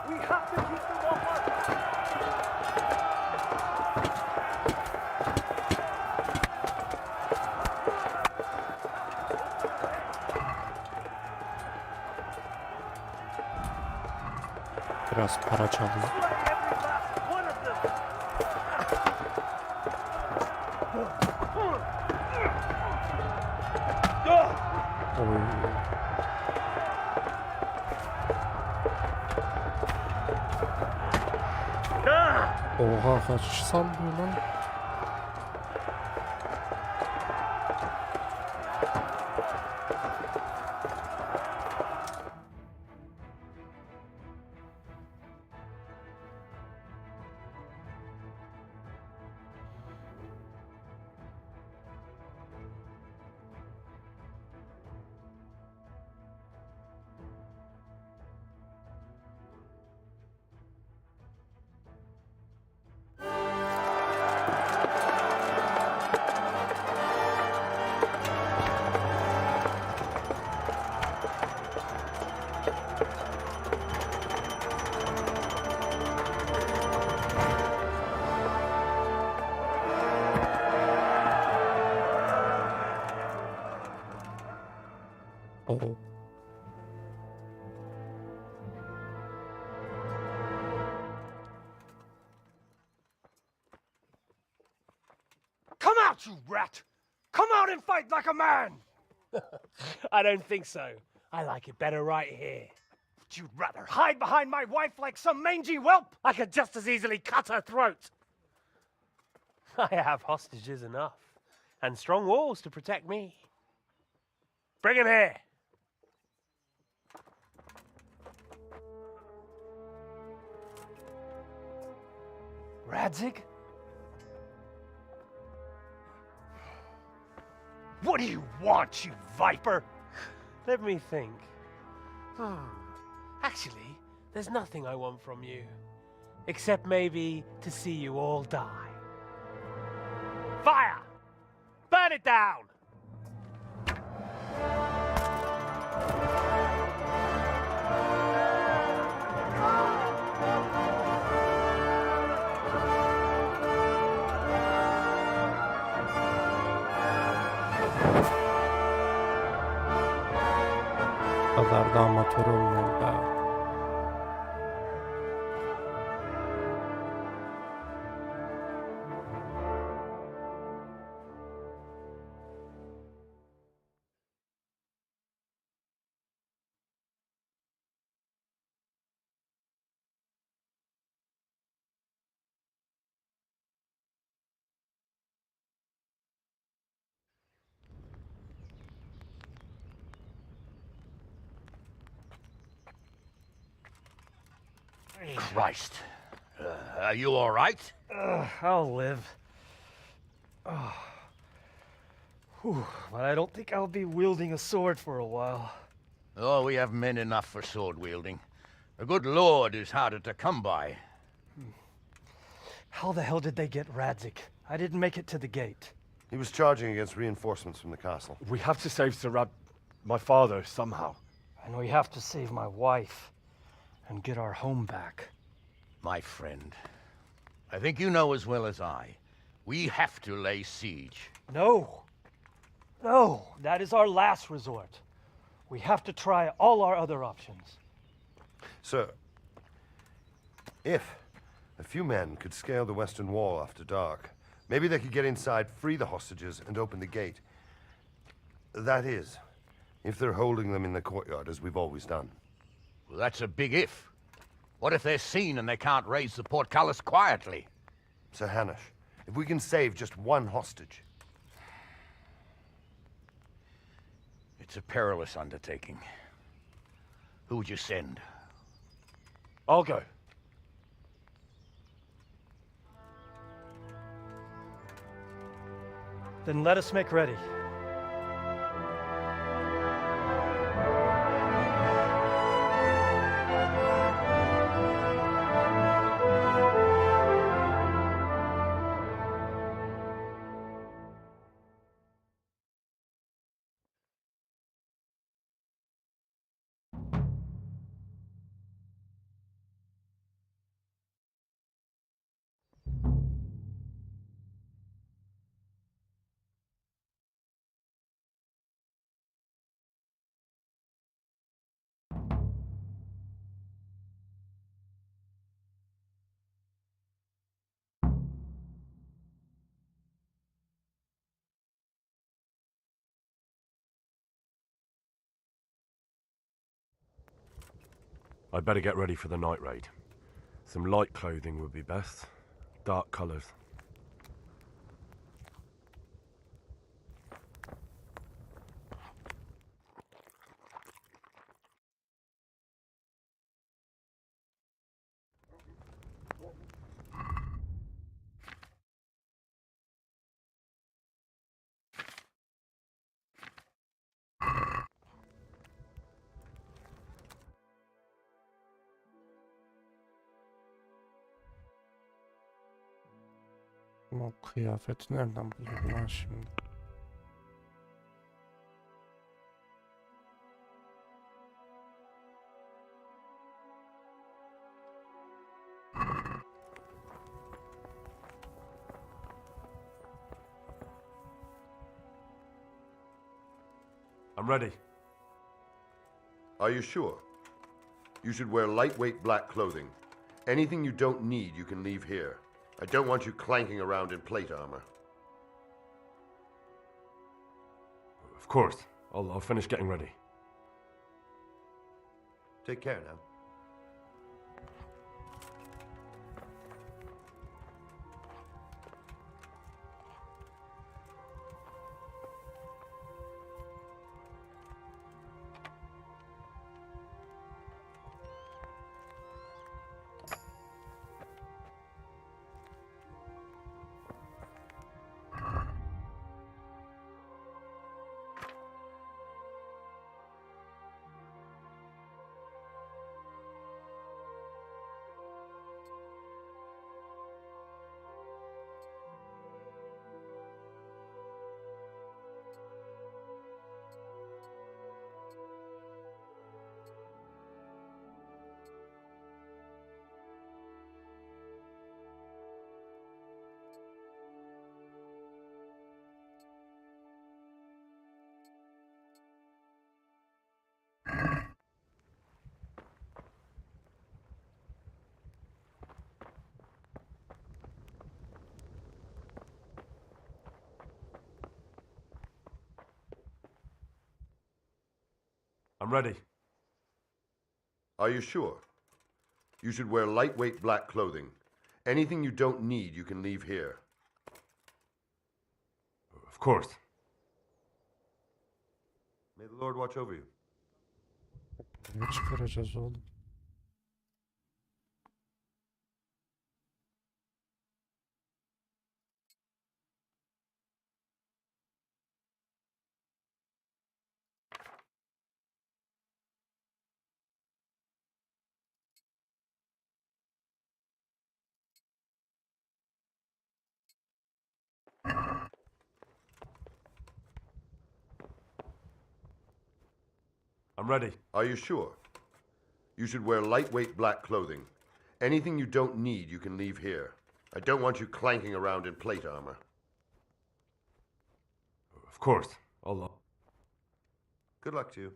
We have to keep them off us. Biraz para çalayım. One of them. Oy. Oha, kaç kişi sallıyor lan? Oh. Come out, you rat! Come out and fight like a man! I don't think so. I like it better right here. Would you rather hide behind my wife like some mangy whelp? I could just as easily cut her throat. I have hostages enough, and strong walls to protect me. Bring him here. Radzig? What do you want, you viper? Let me think. Actually, there's nothing I want from you. Except maybe to see you all die. Fire! Burn it down! Bu kadar da amatör olmayın be. Christ. Are you all right? I'll live. Whew, but I don't think I'll be wielding a sword for a while. Oh, we have men enough for sword wielding. The good Lord is harder to come by. How the hell did they get Radzik? I didn't make it to the gate. He was charging against reinforcements from the castle. We have to save my father, somehow. And we have to save my wife and get our home back. My friend, I think you know as well as I, we have to lay siege. No. No, that is our last resort. We have to try all our other options. Sir, if a few men could scale the western wall after dark, maybe they could get inside, free the hostages, and open the gate. That is, if they're holding them in the courtyard, as we've always done. Well, that's a big if. What if they're seen and they can't raise the portcullis quietly? Sir Hanush, if we can save just one hostage. It's a perilous undertaking. Who would you send? I'll go. Then let us make ready. I'd better get ready for the night raid. Some light clothing would be best. Dark colours. O kıyafeti nereden buluyorum lan şimdi? I'm ready. Are you sure? You should wear lightweight black clothing. Anything you don't need, you can leave here. I don't want you clanking around in plate armor. Of course. I'll finish getting ready. Take care now. I'm ready. Are you sure? You should wear lightweight black clothing. Anything you don't need, you can leave here. Of course. May the Lord watch over you. Ne çıkaracağız oğlum? I'm ready. Are you sure? You should wear lightweight black clothing. Anything you don't need, you can leave here. I don't want you clanking around in plate armor. Of course. Allah. Good luck to you.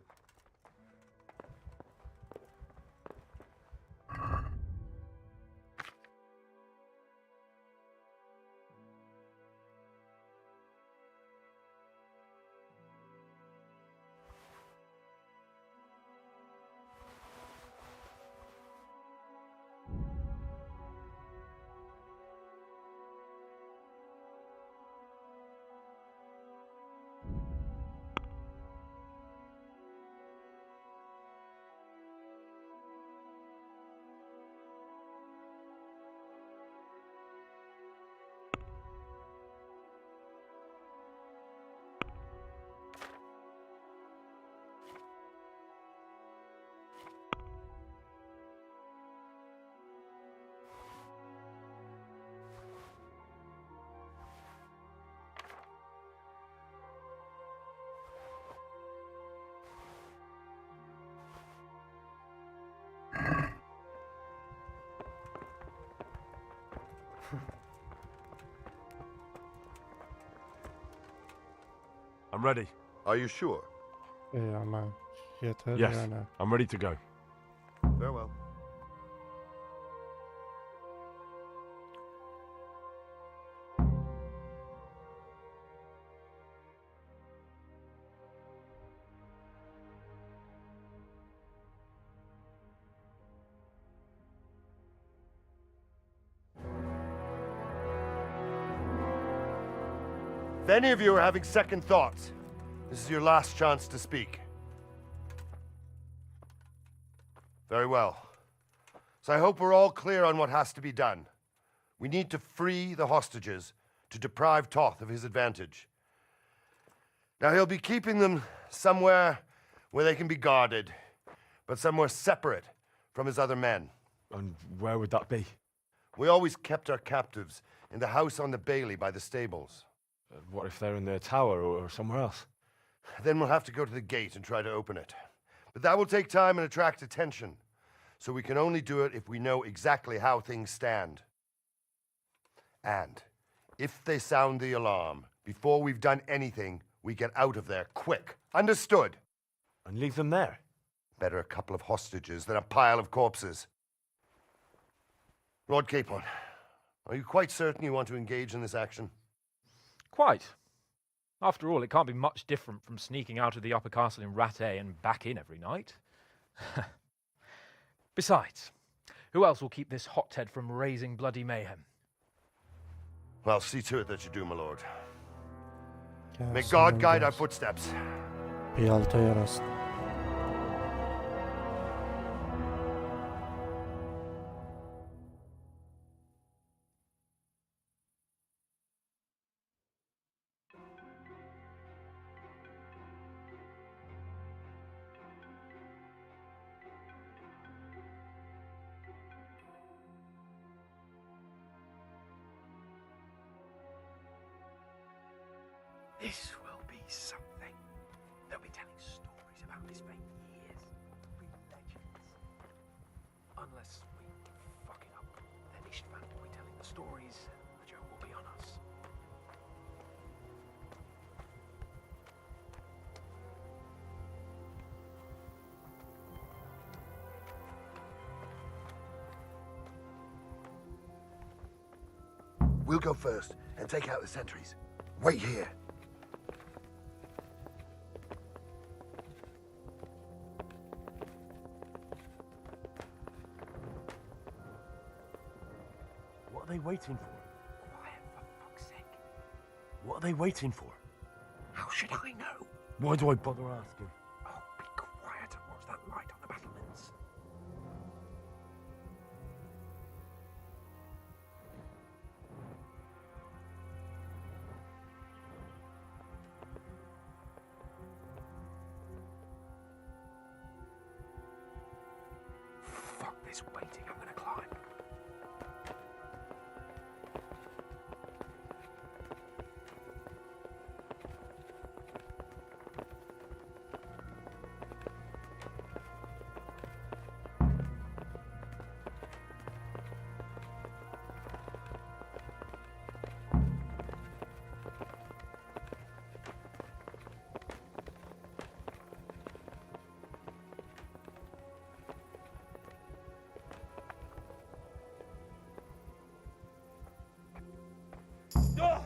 I'm ready. Are you sure? Ama yeter Yes, yani. I'm ready to go. Farewell. If any of you are having second thoughts, this is your last chance to speak. Very well. So I hope we're all clear on what has to be done. We need to free the hostages to deprive Toth of his advantage. Now he'll be keeping them somewhere where they can be guarded, but somewhere separate from his other men. And where would that be? We always kept our captives in the house on the Bailey by the stables. What if they're in their tower or somewhere else? Then we'll have to go to the gate and try to open it. But that will take time and attract attention. So we can only do it if we know exactly how things stand. And if they sound the alarm, before we've done anything, we get out of there quick. Understood? And leave them there? Better a couple of hostages than a pile of corpses. Lord Capon, are you quite certain you want to engage in this action? Quite. After all, it can't be much different from sneaking out of the upper castle in Rattay and back in every night. Besides, who else will keep this hothead from raising bloody mayhem? Well, see to it that you do, my lord. Gelsin, May God guide our gelsin. footsteps. Bir alta yarasın. This will be something. They'll be telling stories about this for years. It'll be legends. Unless we fuck it up, then Ishvan will be telling the stories, and the joke will be on us. We'll go first and take out the sentries. Wait here. waiting for? Quiet, for fuck's sake. What are they waiting for? How should I know? Why do I bother asking? Oh, be quiet and watch that light on the battlements. Fuck this waiting, I'm gonna climb.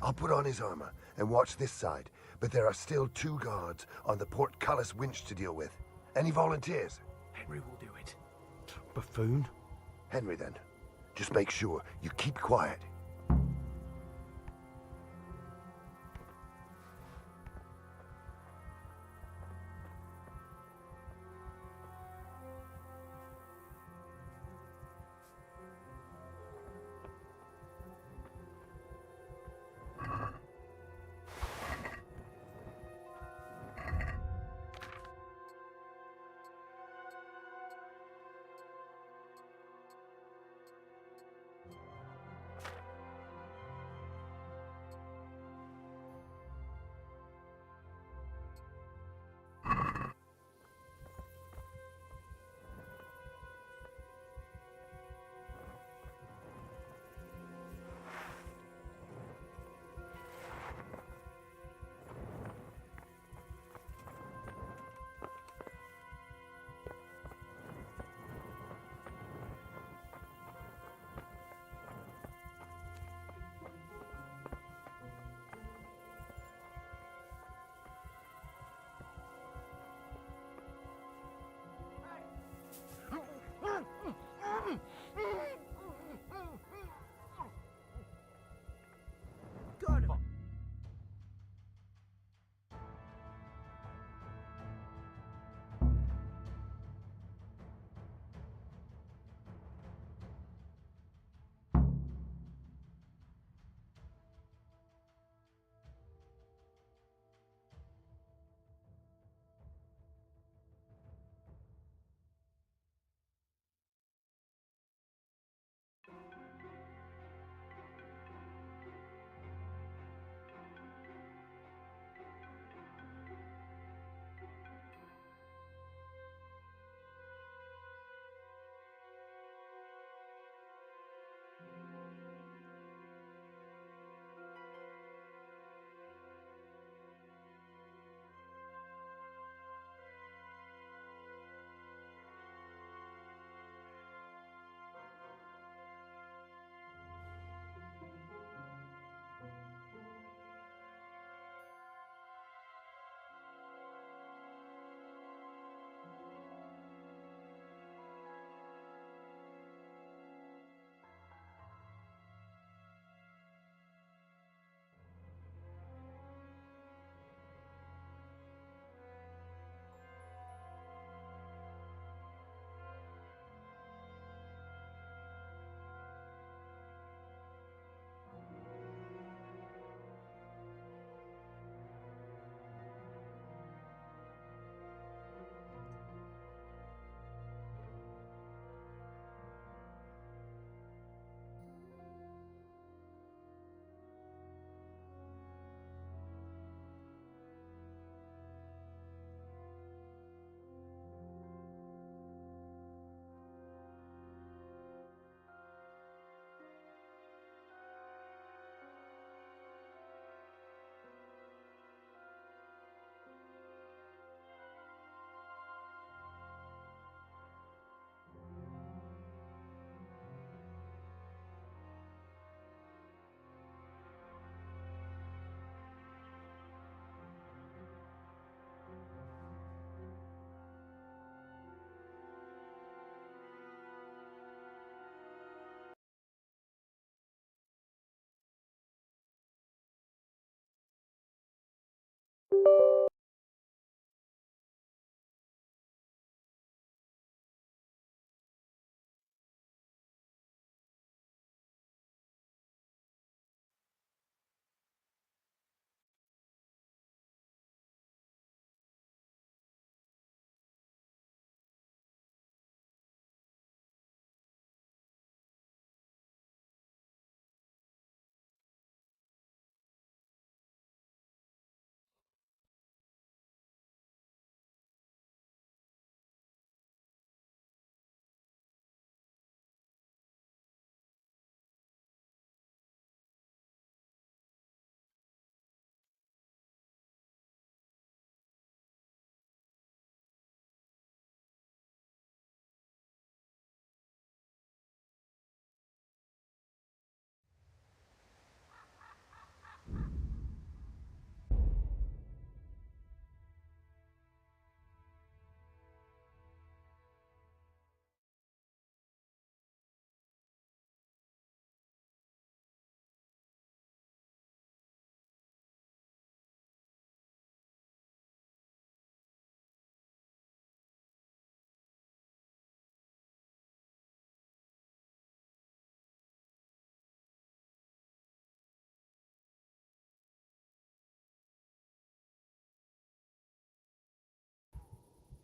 I'll put on his armor and watch this side, but there are still 2 guards on the portcullis winch to deal with. Any volunteers? Henry will do it. Buffoon? Henry, then. Just make sure you keep quiet.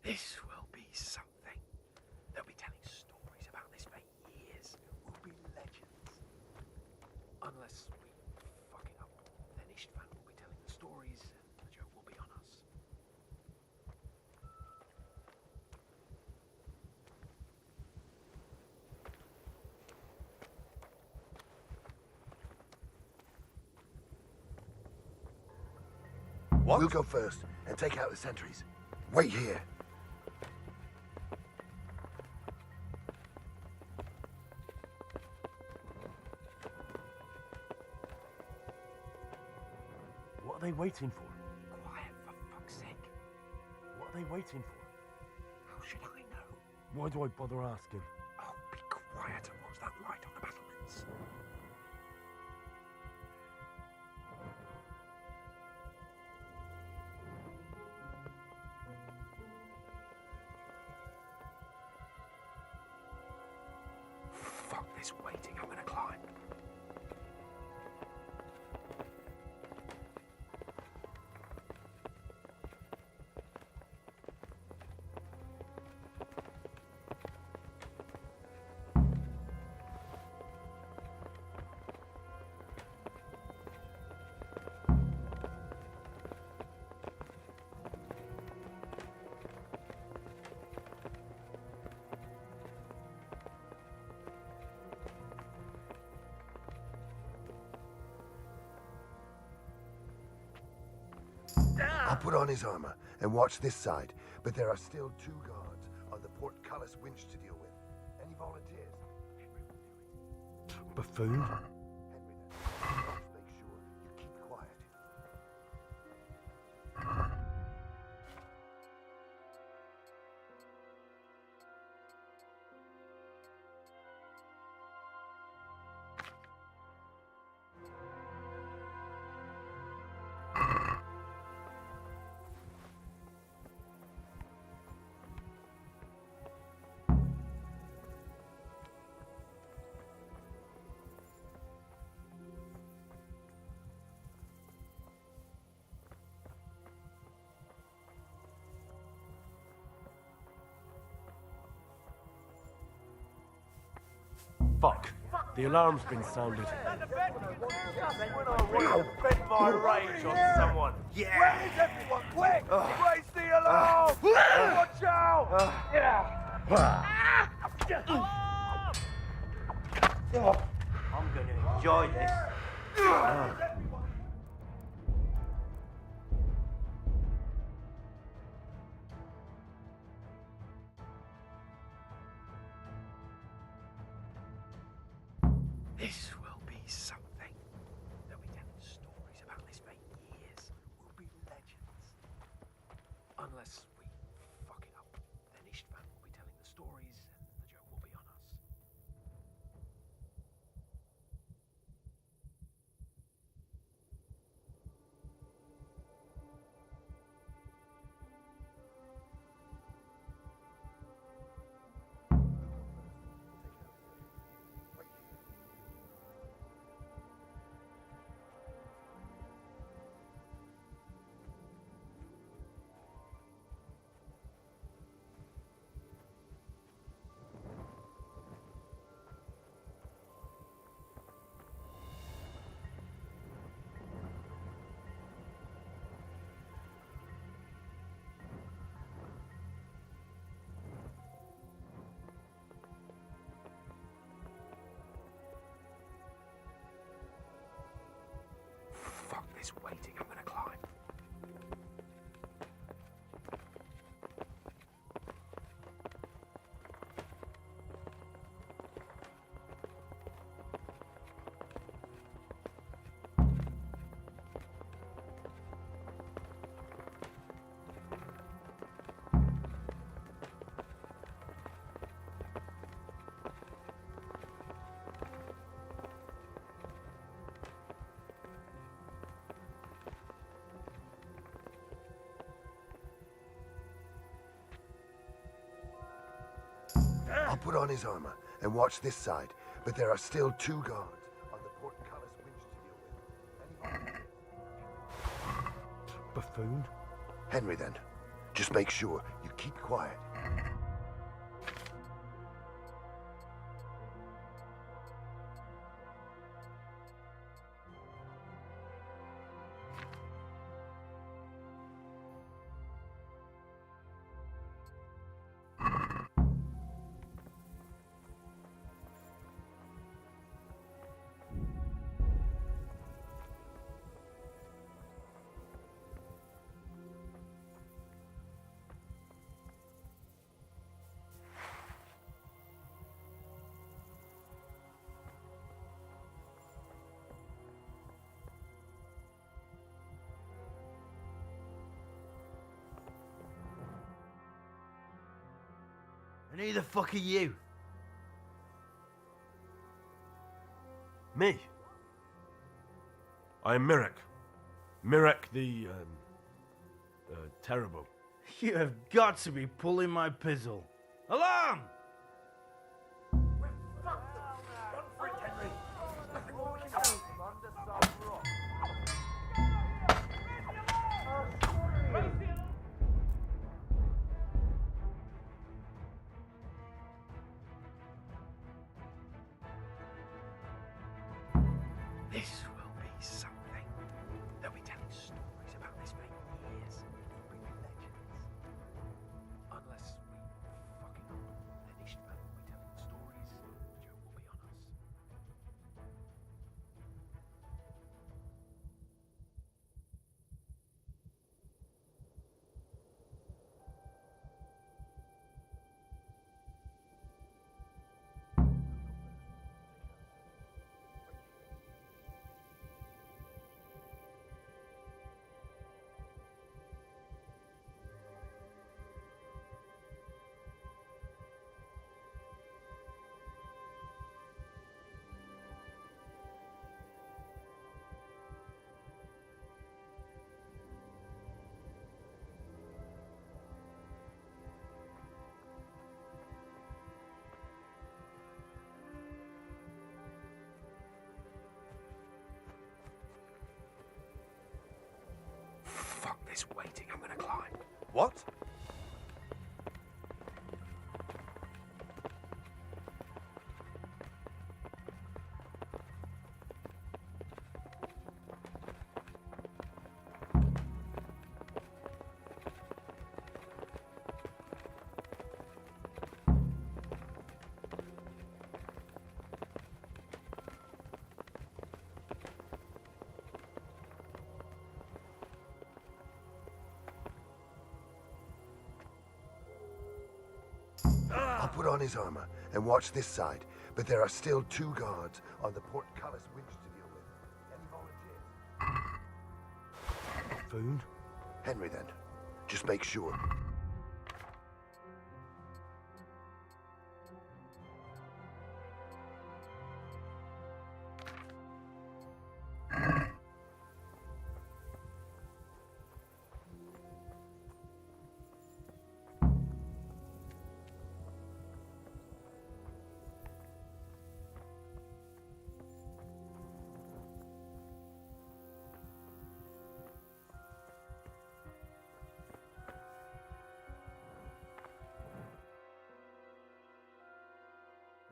This will be something. They'll be telling stories about this for years. We'll be legends. Unless we fuck it up, then İşler will be telling the stories and the joke will be on us. What? We'll go first and take out the sentries. Wait here. What are they waiting for? Quiet, for fuck's sake. What are they waiting for? How should I know? Why do I bother asking? Oh, be quiet and watch that light on the battlements. Fuck this waiting, I'm gonna climb. I'll put on his armor and watch this side, but there are still 2 guards on the portcullis winch to deal with. Any volunteers? Buffoon? Just make sure you keep quiet. Fuck. The alarm's been sounded. I'll vent my rage on someone. Yeah. Where is everyone? Quick! Raise the alarm! Watch out! I'm gonna enjoy this. This will be something. They'll be telling stories about this for years. We'll be legends. Unless we fuck it up, then İşler will be telling the stories and the joke will be on us. Fuck this waiting, I'm gonna climb. I'll put on his armor and watch this side, but there are still 2 guards on the portcullis winch to deal with. Any volunteers? Buffoon? Henry, then. Just make sure you keep quiet. And who the fuck are you? Me? I am Mirek. Mirek the, Terrible. You have got to be pulling my pizzle. Alarm! This will be something. They'll be telling stories about this for years. It'll bring legends. Unless we fucking up, then İşler will be telling stories. Joke will be on us. Fuck this waiting, I'm gonna climb. What? I'll put on his armor and watch this side, but there are still 2 guards on the portcullis winch to deal with. Any volunteers? Food? Henry, then. Just make sure.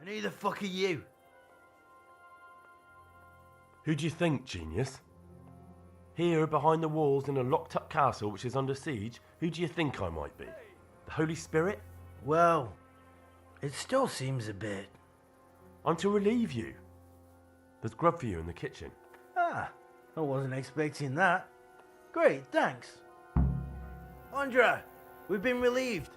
And who the fuck are you? Who do you think, genius? Here, behind the walls in a locked-up castle which is under siege, who do you think I might be? The Holy Spirit? Well, it still seems a bit... I'm to relieve you. There's grub for you in the kitchen. Ah, I wasn't expecting that. Great, thanks. Andra, we've been relieved.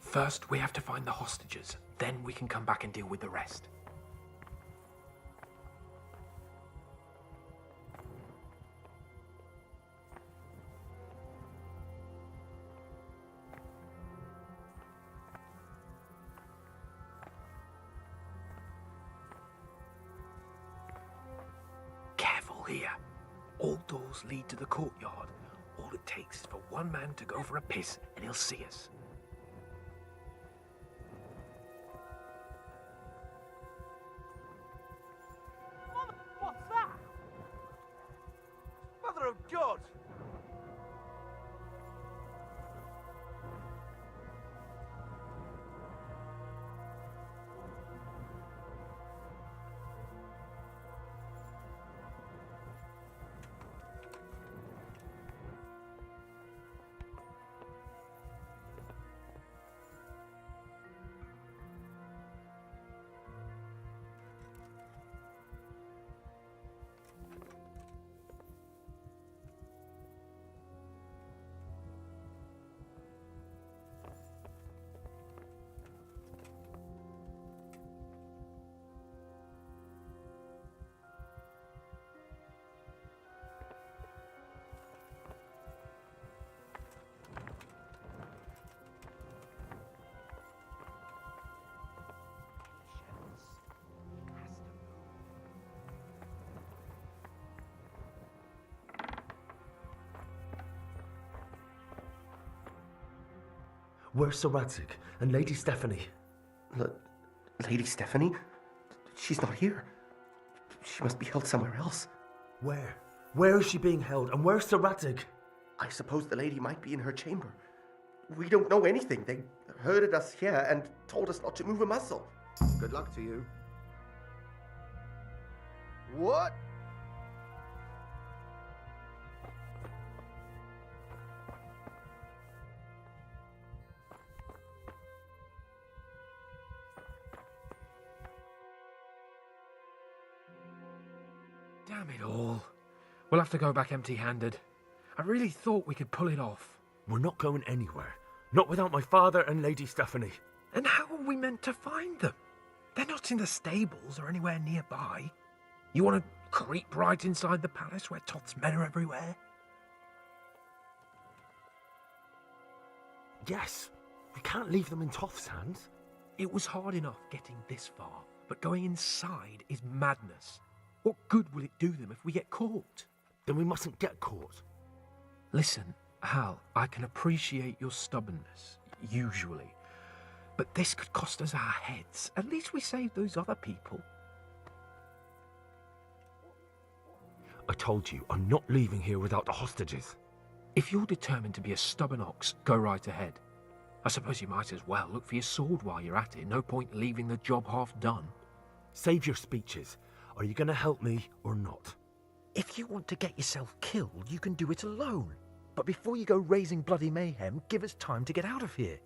First, we have to find the hostages. Then we can come back and deal with the rest. clear. All doors lead to the courtyard. All it takes is for one man to go for a piss and he'll see us. What's that? Mother of God! Where's Sir Radzig and Lady Stephanie? Lady Stephanie? She's not here. She must be held somewhere else. Where? Where is she being held, and where's Sir Radzig? I suppose the lady might be in her chamber. We don't know anything. They herded us here and told us not to move a muscle. Good luck to you. What? Damn it all. We'll have to go back empty-handed. I really thought we could pull it off. We're not going anywhere. Not without my father and Lady Stephanie. And how are we meant to find them? They're not in the stables or anywhere nearby. You want to creep right inside the palace where Toth's men are everywhere? Yes. We can't leave them in Toth's hands. It was hard enough getting this far, but going inside is madness. What good will it do them if we get caught? Then we mustn't get caught. Listen, Hal, I can appreciate your stubbornness, usually. But this could cost us our heads. At least we saved those other people. I told you, I'm not leaving here without the hostages. If you're determined to be a stubborn ox, go right ahead. I suppose you might as well look for your sword while you're at it. No point leaving the job half done. Save your speeches. Are you going to help me or not? If you want to get yourself killed, you can do it alone. But before you go raising bloody mayhem, give us time to get out of here.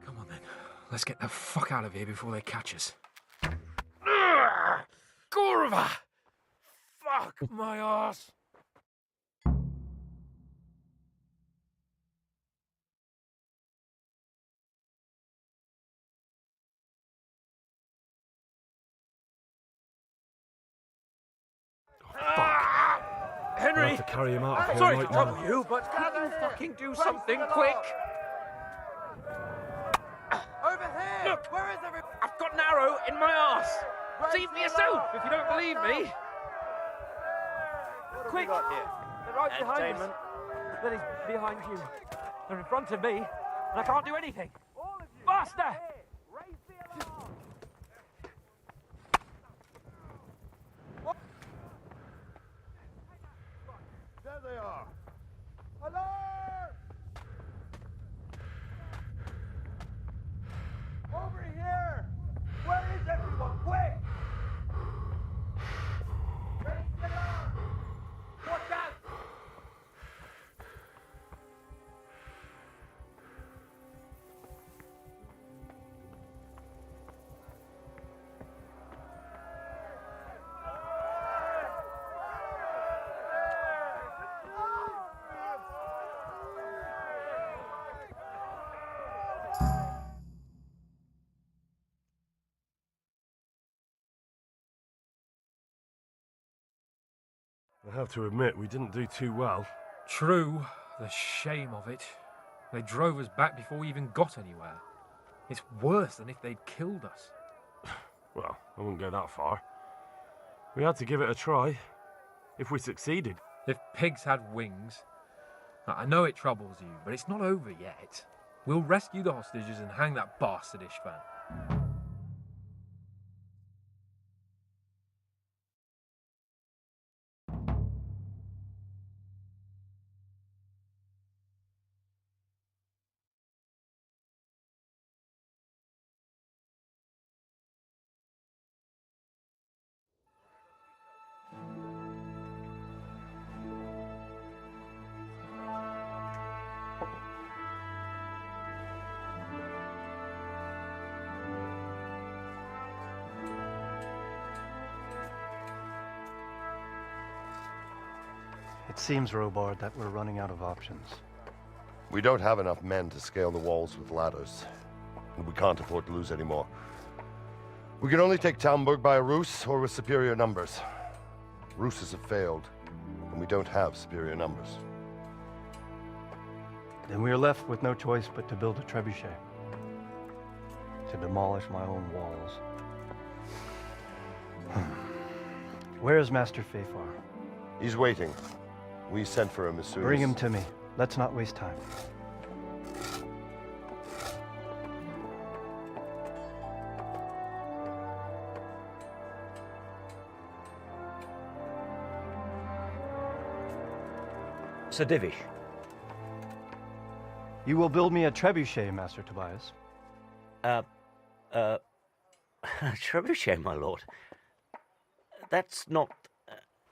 Come on then. Let's get the fuck out of here before they catch us. Gorva! Fuck my ass! Henry! I'll have to carry him out of here Sorry right to trouble now. you, but can you fucking do something quick? Over here! Look! Where is everyone? I've got an arrow in my arse! See for yourself if you don't believe me! Quick! They're right behind us. Then he's behind you. They're in front of me, and I can't do anything. Faster! There they are. Alarm! Over here! Where is everyone? Quick! Raise the alarm! Watch out! I have to admit, we didn't do too well. True, the shame of it. They drove us back before we even got anywhere. It's worse than if they'd killed us. Well, I wouldn't go that far. We had to give it a try. If we succeeded. If pigs had wings... I know it troubles you, but it's not over yet. We'll rescue the hostages and hang that bastard Ishvan. It seems, Robard, that we're running out of options. We don't have enough men to scale the walls with ladders, and we can't afford to lose any more. We can only take Talmberg by a ruse or with superior numbers. Ruses have failed, and we don't have superior numbers. Then we are left with no choice but to build a trebuchet. To demolish my own walls. Where is Master Fafar? He's waiting. We sent for him as soon Bring as... him to me. Let's not waste time. Sir Divish. You will build me a trebuchet, Master Tobias. Trebuchet, my lord. That's not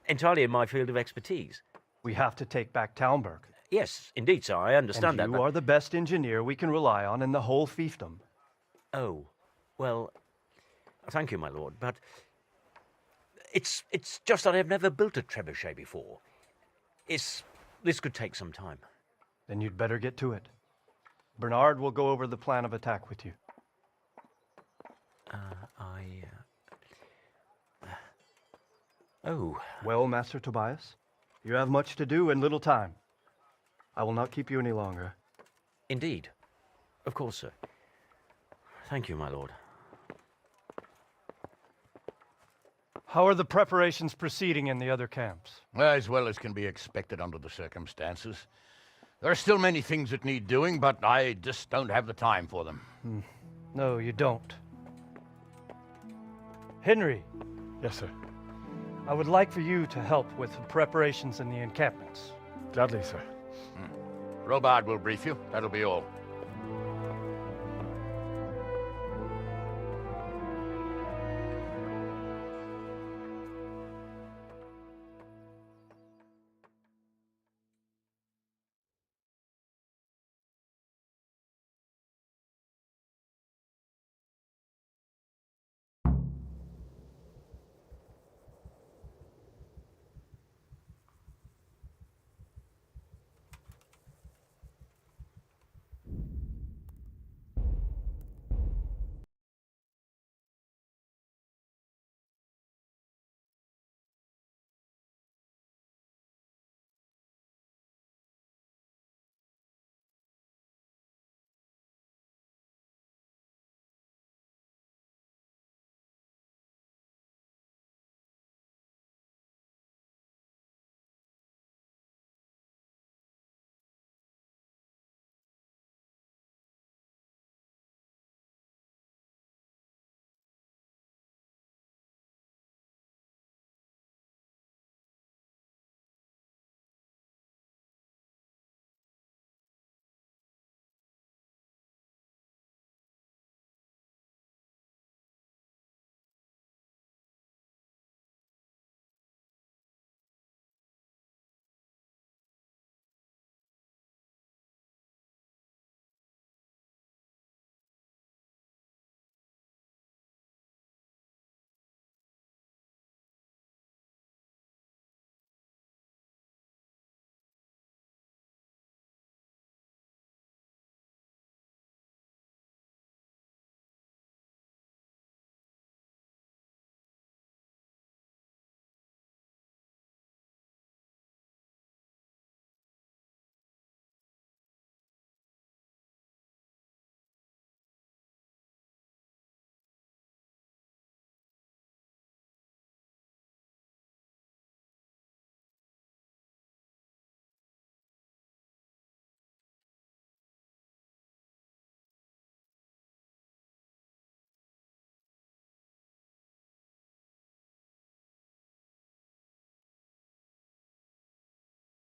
entirely in my field of expertise. We have to take back Talmberg. Yes, indeed, sir. I understand that. You are the best engineer we can rely on in the whole fiefdom. Oh, well, thank you, my lord, but it's just that I've never built a trebuchet before. This could take some time. Then you'd better get to it. Bernard will go over the plan of attack with you. Oh. Well, Master Tobias, you have much to do and little time. I will not keep you any longer. Indeed. Of course, sir. Thank you, my lord. How are the preparations proceeding in the other camps? As well as can be expected under the circumstances. There are still many things that need doing, but I just don't have the time for them. No, you don't. Henry. Yes, sir. I would like for you to help with the preparations in the encampments. Gladly, sir. Robard will brief you. That'll be all.